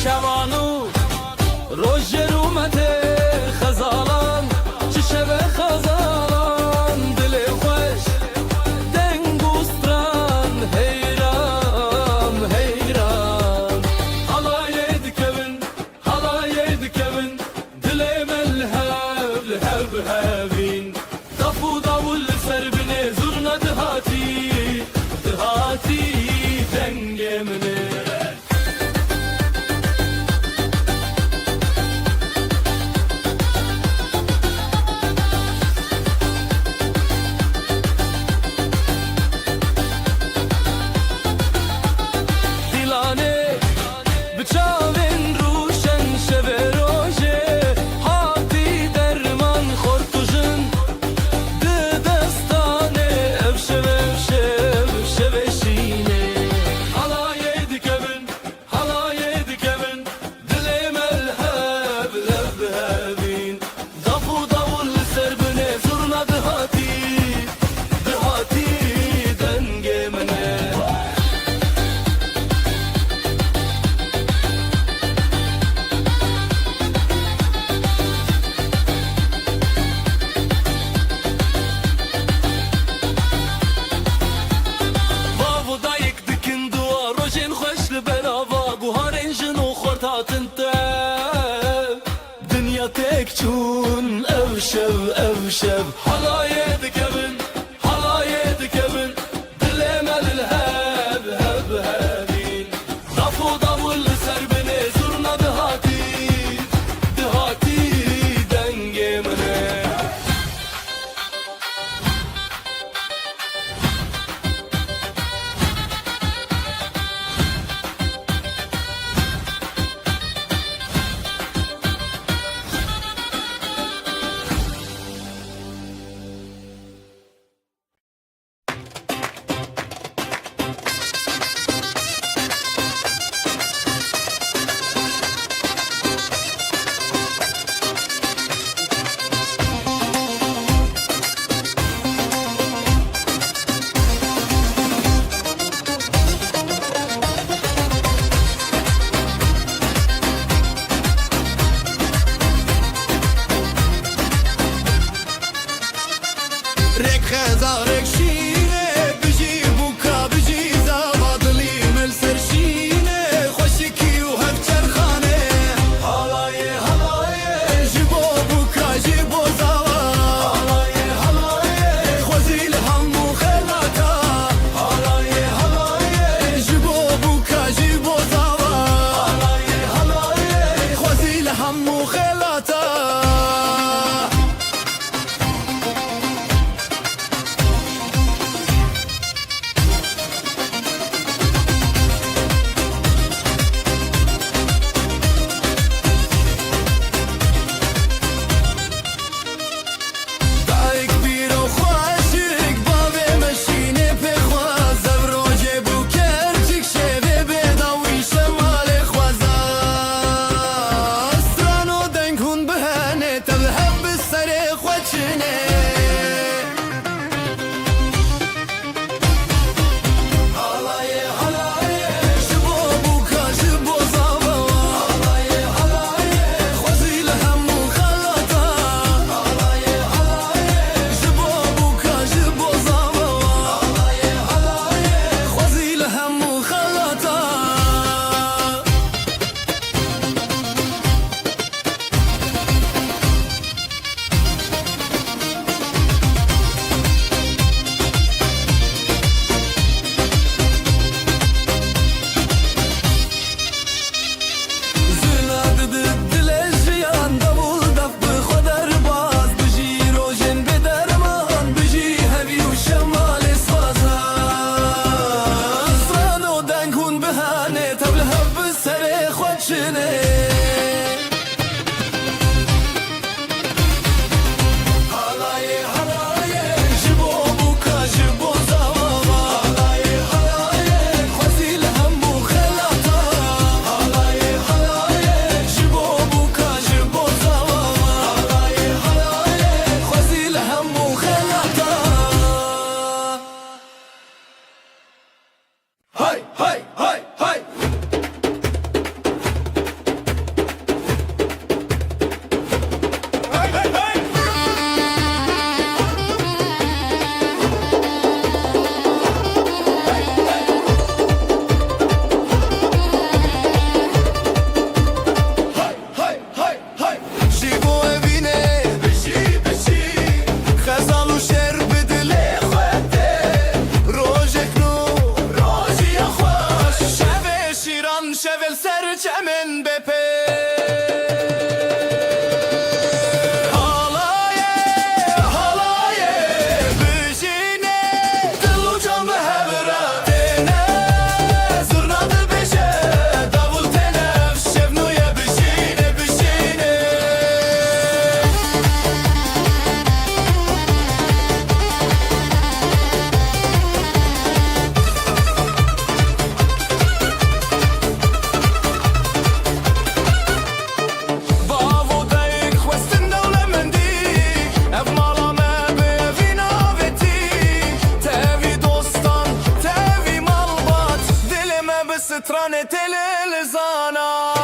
شوانو روژر اومده خزالان چه شب خزالان دل خوش دنگوستران حیران حیران حالای دکبن دل ملهب لهب هبین دفو داول سر بنه زرنا دهاتی دنگ منه بچاوین روشن شب روژه هاتی درمان خورتوژن دستانه افشب شینه حالای دکبن دل ملهب لب هبین دفو داول سر بنه زرنا دهاتی دنگ منه دنیا تک چون اوشب حالای دکبن دل ملهب هبین دفو داول سر بنه زرنا دهاتی دنگ منه سترانه تل لزانا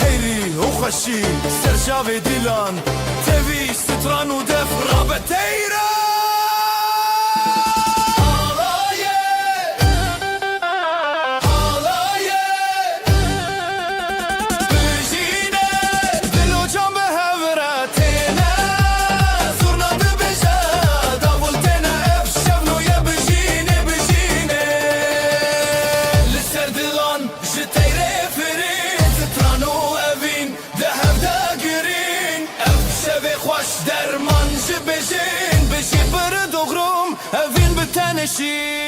هيري وخشي سرجاوي ديلان تبي ستران ودف رابتيرا Evin bir tanesi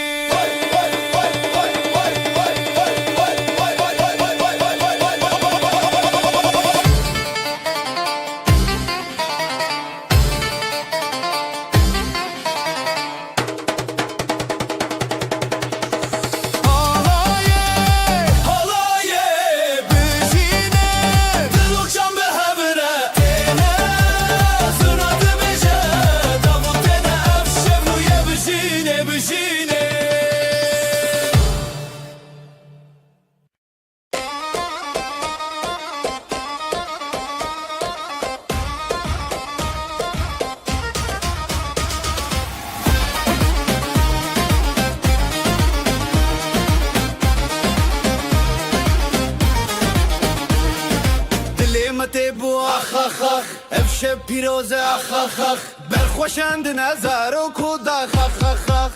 تبو اخ اخ اخ افشب پیروز اخ اخ اخ برخوشند نظر و کود اخ اخ اخ اخ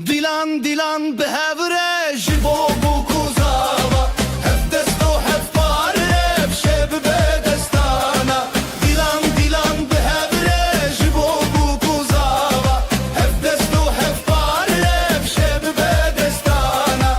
دیلان دیلان به هوره جبو بو کوزاوا هف دست و هف پاره افشب به دستانا دیلان دیلان به هوره جبو بو کوزاوا هف دست و هف پاره افشب به دستانا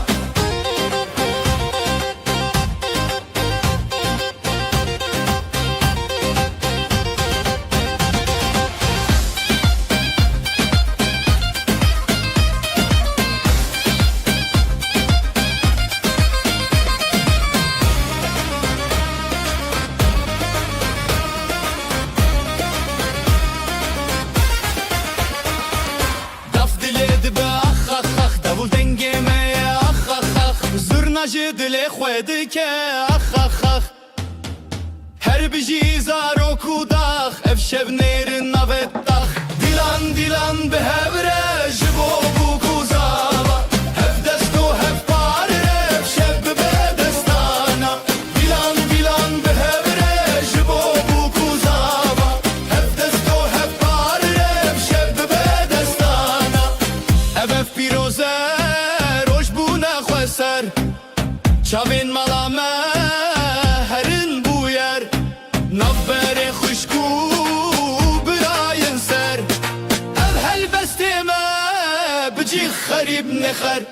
دل خود که اخ اخ اخ هر بجی زارو کوداخ اف شب نیر نوتاخ دیلان دیلان به هوره جبو بو کوزاوا هف دست و هف پاره اف شب به دستانا دیلان دیلان به هوره جبو بو کوزاوا هف دست و هف پاره اف شب به دستانا اف پیروزه روش بو نخوسر چاوین مالامه هرین بویر نبر خوشکو براین سر ال هل بستمه بجی خریب نخر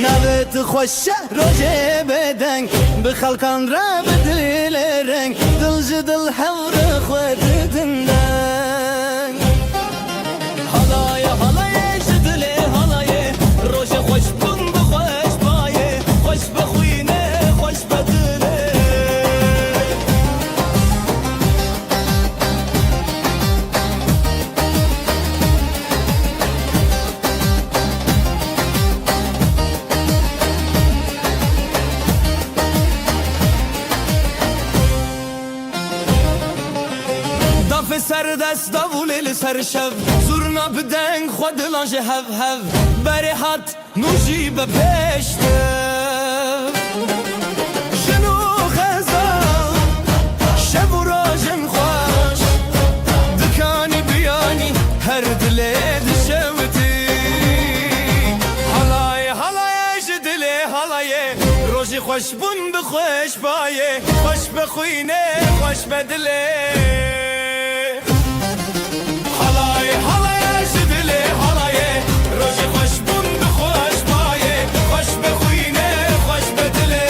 نوت خوش روجه بدنگ بخلقان را بدل رنگ دل جدل حور خود دندنگ حالای حالای جدل حالای روش خوش بون بخوش بایه خوش بخوینه خوش بدله Zaf ser dest davul ser şev Zurna bideng xwedilan ji hev hev Berê hat nûjî be pêştev Jin û xezan şev û rojên xweş Dikanî biyanî her dilê dişewitî Halayê halayê ji dilê halayê Rojî xweş bûn bi xweş bayê Xweş be xwînê xweş be dilê Halayê halayê ji dilê halayê Rojî xweş bûn bi xweş bayê Xweş be xwînê xweş be dilê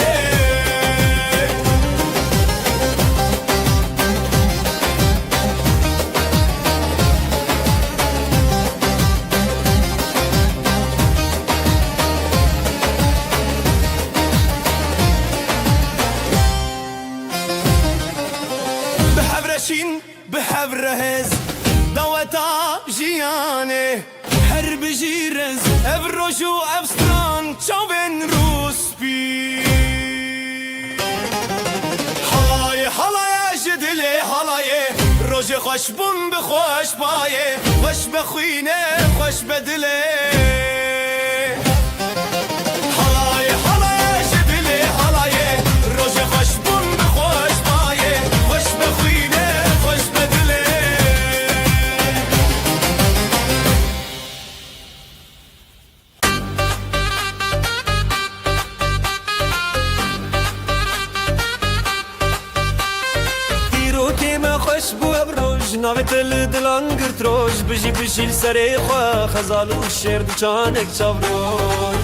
Bihevreşîn bihevrehez Daweta jiyanê Her bijîrez ev roj û ev stran Çavên rûspî Halayê halayê ji dilê halayê Rojê xweş bûn bi xweş bayê Xweş be xwînê xweş be dilê Halayê halayê ji dilê halayê Rojê xweş bûn bi xweş bayê Xweş be xwînê xweş be dilê Dîrokê me xweş bû ev roj Navê te li dilan girt roj Bijî bijîl serê xwe Xezal û şêr di çanek çavroj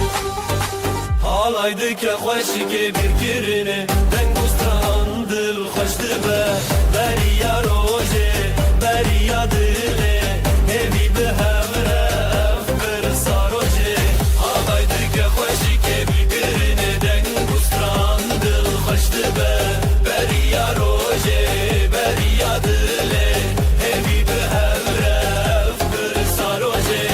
Halay dike xweşikê bîrkirine Deng û stran dil xweş dibe Beriya rojê beriya dilê Hêvî bi hevre ev pirsa rojê Halay dike xweşikê bîrkirine Deng û stran dil xweş dibe Beriya rojê beriya dilê Hêvî bi hevre ev pirsa rojê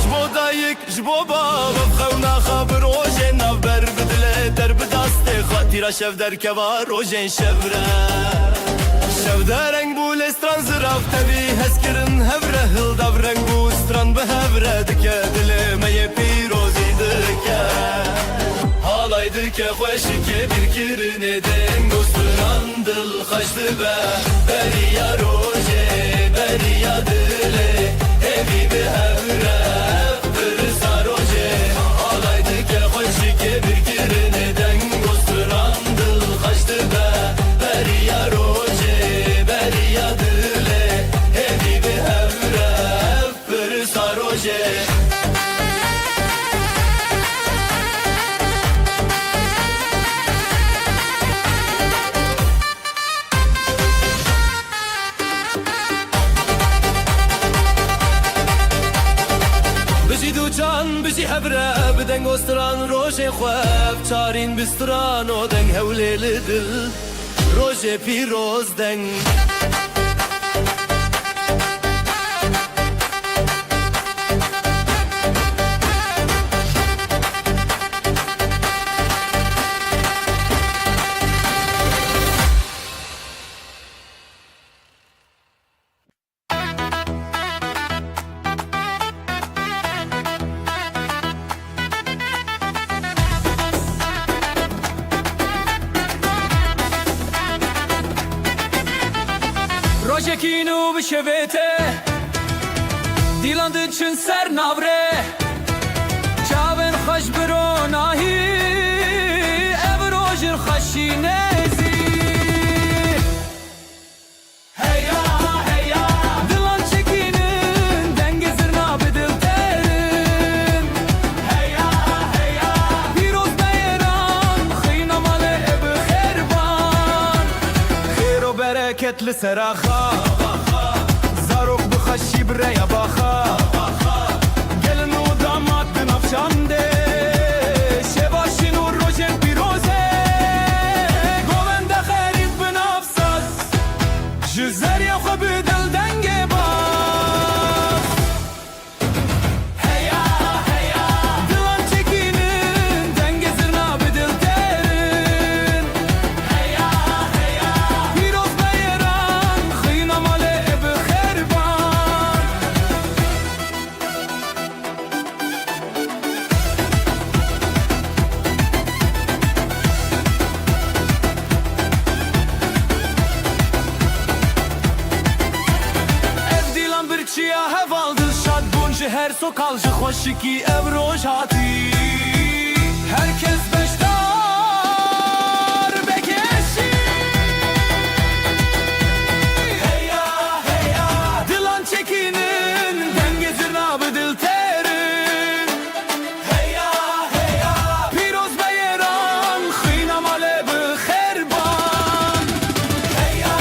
Jbo dayık, jbo baba Xewna xa bi rojên navber bi dilê der bi dastê xwe Tîra şev derkeva rojên şevre Şevdereng bû lê stran zirav tevî hezkirin hevre Hildav reng bû stran bi hevre dike Dilê me yê pîrozî dike Halay dike xweşikê bîrkirine Deng û stran dil xweş dibe Beriya rojê beriya dilê Hêvî bi hevre ev pirsa rojê Halay dike xweşikê bîrkirine Deng û stran dil xweş dibe Beriya rojê beriya dilê Hêvî bi hevre ev pirsa rojê Bijî du can bijî hevre Bi deng û stran rojê xwe Ev çarîn bi stran û deng hewlê li dil Rojê pîroz deng Rojekîn û bişevê te Dîlan diçin ser navre Çavên xweş bi ronahî Ev rojin xweşîne zî Heya heya Dilan çekînin Dengê zirna bi dil terin Heya heya Pîroz beyran Xîna malê bi xêrban Xêr û bereket li sera xwe Zarok bi xweşî bi rêya baxa Gelin û damat di navşandê تو کالج خوشکی ابروش هاتی herkes beştar bekeşi hey ya dilan çekinin dengezin abi dil terin hey ya piroz beyran khina male bi kherban hey ya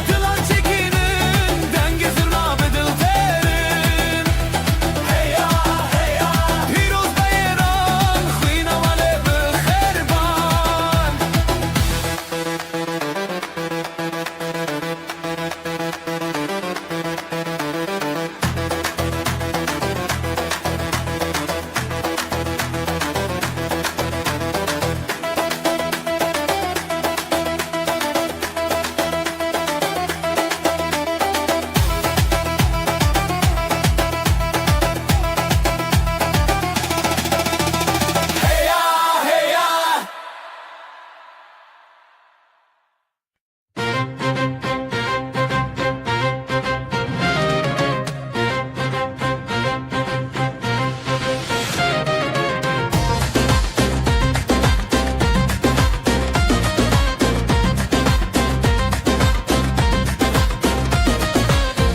dilan çekinin dengezin abi dil terin hey ya piroz beyran khina male bi kherban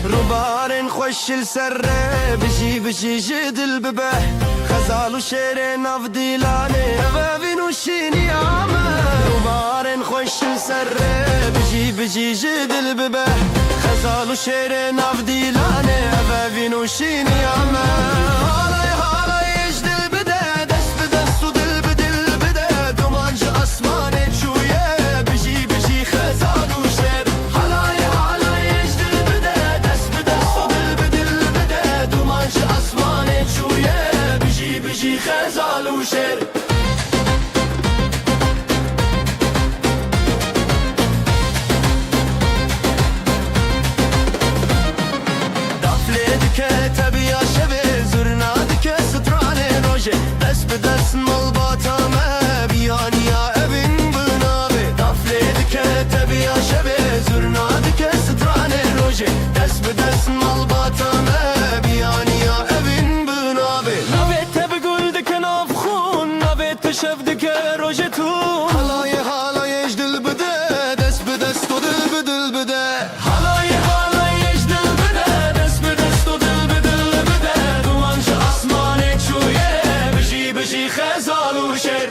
روبارن خوش السره بجي جدل ببه خزال وشيري ناف ديلاني بابين وشيني عامه روبارن خوش السره بجي جدل ببه خزال وشيري ناف ديلاني بابين وشيني عامه هالاي يجدل بده دست بدست ودل بدل بده دومانج اسماني شويه بجي خزال وشير هالاي يجدل بده دست بدست ودل بدل بده دومانج اسماني شويه بجي خزال وشير تبي يا شبي زرنا دك ستراني روجي دس بدس ملباتا ما بياني يا ابن بنابي دفليدك تبي يا شبي زرنا دك ستراني روجي دس بدس ملباتا ما بياني يا ابن بنابي نبيت بقول دك نافخون نبيت شفدك روجتون هلاي يجدل بده دس بدس تدل بدل بده هلاي يجدل بده دس بدست ودل بدل بده دوانج اسماني شويه بجي خزال وشير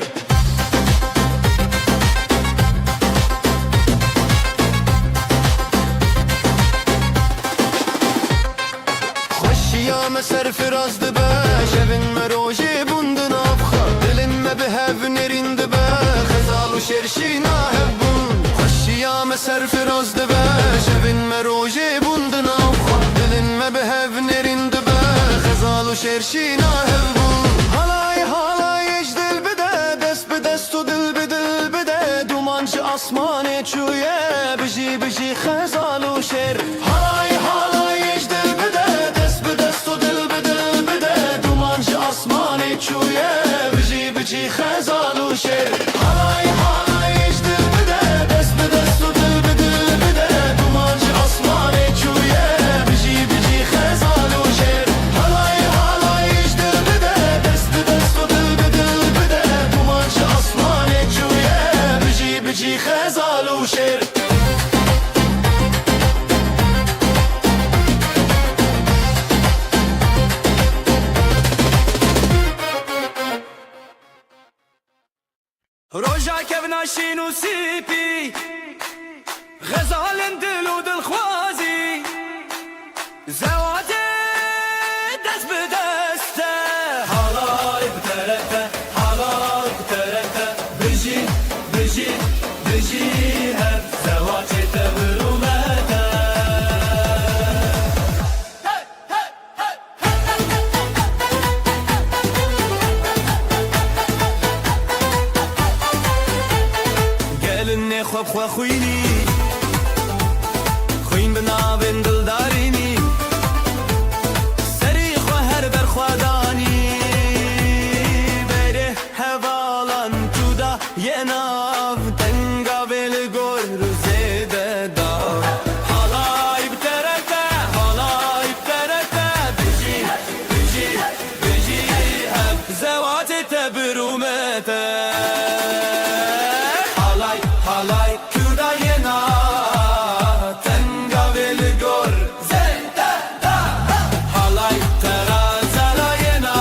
خوشی یا مسر فراز دبه شبن مروجی بوندن افخا دلم ما بهف نرین دبه خزال و شرشی ناهبون خوشی یا مسر فراز دبه شبن مروجی بوندن افخا دلم ما بهف نرین دبه خزال و شرشی ناهبون هالای اجدل بده دست به دست و دل به دل بده دومانج اسمانه چویه بجی خزال و شر هالای اجدل بده دست به دست و دل به دل بده دومانج اسمانه چویه بجی خزال و شر هالای اجدل بده دست به دست و دل به دل بده دومانج اسمانه چویه بجی خزال و شر هالای اجدل بده دست به دست و دل به دل بده دومانج اسمانه چویه بجی خزال و شر روجا كبنا شينو سيبي غزال دل ودل خوازي زواتي دست بدسته حالاي بتركته حالاي بتركته بجي هب زواتي تبرومته خواب خواه خوینی خوین بنابن دلدارینی سری خواه هر بر خوادانی بره حوالان تو دا یه ناو تنگا بل گور روزیده دا حالای بترکه بجی تبرومته Halay halay kurdayena Tenga velgor zeta da Halay terazalayena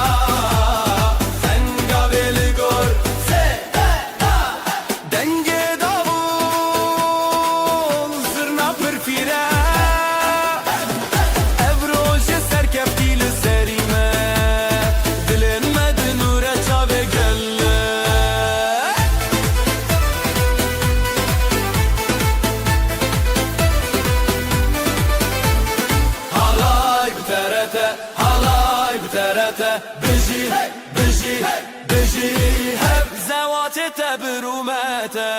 Tenga velgor zeta da Denge davul zırna pırfire Evroje serkeftiyle serime Dilenmedi nure çave gelle Halay bterete, halay bterete Biji, biji, biji Hep zevate tebrumete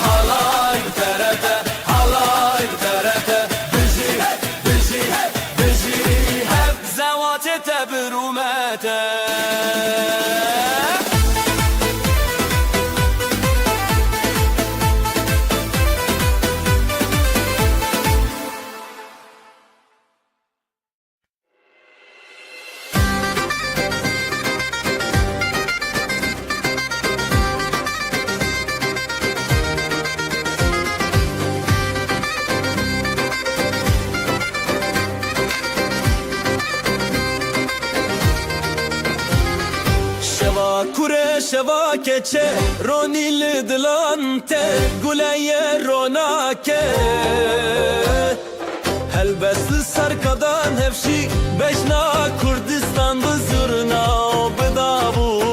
Halay bterete, halay bterete Biji, biji, biji Hep zevate tebrumete Şeva kure şeva keçe Ronil dilante Guleye ronake Helbesli sarkadan hevşi Beşna Kurdistan bızırna Bıdavu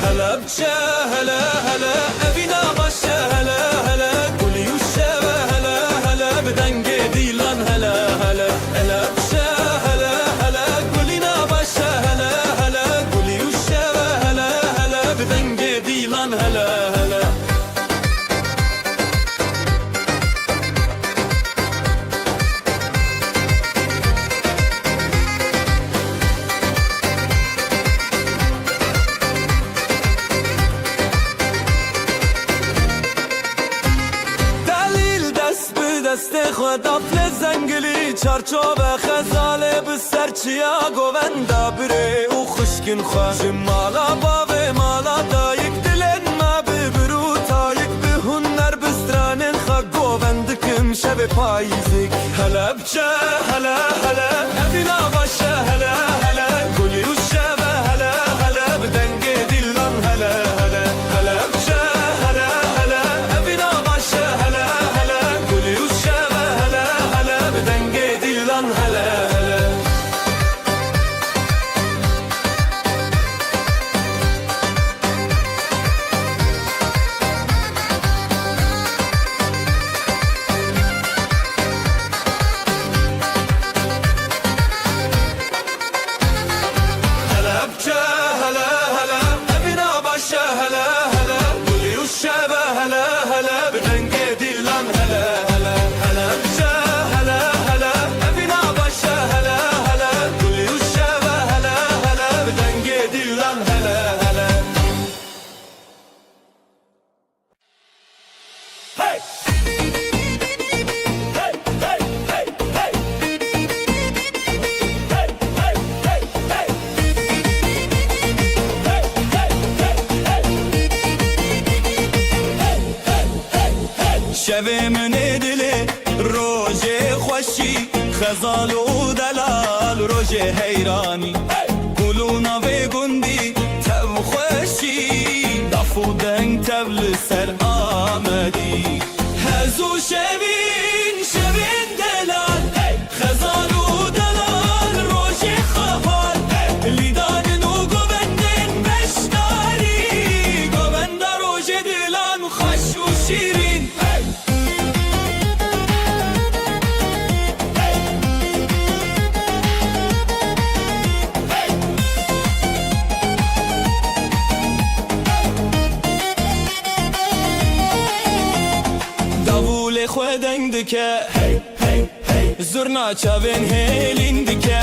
Helepçe hele hele Evina başe hele hele Guliyuşe ve hele hele Bidenge dilan hele hele Helepçe hele hele Gulina başe hele hele Guliyuşe ve hele hele Bidenge dilan hele hele دلیل دست به دست خود افل زنگلی چارچوب خزاله به سرچیا گوندا بره او خشکن خواه مالا باوه مالا دایک دلن ما به برو تایک به هنر بسترانن خواه گوندکم شب پاییزک هلا بچه هلا هلا افینا باشه هلا هلا گلی و شب هلا هلا بدنگ دیلان هلا هلا هلا بچه هلا هلا افینا باشه هلا هلا گلی و شب هلا هلا بدنگ دیلان هلا هلا هلا بچه هلا هلا افینا باشه هلا هلا گلی و شب هلا هلا بدنگ دیلان هلا هلا هلا بچه هلا هلا افینا باشه هلا هلا گلی و شب هلا هلا بدنگ دیلان هلا هلا Hey! Hey! Hey! Hey! Hey! Hey! Hey! Hey! شب من دل روژه خوشی خزال و دلال روژه حیرانی گلونا و گندی تب خوشی دف و دنگ تبل سر آمدی هزو شبین شبین دلال خزال و دلال روژه خفال لیدان و گوندن بشتاری گوند روژه دلان خوش و شیرین davul خودنگ دکه زرنا چاوین هیلین دکه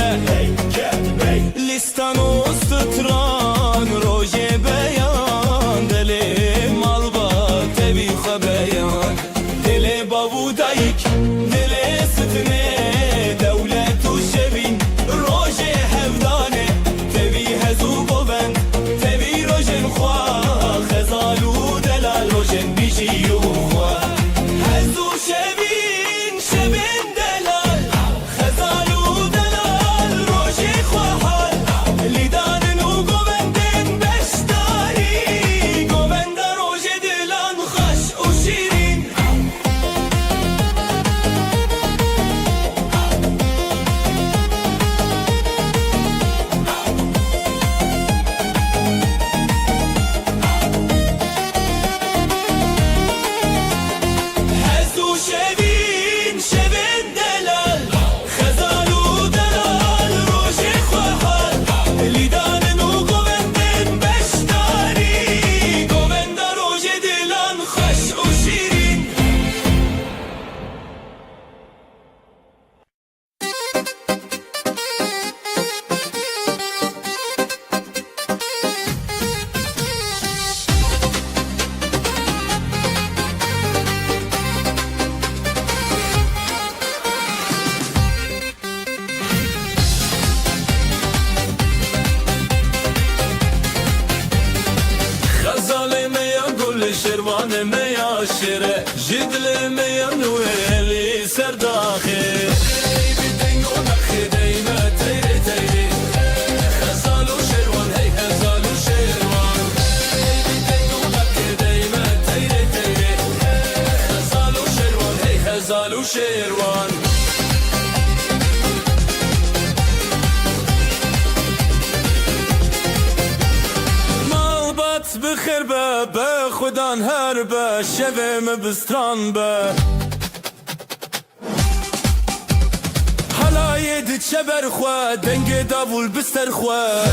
لیستان و ستران روژه بیان دل مال با تبی خبیان دل بابو دایک دل ستنه دولت و شبین روژه هفدانه خیر به خودان هر به شویم بستران به حلای دی چبر خواه دنگ داول بستر خواه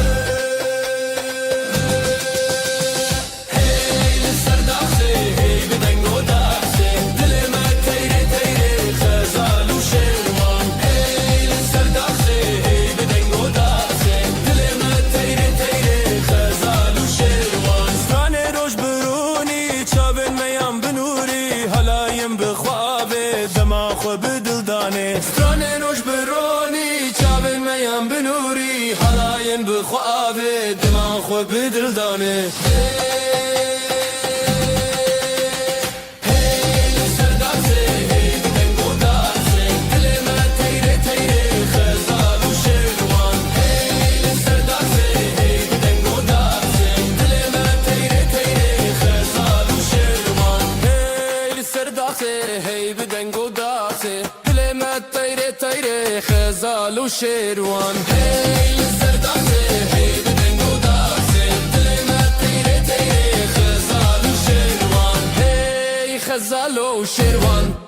سترانه نوش برونی چاوین میان بنوری حلاین بخوابه دمان خو بدل دانه خزال و شیروان هی سردازه هی بدنگو دازه دل من تیره تیره خزال و شیروان هی خزال و شیروان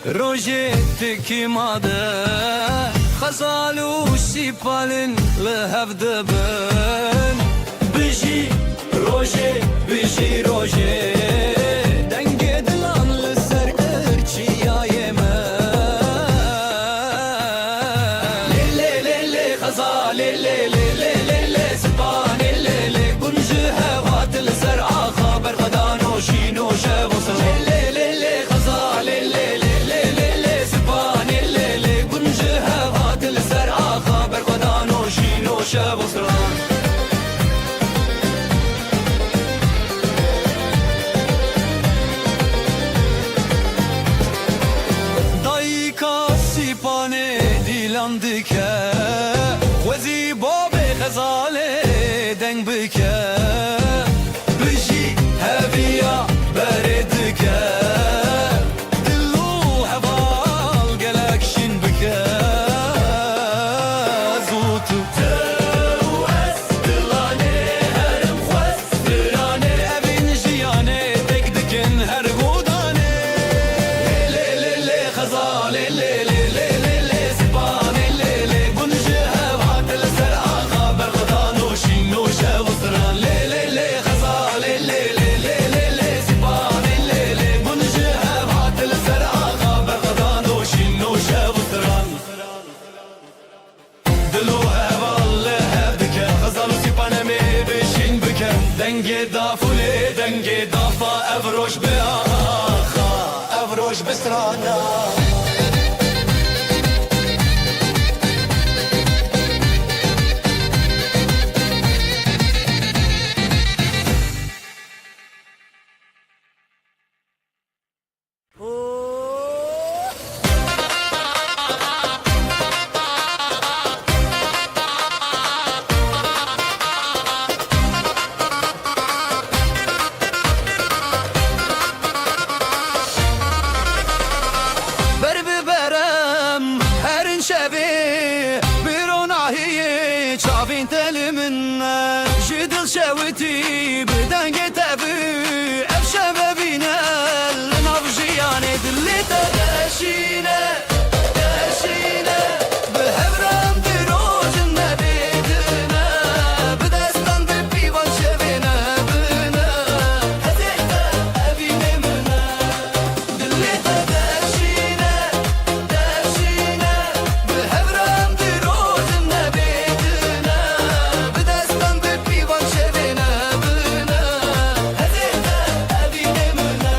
روجه تكيماده خزالو سيبالن لهفدبن بيجي روجه دنگه دلان لسر ارچي يايمه لي خزال لي سبان لي بنجه هوات لسر خبر غدانو شينو شوصل لي خزال لي دایکا سیپانه دیلان دکه وزی باب غزاله دنگ بکه بجی هویا بردکه دلو هوال گلکشین بکه زوتو دنگه دافوله دنگه دافا افروش به آخا افروش بسترانا جدل شوتي بدنجة تبي أفشى ببينا لنفجياني دلي تغشينا بهبرام دروج النبيدنا بدستان ببيوان شبينا بنا هزيتا أبينا منا دلي تغشينا بهبرام دروج النبيدنا بدستان ببيوان شبينا بنا هزيتا أبينا منا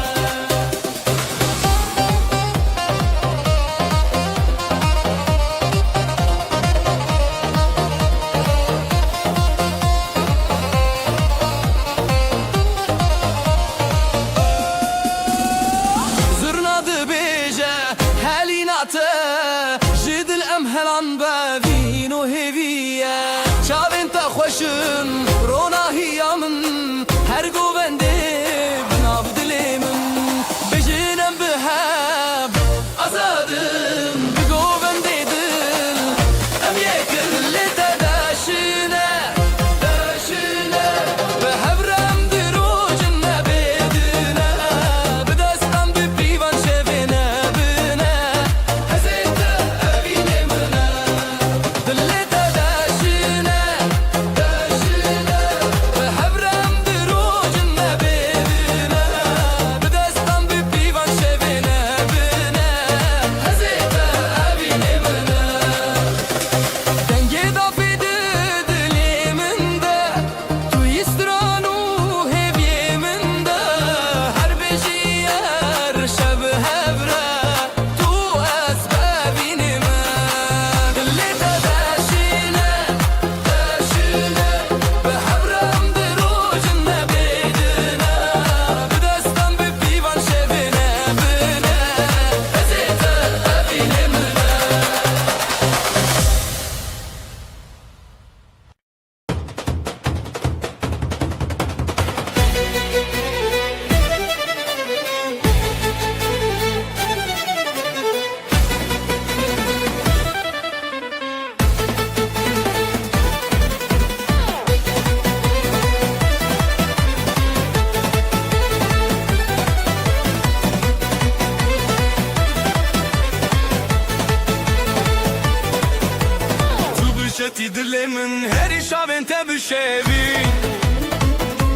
دل من هری شاوین تبشوی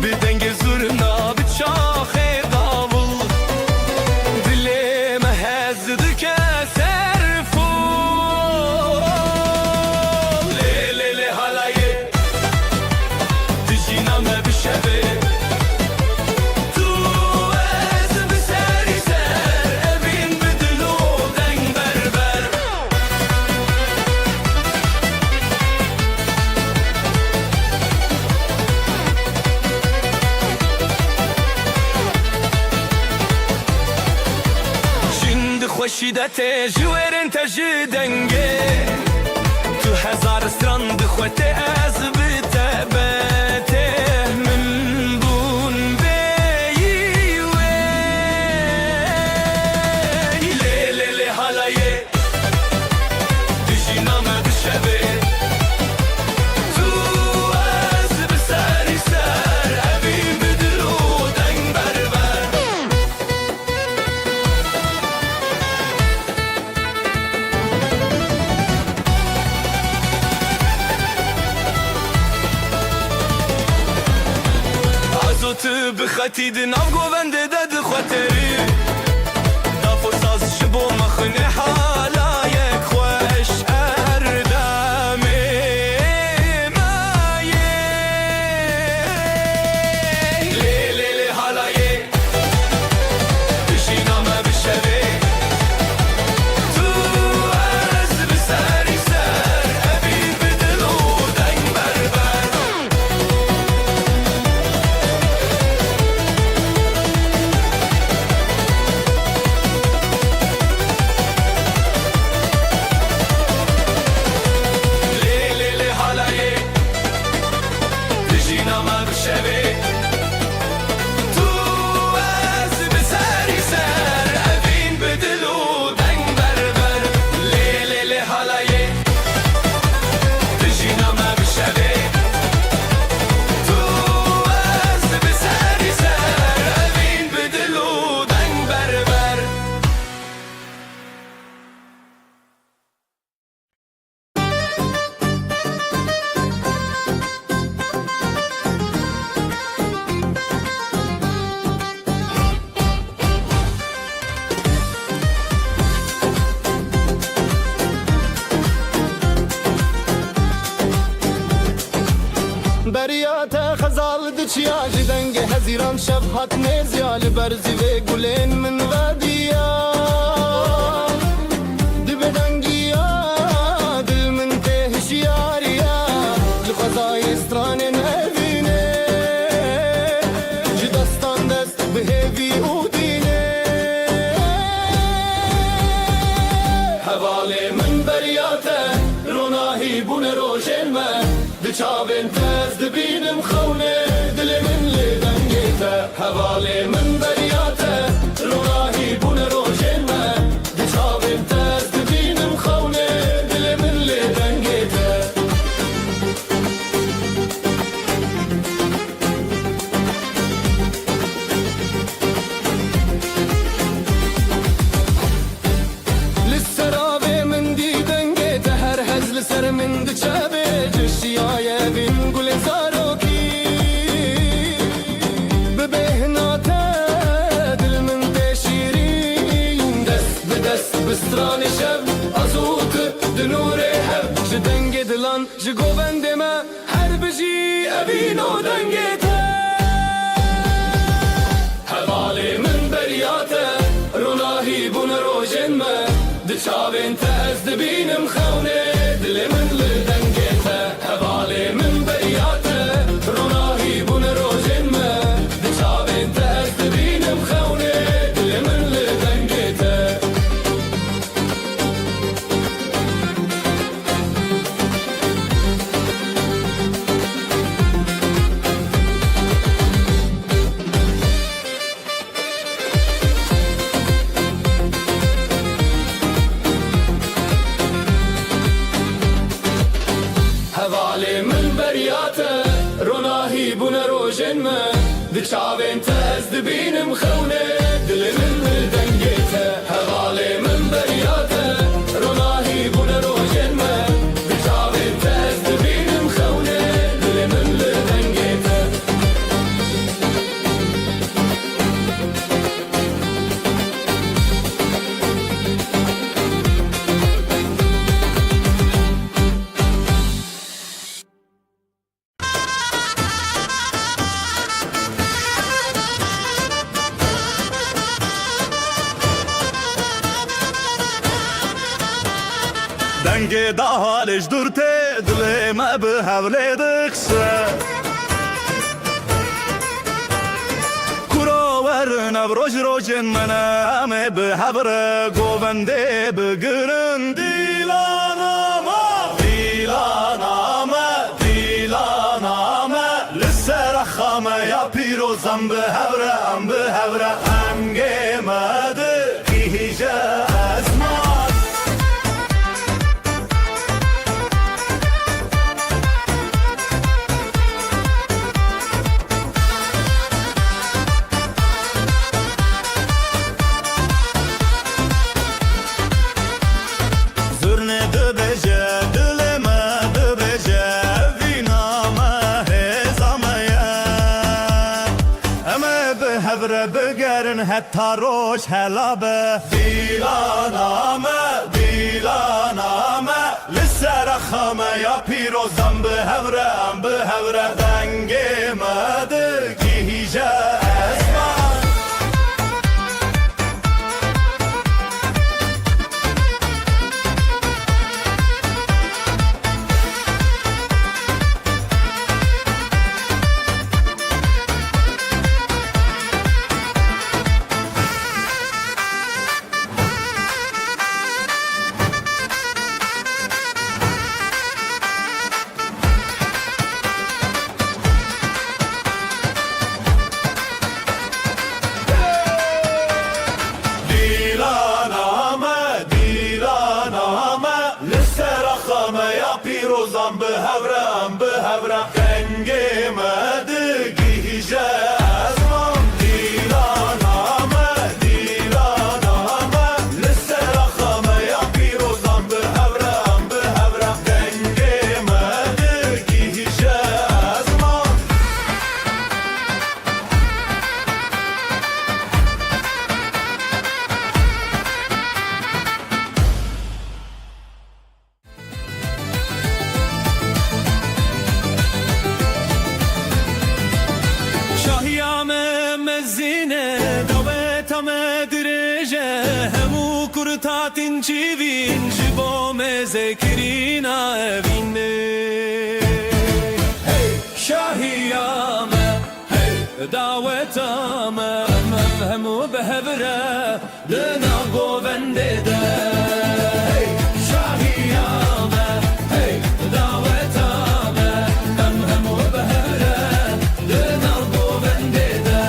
بدنگ زورنا بچاخه داول دلم هزد که سرفو لی لی حالایه دجینم بشوی خوشیدت جویرن تجدنگه تو هزار سترند خوته از بتبته من بون بیوی لی لی لی حالایه دجینام بشبه تو از بسری سر ابی بدلو دنگ بربر تو بخطید ناف گوونده داد خاطری دافو ساز شبو مخنه حالایک خوش اردامه مایه لی لی لی حالایه دشینامه بشوی تو از بسری سر ابی بدلو دنگ بربر بریات خزال دچیا جدنگ هزیران شب هات نزیال برزی و گلین من ودیا دبدنگیا دل من تهشیاریا لخزای استران نبینه جدستان دست بهوی اودینه حواله من بریاته روناهی بون روشن من دچاوین تز دبینم خونه دل من لدنگیته حواله من بریاته روناهی بون روشن من دچاوین تز دبینم خونه دل من لدنگیته لسرابه من دیدنگیته هر هزل سر من دچاوه جشیای بین گل زاروکی ببهناته دل من تشیرین دست به دست بستران شب ازوت دنور هب جدنگ دلان جگوبند ما هر بجی ابینو دنگیته حواله من بریاته روناهی بون روشن ما دچاوین تز دبینم خونه دل من لدنگیته حواله من بریاته روناهی بون روشن ما دچاوین تز دبینم خونه دل من لدنگیته دنگ دهالش درته دل ما به حوله دخشه کراور نبروج روجن منامه به حبر گوونده بگرن دیلانامه دیلانامه دیلانامه لسر خامه یا پیروزم به حبره همگه مده گیجه ازمان بگرن حتی روش حلابه دیلانامه دیلانامه لسر خامه یا پیروزم به حوره دنگ مده گیجه اسمان پیروزم به حوره دنگ مده گیجه ازمان دیلانامه دیلانامه لسر خامه یا پیروزم به حوره دنگ مده گیجه ازمان Tatin çivin jibome zekrina evinde Hey şahiyame Hey davetame Mevhemu behevre Dena govende de Hey şahiyame Hey davetame Mevhemu behevre Dena govende de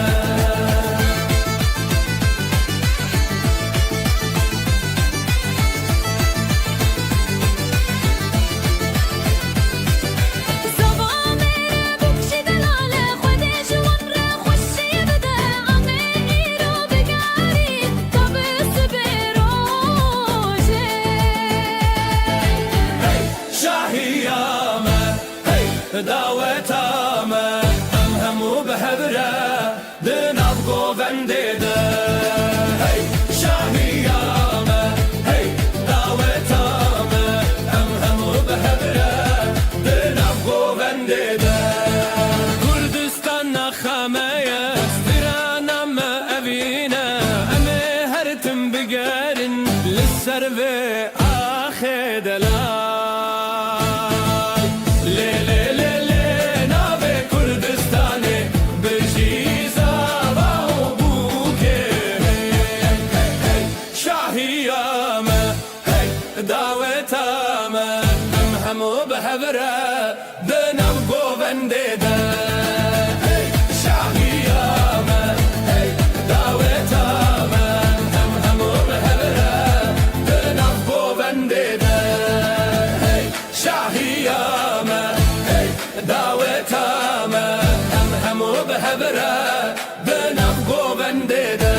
دعوتامه همو به حبره دناب گوونده ده هی شاهیامه هی دعوتامه همو به حبره دناب گوونده ده کردستان نخمه استرانم اوینه امه هر تم بگرن لسر و آخه دلال دعوتامه همو به حوره دنم گوونده ده هی شاهیامه هی دعوتامه همو به حوره دنم گوونده ده هی شاهیامه هی دعوتامه همو به حوره دنم گوونده ده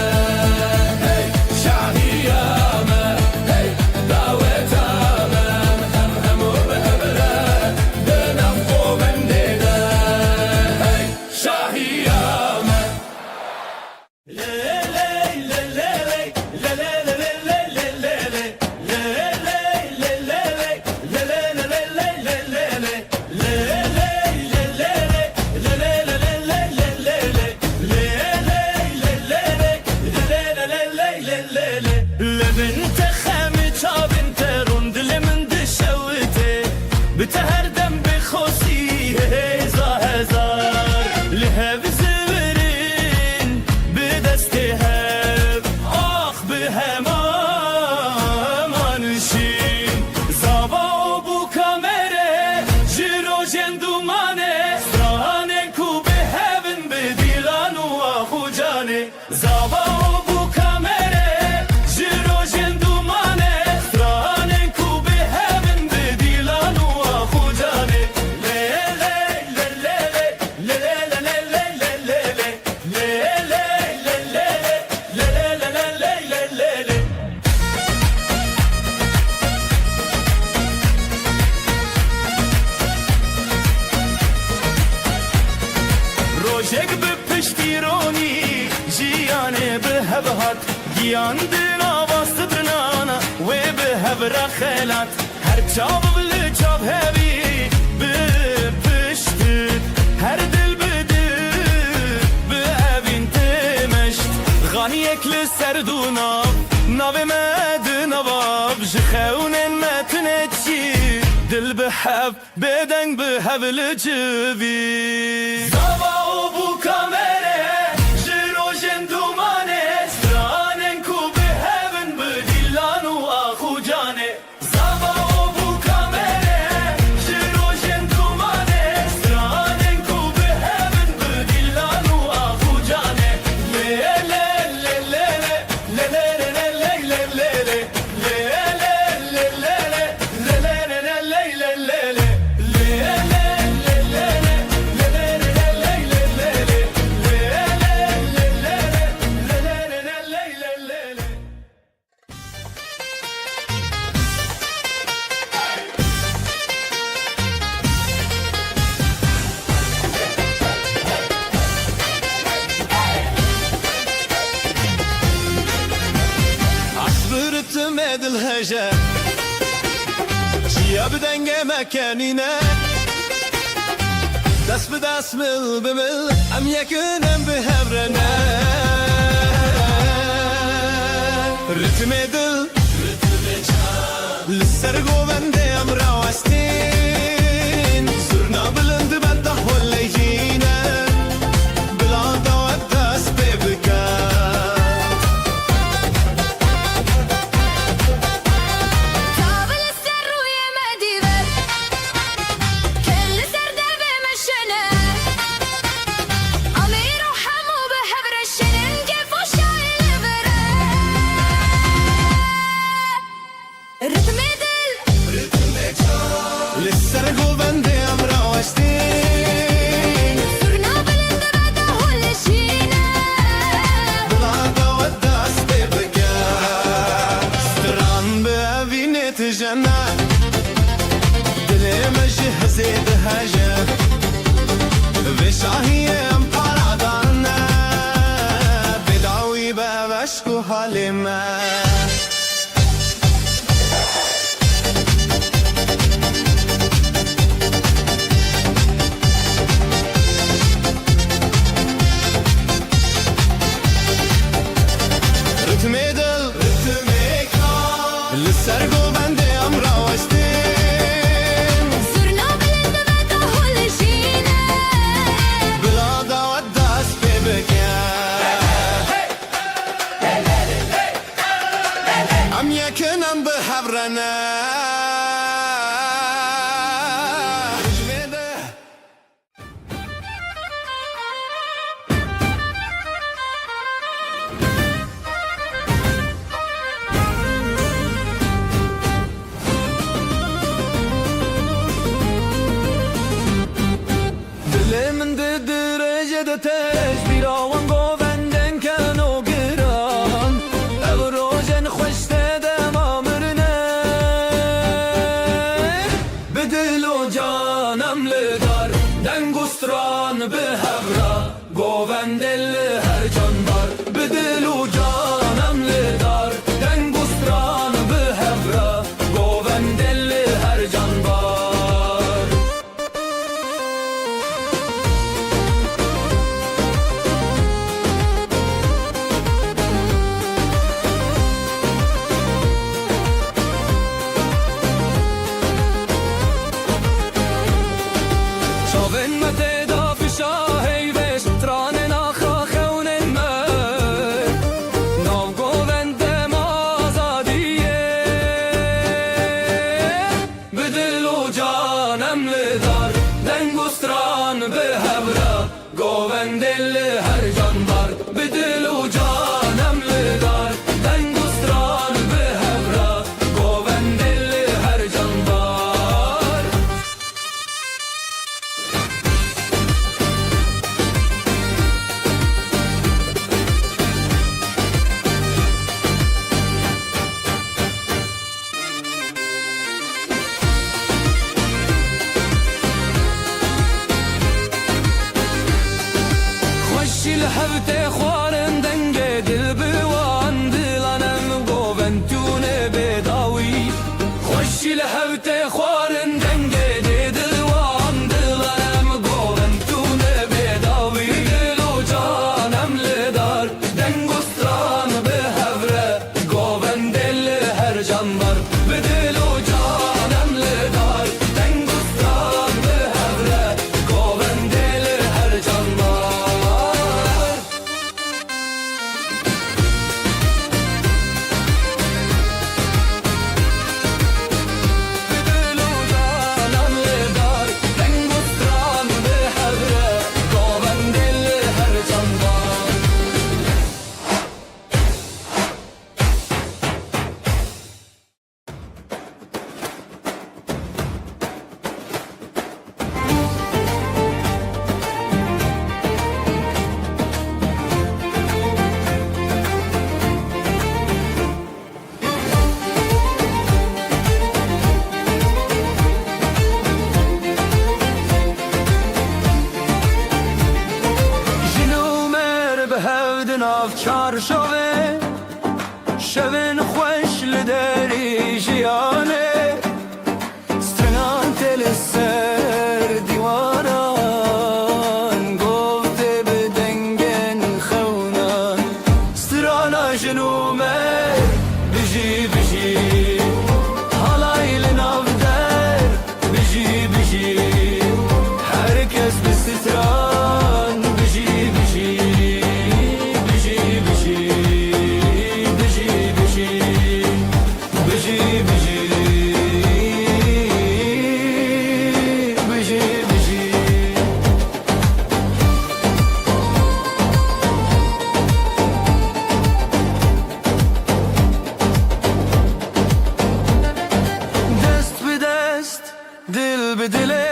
هی شاهیامه دعوتامه همو به حبره دنم گوونده ده Yandına bastı tırnağına ve bir hevra xelat her çabı bile çab hevi bir pişti her dil bidir bir evin temeşt gani ekli serduna nave medin avab jxeunen metinetçi dil bihev beden bihevli civi Zava o bu kamere jirojen dumane stranen ku biheven bidillanu ahu cane Zava o bu kamere jirojen dumane stranen ku biheven bidillanu ahu cane Le le le le le le le le le le le le عصبرت مد الهجا جيا بدنجة مكاننا دس بدس مل بمل أم يكون أم بهبرنا رتم دل للسرقو بندي أم راوستين زرنا بلند بده ولا يجينا بلاد ودس ببكا قابل السر ويا مديبر كل سرد بمشنا أمير وحمو بحبر الشنن كيف وشايل البرا الرتم دل للسرقو بندي أم راوستين صرنا بلند بعده ولا شينا بلاد ودس ببكا ستران بأبيني تجنى دلي مجه زيد هجا بشاهي امبارا دارنا بدعوي بابشكو حالما رتمي دل للسرقو بندي أم راوستين صرنا بلند بعده ولا شينا بلاد ودس ببكا أم يكن أم بحبرنا دل من ده درجه تش بیراوان گووندن کن و گران او روژن خوشته دم آمرنه چی لهوت خوارن دنگه دیدوان دلم گوون تو نبیداوی دل و جانم لدار دنگ و ستران به هفره گوون دل هر جانبار به دل و جانم لدار دنگ و ستران به هفره گوون دل هر جانبار چارشوه شوین خوش لدری جیانه سترنان تل سر دیوانان گفته به دنگن خونان سترانا جنومه بجی بجی حالای لناف در بجی بجی herkes bir stran biji biji biji biji biji biji biji biji biji biji dest be dest dil be dile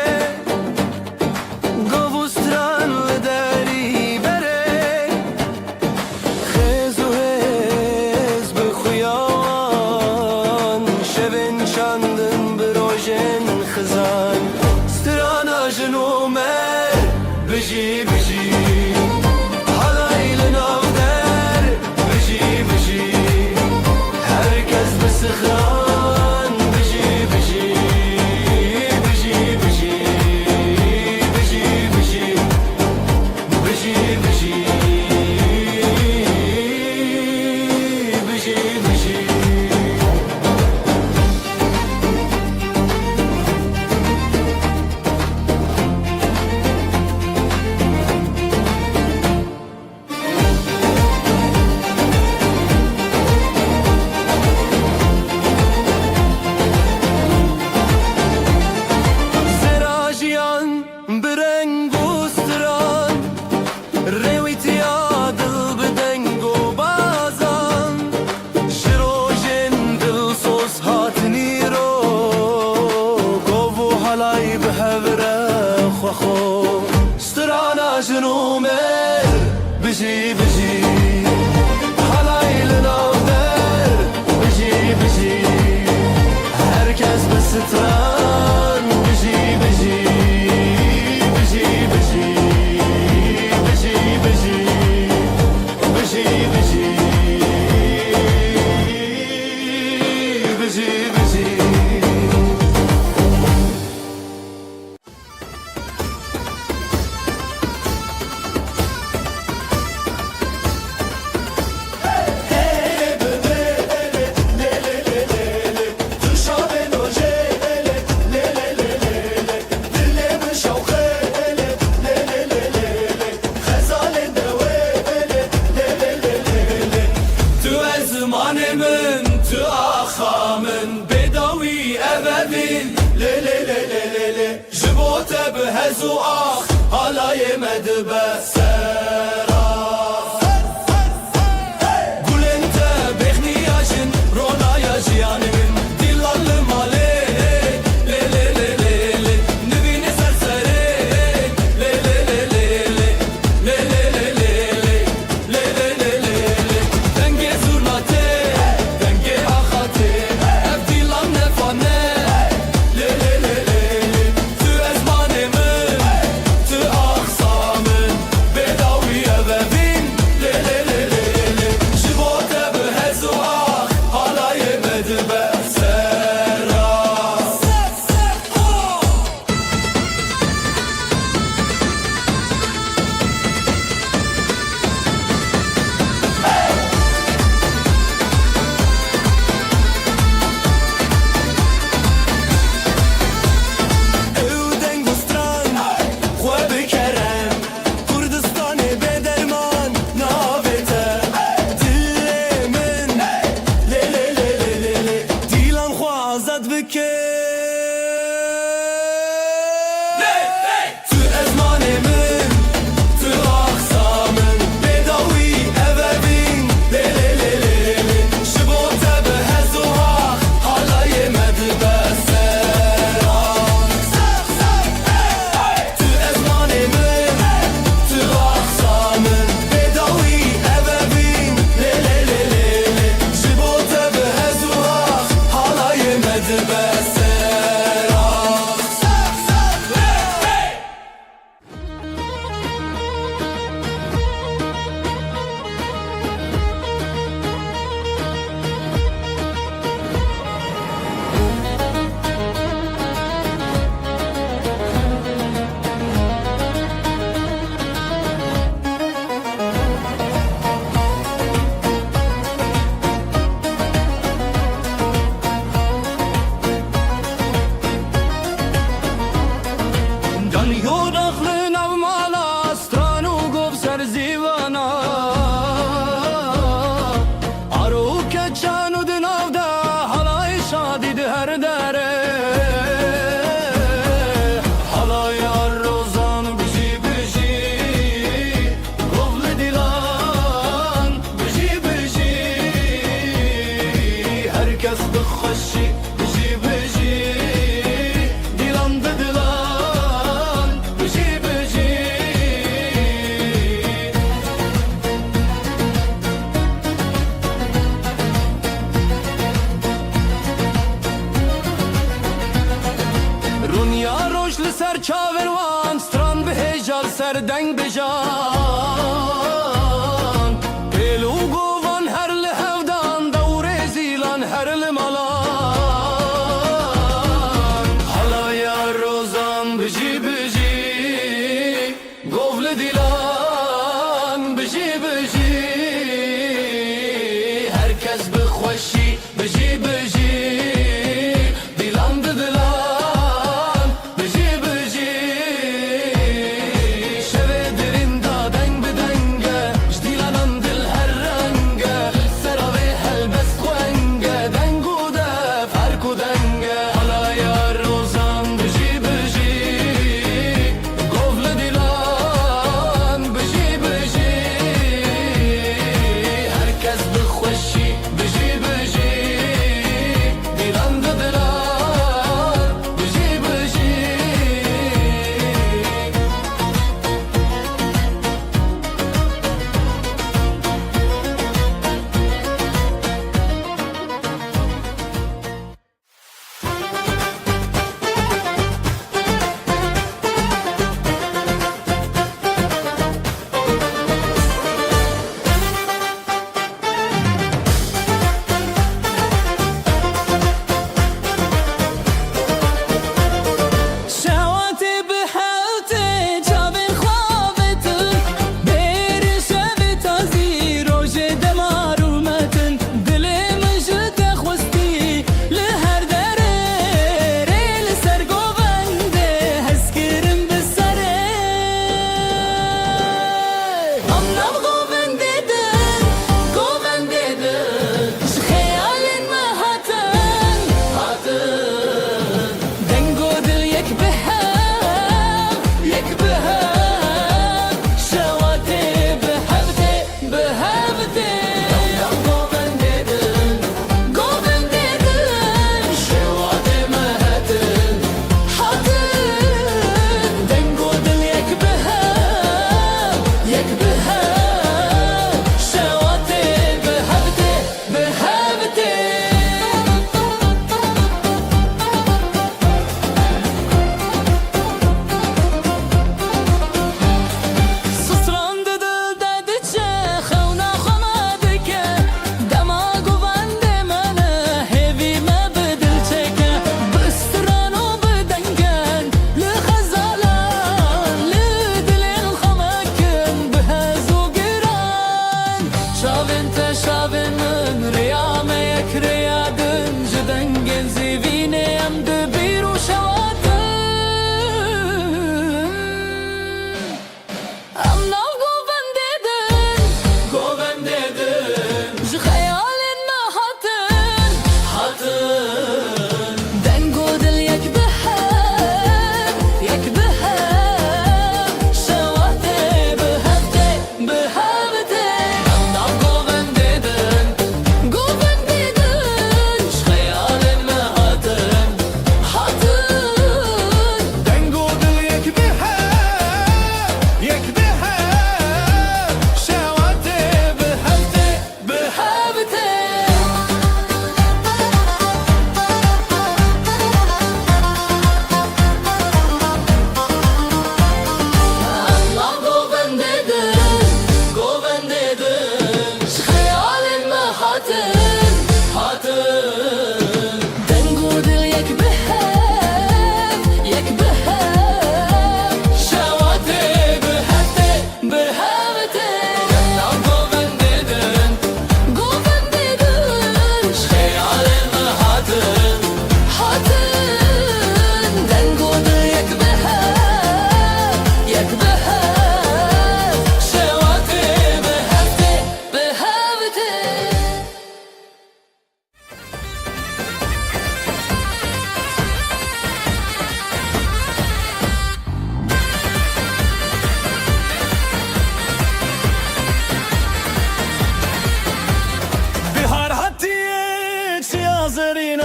بجی بجی حالایل نافدر بجی بجی herkes به سخران بجی بجی بجی بجی بجی بجی بجی بجی بجی بجی بجی بجی حالایل نافدر بجی بجی herkes به ستران بجی بجی بجی بجی بجی بجی بجی بجی بجی بجی زمانمن تو آخامن بدوی ابدین لی لی لی لی لی لی جبوت به هزو آخ حالای مدبه سرا گلنت بخنی آجن رونای جیانمن دیلال ماله لی لی لی لی لی نبین سرسره لی لی لی لی لی لی لی لی لی لی لی لی لی دنگ زورناته دنگ آخاته افدیلان نفانه لی لی لی لی تو ازمانمن تو آخسامن به yad bike Tu ezmanê min, tu axsamın Bêdawî evevîn lê lê lê lê lê Ji bo te bi hez û hax halayê me dibe seran Tu ezmanê min, tu axsamın Bêdawî evevîn lê lê lê lê lê Ji bo te bi hez û hax halayê me dibe seran Can yoraklı navmala stran u gov ser zivana Aro keçan u dinavda halay şadid her dere Halay ar rozan biji biji Govli dilan biji biji Herkes bixweşi biji biji Dilan dilan biji biji Runya roj li ser çaver wan Stran bi hêjar ser deng bijan Pêl û govan her li hevdan Dewrê zîlan her li malan Halaya rozan bijî bijî Gov li dilan bijî bijî Herkes bi xweşî bijî bijî Dilan di dilan bijî bijî Şevê dirin da deng bi denge Ji dîlanan dil her renge Sera wê helbest xwenge Deng û dev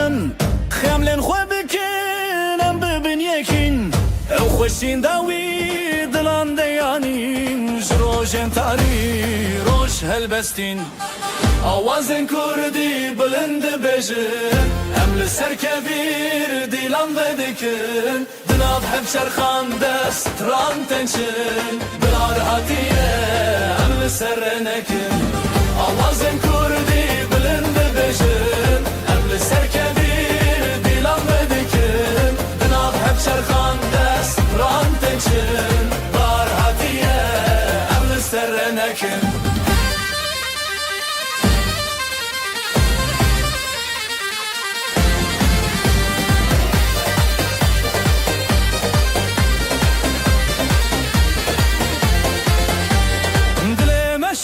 من خاملن خو بکن ام ببین یکین او خوشین داوی دلان دیانین جروجن تاری روش هلبستین آوازن کردی بلند بجن ام لسر کبیر دیلان بدکن دناب هفشر خان دست ران تنشن بلار هاتیه ام لسر نکن آوازن کردی بلند بجن ام لسر کبیر دیلان بدکن دناب هفشر خان دست ران تنشن بلار هاتیه ام لسر نکن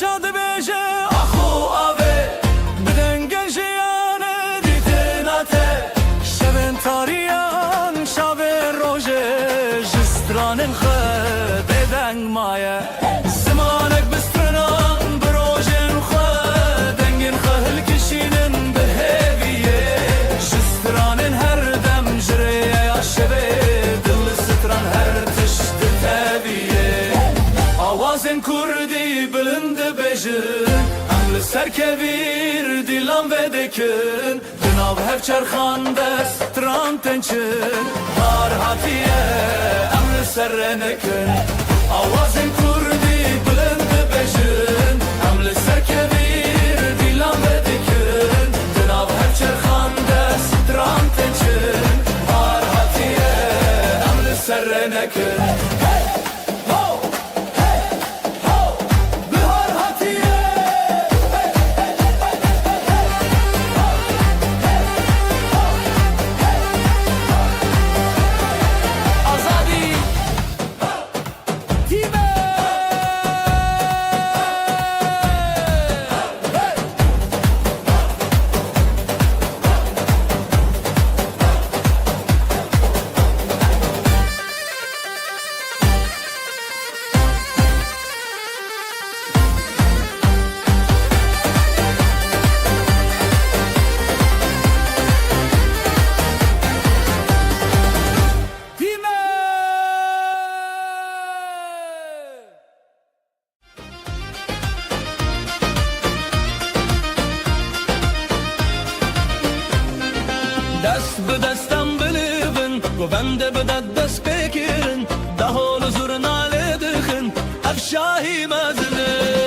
شاد بیجه آخو آوه بدن گنجیانه دیدناته شبن تاریان شب روژه جستران خود بدن مایه زمانک بستران بروژن خود دنگن خهل کشیدن به هیویه جستران هر دم جریه یا شبه دل ستران هر تشت تبیه آوازن کردی بلند ام لسر کبیر دیلان بدکن جناب هفچر خان دست تران تنچن هار هاتیه ام لسر نکن آوازن کردی بلند بجن ام لسر کبیر دیلان بدکن جناب هفچر خان دست تران تنچن هار هاتیه ام لسر نکن دست به دستم بلیبن گوونده به دست بکرن ده حال زرناله دخن افشاهی مزنه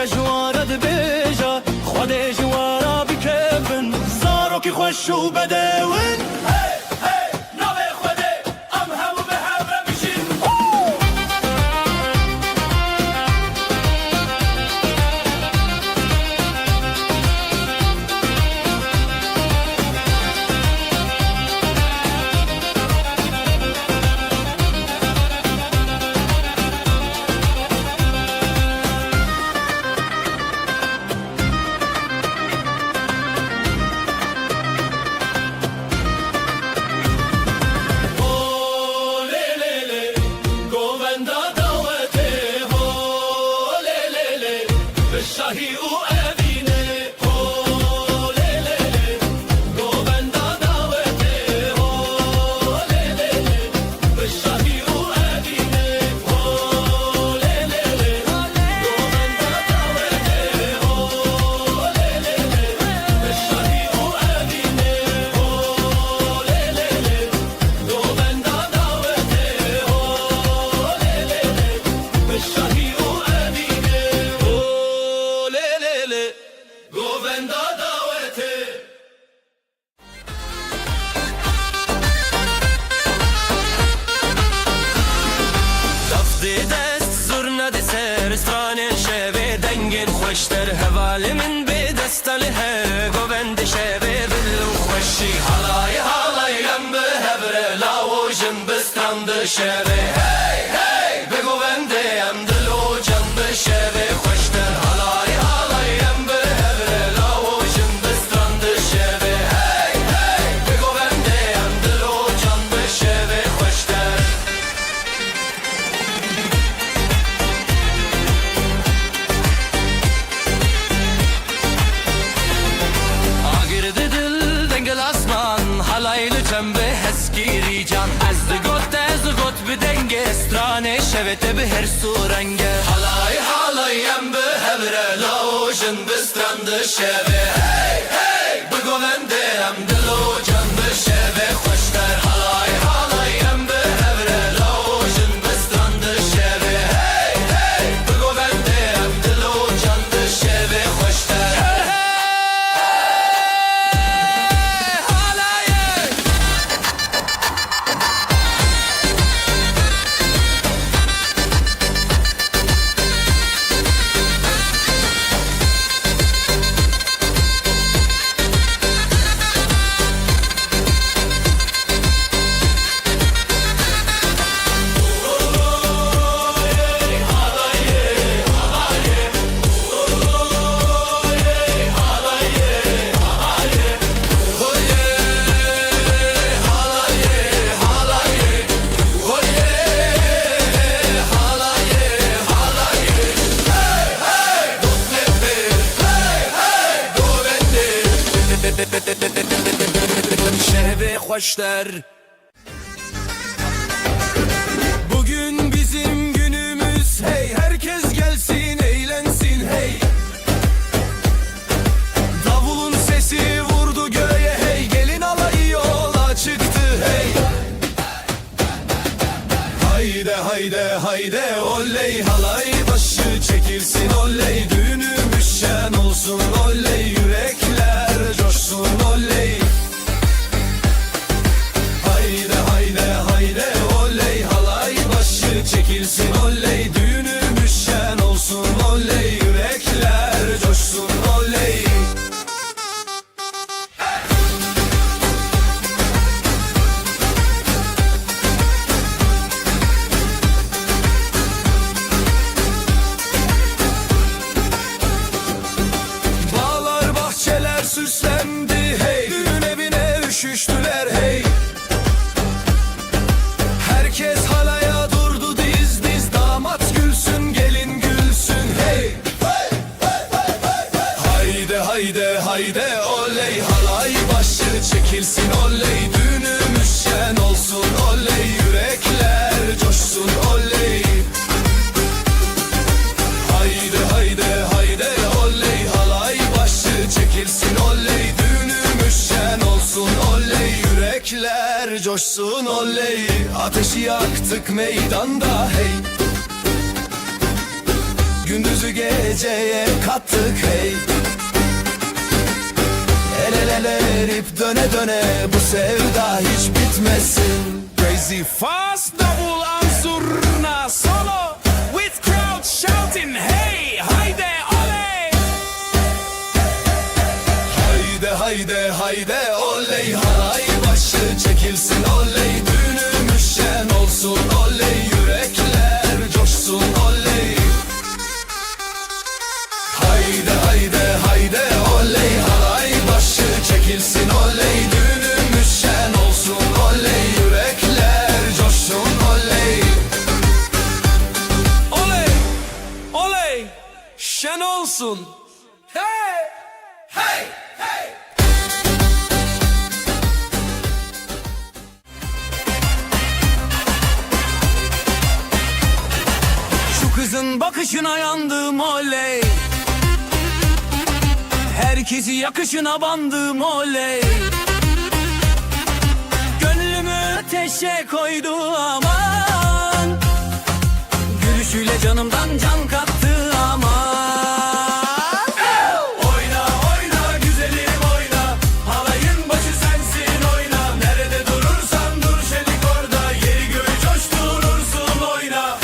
جوارد بیجا خود جوارا بکفن زارو کی خوش و بدون دستله گوند شبه دل خوشی حالای حالای ام به هبره لاوجن بستند شبه هی هی به گوند ام دل و جنب شبه خوشتر حالای حالای ام به هبره لاوجن بستند شبه هی هی به گوند ام دل و جنب شبه خوشتر آگرد دل دنگل اسمان حالایل جنبه هسگیری جان از گوت به دنگ استرانه شوته به هر سورنگه حالای حالای ام به هبره لاوجن بسترند شبه هی هی به گونده ام دل و جنب شبه خوشتر حالای حالای ام به هبره لاوجن بسترند شبه هی هی به گونده ام دل و جنب شبه خوشتر şehve hoşlar. Bugün bizim günümüz hey, herkes gelsin eğlensin hey. Davulun sesi vurdu göğe hey, gelin alayı yola çıktı hey. Hayde hayde hayde oley, halay başı çekilsin oley, düğünümüz şen olsun oley, yürekler coşsun oley. Hayde hayde hayde oley, halay başı çekilsin oley, düğünümüz şen olsun oley, yürekler coşsun oley. Bağlar bahçeler süslendi hey, düğün evine üşüştüler hey. Herkes halaya durdu diz diz, damat gülsün gelin gülsün hey. Hayde hayde hayde oley, halay başı çekilsin oley, düğünümüz şen olsun oley, yürekler coşsun oley. Hayde hayde hayde oley, halay başı çekilsin oley, düğünümüz şen olsun oley, yürekler coşsun oley. Ateşi yaktık meydanda hey, gündüzü geceye kattık hey. El ele ele verip döne döne, bu sevda hiç bitmesin. Crazy fast double ansurna solo with crowd shouting hey, hayde oley. Hayde hayde hayde oley, halay başı çekilsin oley, düğünümüz şen olsun oley, yürekler coşsun oley. Hayde hayde hayde oley, halay başı çekilsin oley, düğünümüz şen olsun oley, yürekler coşsun oley. Oley oley şen olsun hey hey hey. Şu kızın bakışına yandım oley, herkesi yakışına bandım oley. Gönlümü ateşe koydu aman, gülüşüyle canımdan can kattı aman. Oyna oyna güzelim oyna, halayın başı sensin oyna. Nerede durursan dur şelik orada, yeri göğü coşturursun oyna.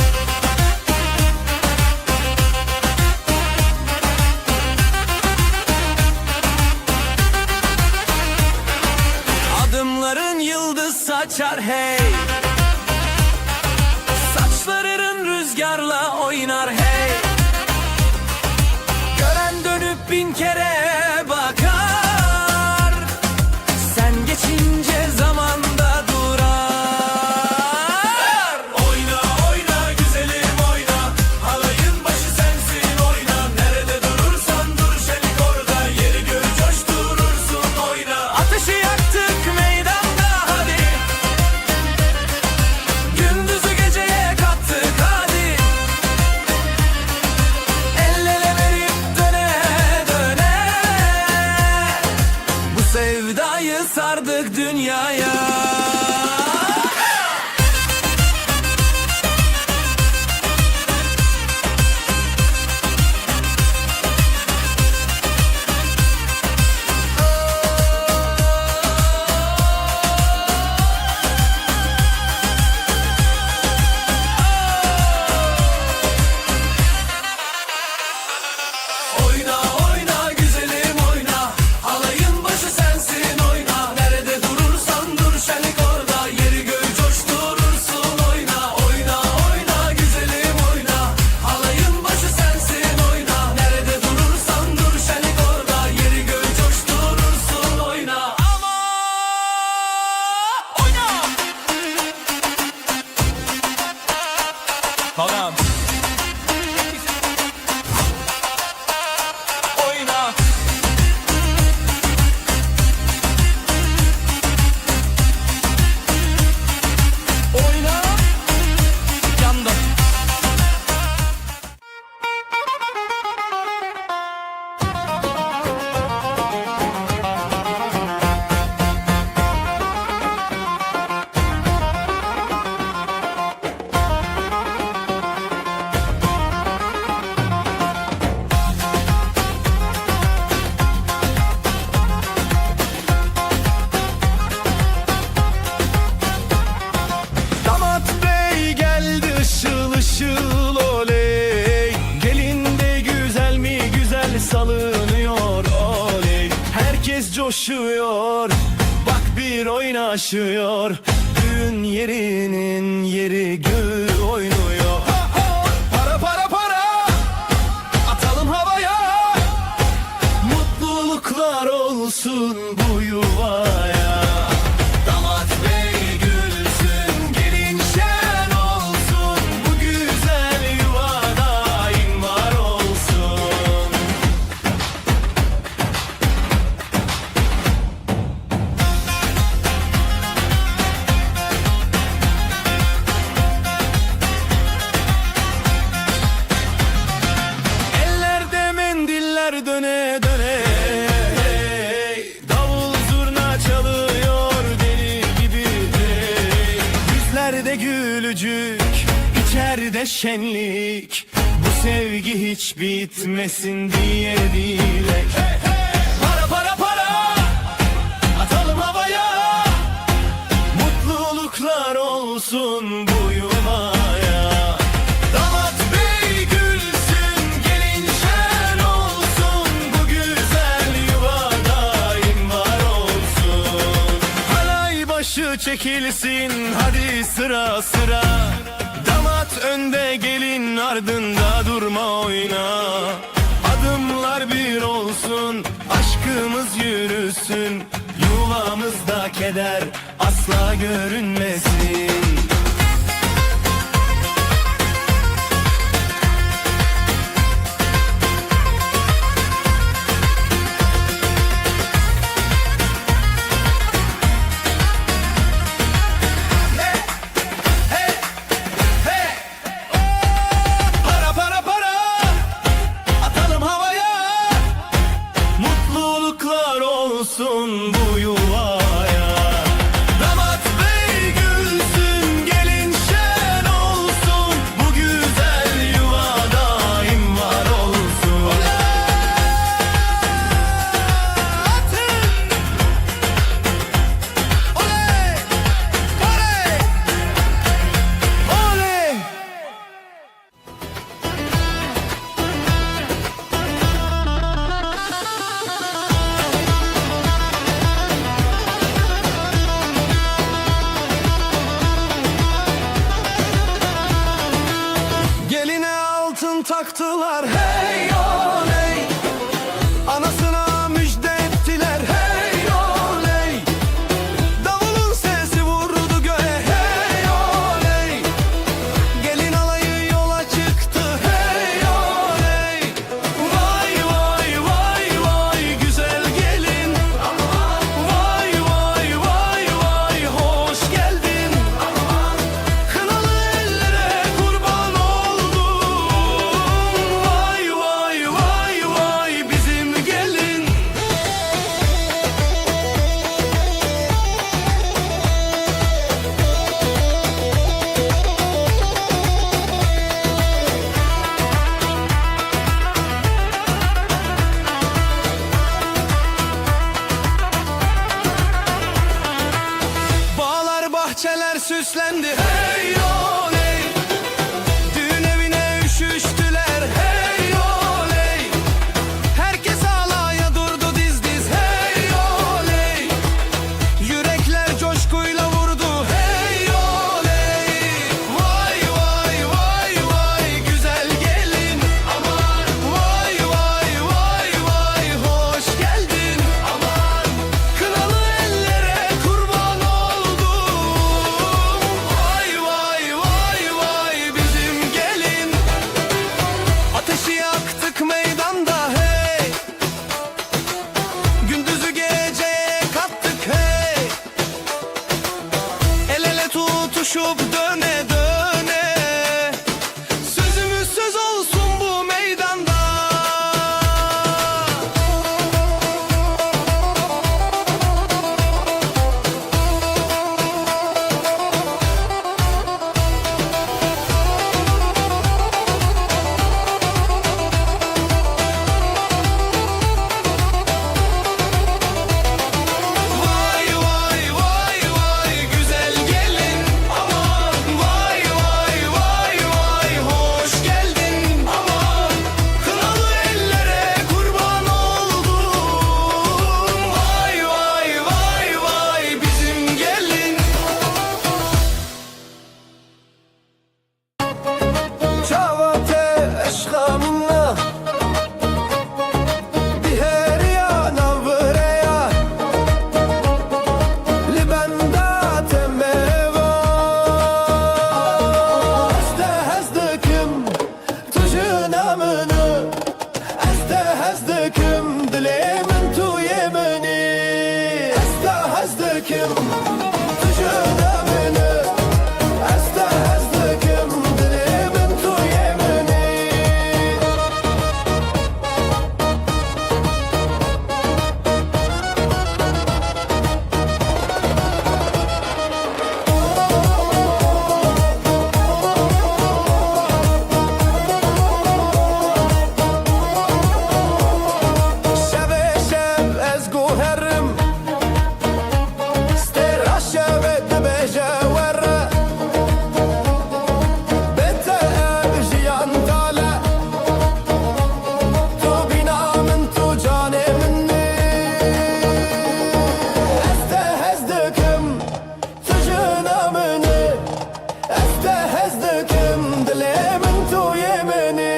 açar hey. Saçların rüzgarla oynar hey. Gören dönüp bin kere bakar. Sen geçince zamanda durar. Oyna oyna güzelim oyna, halayın başı sensin oyna. Nerede durursan dur şelik orada, yeri göğü coşturursun oyna. Ateşi yaktık meydanda hadi. Gündüzü geceye kattık hadi. El ele verip döne döne. Bu sevdayı sardık dünyaya. Oyna oyna güzelim oyna, halayın başı sensin oyna. Nerede durursan dur şelik orada, yeri göğü coşturursun oyna. Oyna oyna güzelim oyna, halayın başı sensin oyna. Nerede durursan dur şelik orada, yeri göğü coşturursun oyna. Ama oyna. Tamam. Oyna. Oyna. Yandım. Damat bey geldi ışıl ışıl oley. Gelin de güzel mi güzel salınıyor oley. Herkes coşuyor, bak bir oynaşıyor. Düğün yerinin yeri göğü oynuyor. Para para para, atalım havaya. Mutluluklar olsun bu yuvaya. Damat bey gülsün, gelin şen olsun. Bu güzel yuva daim var olsun. Ellerde mendiller döne döne. Davul zurna çalıyor deli gibi. Yüzlerde gülücük, içeride şenlik. Bu sevgi hiç bitmesin diye dilek. Para para para, atalım havaya. Mutluluklar olsun bu yuvaya. Damat bey gülsün, gelin şen olsun. Bu güzel yuva daim var olsun. Halay başı çekilsin hadi sıra sıra. Damat önde, gelin ardında, durma oyna. Adımlar bir olsun, aşkımız yürüsün. Yuvamızda keder asla görünmesin. Para para para, atalım havaya. Mutluluklar olsun bu yuvaya. Damat bey gülsün, gelin şen olsun. Bu güzel yuva daim var olsun. Oley! Oley! Oley! yaktılar hey oley. Anasına müjde ettiler hey oley. Davulun sesi vurdu göğe hey oley. Gelin alayı yola çıktı hey oley. Vay vay vay vay güzel gelin. Vay vay vay vay hoş geldin. Kınalı ellere kurban oldum. Vay vay vay vay bizim gelin. Bağlar bahçeler süslendi hey oley. Düğün evine üşüştüler hey oley. Herkes alaya durdu diz diz hey oley. Yürekler coşkuyla vurdu hey oley. Vay vay vay vay güzel gelin. Aman vay vay vay vay hoş geldin. Aman kınalı ellere kurban oldum. Vay vay vay vay bizim gelin. Ateşi yaktık meydanda hey. Gündüzü geceye kattık hey. El ele tutuşup döne döne. Sözümüz söz olsun bu meydanda. Vay vay vay vay güzel gelin. Aman vay vay vay vay hoş geldin. Aman kınalı ellere kurban oldum. Vay vay vay vay bizim gelin. Çavate eşkamına Biheriya navreya Libenda temeva Este hezdekim tujun amını Este hezdekim dilemin tu yemini Este hezdekim tujun amını Este hezdekim dilemin tu yemini Şeve şev ez guherim Stera şeve debeje verre Bete ev jiyan tale Tu bina min tu cane minni Este hezdekim tujun amını Este hezdekim dilemin tu yemini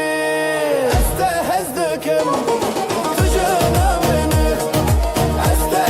Este hezdekim tujun amını Este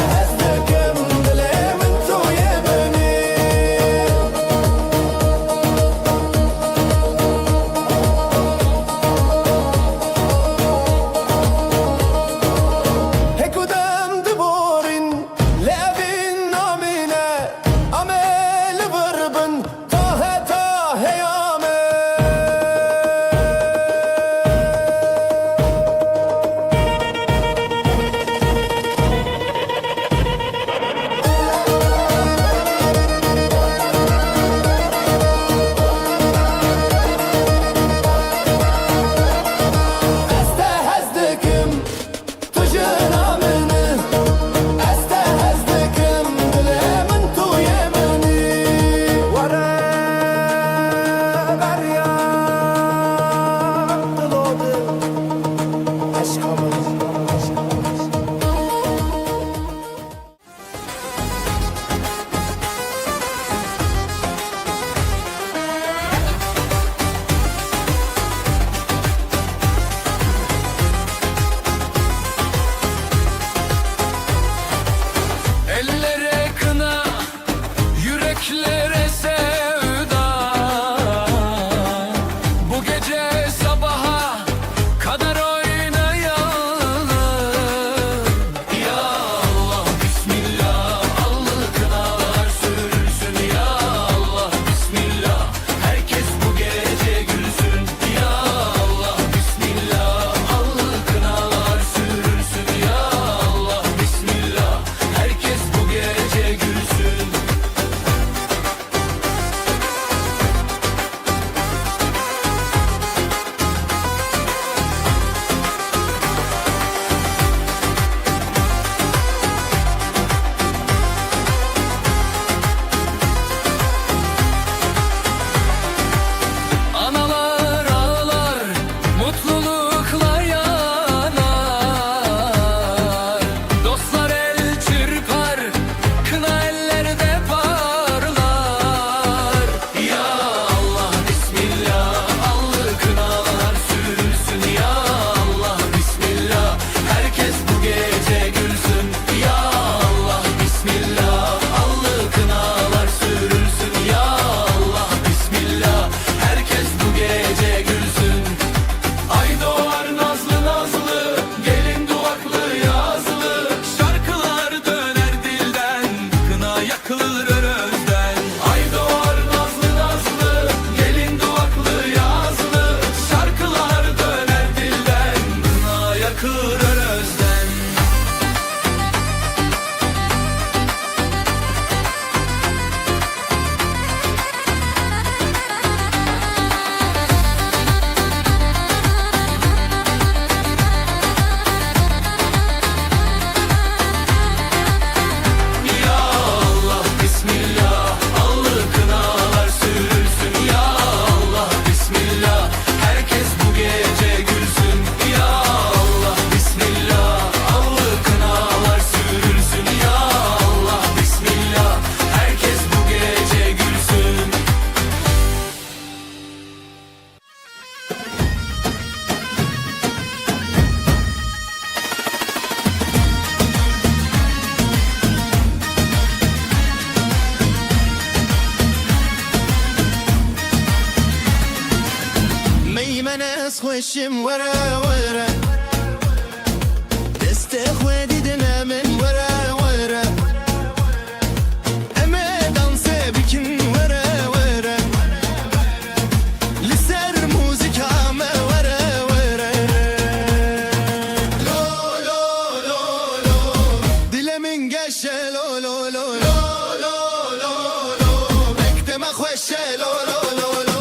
خوشم وره وره دست خودی دنه من وره وره اما دانسه بکن وره وره لسر موزیکا ما وره وره لو لو لو لو دلمن گشه لو لو لو لو لو لو لو بکتم خوشه لو لو لو لو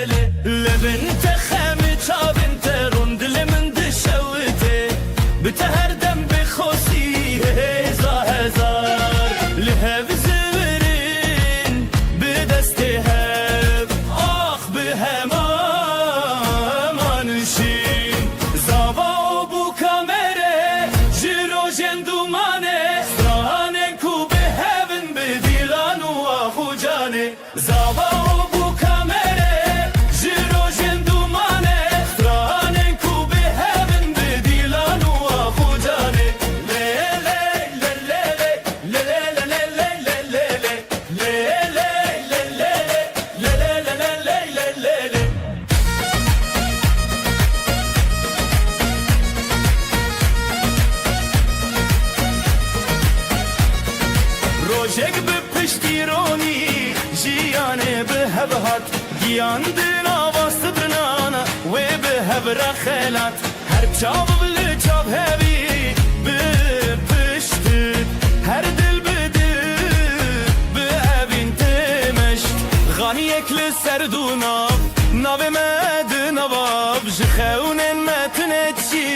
ليلي لبنت خامي تشابنت روند لمن دشوتي بتهردم بخوسي هزا هزار لهب زورين بدستهب آخ بهما منشين زابا بو كاميري جيرو جندوماني سراني كو بهبن بديلان واخو جاني زابا بو كاميري جيرو جندوماني سراني كو بهبن بديلان واخو جاني ليلي ليلي ليلي ليلي ليلي روشك بپشتیرونی جیانه به هبهات گیان دنا واستبرنانا و به هبر خیلات هر چاب بلی چاب هبی بپشتید هر دل بده به اوین تمشت غانی اکل سردونا ناو مد نواب جخون متنچی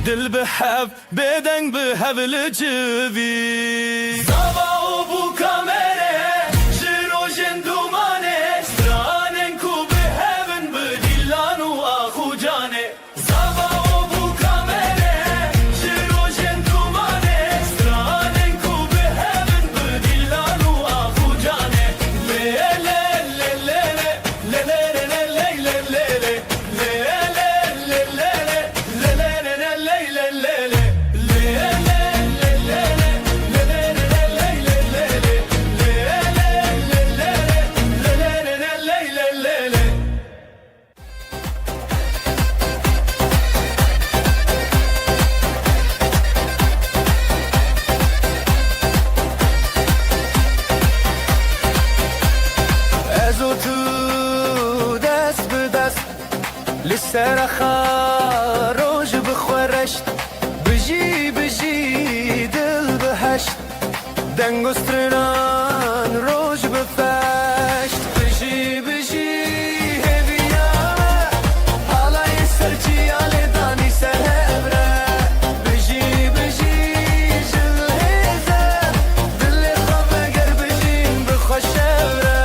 دل بحب بدنگ بحب لجوی زابا بو کامره جیرو جندومانه سترانن کو بهبن بدیلان و آخو جانه زابا بو کامره جیرو جندومانه سترانن کو بهبن بدیلان و آخو جانه لیلی لیلی لیلی لیلی ازو تو دست به دست لسر خاروج بخورشت بجی بجی دل بهشت دنگستران روج بفشت بجی بجی هبیامه حالای سرچی آلی دانی سر هبره بجی بجی جل هزه دل خواب اگر بجیم بخوشبره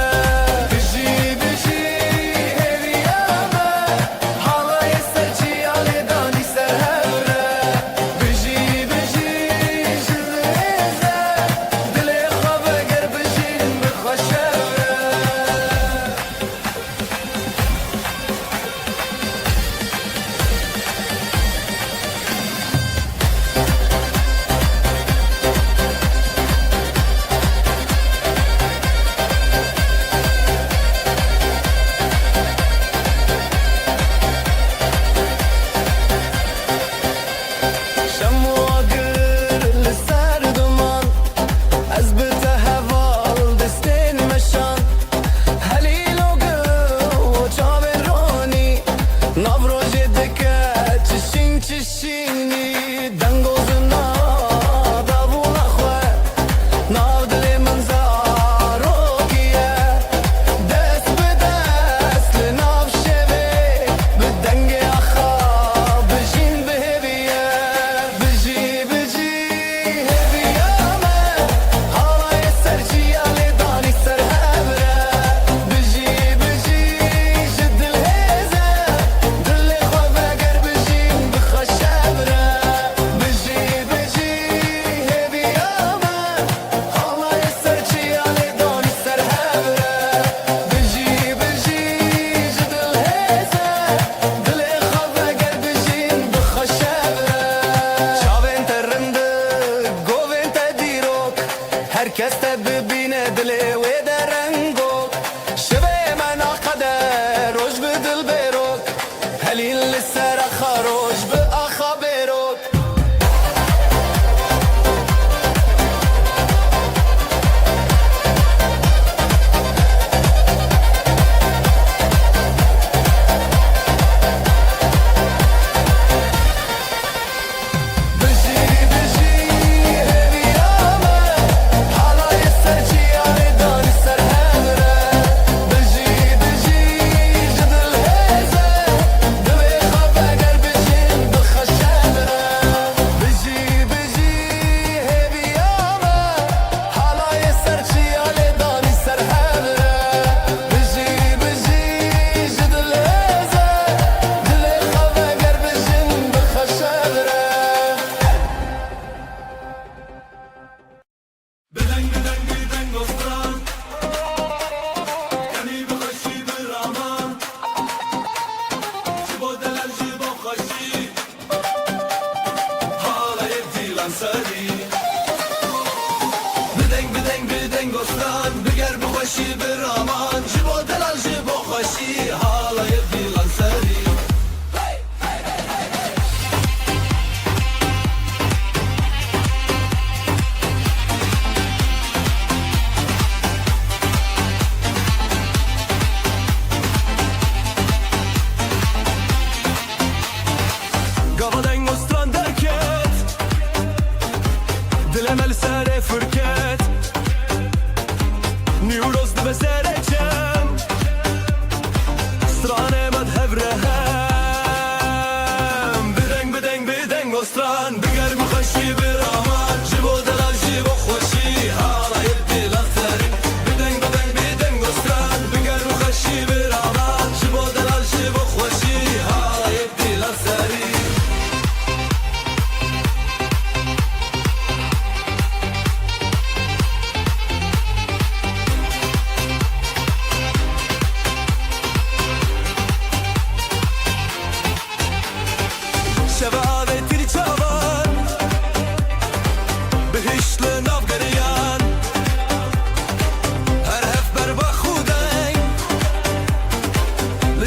herkes de bibine dili ve de rengo şive mena kader roj bi dil berok helin li ser xaroj bi axa berok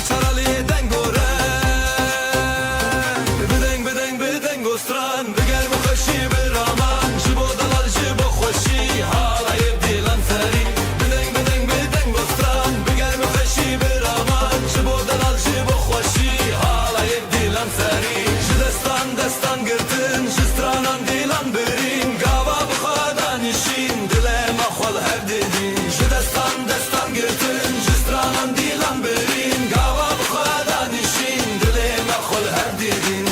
çaralıye dengore بدنگ استران بگر بخشی برامان جبو دلال جبو خوشی حالای دیلان سری بدنگ استران بگر بخشی برامان جبو دلال جبو خوشی حالای دیلان سری جدستان دستان گرتن جسترانان دیلان برین گاوا بخوادان نشین دلم اخوال هر دیدین جدستان دستان گرتن جسترانان دیلان برین گاوا بخوادان نشین دلم اخوال هر دیدین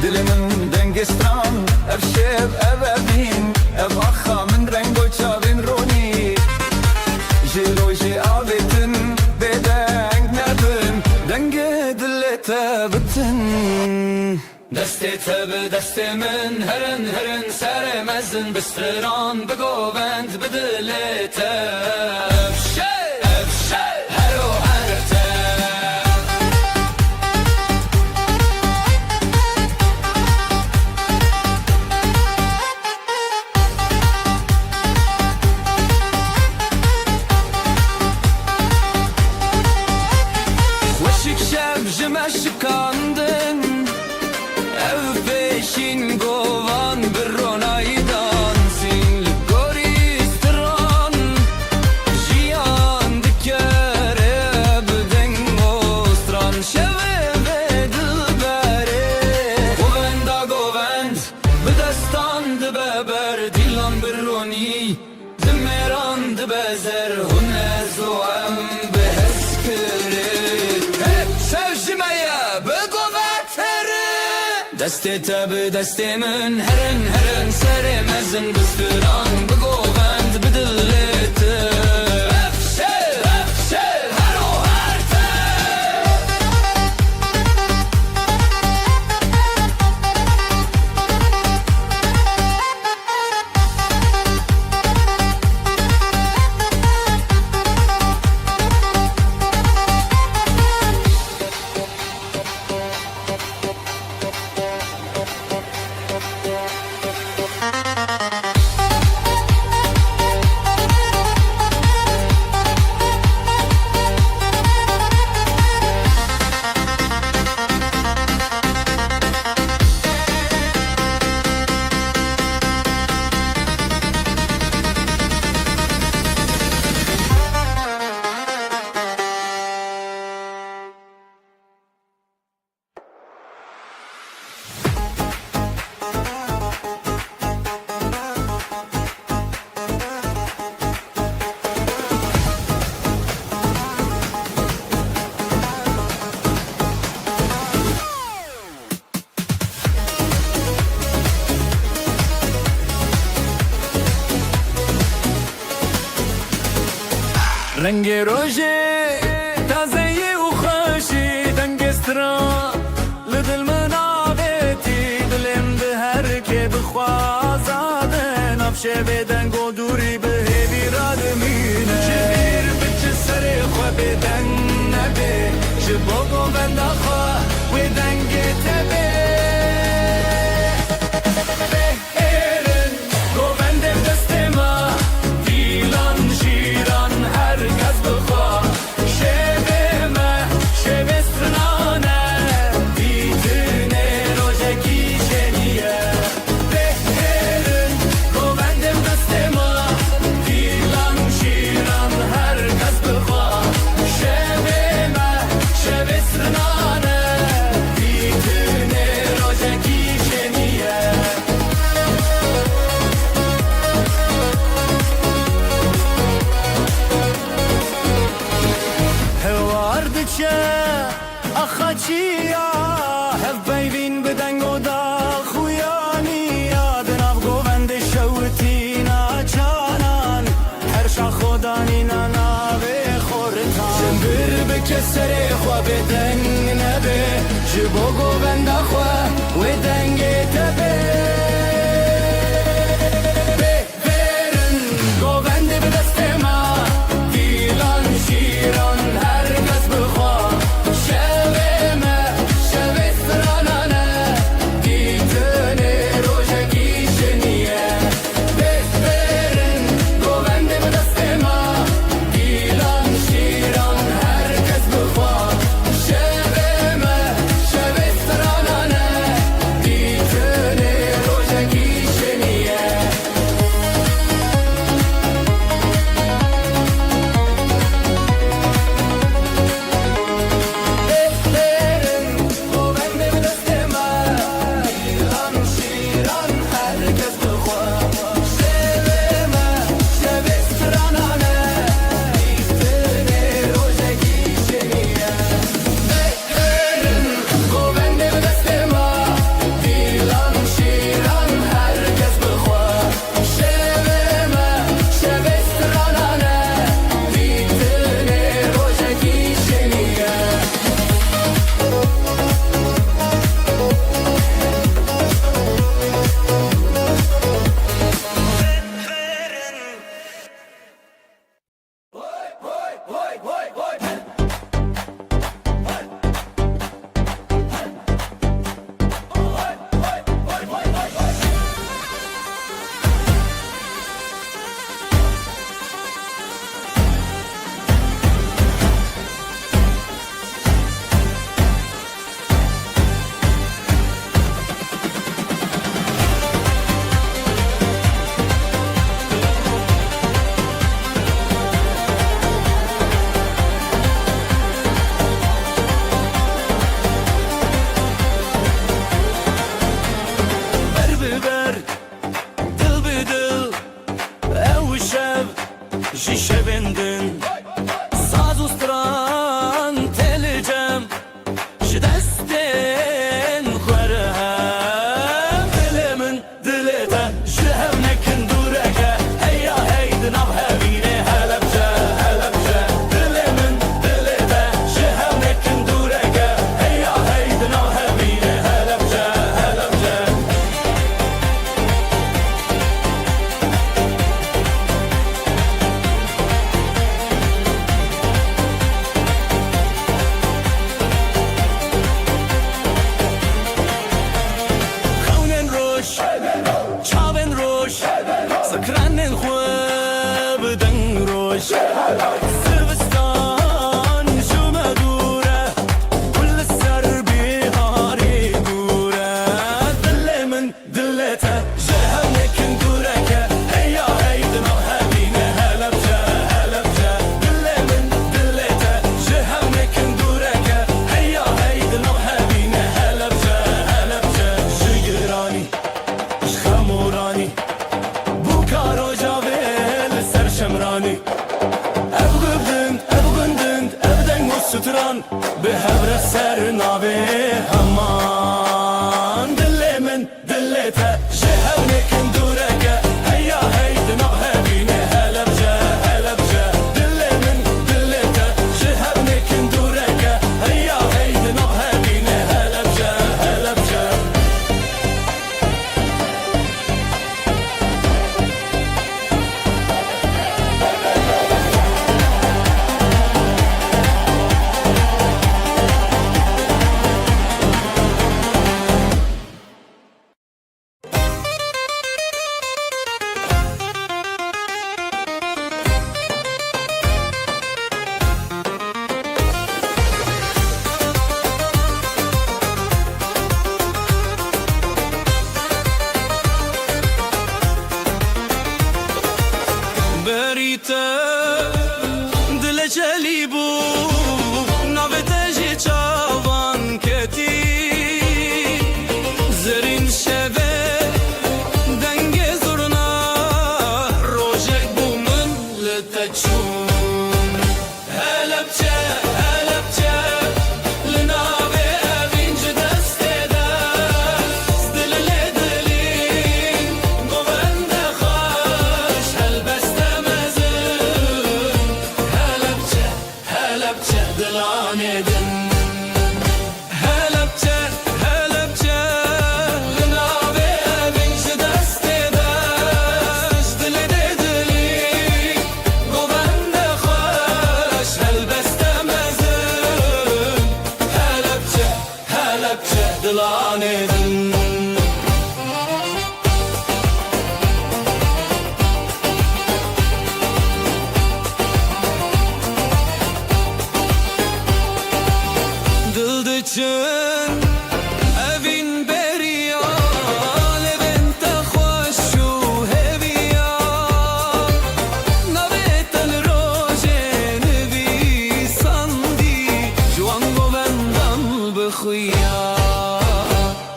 Dilimin dengestran ev şev ev evin ev akha min rengo çavin roni Jiroji avetin bedeng nebin denge dillete bitin Deste به دست من هرن هرن سر مزن بستران بگووند بدلت افشه افشه هر و هرته وشک شب جمشکاندن ev peşin govan bir ronaydan sin goristan jiyan dikere bden mostran şeve ve dilbere govend bedestan de beber dilan bir roni demeran de bezer hunez o em beheskere hep sevşimeye دسته تب دسته من هرن هرن سر مزن بستران بگووند بدلت افشه افشه هر و هرته رنگ روژه تازه و خوشی دنگسترا لدل منابتی دلم به هر که بخوازاده نفشه بدن گو دوری به هیوی را دمینه جبیر بچه سر خواه بدن نبه جبا گو بند خواه و دنگی تبه بهرن گو بندم دست ما دیلان جیران herkes bıkar şeveme şevestranane bitine rojeki şeniye beherin govendim destema dilan şiran herkes bıkar şeveme şevestranane bitine rojeki şeniye هواردچه اخچیا هف بیبین بدن گودا خویانی یادناف گووند شوتینا چانان هر شا خودانی ناوی خورتان جنبر بکسر خوا بدن نبه جبو گووند خوا و دنگی تبه بهرن گووند بدست ما دیلان شیران herkes bıkar şeveme şevestranane ditine rojeki şeniye beherin govendim destema dilan şiran herkes bıkar şeveme şevestranane ditine دلته جهنكن دوركه هيا هيدنا هبينه هلبجه هلبجه دل من دلته جهنكن دوركه هيا هيدنا هبينه هلبجه هلبجه جگرانی خمورانی بوکارو جاویل سر شمرانی ابغندند ابدن وستران به هبر سر ناوی همان دل من دلته جهنکن دورکه هيا هيدنا هبينه هلبجه هلبجه دل من دلته جهنکن دورکه هيا هيدنا هبينه هلبجه هلبجه Berite dile çelibu navete ji çavan keti zerin şeve denge zurna rojek bu millete çun helepçe helepçe linave evinci destede stilile dilin govende khaş helbeste helepçe helepçe dilan edin helepçe helepçe linave evinci destede stilile dilin govende khaş helbeste helepçe helepçe dilan edin Dildicin evin beriya levente xoşu heviya navetel rojen vi sandi juan govendan bixuya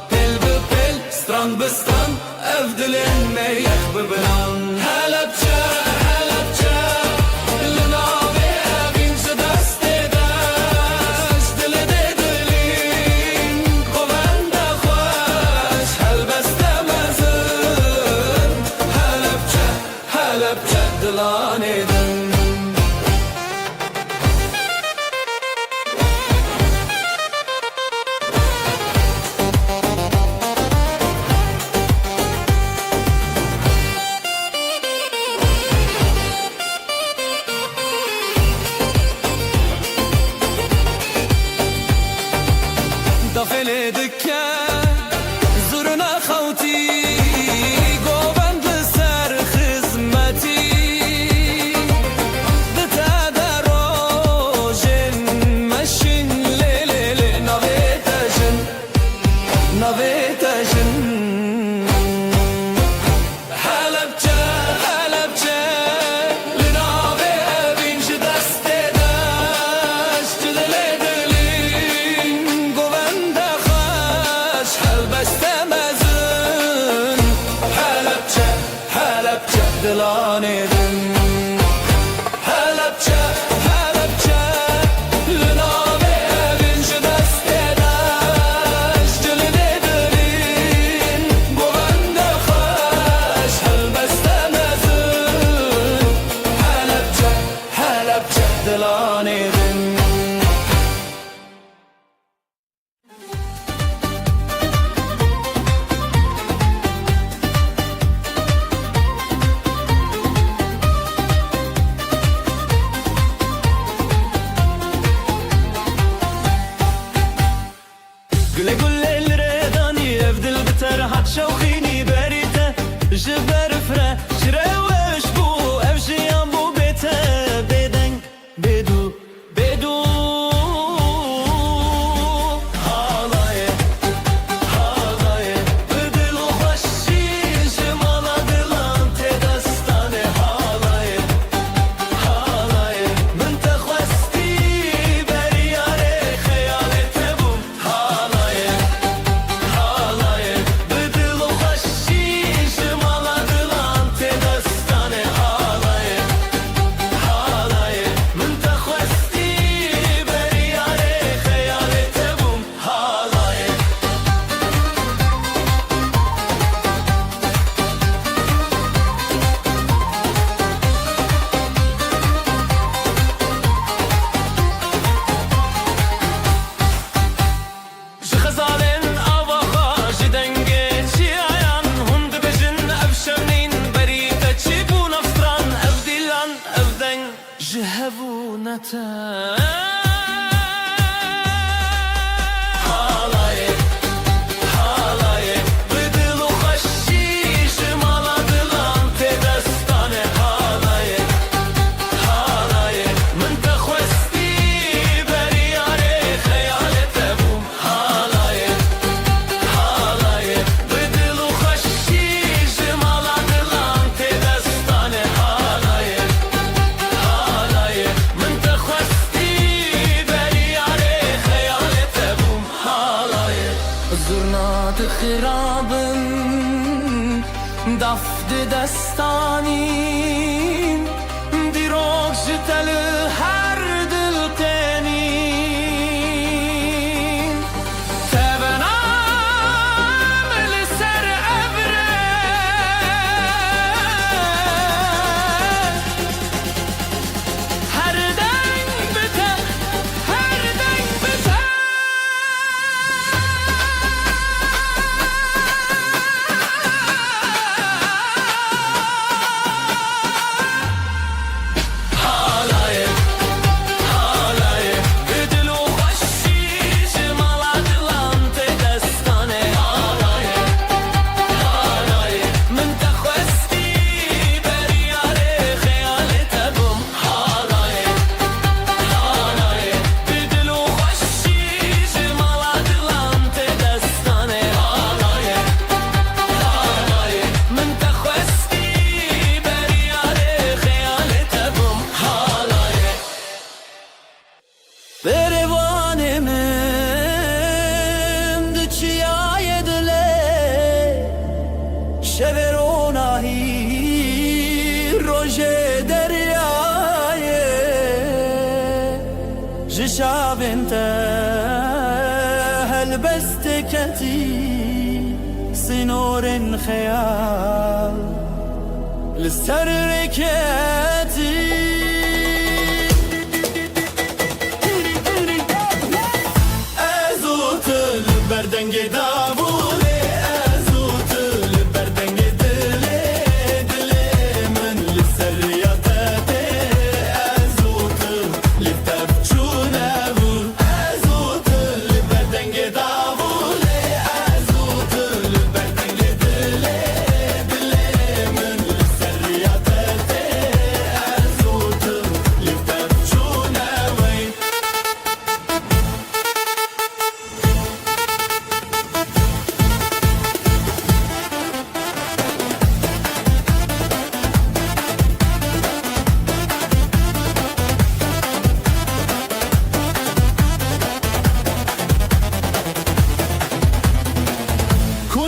pel be pel stran be stran ev dilin meyek biblan helepçe helepçe linave evin destede stilide dilin govende xoş helbeste helepçe helepçe dilan edin دافل دکه زرنا خوتی گوبند سر خدمتی دتا دروژن مشین لیلی نویتشن نویتشن هلبچه هلبچه لناوی بینج دسته داشت دلی دلین گوونده خاش هلبسته مزن هلبچه هلبچه دلان دن هلبچه هلبچه لناوی بینج دسته داشت دلی دلین گوونده خاش هلبسته مزن هلبچه هلبچه دلان دن Güle güle elredani evdil biter hat şevkini berite jiber fre şreweş bu evşiyan bu bete beden bedu bedu halaye halaye bedil hoşi بونته زرنات خرابن دفت دستانین دیروک جتل هر دل تنین تبنام لسر ابره هر دنگ بته هر دنگ بته شابنت هلبستكتي سنور خيال للسركتي ازوت البردنج دابولي ازوت البردنج دلي دلي من للسرياتي ازوت للتبجونه ازوت البردنج دابولي ازوت البردنج دلي دلي من للسرياتي ازوت للتبجونه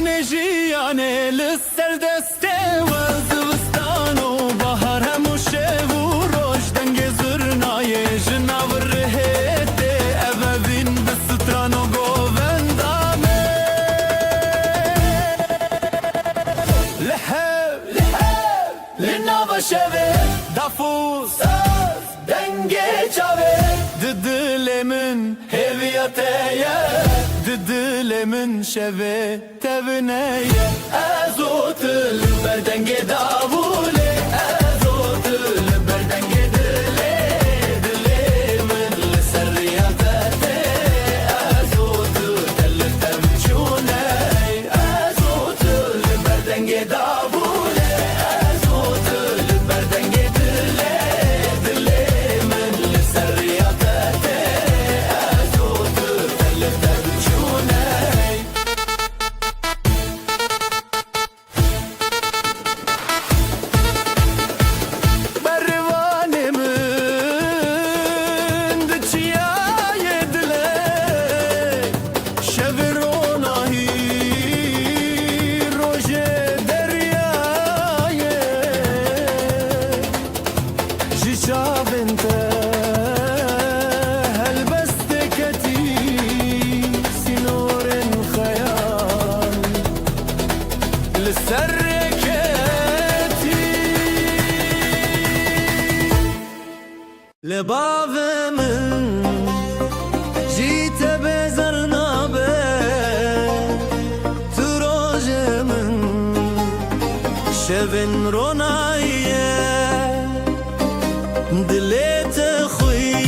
كونجياني للسردستي والزوستان وبهر هموشه وروش دنگ زرناي جناور رهيتي أبابين بالستران وقوفندامي لحب لحب للنافا شبه دافوس دنگ چاوه ددل من هویتيه ددل من شبه تبنيه ازوت البردنج دابولي ازوت البردنج دلي دلي من للسرياتي ازوت تلتمجوني ازوت البردنج دابولي ازوت البردنج دلي دلي من للسرياتي ازوت تلتمجوني لباب من جيت بزرنا تروج من شبن روناية دليت خوي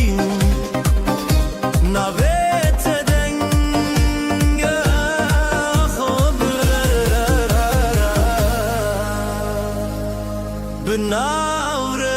بالناورة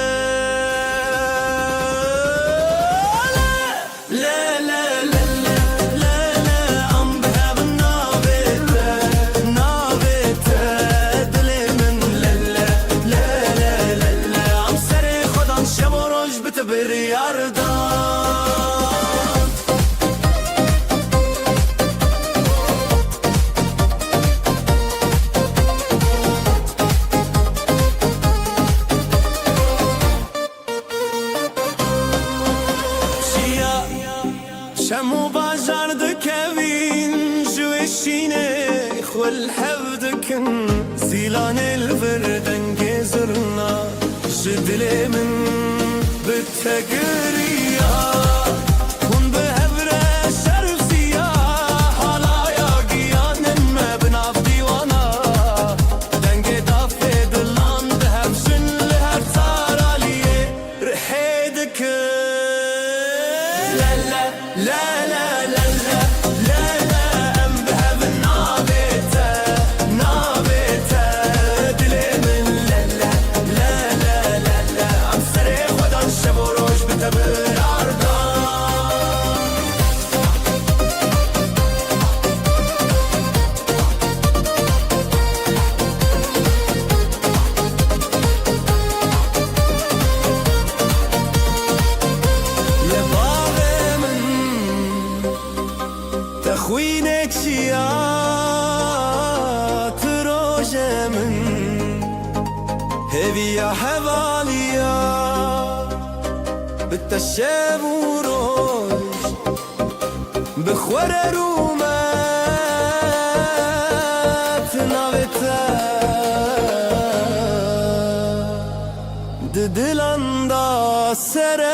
شمو باجار دكوين جوشيني خول حفدكن زيلان الفردن جزرنا جدلي من بالتقرية كن بهبرة شرف سياح على ياقيان ما بنعف ديوانا دنجي دافي دلان بهب جن لهر تاراليه رحيدك لا لا لا لا لا لا لا ام بهب نابته دلي من لا لا لا لا لا لا عم سري ودان شب وروج بتبر عرضان يا باغي من تخوينك شيات روجه من هبي يا حواليا بالتشاب وروج بخور رومات نابتا ددلان دا سرت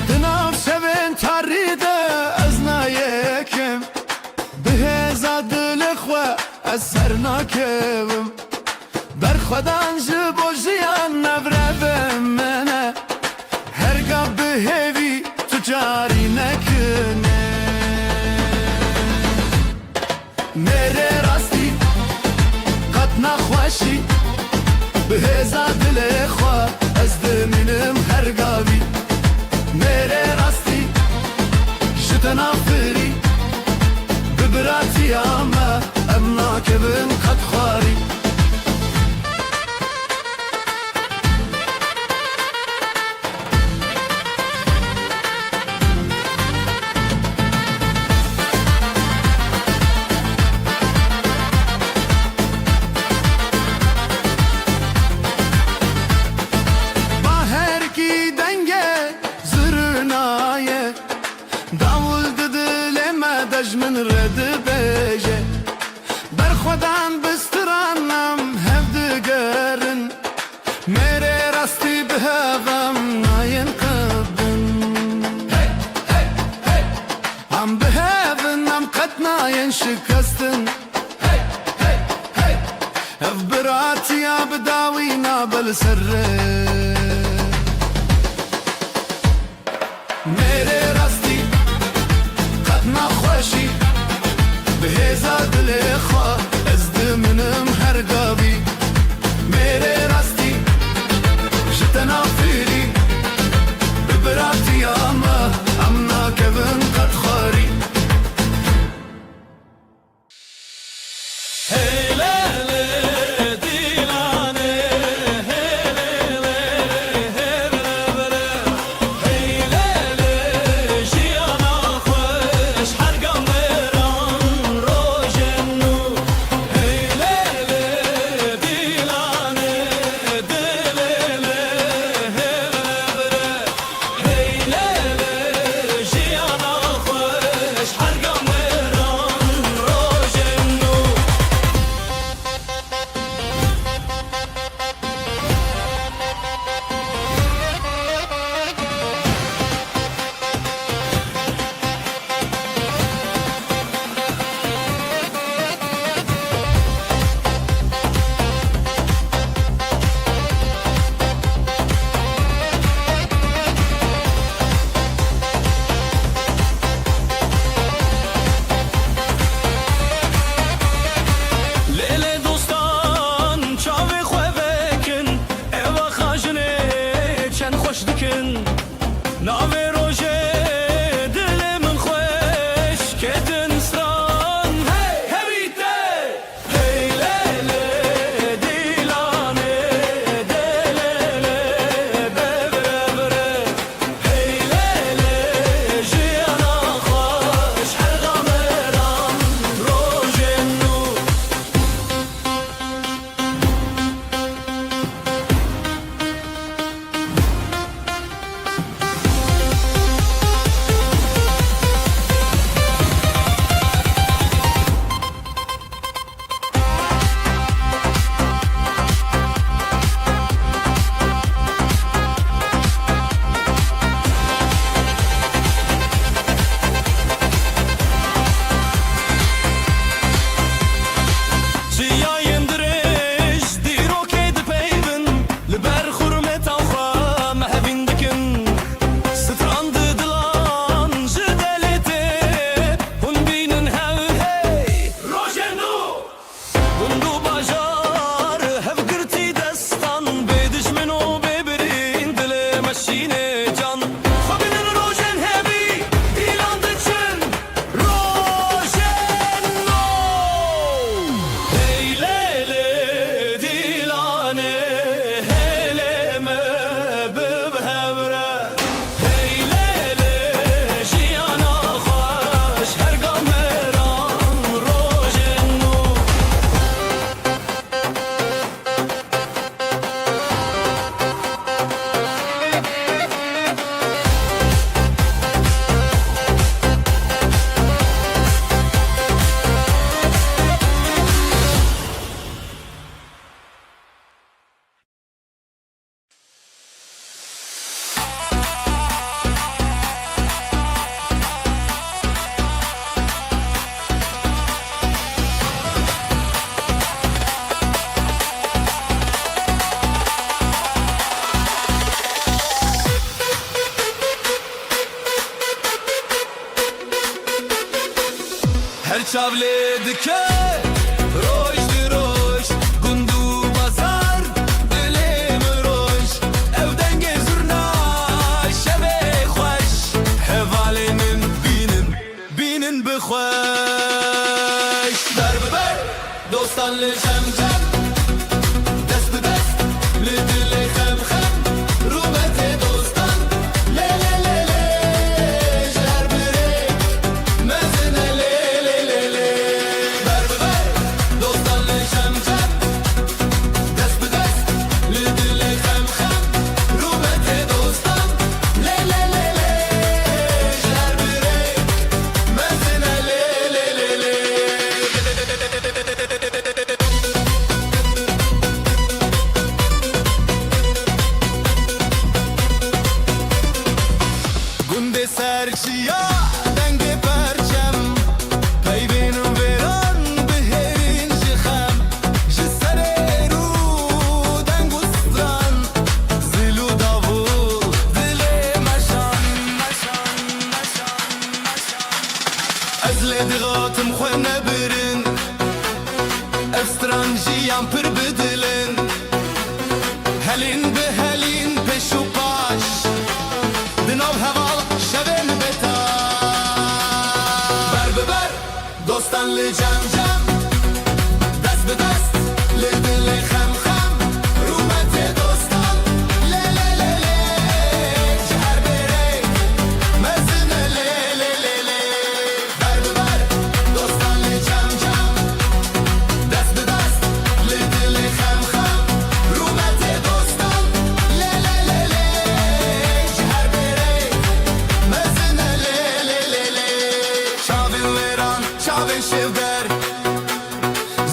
دناف شبن تاريده ازنا يكم بهزا دلخوا اسرناكم برخدان جبو جيان نبربم منه هرگاه بهوی تجاری نکنه میره راستی قد نخوشی بهزا دلخوا از دمینم هرگاوی میره راستی جتنافری ببراتی اما امنا کبن قد خواری من رد بیجه بر خودم بسترانم هفدگرن میره راستی به هم ناین قبن هم به هم قد ناین شکستن اف براتی بداوینا بالسره میره راستی نخوشی بهزا دلخوا از دمنم هرگاوی میره راستی جتنافری ببراتی اما امنا کبن قد خواری هیله دیلانه هیله هر چاوله دکه روش دی روش گندو بازار دلیم روش او دنگ زرنا شبه خوش حوالی من بینن بخوش در ببر دوستان لجم جم دست به دست لدل خم خم روبت دوستان لی لی لی لی جهر برek mezine لی لی لی لی در ببر دوستان لجم جم دست به دست لدل خم خم روبت دوستان لی لی لی لی جهر برek mezine لی لی لی لی گنده سرچیا دنگ پرچم پیبین ویران بهرین شخم جسر رو دنگ استران زلو داوول دل مشان از لدغاتم خواه نبرن استرانجیان پر بدلن هلین به هلین پش و پاش دناو هوال شبن بتا بر ببر دوستان لجم جم دست به دست لدل خم خم رومت دوستان لی لی لی لی جهر برek mezine لی لی لی لی بر ببر دوستان لجم جم دست به دست لدل خم خم رومت دوستان لی لی لی لی جهر برek mezine لی لی لی لی چاوین ویران چاوین شیودر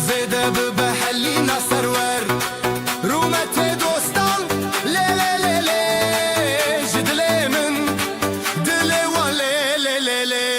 زیده به حلی نصر ور رومت دوستان لی لی لی لی جدلی من دلی و لی لی لی لی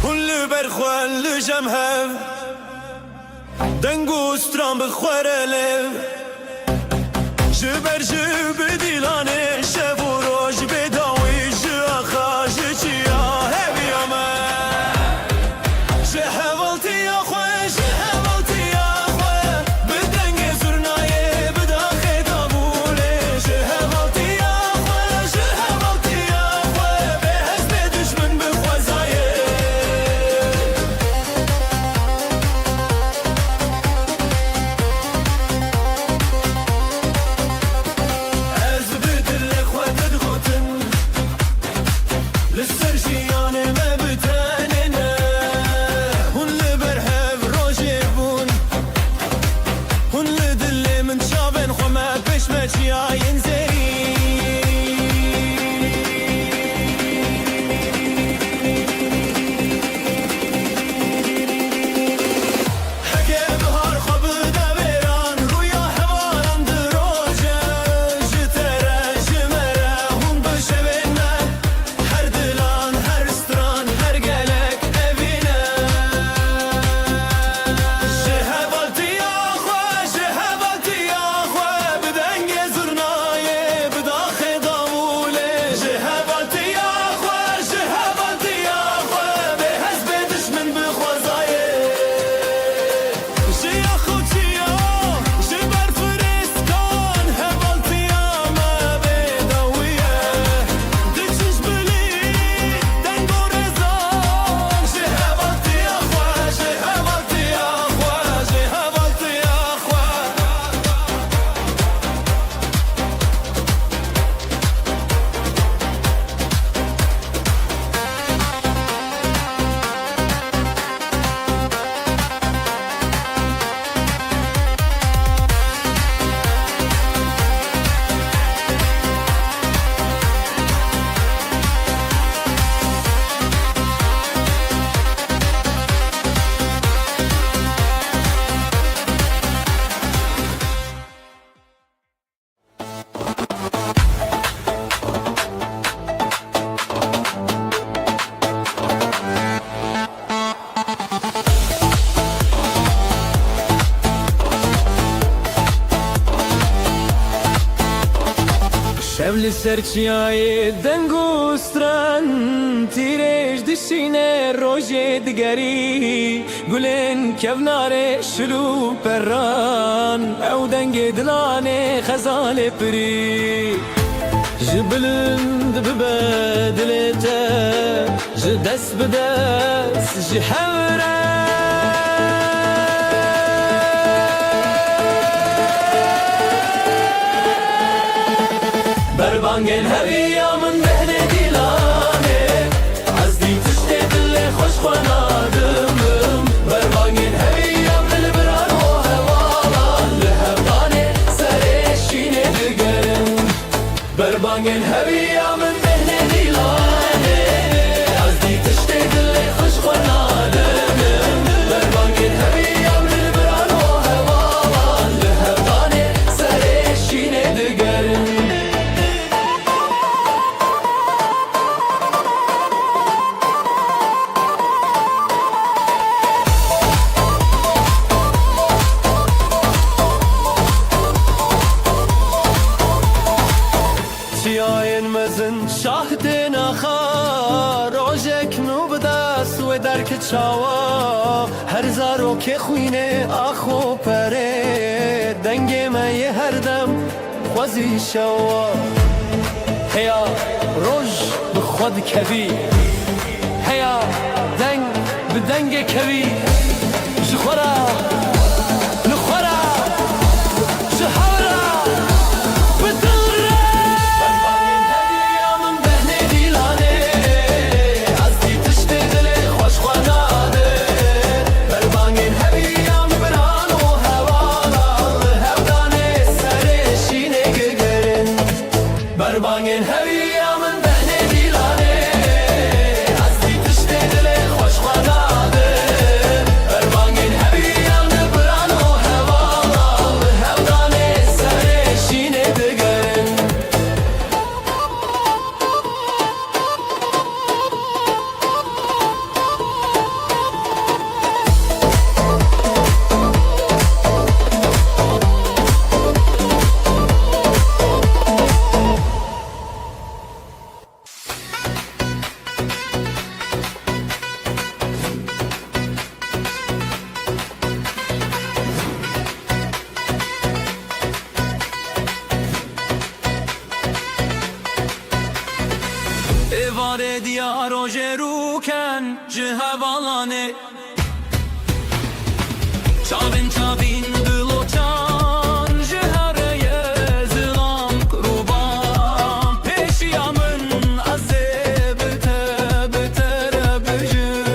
هون برخوان لجم هف دنگو ستران بخوره لف جبر جب دیلانه شب و روش بداوی جاخا جچیا هبی آمد جهوالتی یا خواه جهوالتی یا خواه بدنگ زرنایه بداخه دابوله جهوالتی یا خواه به حزب دشمن بخوازایه از بدل لسرچیای دنگوستران تیرش دشینه روژه دگری گلن کفنار شلو پران او دنگ دلانه خزال پری جبلند ببدلته جدس بدس جحوره بربانگن هویا من بهنه دیلانه از دی تشته دل خوش خونادمم بربانگن هویا من بران و هوالان لهفتانه سرشینه دگرم بربانگن هویا من بهنه دیلانه از دی تشته دل خوش خونادمم بربانگن هویا من بران و هوالان لهفتانه سرشینه دگرم چیاین مزن شاهد نخا روزک نو بدست و درک چاوا هر زارو که خوینه آخو پره دنگ می هر دم خوزی شوا هیا روز بخود کوی هیا دنگ بدنگ کوی جخورا نخورا جهورا بربانگن هویا من بهنه دیلانه از دی تشته دل خوش خوناده بربانگن هویا من بران و هوالا هودانه سرشینه دگرن evare diyar oje ruken cihavalane çavin çavin diloçan cihareye zilam kurban peşiyamın azze betere bejim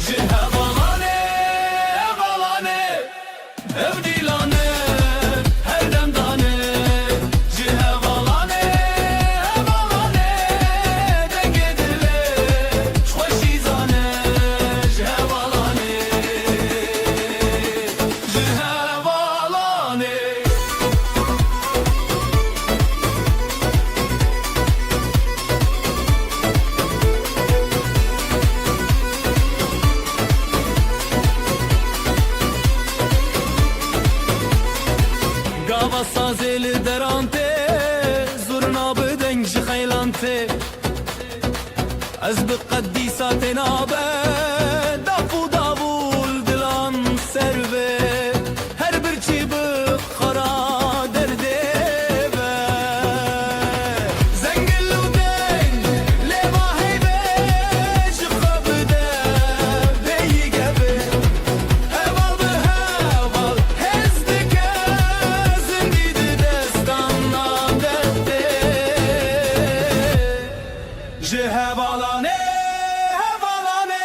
cihavalane evalane evdilane her demdane cihavalane Gava sazeli derante zurna bedeng jxaylante az biqaddisat nabe dafu davul dilan serve her bir çibi khara derde ve zengillu deng leva heybe jxabde beyi gebe heval be heval hezdike zindide destandan derde Hevalane, hevalane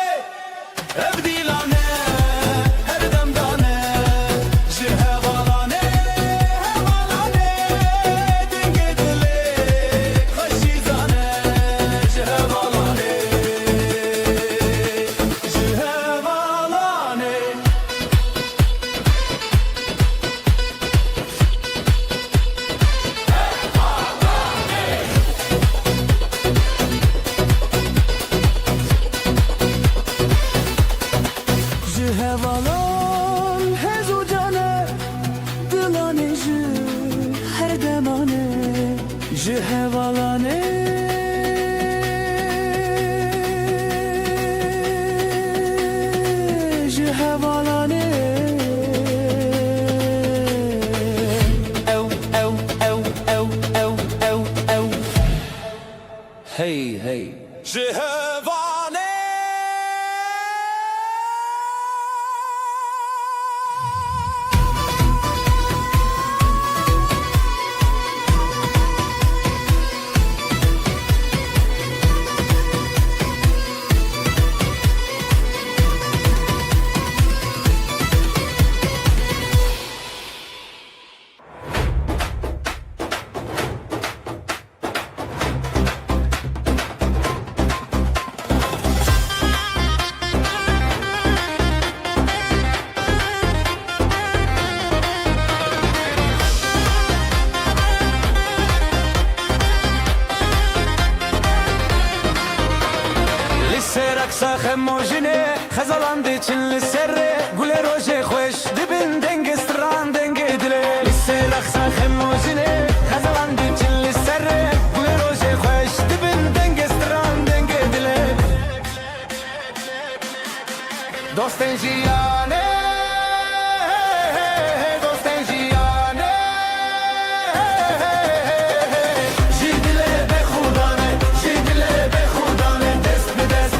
ji hevalanê ji hevalanê ew ew ew ew ew ew ew hey hey ji hevanê Raksa xemojine xezalan de çin li serre gule roje xoş dibin denge stran denge dile lise raksa xemojine xezalan de çin li serre gule roje xoş dibin denge stran denge dile dosten jiyane dosten jiyane jidile be khudane jidile be khudane dest be dest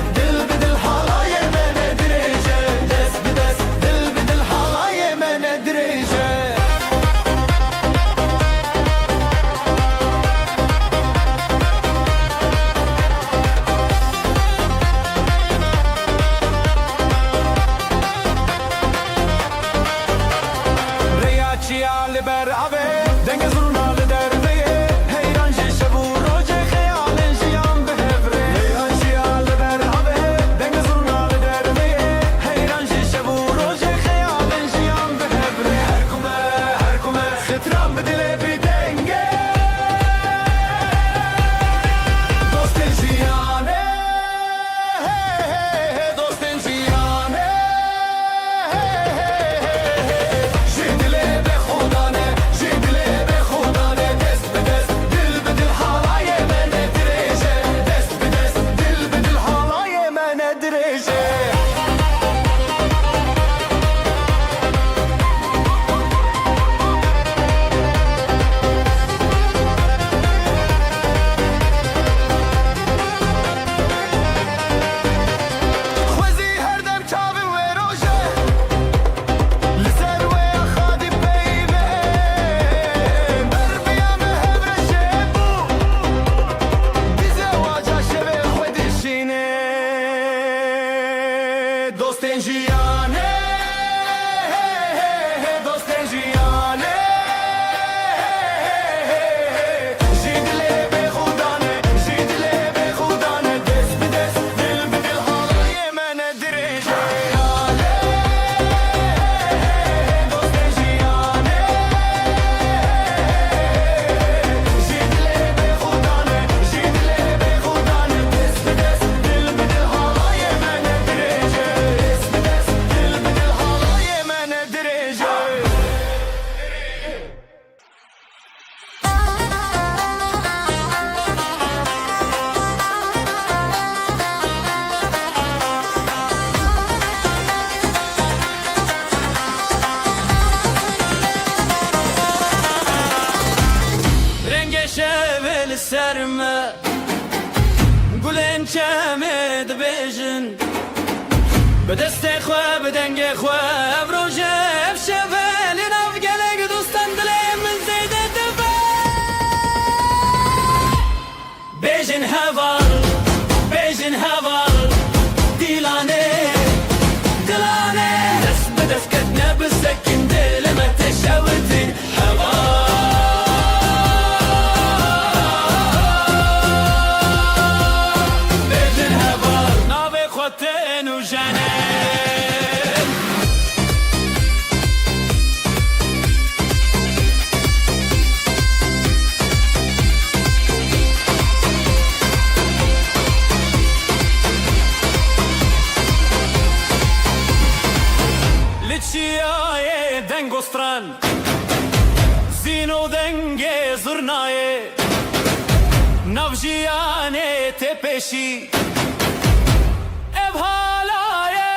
liber ave denge zurna li derveye heyran ji şebu roje xeyalin jiyan behevre heyran jiya liber ave denge zurna li derveye heyran ji şebu roje xeyalin jiyan behevre her kume xitram bidile bi denge dostin jiyane dostin jiyane Dostin jiyane dostin jiyane jidile be khudane jidile be khudane dest be dest dil be dil halaye mene dirije dostin jiyane jidile be khudane dest be dest dil be dil halaye mene dirije شاول السرمة قولن شامد بيجن بدست خوا بدنگ خوا بروجه بشبال نافقلق دوستان دلي من زيد الدفا بيجن هفال بيجن هفال ديلاني دلاني دس بدس كتنا بالسكن دل ما تشاوتي هفال Dengostran Zino denge zurnaye نافجیانه تپشی ev halaye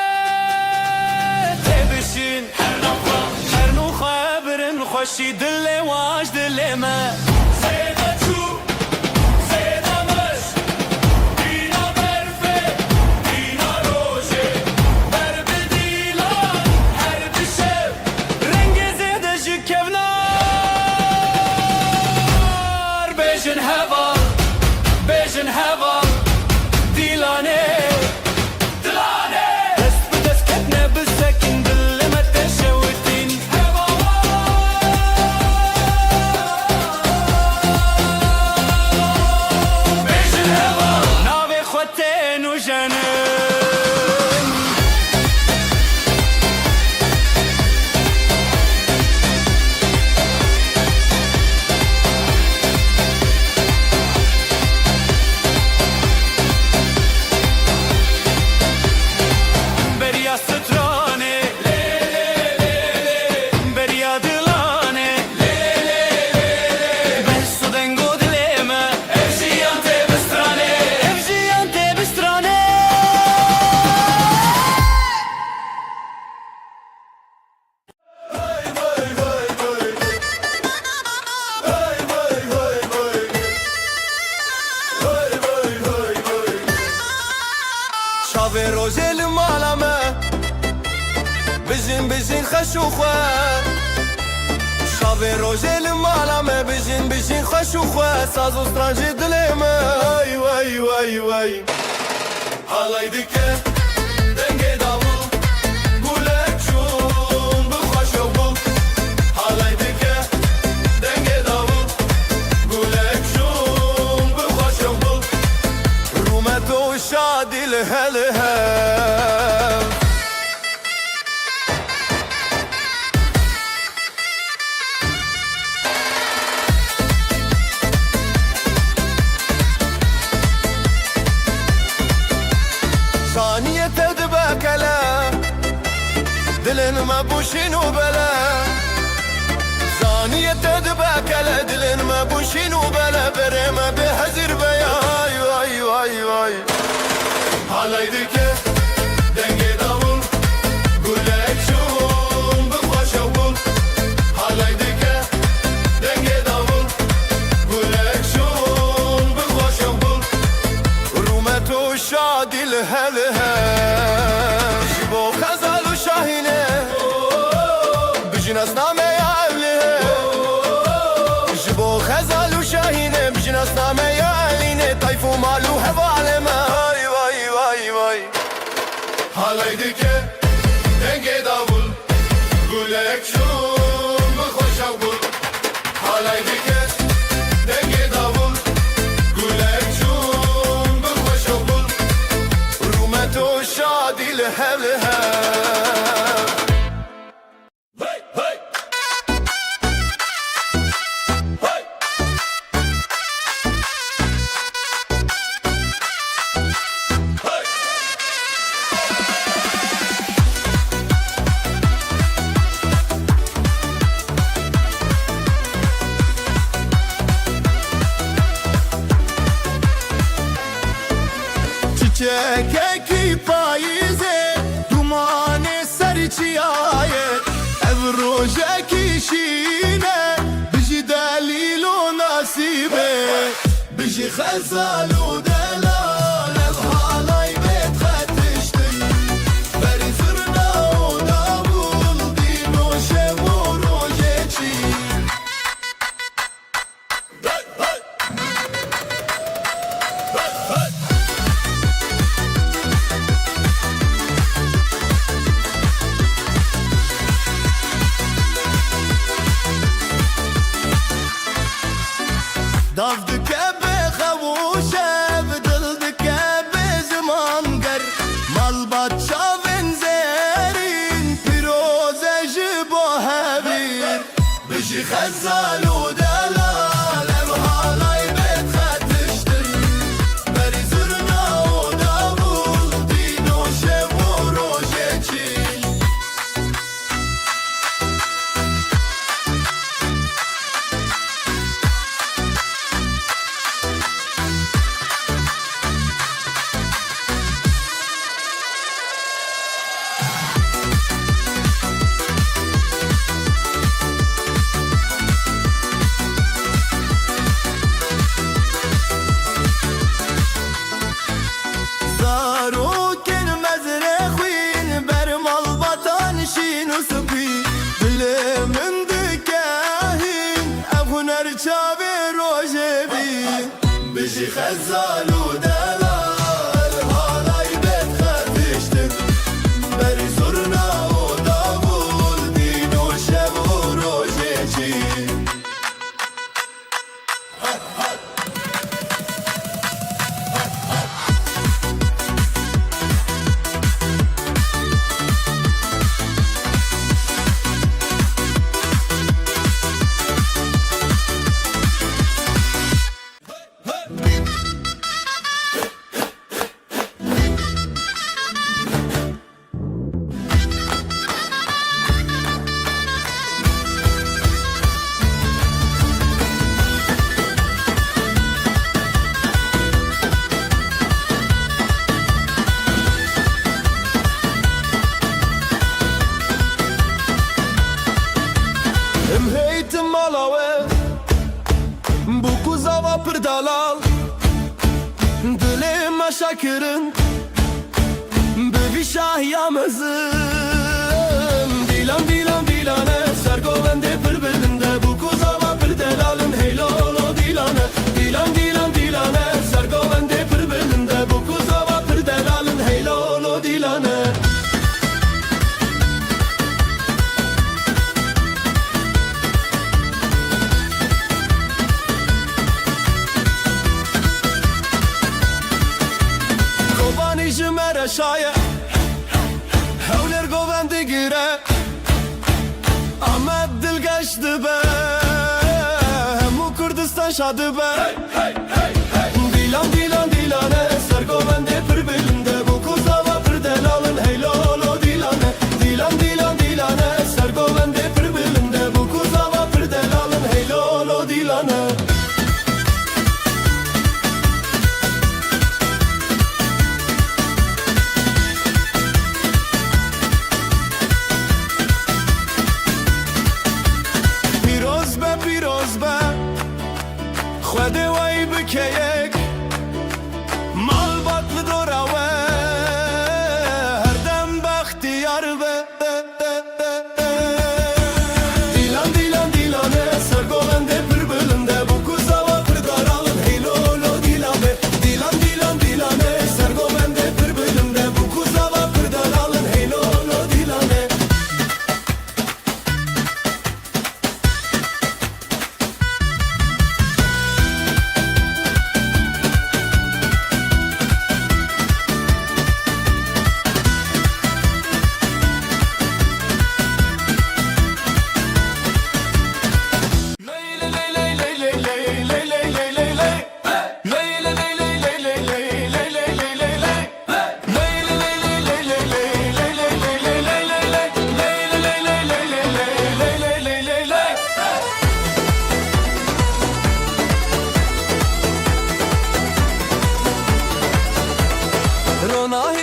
tebişin her nuha birin xoşi dille vaş dilleme Zeyda çu Zeyda meş Dina berfe Dina roje Her bir dilan her bir şev Rengi zedeci kevlar Bejin heva Dilane دست به دست کتنه بسکن دل متشوتین هوا بیشن هوا ناوی خوتین و جنن بریا سترانه بریا دلانه بس دنگو دلمه افجیان تبسترانه افجیان تبسترانه شاوی روزل مالامه بجین خشوخه شاوی روزل مالامه بجین خشوخه ساز و سترانجی دلمه وای وای وای وای حالای دیکه دنگی داوو گولک چون بخوشو بو حالای دیکه دنگی داوو گولک چون بخوشو بو رومت و شادی لهله ثانية تدبكلا دلن ما بوشين وبلا ثانية تدبكلا دلن ما بوشين وبلا بريما بهزر بياي واي واي واي حالي ديكي دنگي داول قولك شون بخوش اول حالي ديكي دنگي داول قولك شون بخوش اول رومتو شادي لهلها جبو خزال وشاهينه بجناس نامه يعلها جبو خزال وشاهينه بجناس نامه يعلينه طيف ومالو هفالما واي واي واي واي حالي ديكي دنگي داول قولك شون بخوش اول حالي ديكي دنگي داول قولك شون بخوش اول رومتو شادي لهلها çiçek payizê dumanê serî çiyaye ev rojekî şîne bijî delîl û nasîbê bijî xezal û delal ev halay bêt xetiştin berî zirna û davul dîn û şev û rojê çî Dav dike be xewuşe bi dil dike be ziman ger malbat çavên zerîn pîroze ji bo hevîr bijî xezal û delal ev halay bêt xetiştin berî zirna û davul dîn û şev û rojê çî بجي خزال ودلال هالاي بيت خرتشتن بري زرنا ودابول دينو شبو روجيجي Mhejtë malave Buku zava për dalal Dële ma shakërën Bëvi shahja më zëm Dilan, dilan, dilane Sargovende për bërënde Buku zava për delalën Hej lolo dilane Dilan, dilan, dilane Sargovende për bërënde Buku zava për delalën Hej lolo dilane Jmere şaye Hevler govendi gire Ahmet dil geçti be Hemu Kurdistan şadı be Dilan dilan dilane Ser govendi pır belinde Bu kuzava pır delalın Hey lolo dilane Dilan dilan dilane Ser govendi pır belinde Bu kuzava pır delalın Hey lolo dilane خواده وی بکیک مال باطل دوراوه هر دم بختیار به دیلان دیلان دیلانه سرگولنده پر بلنده bu kuzava پر daralın hey lolo dilane dilan dilan dilane سرگولنده پر بلنده bu kuzava پر daralın hey lolo dilane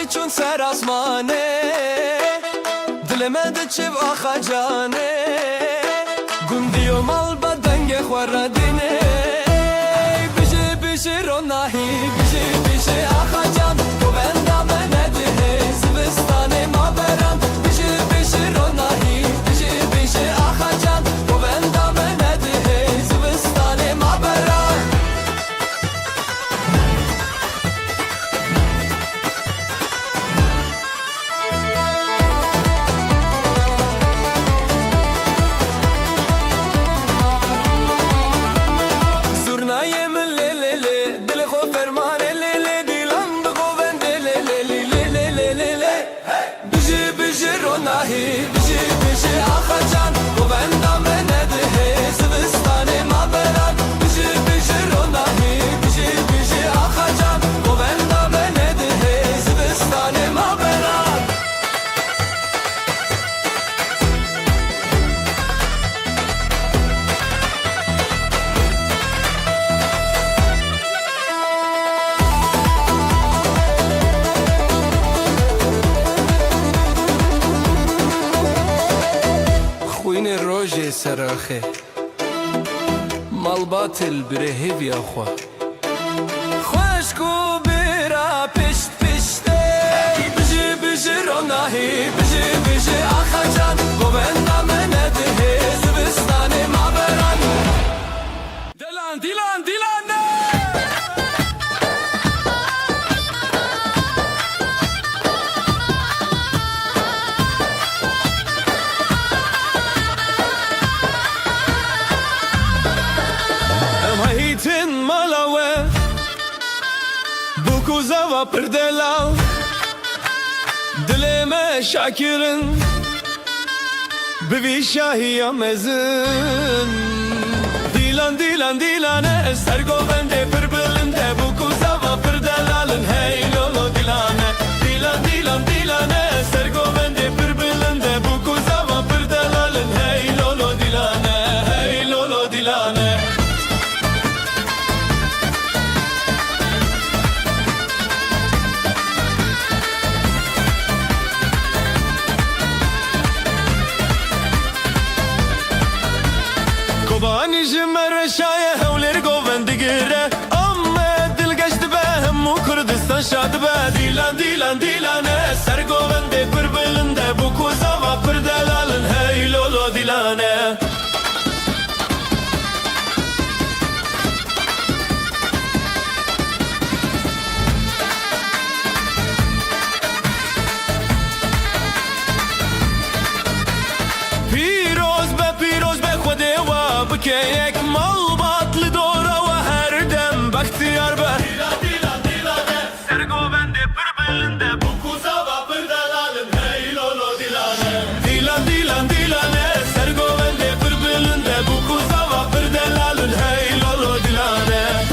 چون سر آسمانه دل من چه آخا جانه گندی و مال بدنگ خوردینه بشه بشه روناهی بشه بشه آخا جان تو بندم نده زبستان ما برم بشه بشه روناهی بشه بشه آخا جان تو بندم نده زبستان ما برم سراخه مال باطل بره هیوی آخوا خوشکو برا پشت پشته بجی بجی روناهی بجی بجی آخا جان گوبندم نده زبستان ما بران دلان دلان دلان ku zava për delal Dile me shakirin Bëvi shahia me zën Dilan, dilan, dilane Sergovende për bëllinde Bu ku zava për delalën Hej lolo dilane Dilan, dilan, dilane Sergovende për bëllinde Bu ku zava për delalën Hej lolo dilane Hej lolo dilane Kobani jimere şaye hevleri govendi gire Amme dil geçti be hemmu Kurdistan şadı be Dilan dilan dilane Ser govendi pır belinde Bu kuzava pır delalın Hey lolo dilane Piroz be Khudewa Bikeyek mal batlı doğra Ve her dem baktiyar be Dilan dilan dilane Sergovende pır belinde Bu kuzava pır delalın Hey lolo dilane Dilan dilan dilane Sergovende pır belinde Bu kuzava pır delalın Hey lolo dilane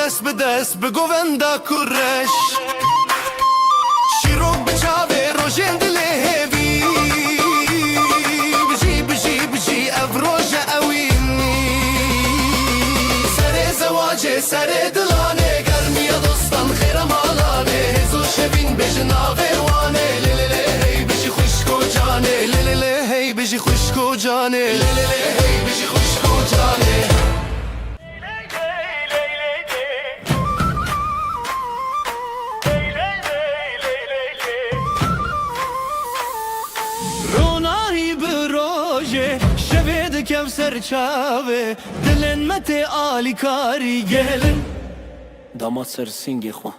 دست به دست به گووندا کرش شیروک به چاوه روژن دله هیوی بجی بجی بجی افروژ اوینی سر زواج سر دلانه گرمی دوستان خیرم آلانه هزو شبین بجناوه وانه لیلی هی بجی خوشکو جانه لیلی هی بجی خوشکو جانه لیلی هی بجی خوشکو جانه serçave Dilin mete alikari gelin Damat sersingi xwa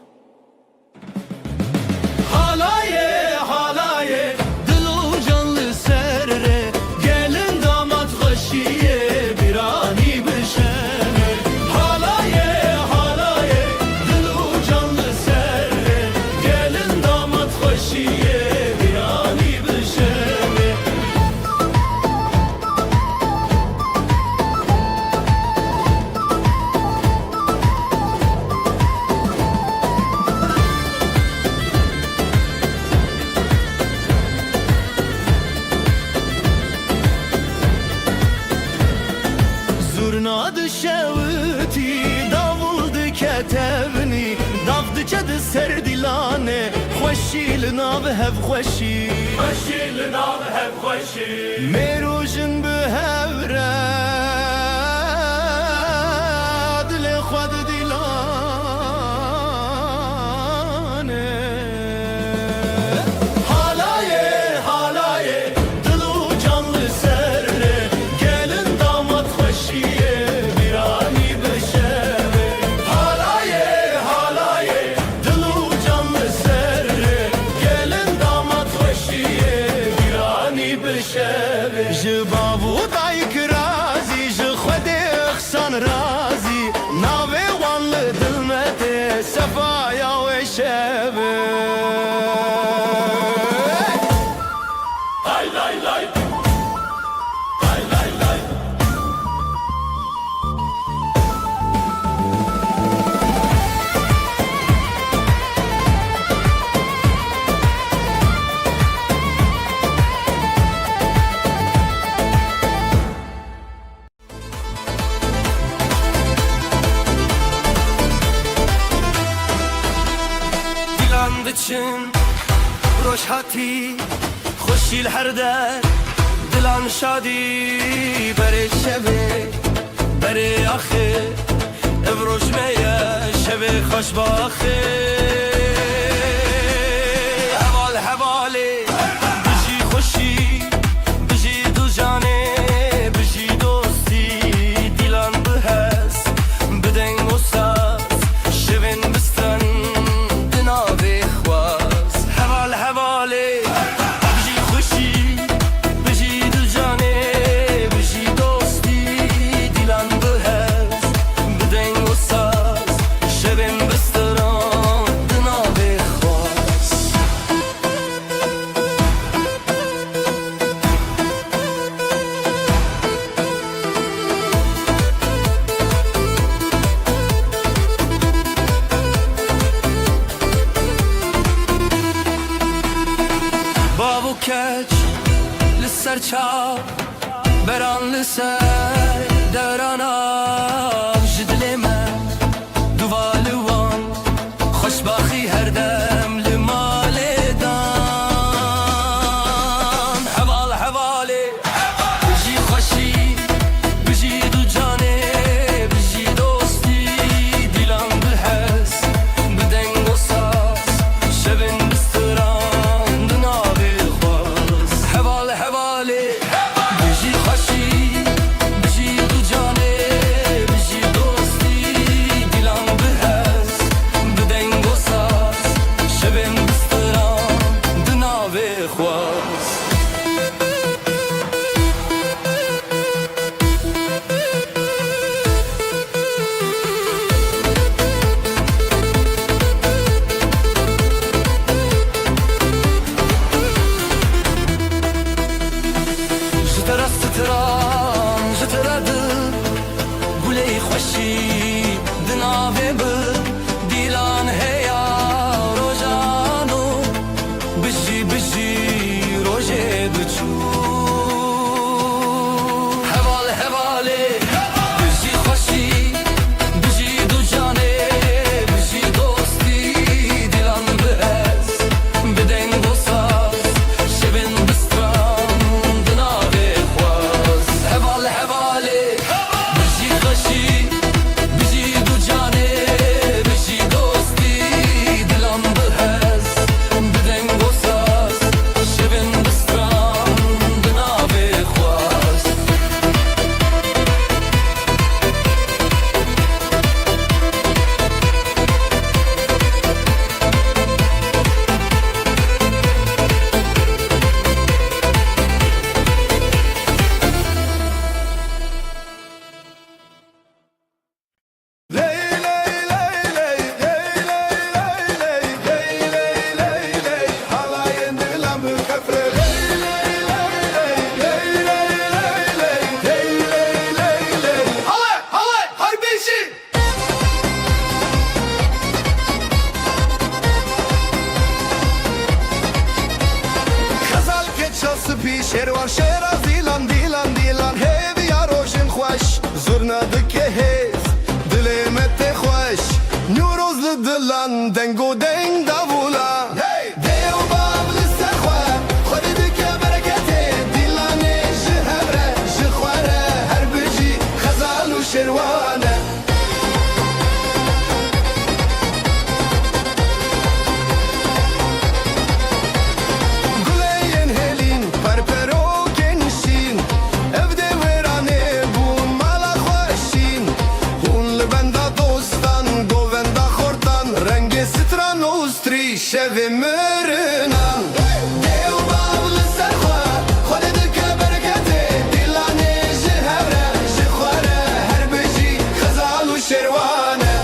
Halaye halaye Dilu canlı serre Gelin damat hoşiye Bir ani bişene Halaye halaye Dilu canlı serre Gelin damat hoşiye Bir ani bişene Zurnadı şevti, davuldu ketevni Davdı çadı serdilane Xoşil nav hev xoşi Xoşil nav hev xoşi Merujin bu hevre Dile xwad dilane Halaye halaye Dilu canlı serre Gelin damat hoşiye Bir ani beşere Halaye halaye Dilu canlı serre Gelin damat hoşiye Bir ani beşere Ji babu dayk razi Ji xwedê ixsan razi Navê wan li dil me tê Sefaya wê şeve Lay lay lay Lay lay lay Dilan diçin Roşhati Xoşil her der Dilan şadi Bere şeve Bere axı Ev roşmeye Şeve xoşbaxı Heval hevali Biji xoşi Biji du canê Biji dosti Dilan bihes Bideng o saz Şevin bistan Dinavê xwaz Heval hevali Biji xoşi Biji du canê Biji dosti Dilan bihes Bideng o saz Şevin bistan Dinavê xwaz Babu keç li ser çav Beran li ser devrana Ji dilê me Duva li wan Xoşbaxî her dem li malê dan Heval hevalê Bijî xoşî Bijî du canê Bijî dostî Dilan bihes Bideng o saz Şevin bistiran Dinavê xwaz Heval hevalê Bijî xoşî Bijî du canê شێروان شێرا دیلان دیلان دیلان هێویا ڕۆژن خوۆش زورنا دکێ هێز دلێ me tê xweş نوروز li dilan deng û deng davûla dê û bav li ser xwe xwedî dike bereketê dîlanê ji hev re ji xwe re her bijî xezal û şêrwan e guleyên hêlîn perperokên şîn ev dê wêranê bûn mala xweşîn hûn li benda dostan govenda xortan rengê stran û strî şevê mirinan dê û bav li ser xwe xwedî dike bereketê dîlanê ji hev re ji xwe re her bijî xezal û şêrwan e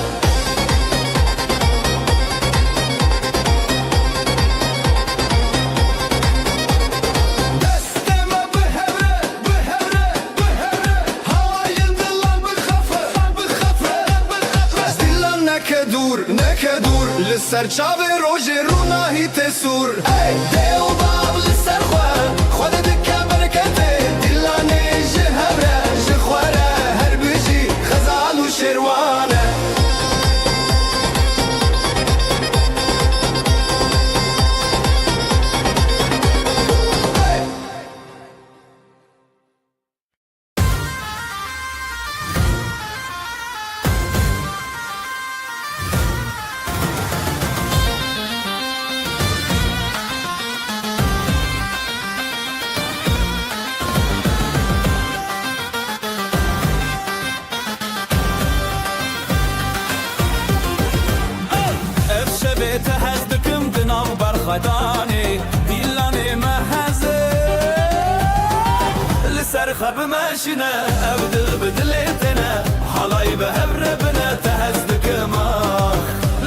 destê me bihevre bihevre bihevre halayên dilan bixefe bixefe bixefe dilan neke dûr li ser çavê rojê rûnahî tê sûr dê û bav li ser xwe xwedî dike bereketê dîlanê ji hev re ji xwe re her bijî xezal û şêrwan e ev şevê te hez dikim di nav berxwedanê dîlanê me heze li ser xwe bimeşîne ev dil bi dilê têne halayê bi hev re bine te hez dikim ah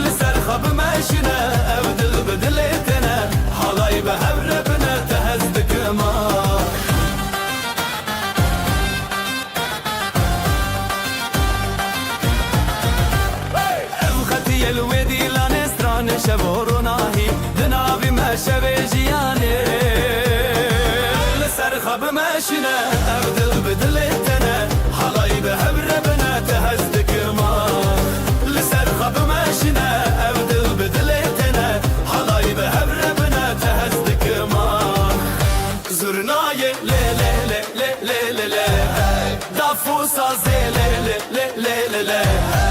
li ser xwe bimeşîne ev dil bi dilê têne halayê bi hev re bine te hez dikim ah ev xetiyê li wê dîlanê stranê şev û rûnahî di navî me şevê jiyanê li ser xwe bimeşîne ev dil bi dilê têne halayê bi hev re bine te hez dikim ah li ser xwe bimeşîne ev dil bi dilê têne halayê bi hev re bine te hez dikim ah zurnayê lê lê lê lê lê lê lê dafû sazê lê lê lê lê lê lê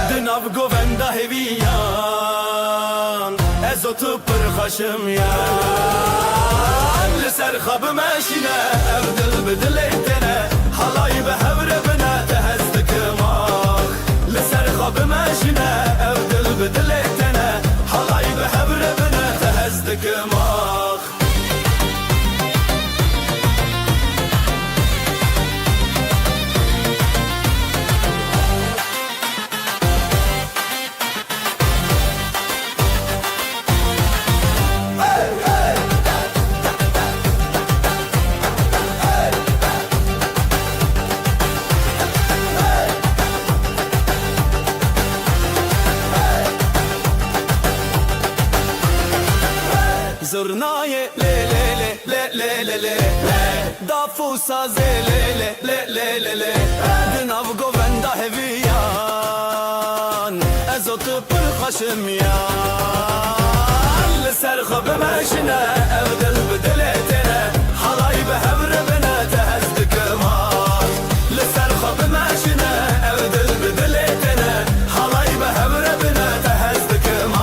di nav govenda hêviyan ez û tu pir xweşim yan li ser xwe bimeşîne ev dil bi dilê têne halayê bi hev re bine te hez dikim ah li ser xwe bimeşîne ev dil bi dilê têne halayê bi hev re bine te hez dikim ah zurnayê lê lê lê lê lê lê lê dafû sazê lê lê lê lê lê lê di nav govenda hêviyan ez û tu pir xweşim yan li ser xwe bimeşîne ev dil bi dilê têne halayê bi hev re bine te hez dikim ah li ser xwe bimeşîne ev dil bi dilê têne halayê bi hev re bine te hez dikim ah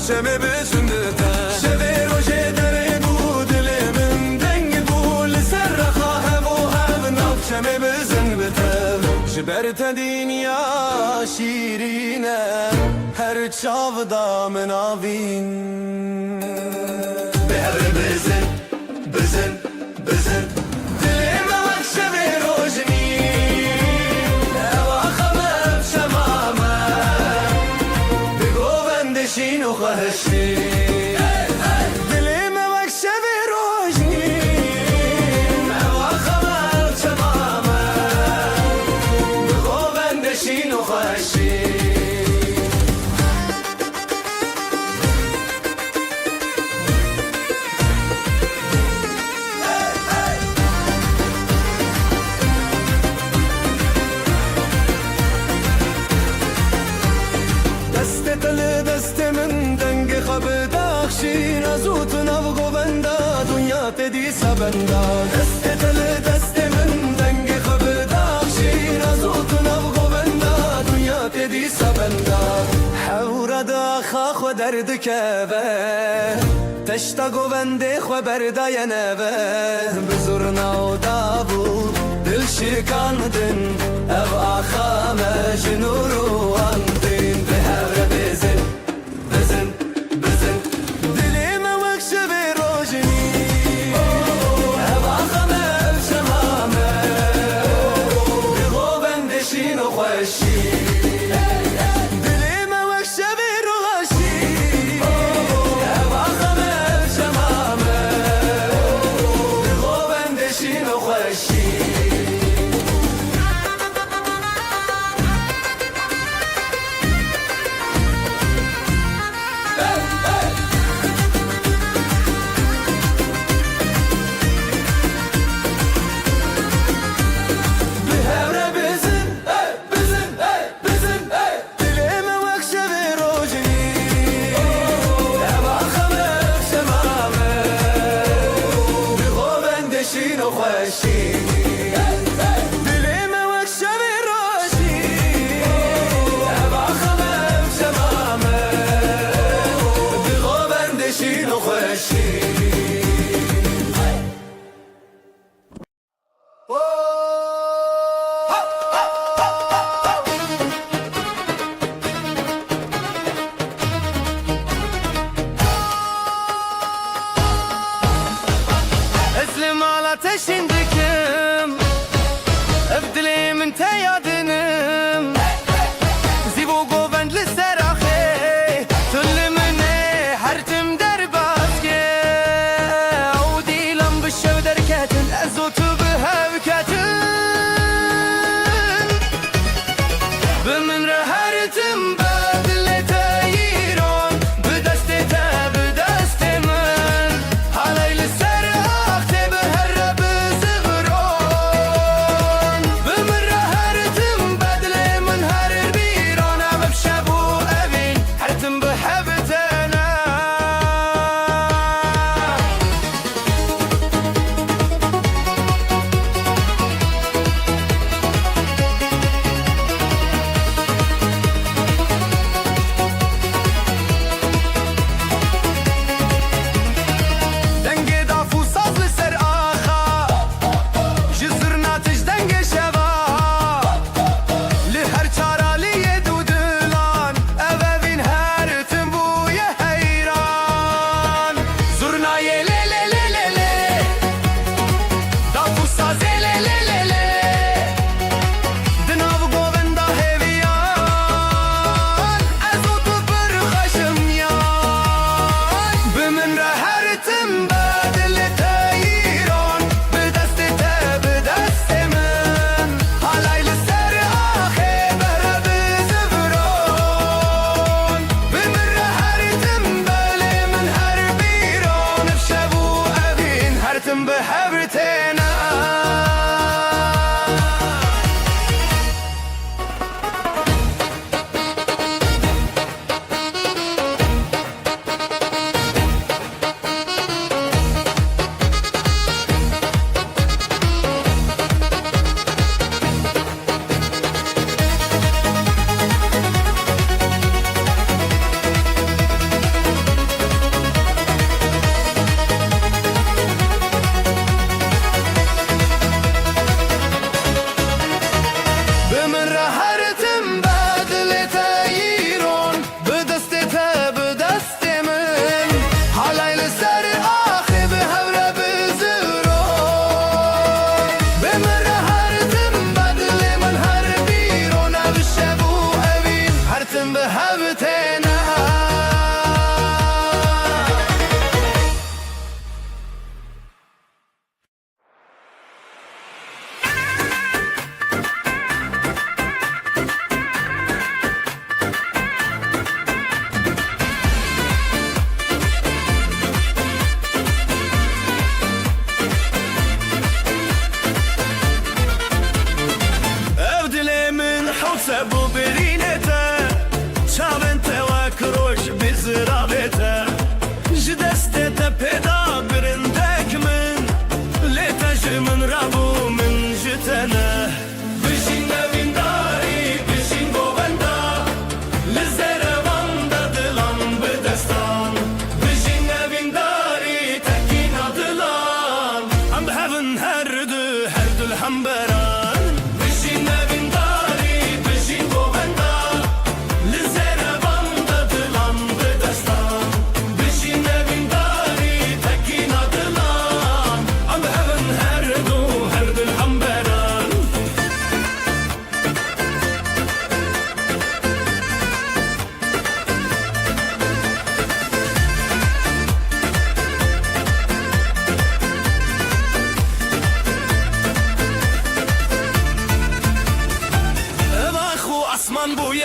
شمه بسندتا شوی روژه دره بو دل من دنگ بو لسر خواه و هم ناف شمه بزن بتا te dünya şirine her çavda menavin Behre bezin, bezin, bezin Dilime vakşevi rojni Eva khamem şemame Bigovendişin u khahşi Dilime vakşevi rojni Eva khamem şemame Bigovendişin u khahşi دست من دنگ خب داخشین از اوت نو بندا دنیا تدی سبندا دست من دنگ خب داخشین از اوت نو بندا دنیا تدی سبندا حور دا خاخ و درد کبه تشتا گوونده خو برداینه بزرنا و دابو دل شکاندن او آخامه جنورو اندین به هر بزن بزن بزن دلیم وکشه به روشنی او آخامه شمامه به غوبندشین و خوشی دلیم وکشه به روشی او آخامه شمامه به غوبندشین و خوشی Eslim ala teşindikim Evdilimin te yadinim Zivu govendli seraxe Tüllimine her tim derbazge O dilam bişev derketin Ezotu bihevketin Bimin rehertim bedli teyiron Bidesti te bidesti min Halayli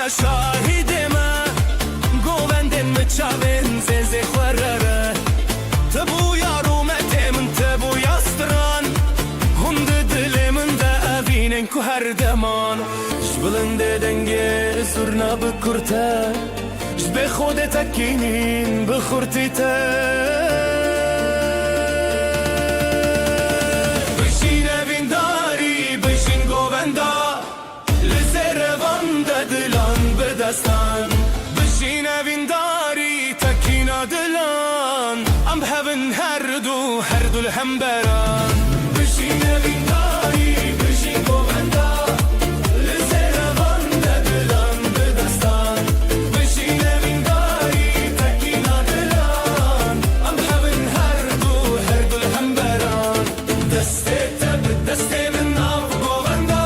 شاهدما گووندن مچاوین زنزه خورره تبو یارو متمن تبو یاستران هند دل من ده اوینن کو هر دمان جبلند دنگه زرنا بکرته جب خودت تکینین بخورتیته بشین اوینداری بشین گووندا دلان به دستان بشین اوینداری تکینا دلان ام هفن هر دو الهم بران بشین اوینداری بشین گووندا لزروان دلان به دستان بشین اوینداری تکینا دلان ام هفن هر دو الهم بران دسته تب دسته من آف گووندا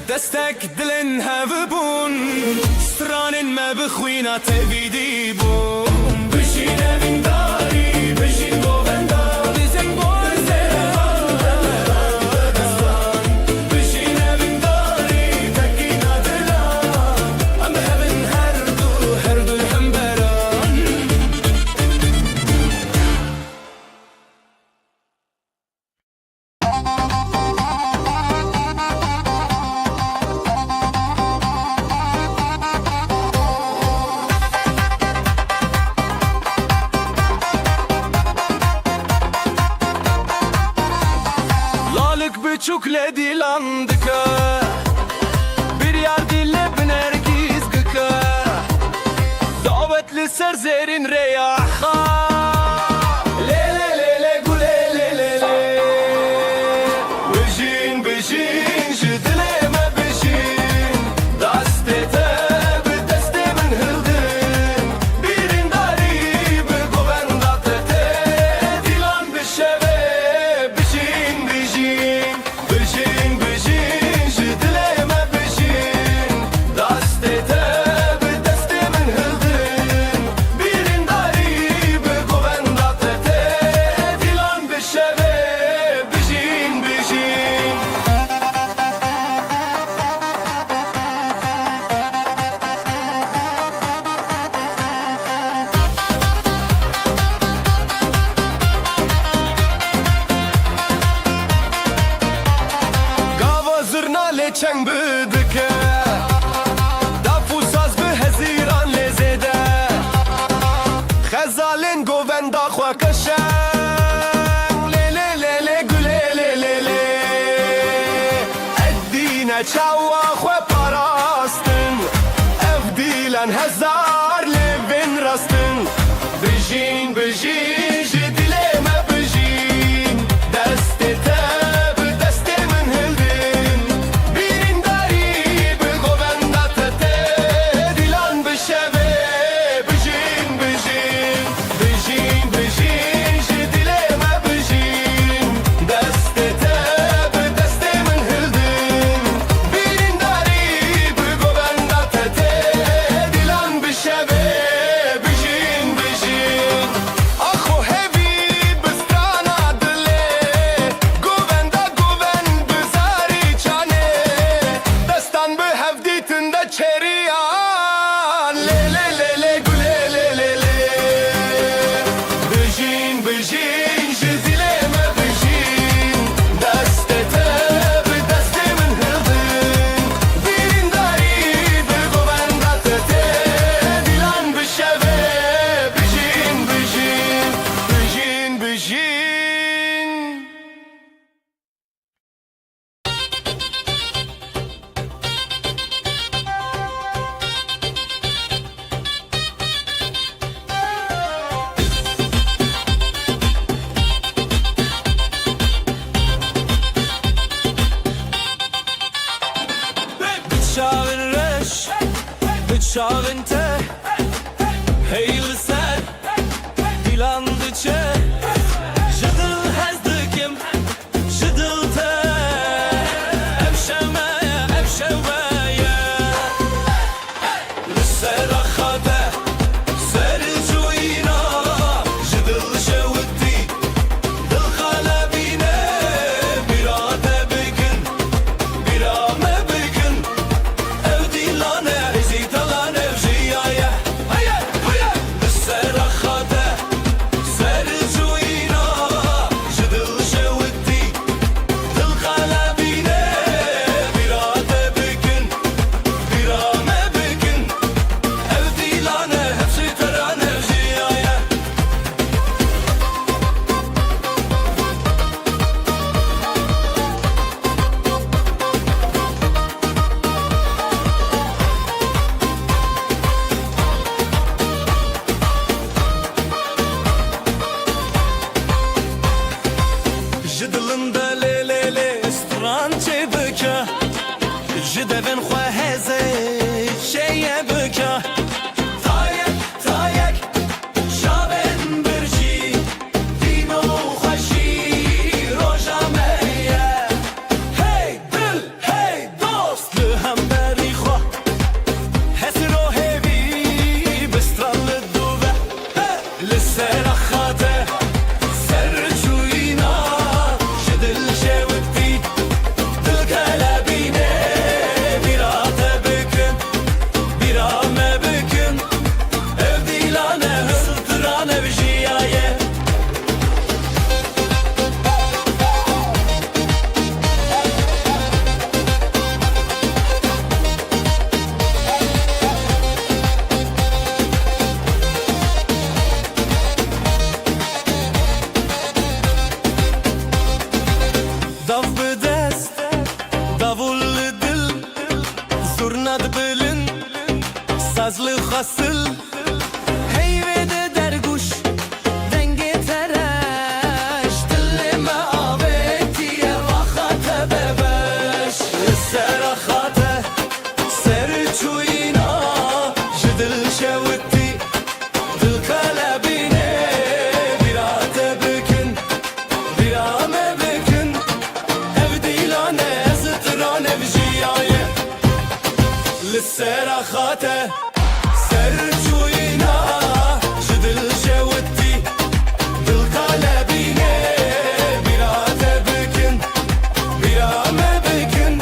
دستك دلن هفبون ستران ما بخوينا تبيدي بون بشين من داري بشين گووندا بزن بشين من داري تكينا دلان ام هبن هر دو الهم بران Çok ledilandık bir yer dille binergiz gıka davetli serzerin reyaha le le le le gule le le le bejin bejin jidleme bejin dastete bedeste min hildin birin dari be govendate dilan bişeve bejin bejin بشین بشین جدلمه بشین دستت به دست من هلدن بیرین داری به گوندت دیلان بشوه بشین بشین چنگ بدکه دفو ساز به هزیران لزده خزالین گووندا خوا کشن لی لی لی لی گلی لی لی لی ادینه چاوا خوا پاراستن افدیلن هزار لیوین راستن بجین بجین جدیلمه بجین دسته Şavinte heyli ser dilandıçe jadıl hezdikim jadıl te evşemeye evşeveye لسر خده سر جوینا جدل شوتی دل خلبینه براده بگه nasıl Heyvede derguş denge tereş Dilleme avetiye vakate bebeş سرخاته سر چوینا جدل شوتی دل قلبینه بیرات بکن بیرامه بکن ev دیلانه زترانه بجیایه لسرخاته سر چوینا جدل شوتی دل قلبینه بیرات بکن بیرامه بکن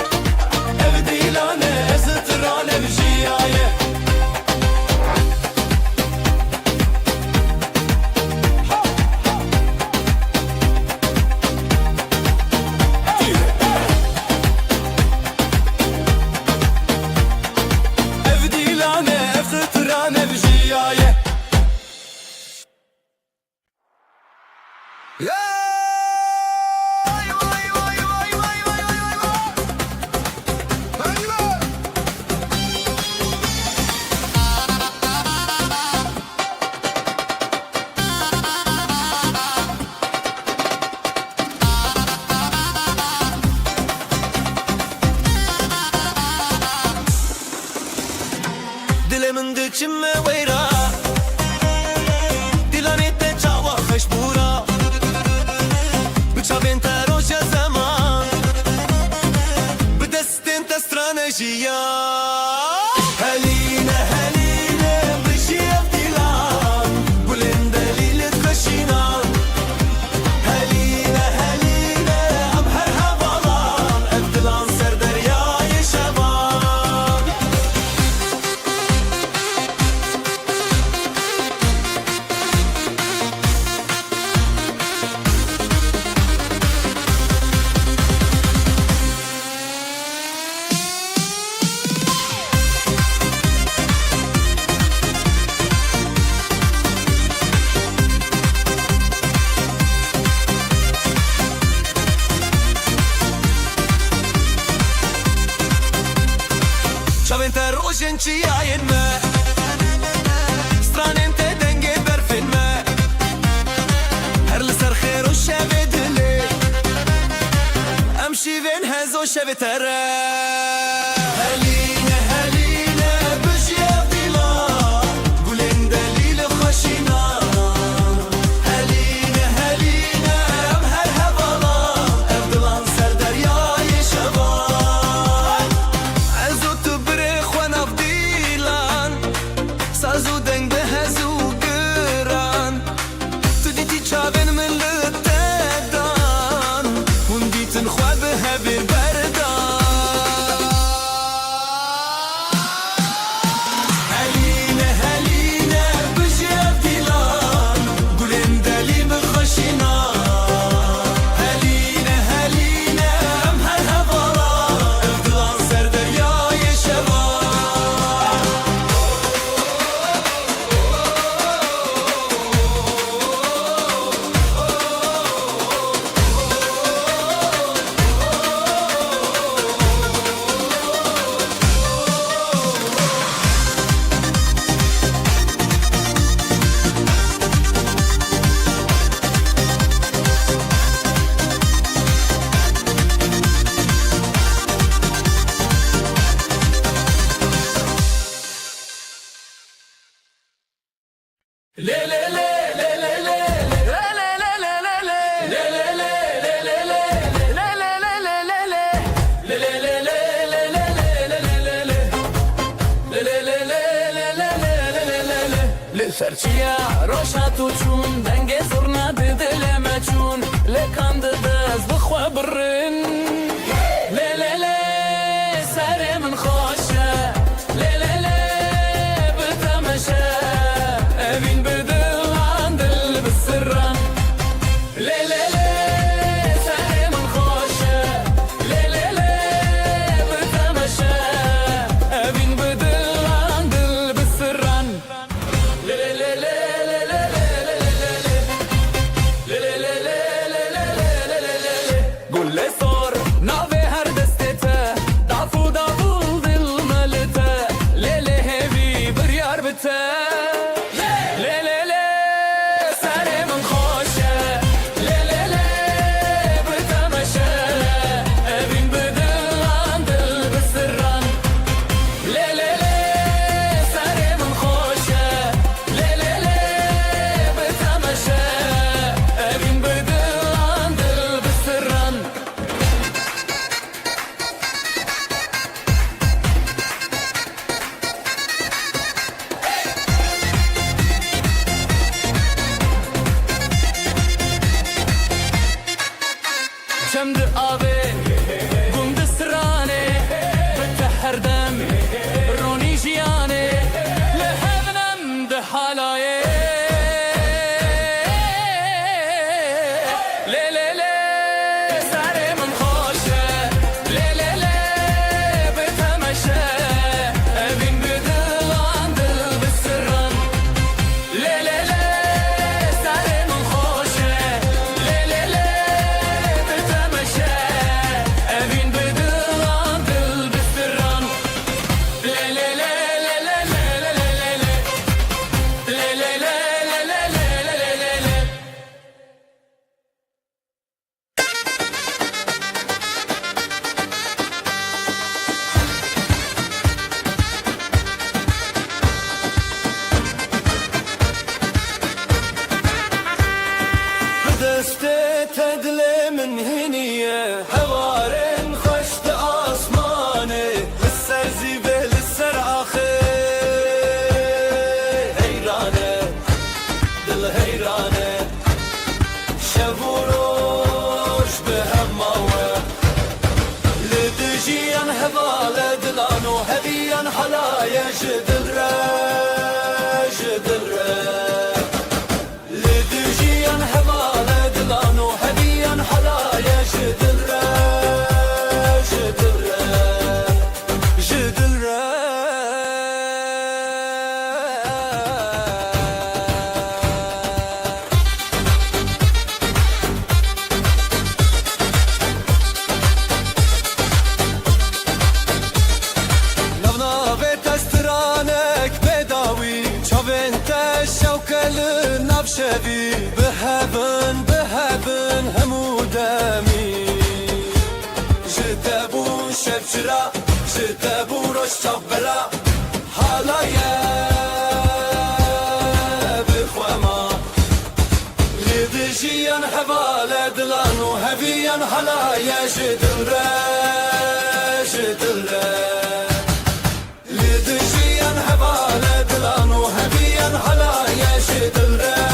ev دیلانه زترانه بجیایه ev دیلانه زترانه بجیایه دلمن دچمه ویرا دیلانی ته چاوا خشبورا بچاوین تروش زمان بدستین تسترانجیا هلینه هلینه بجیب دیلان بلند دلیل کشینا هلینه هلینه ام هر هوالان ابدلان سر دریای شبان Çavên te rojên çiyayên me Stranên te dengê berfên me Her li ser xêr û şevê dilê Em şîvên hez û şevê te re Helîne helîne bijî ev dîlan Gulên delîl xweşînan Helîne helîne em her hevalan Ev dilan ser deryayê şevan Ez û tu birê xwe nav dîlan Saz û deng bi hez û giran Tu dîtî çavên min li te dan Hûn dîtin xwe bi hevê berdan Helîne helîne bijî ev dîlan Gulên delî bi xweşînan Helîne helîne em her hevalan Ev dilan ser deryayê şevan Serçiya roşa tu çun denge zurna didileme çun Le kandı dez bixwe birin Le le le serê min xweş e Le le le bi temeşe Evîn bi dilan dil bi sirran Le le le serê min xweş e Le le le bi temeşe Evîn bi dilan dil bi sirran قول لي صوت جدل را جدل را لدجيان حمال دلان وهديان حلايا جدل را جدل را جدل را شبي بهبن بهبن همودامي جدابو شبشرا جدابو روش صبرا حالايا بخواما لدجيان حبالة دلان وهبيان حلايا جدل را جدل را لدجيان حبالة دلان وهبيان حلايا جدل را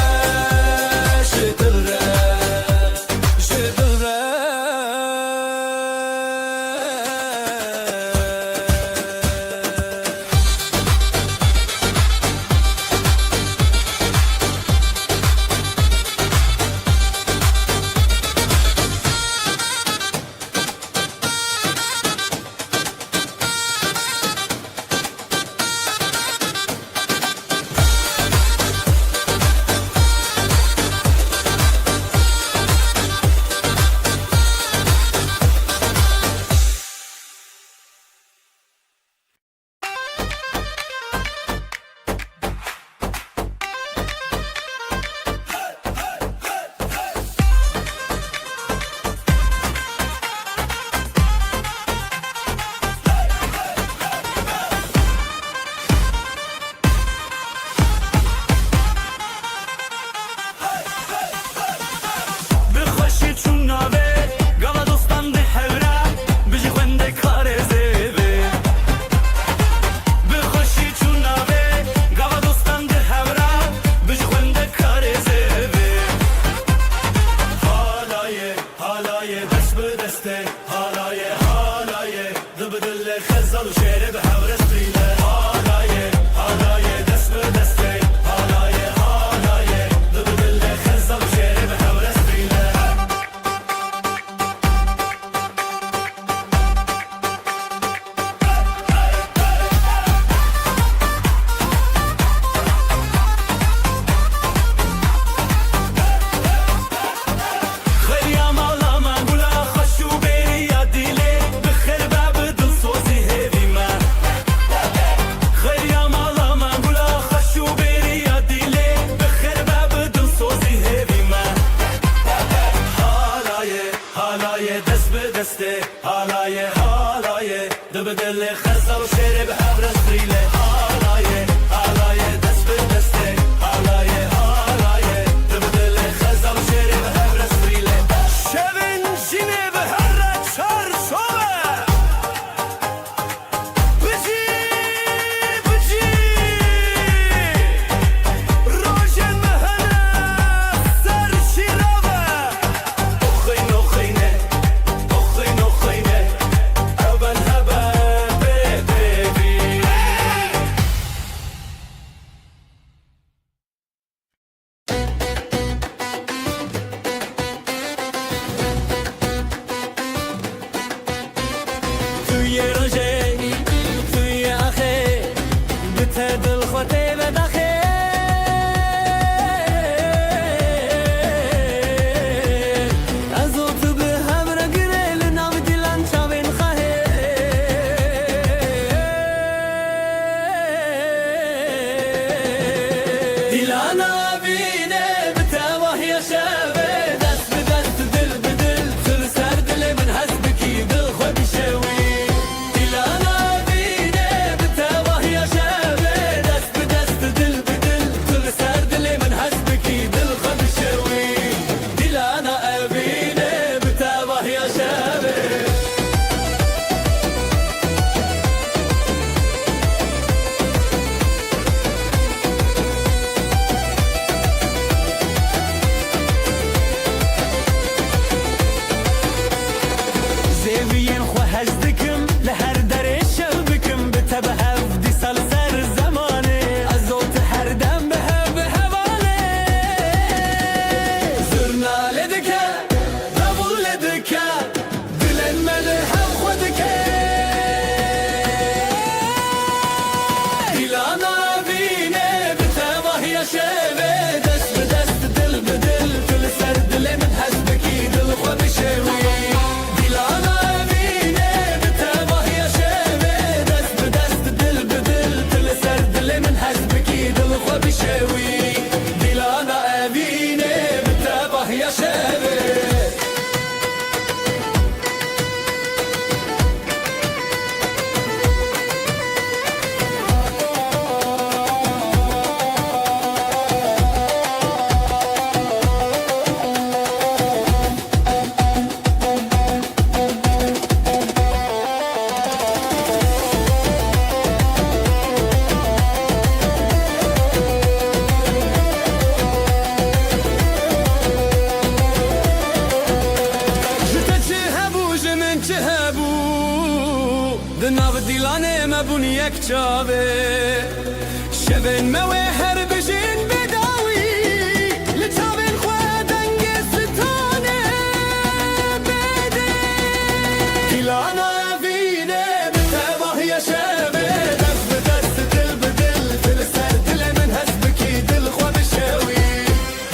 یک چاوه شبن موه هر بجین بداوی لچاوین خواه دنگ ستانه بده گیلانا اوینه بتباه یا شبه دست بدست دل بدل دل سر دل من هست بکی دل خواه بشوی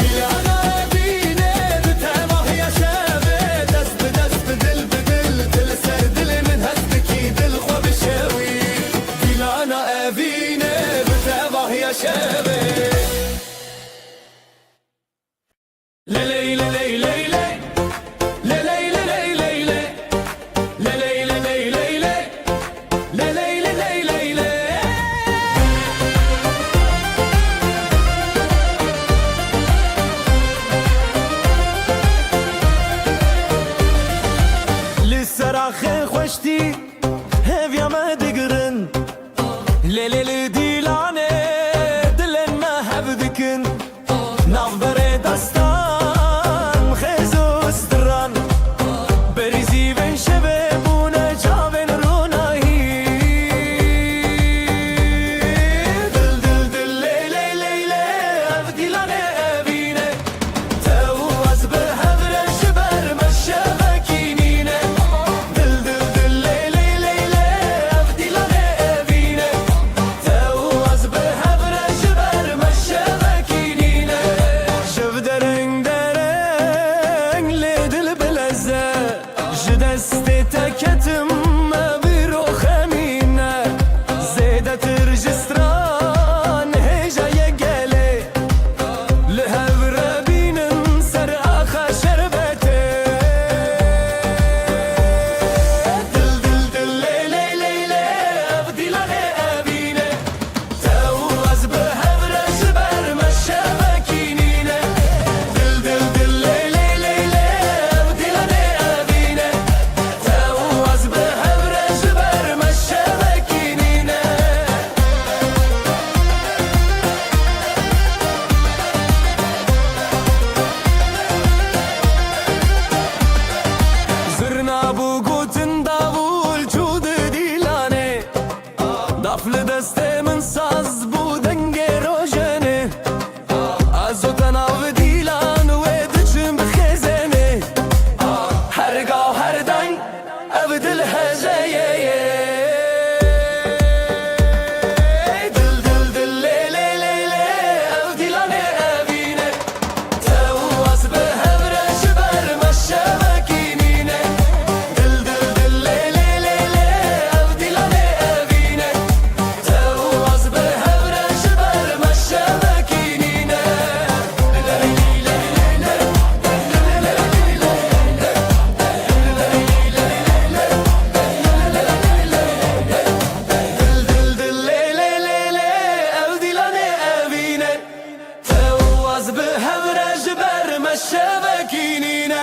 گیلانا اوینه بتباه یا شبه دست بدست دل بدل دل سر دل من هست بکی دل خواه بشوی گیلانا اوینه بتباه یا شبه لسراخ خوشتی هفیا ما دگرن لیلی دیلانه دلن ما هبدکن ناف بره دستان خیزو استران بریزی بین شبه بونه جاوین رونایی دل دل دل لیلی لیلی اف دیلانه اوینه تو از به هبره شبر مشبکینینه دل دل دل لیلی لیلی اف دیلانه اوینه تو از به هبره شبر مشبکینینه شب درنگ درنگ لیدل بلزه جدست تکتم بیرو خمینه زیده ترجستران هجای گله لهور بینم سر آخا شربته دل دل دل لیلی لیلی اف دیلانه اوینه تو از به هبره شبر مشبکینینه دل دل دل لیلی لیلی اف دیلانه اوینه تو از به هبره شبر مشبکینینه زرنا بو گوتن داول چود دیلانه دافل دست من ساز بو دنگ روشنه از او تناو دیلان و دچم بخزنه هرگاه هر دنگ او دل هزایه دل دل دل لیلی لیلی او دیلانه اوینه تو از به هبره شبر مشبکینینه دل دل دل لیلی لیلی او دیلانه اوینه تو از به هبره شبر مشبکینینه دل دل لیلی لیلی او دیلانه اوینه تو از به هبره شبر مشبکینینه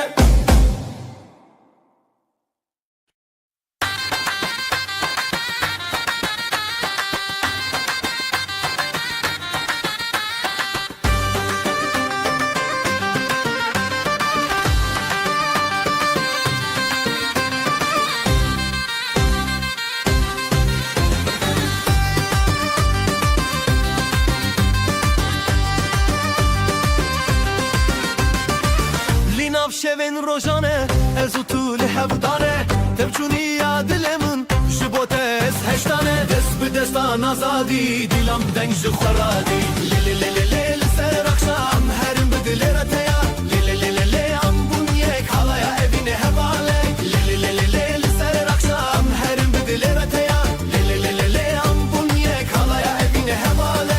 لیناف شوین روشانه از طول هفدانه تبچونی یاد لمن جبوتس هشتانه دست به دستان آزادی دیلم دنگ خرادی لیلی لیلی لیلی سر اخشام هرم بدل رتیا لیلی لیلی لیلی ام بونیک حالایا evine hevale لیلی لیلی لیلی سر اخشام هرم بدل رتیا لیلی لیلی لیلی ام بونیک حالایا evine hevale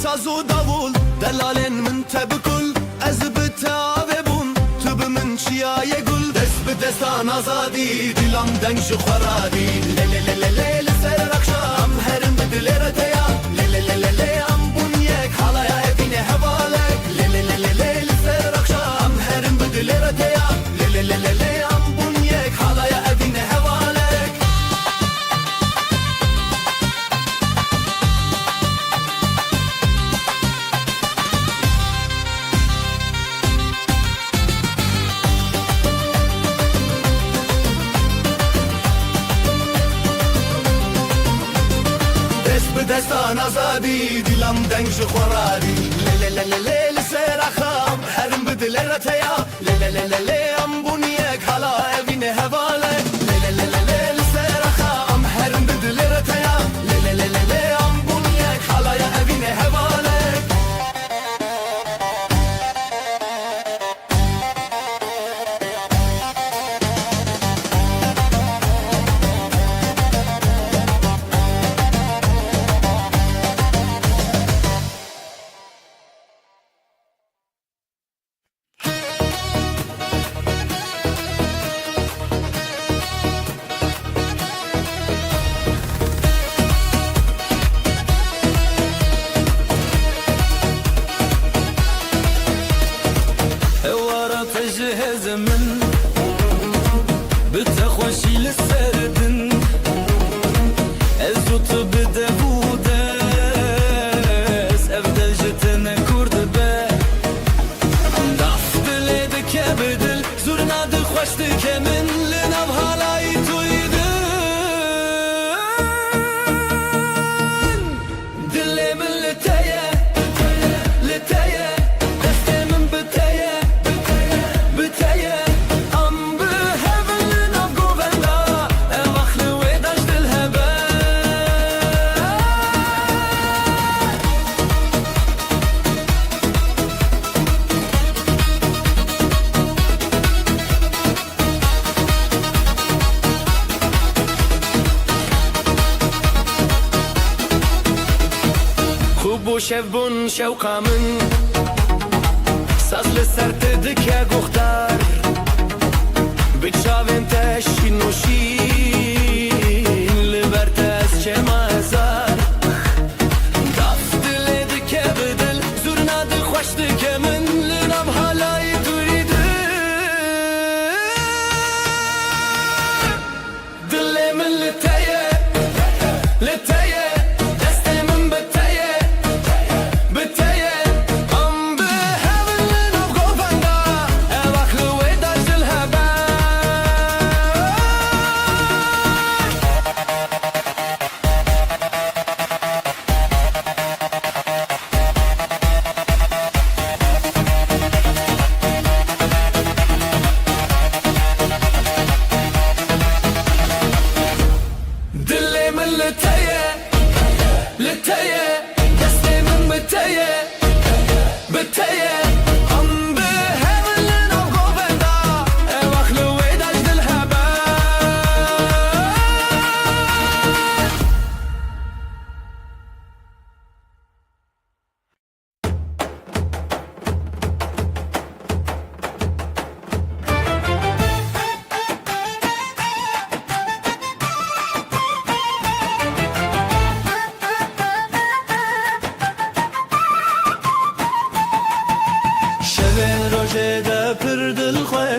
ساز و داول دلالن من تبکل از بتاوه بون تو به من چیای گل دست به دستان آزادی دیلم دنگ خرادی لیلی لیلی لیلی سر اخشام هرم بدل رتیا لیلی لیلی لیلی ام بونیک حالایا evine hevale لیلی لیلی لیلی سر اخشام هرم بدل رتیا لیلی لیلی لیلی ام بونیک حالایا evine hevale جوان آزادی دلم دنگ جو خورادی لی لی لی لی لی سرخم هرم بدل رتیا لی لی لی لی ام بونیک حالا اوین هواله لی لی لی لی سرخم هرم بدل رتیا لی لی لی لی ام بونیک حالا اوین هواله تجهز من بتخوشي للسردن ازوت بدبودس افدل جتنا كورد با ضعف دلدك بدل زورنا دخوشتك من لنب هالاي تويدن دلي من لتايا لتايا دستي من بتايا شبون شوقا من ساز لسرت دکه گختار بچاوین تشین نوشین لبرت از چه مازار داف دل دکه بدل زورنا دل خوش دکه من لنم حالای دوریده دل من لتایه لتایه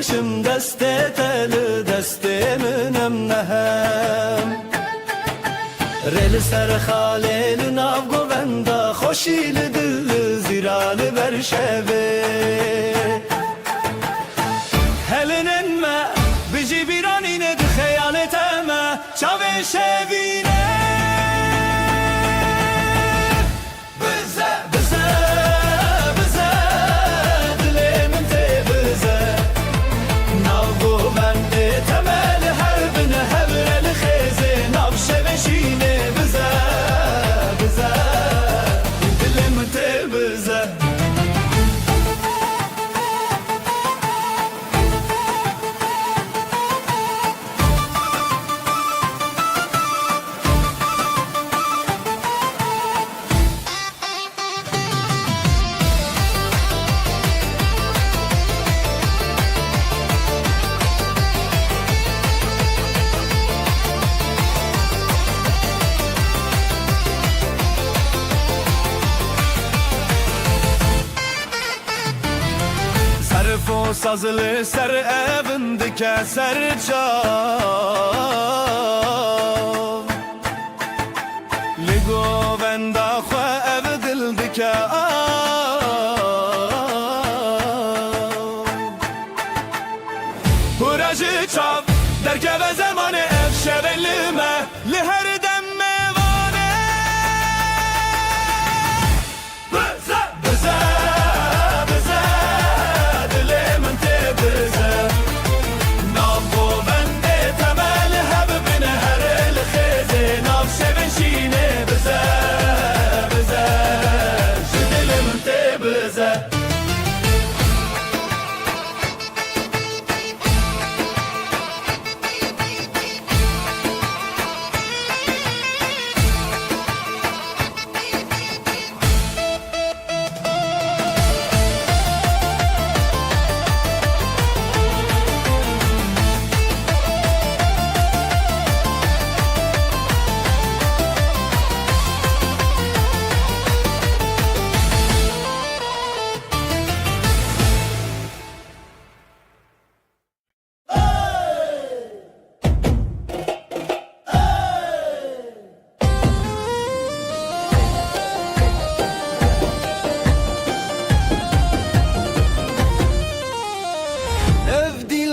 خوشم دست تل دست منم نهم رل سر خاله ناو گوندا خوشی دل زیرال برشوه هلنن ما بجی بیرانین د خیالت ما چاوه شوینه Sazlı ser evindeki serçam Ligo venda xwe ev dildike Huracı çav derkeve zamanı ev şevelime Li her dem mevane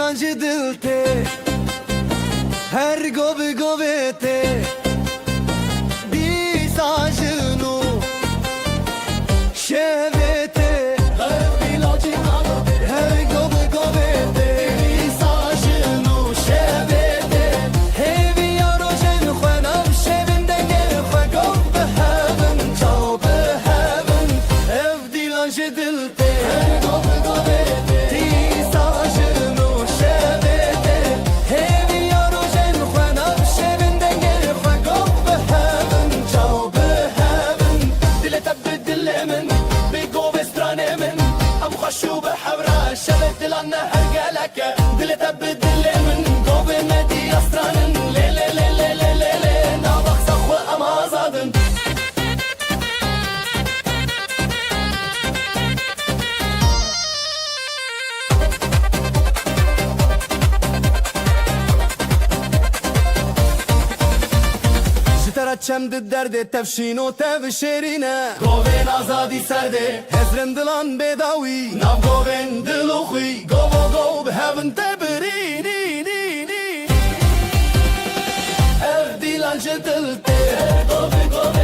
لانجی دل ته هر گوبه ته بی ساجنو شبته هر گوبه ته بی ساجنو شبته هیوی یارو جن خونم شبنده گل خون به هون چاو به هون اف دی لانجی دل ته هر گوبه ته ساجنو شبته هیوی یارو جن خونم شبنده گل خون به هون چاو به هون دل تبدل من بگو بسترانه من ام خشو به حبره شبت دلانه هر گلک دل تبدل من گو به ندی استرانن لی لی لی لی لی لی لی نابخ سخو ام آزادن چم درد تفشین و تفشیرینه گوین آزادی سرده هزرن دلان بداوی ناف گوین دلو خوی گو به هون تبرینی اف دیلان جدلته گوه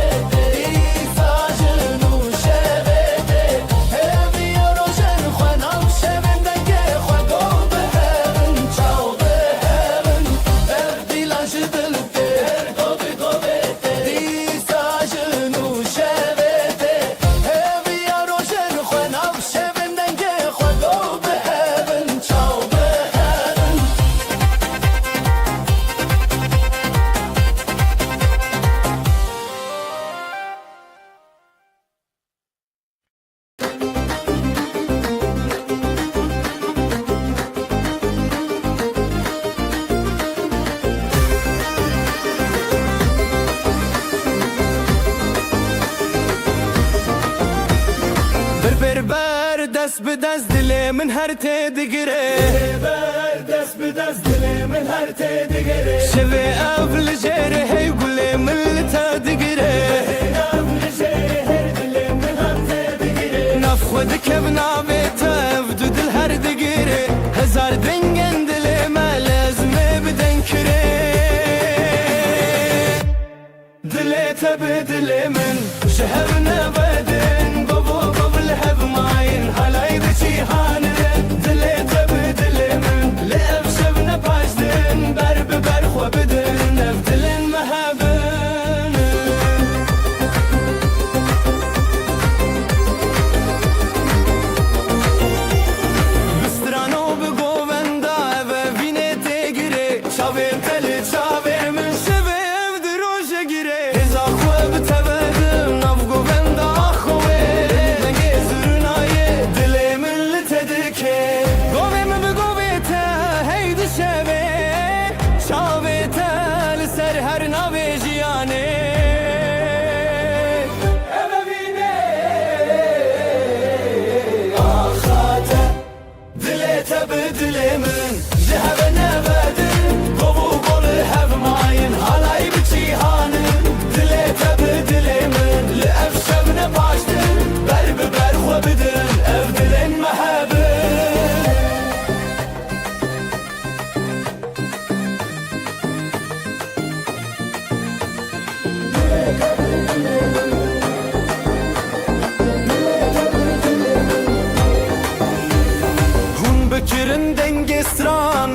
ساجنو شبته همی یارو جن خوانم شبندگه خواه گو به هون چاو به هون اف دیلان جدلته بر دست به دست دل من هر تدگره بر دست به دست دل من هر تدگره شوی اول جره هی گل من تدگره اول جره هر دل من هر تدگره نف خود کب ناوی تف دو دل هر دگره هزار دنگن دل ما لازمه بدن کره دل تب دل من شهر نبدن قبل هب ماين هلاي بشي هانن دلي تبدل من لأف شبنا باشدن برب برخو بدن نبدلن مهابن بسترانو بقوبن داوه وینه تگیره شاویم تلی شاویم من شبیم دروشه گیره هزا خواه بتبدم ناف قوبن دا خوه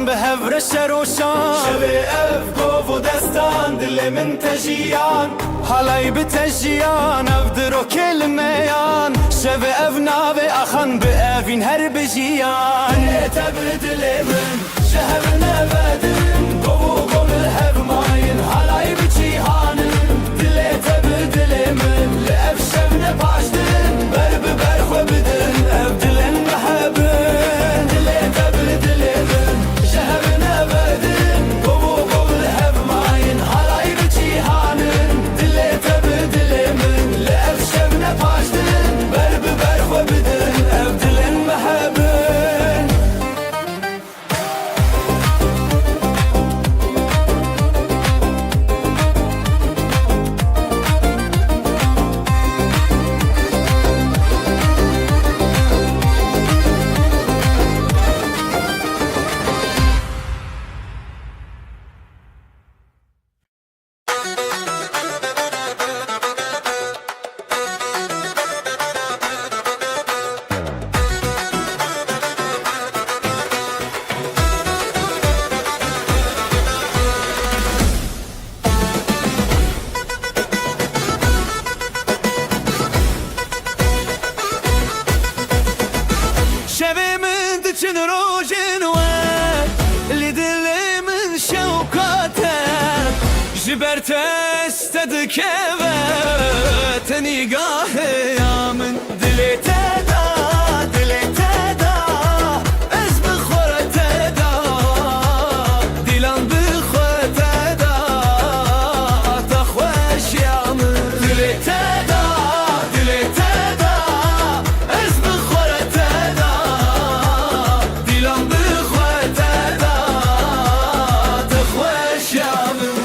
به هفر شروشان شوی اف گو و دستان دل من تجیان حالای بتجیان اف درو کلمیان شوی اف ناوی اخان به افین هر بجیان تبدل من شهر نبدن گو بالهف ماین حالای بجیهانن دل تبدل من لأف شبن باشدن برب برخو بدن اف دلن محبن دل تبدل من شهر نبدن گو بالهف ماین حالای بجیهانن دل تبدل من لأف شبن باشدن برب برخو بدن اف دلن محبن için rojin var Lidilimin şevkate Jiberte istedik evet Nigahı yamın dili teda Dili teda Ez bixore teda Dilan bixore teda Ta xoş yamın Dili teda Dili teda Ez bixore teda Dilan bixore teda Ta xoş yamın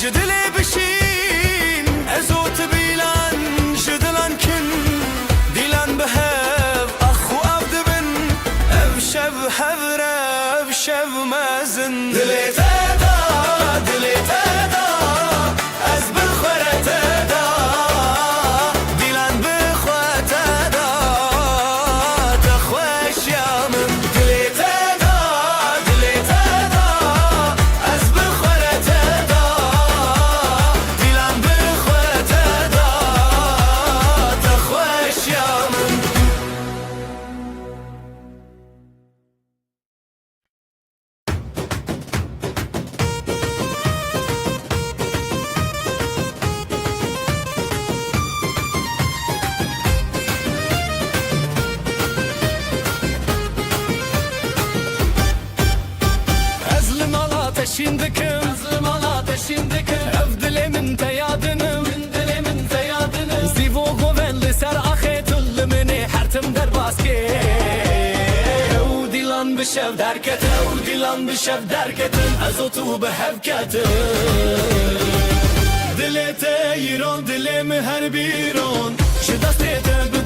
جدلي بشين أزوت بيلان جدلان كن ديلان بهاب أخو أبد بن أبشب حذرة أبشب مازن دلي تدا دلي تدا أزبل خورة تدا ديلان بخوة تدا تخوش يامن دلي تدا دلي تدا أزبل خورة تدا Şimdikim Zımala şimdikim Evdile min teyadınım Dile min teyadınım Zivo govenli ser ahetulli mini Hertim der baske Dilan bişev derketin Dilan bişev derketin Azotu behevketin Dile te yiron Dile mi her biron Şidastete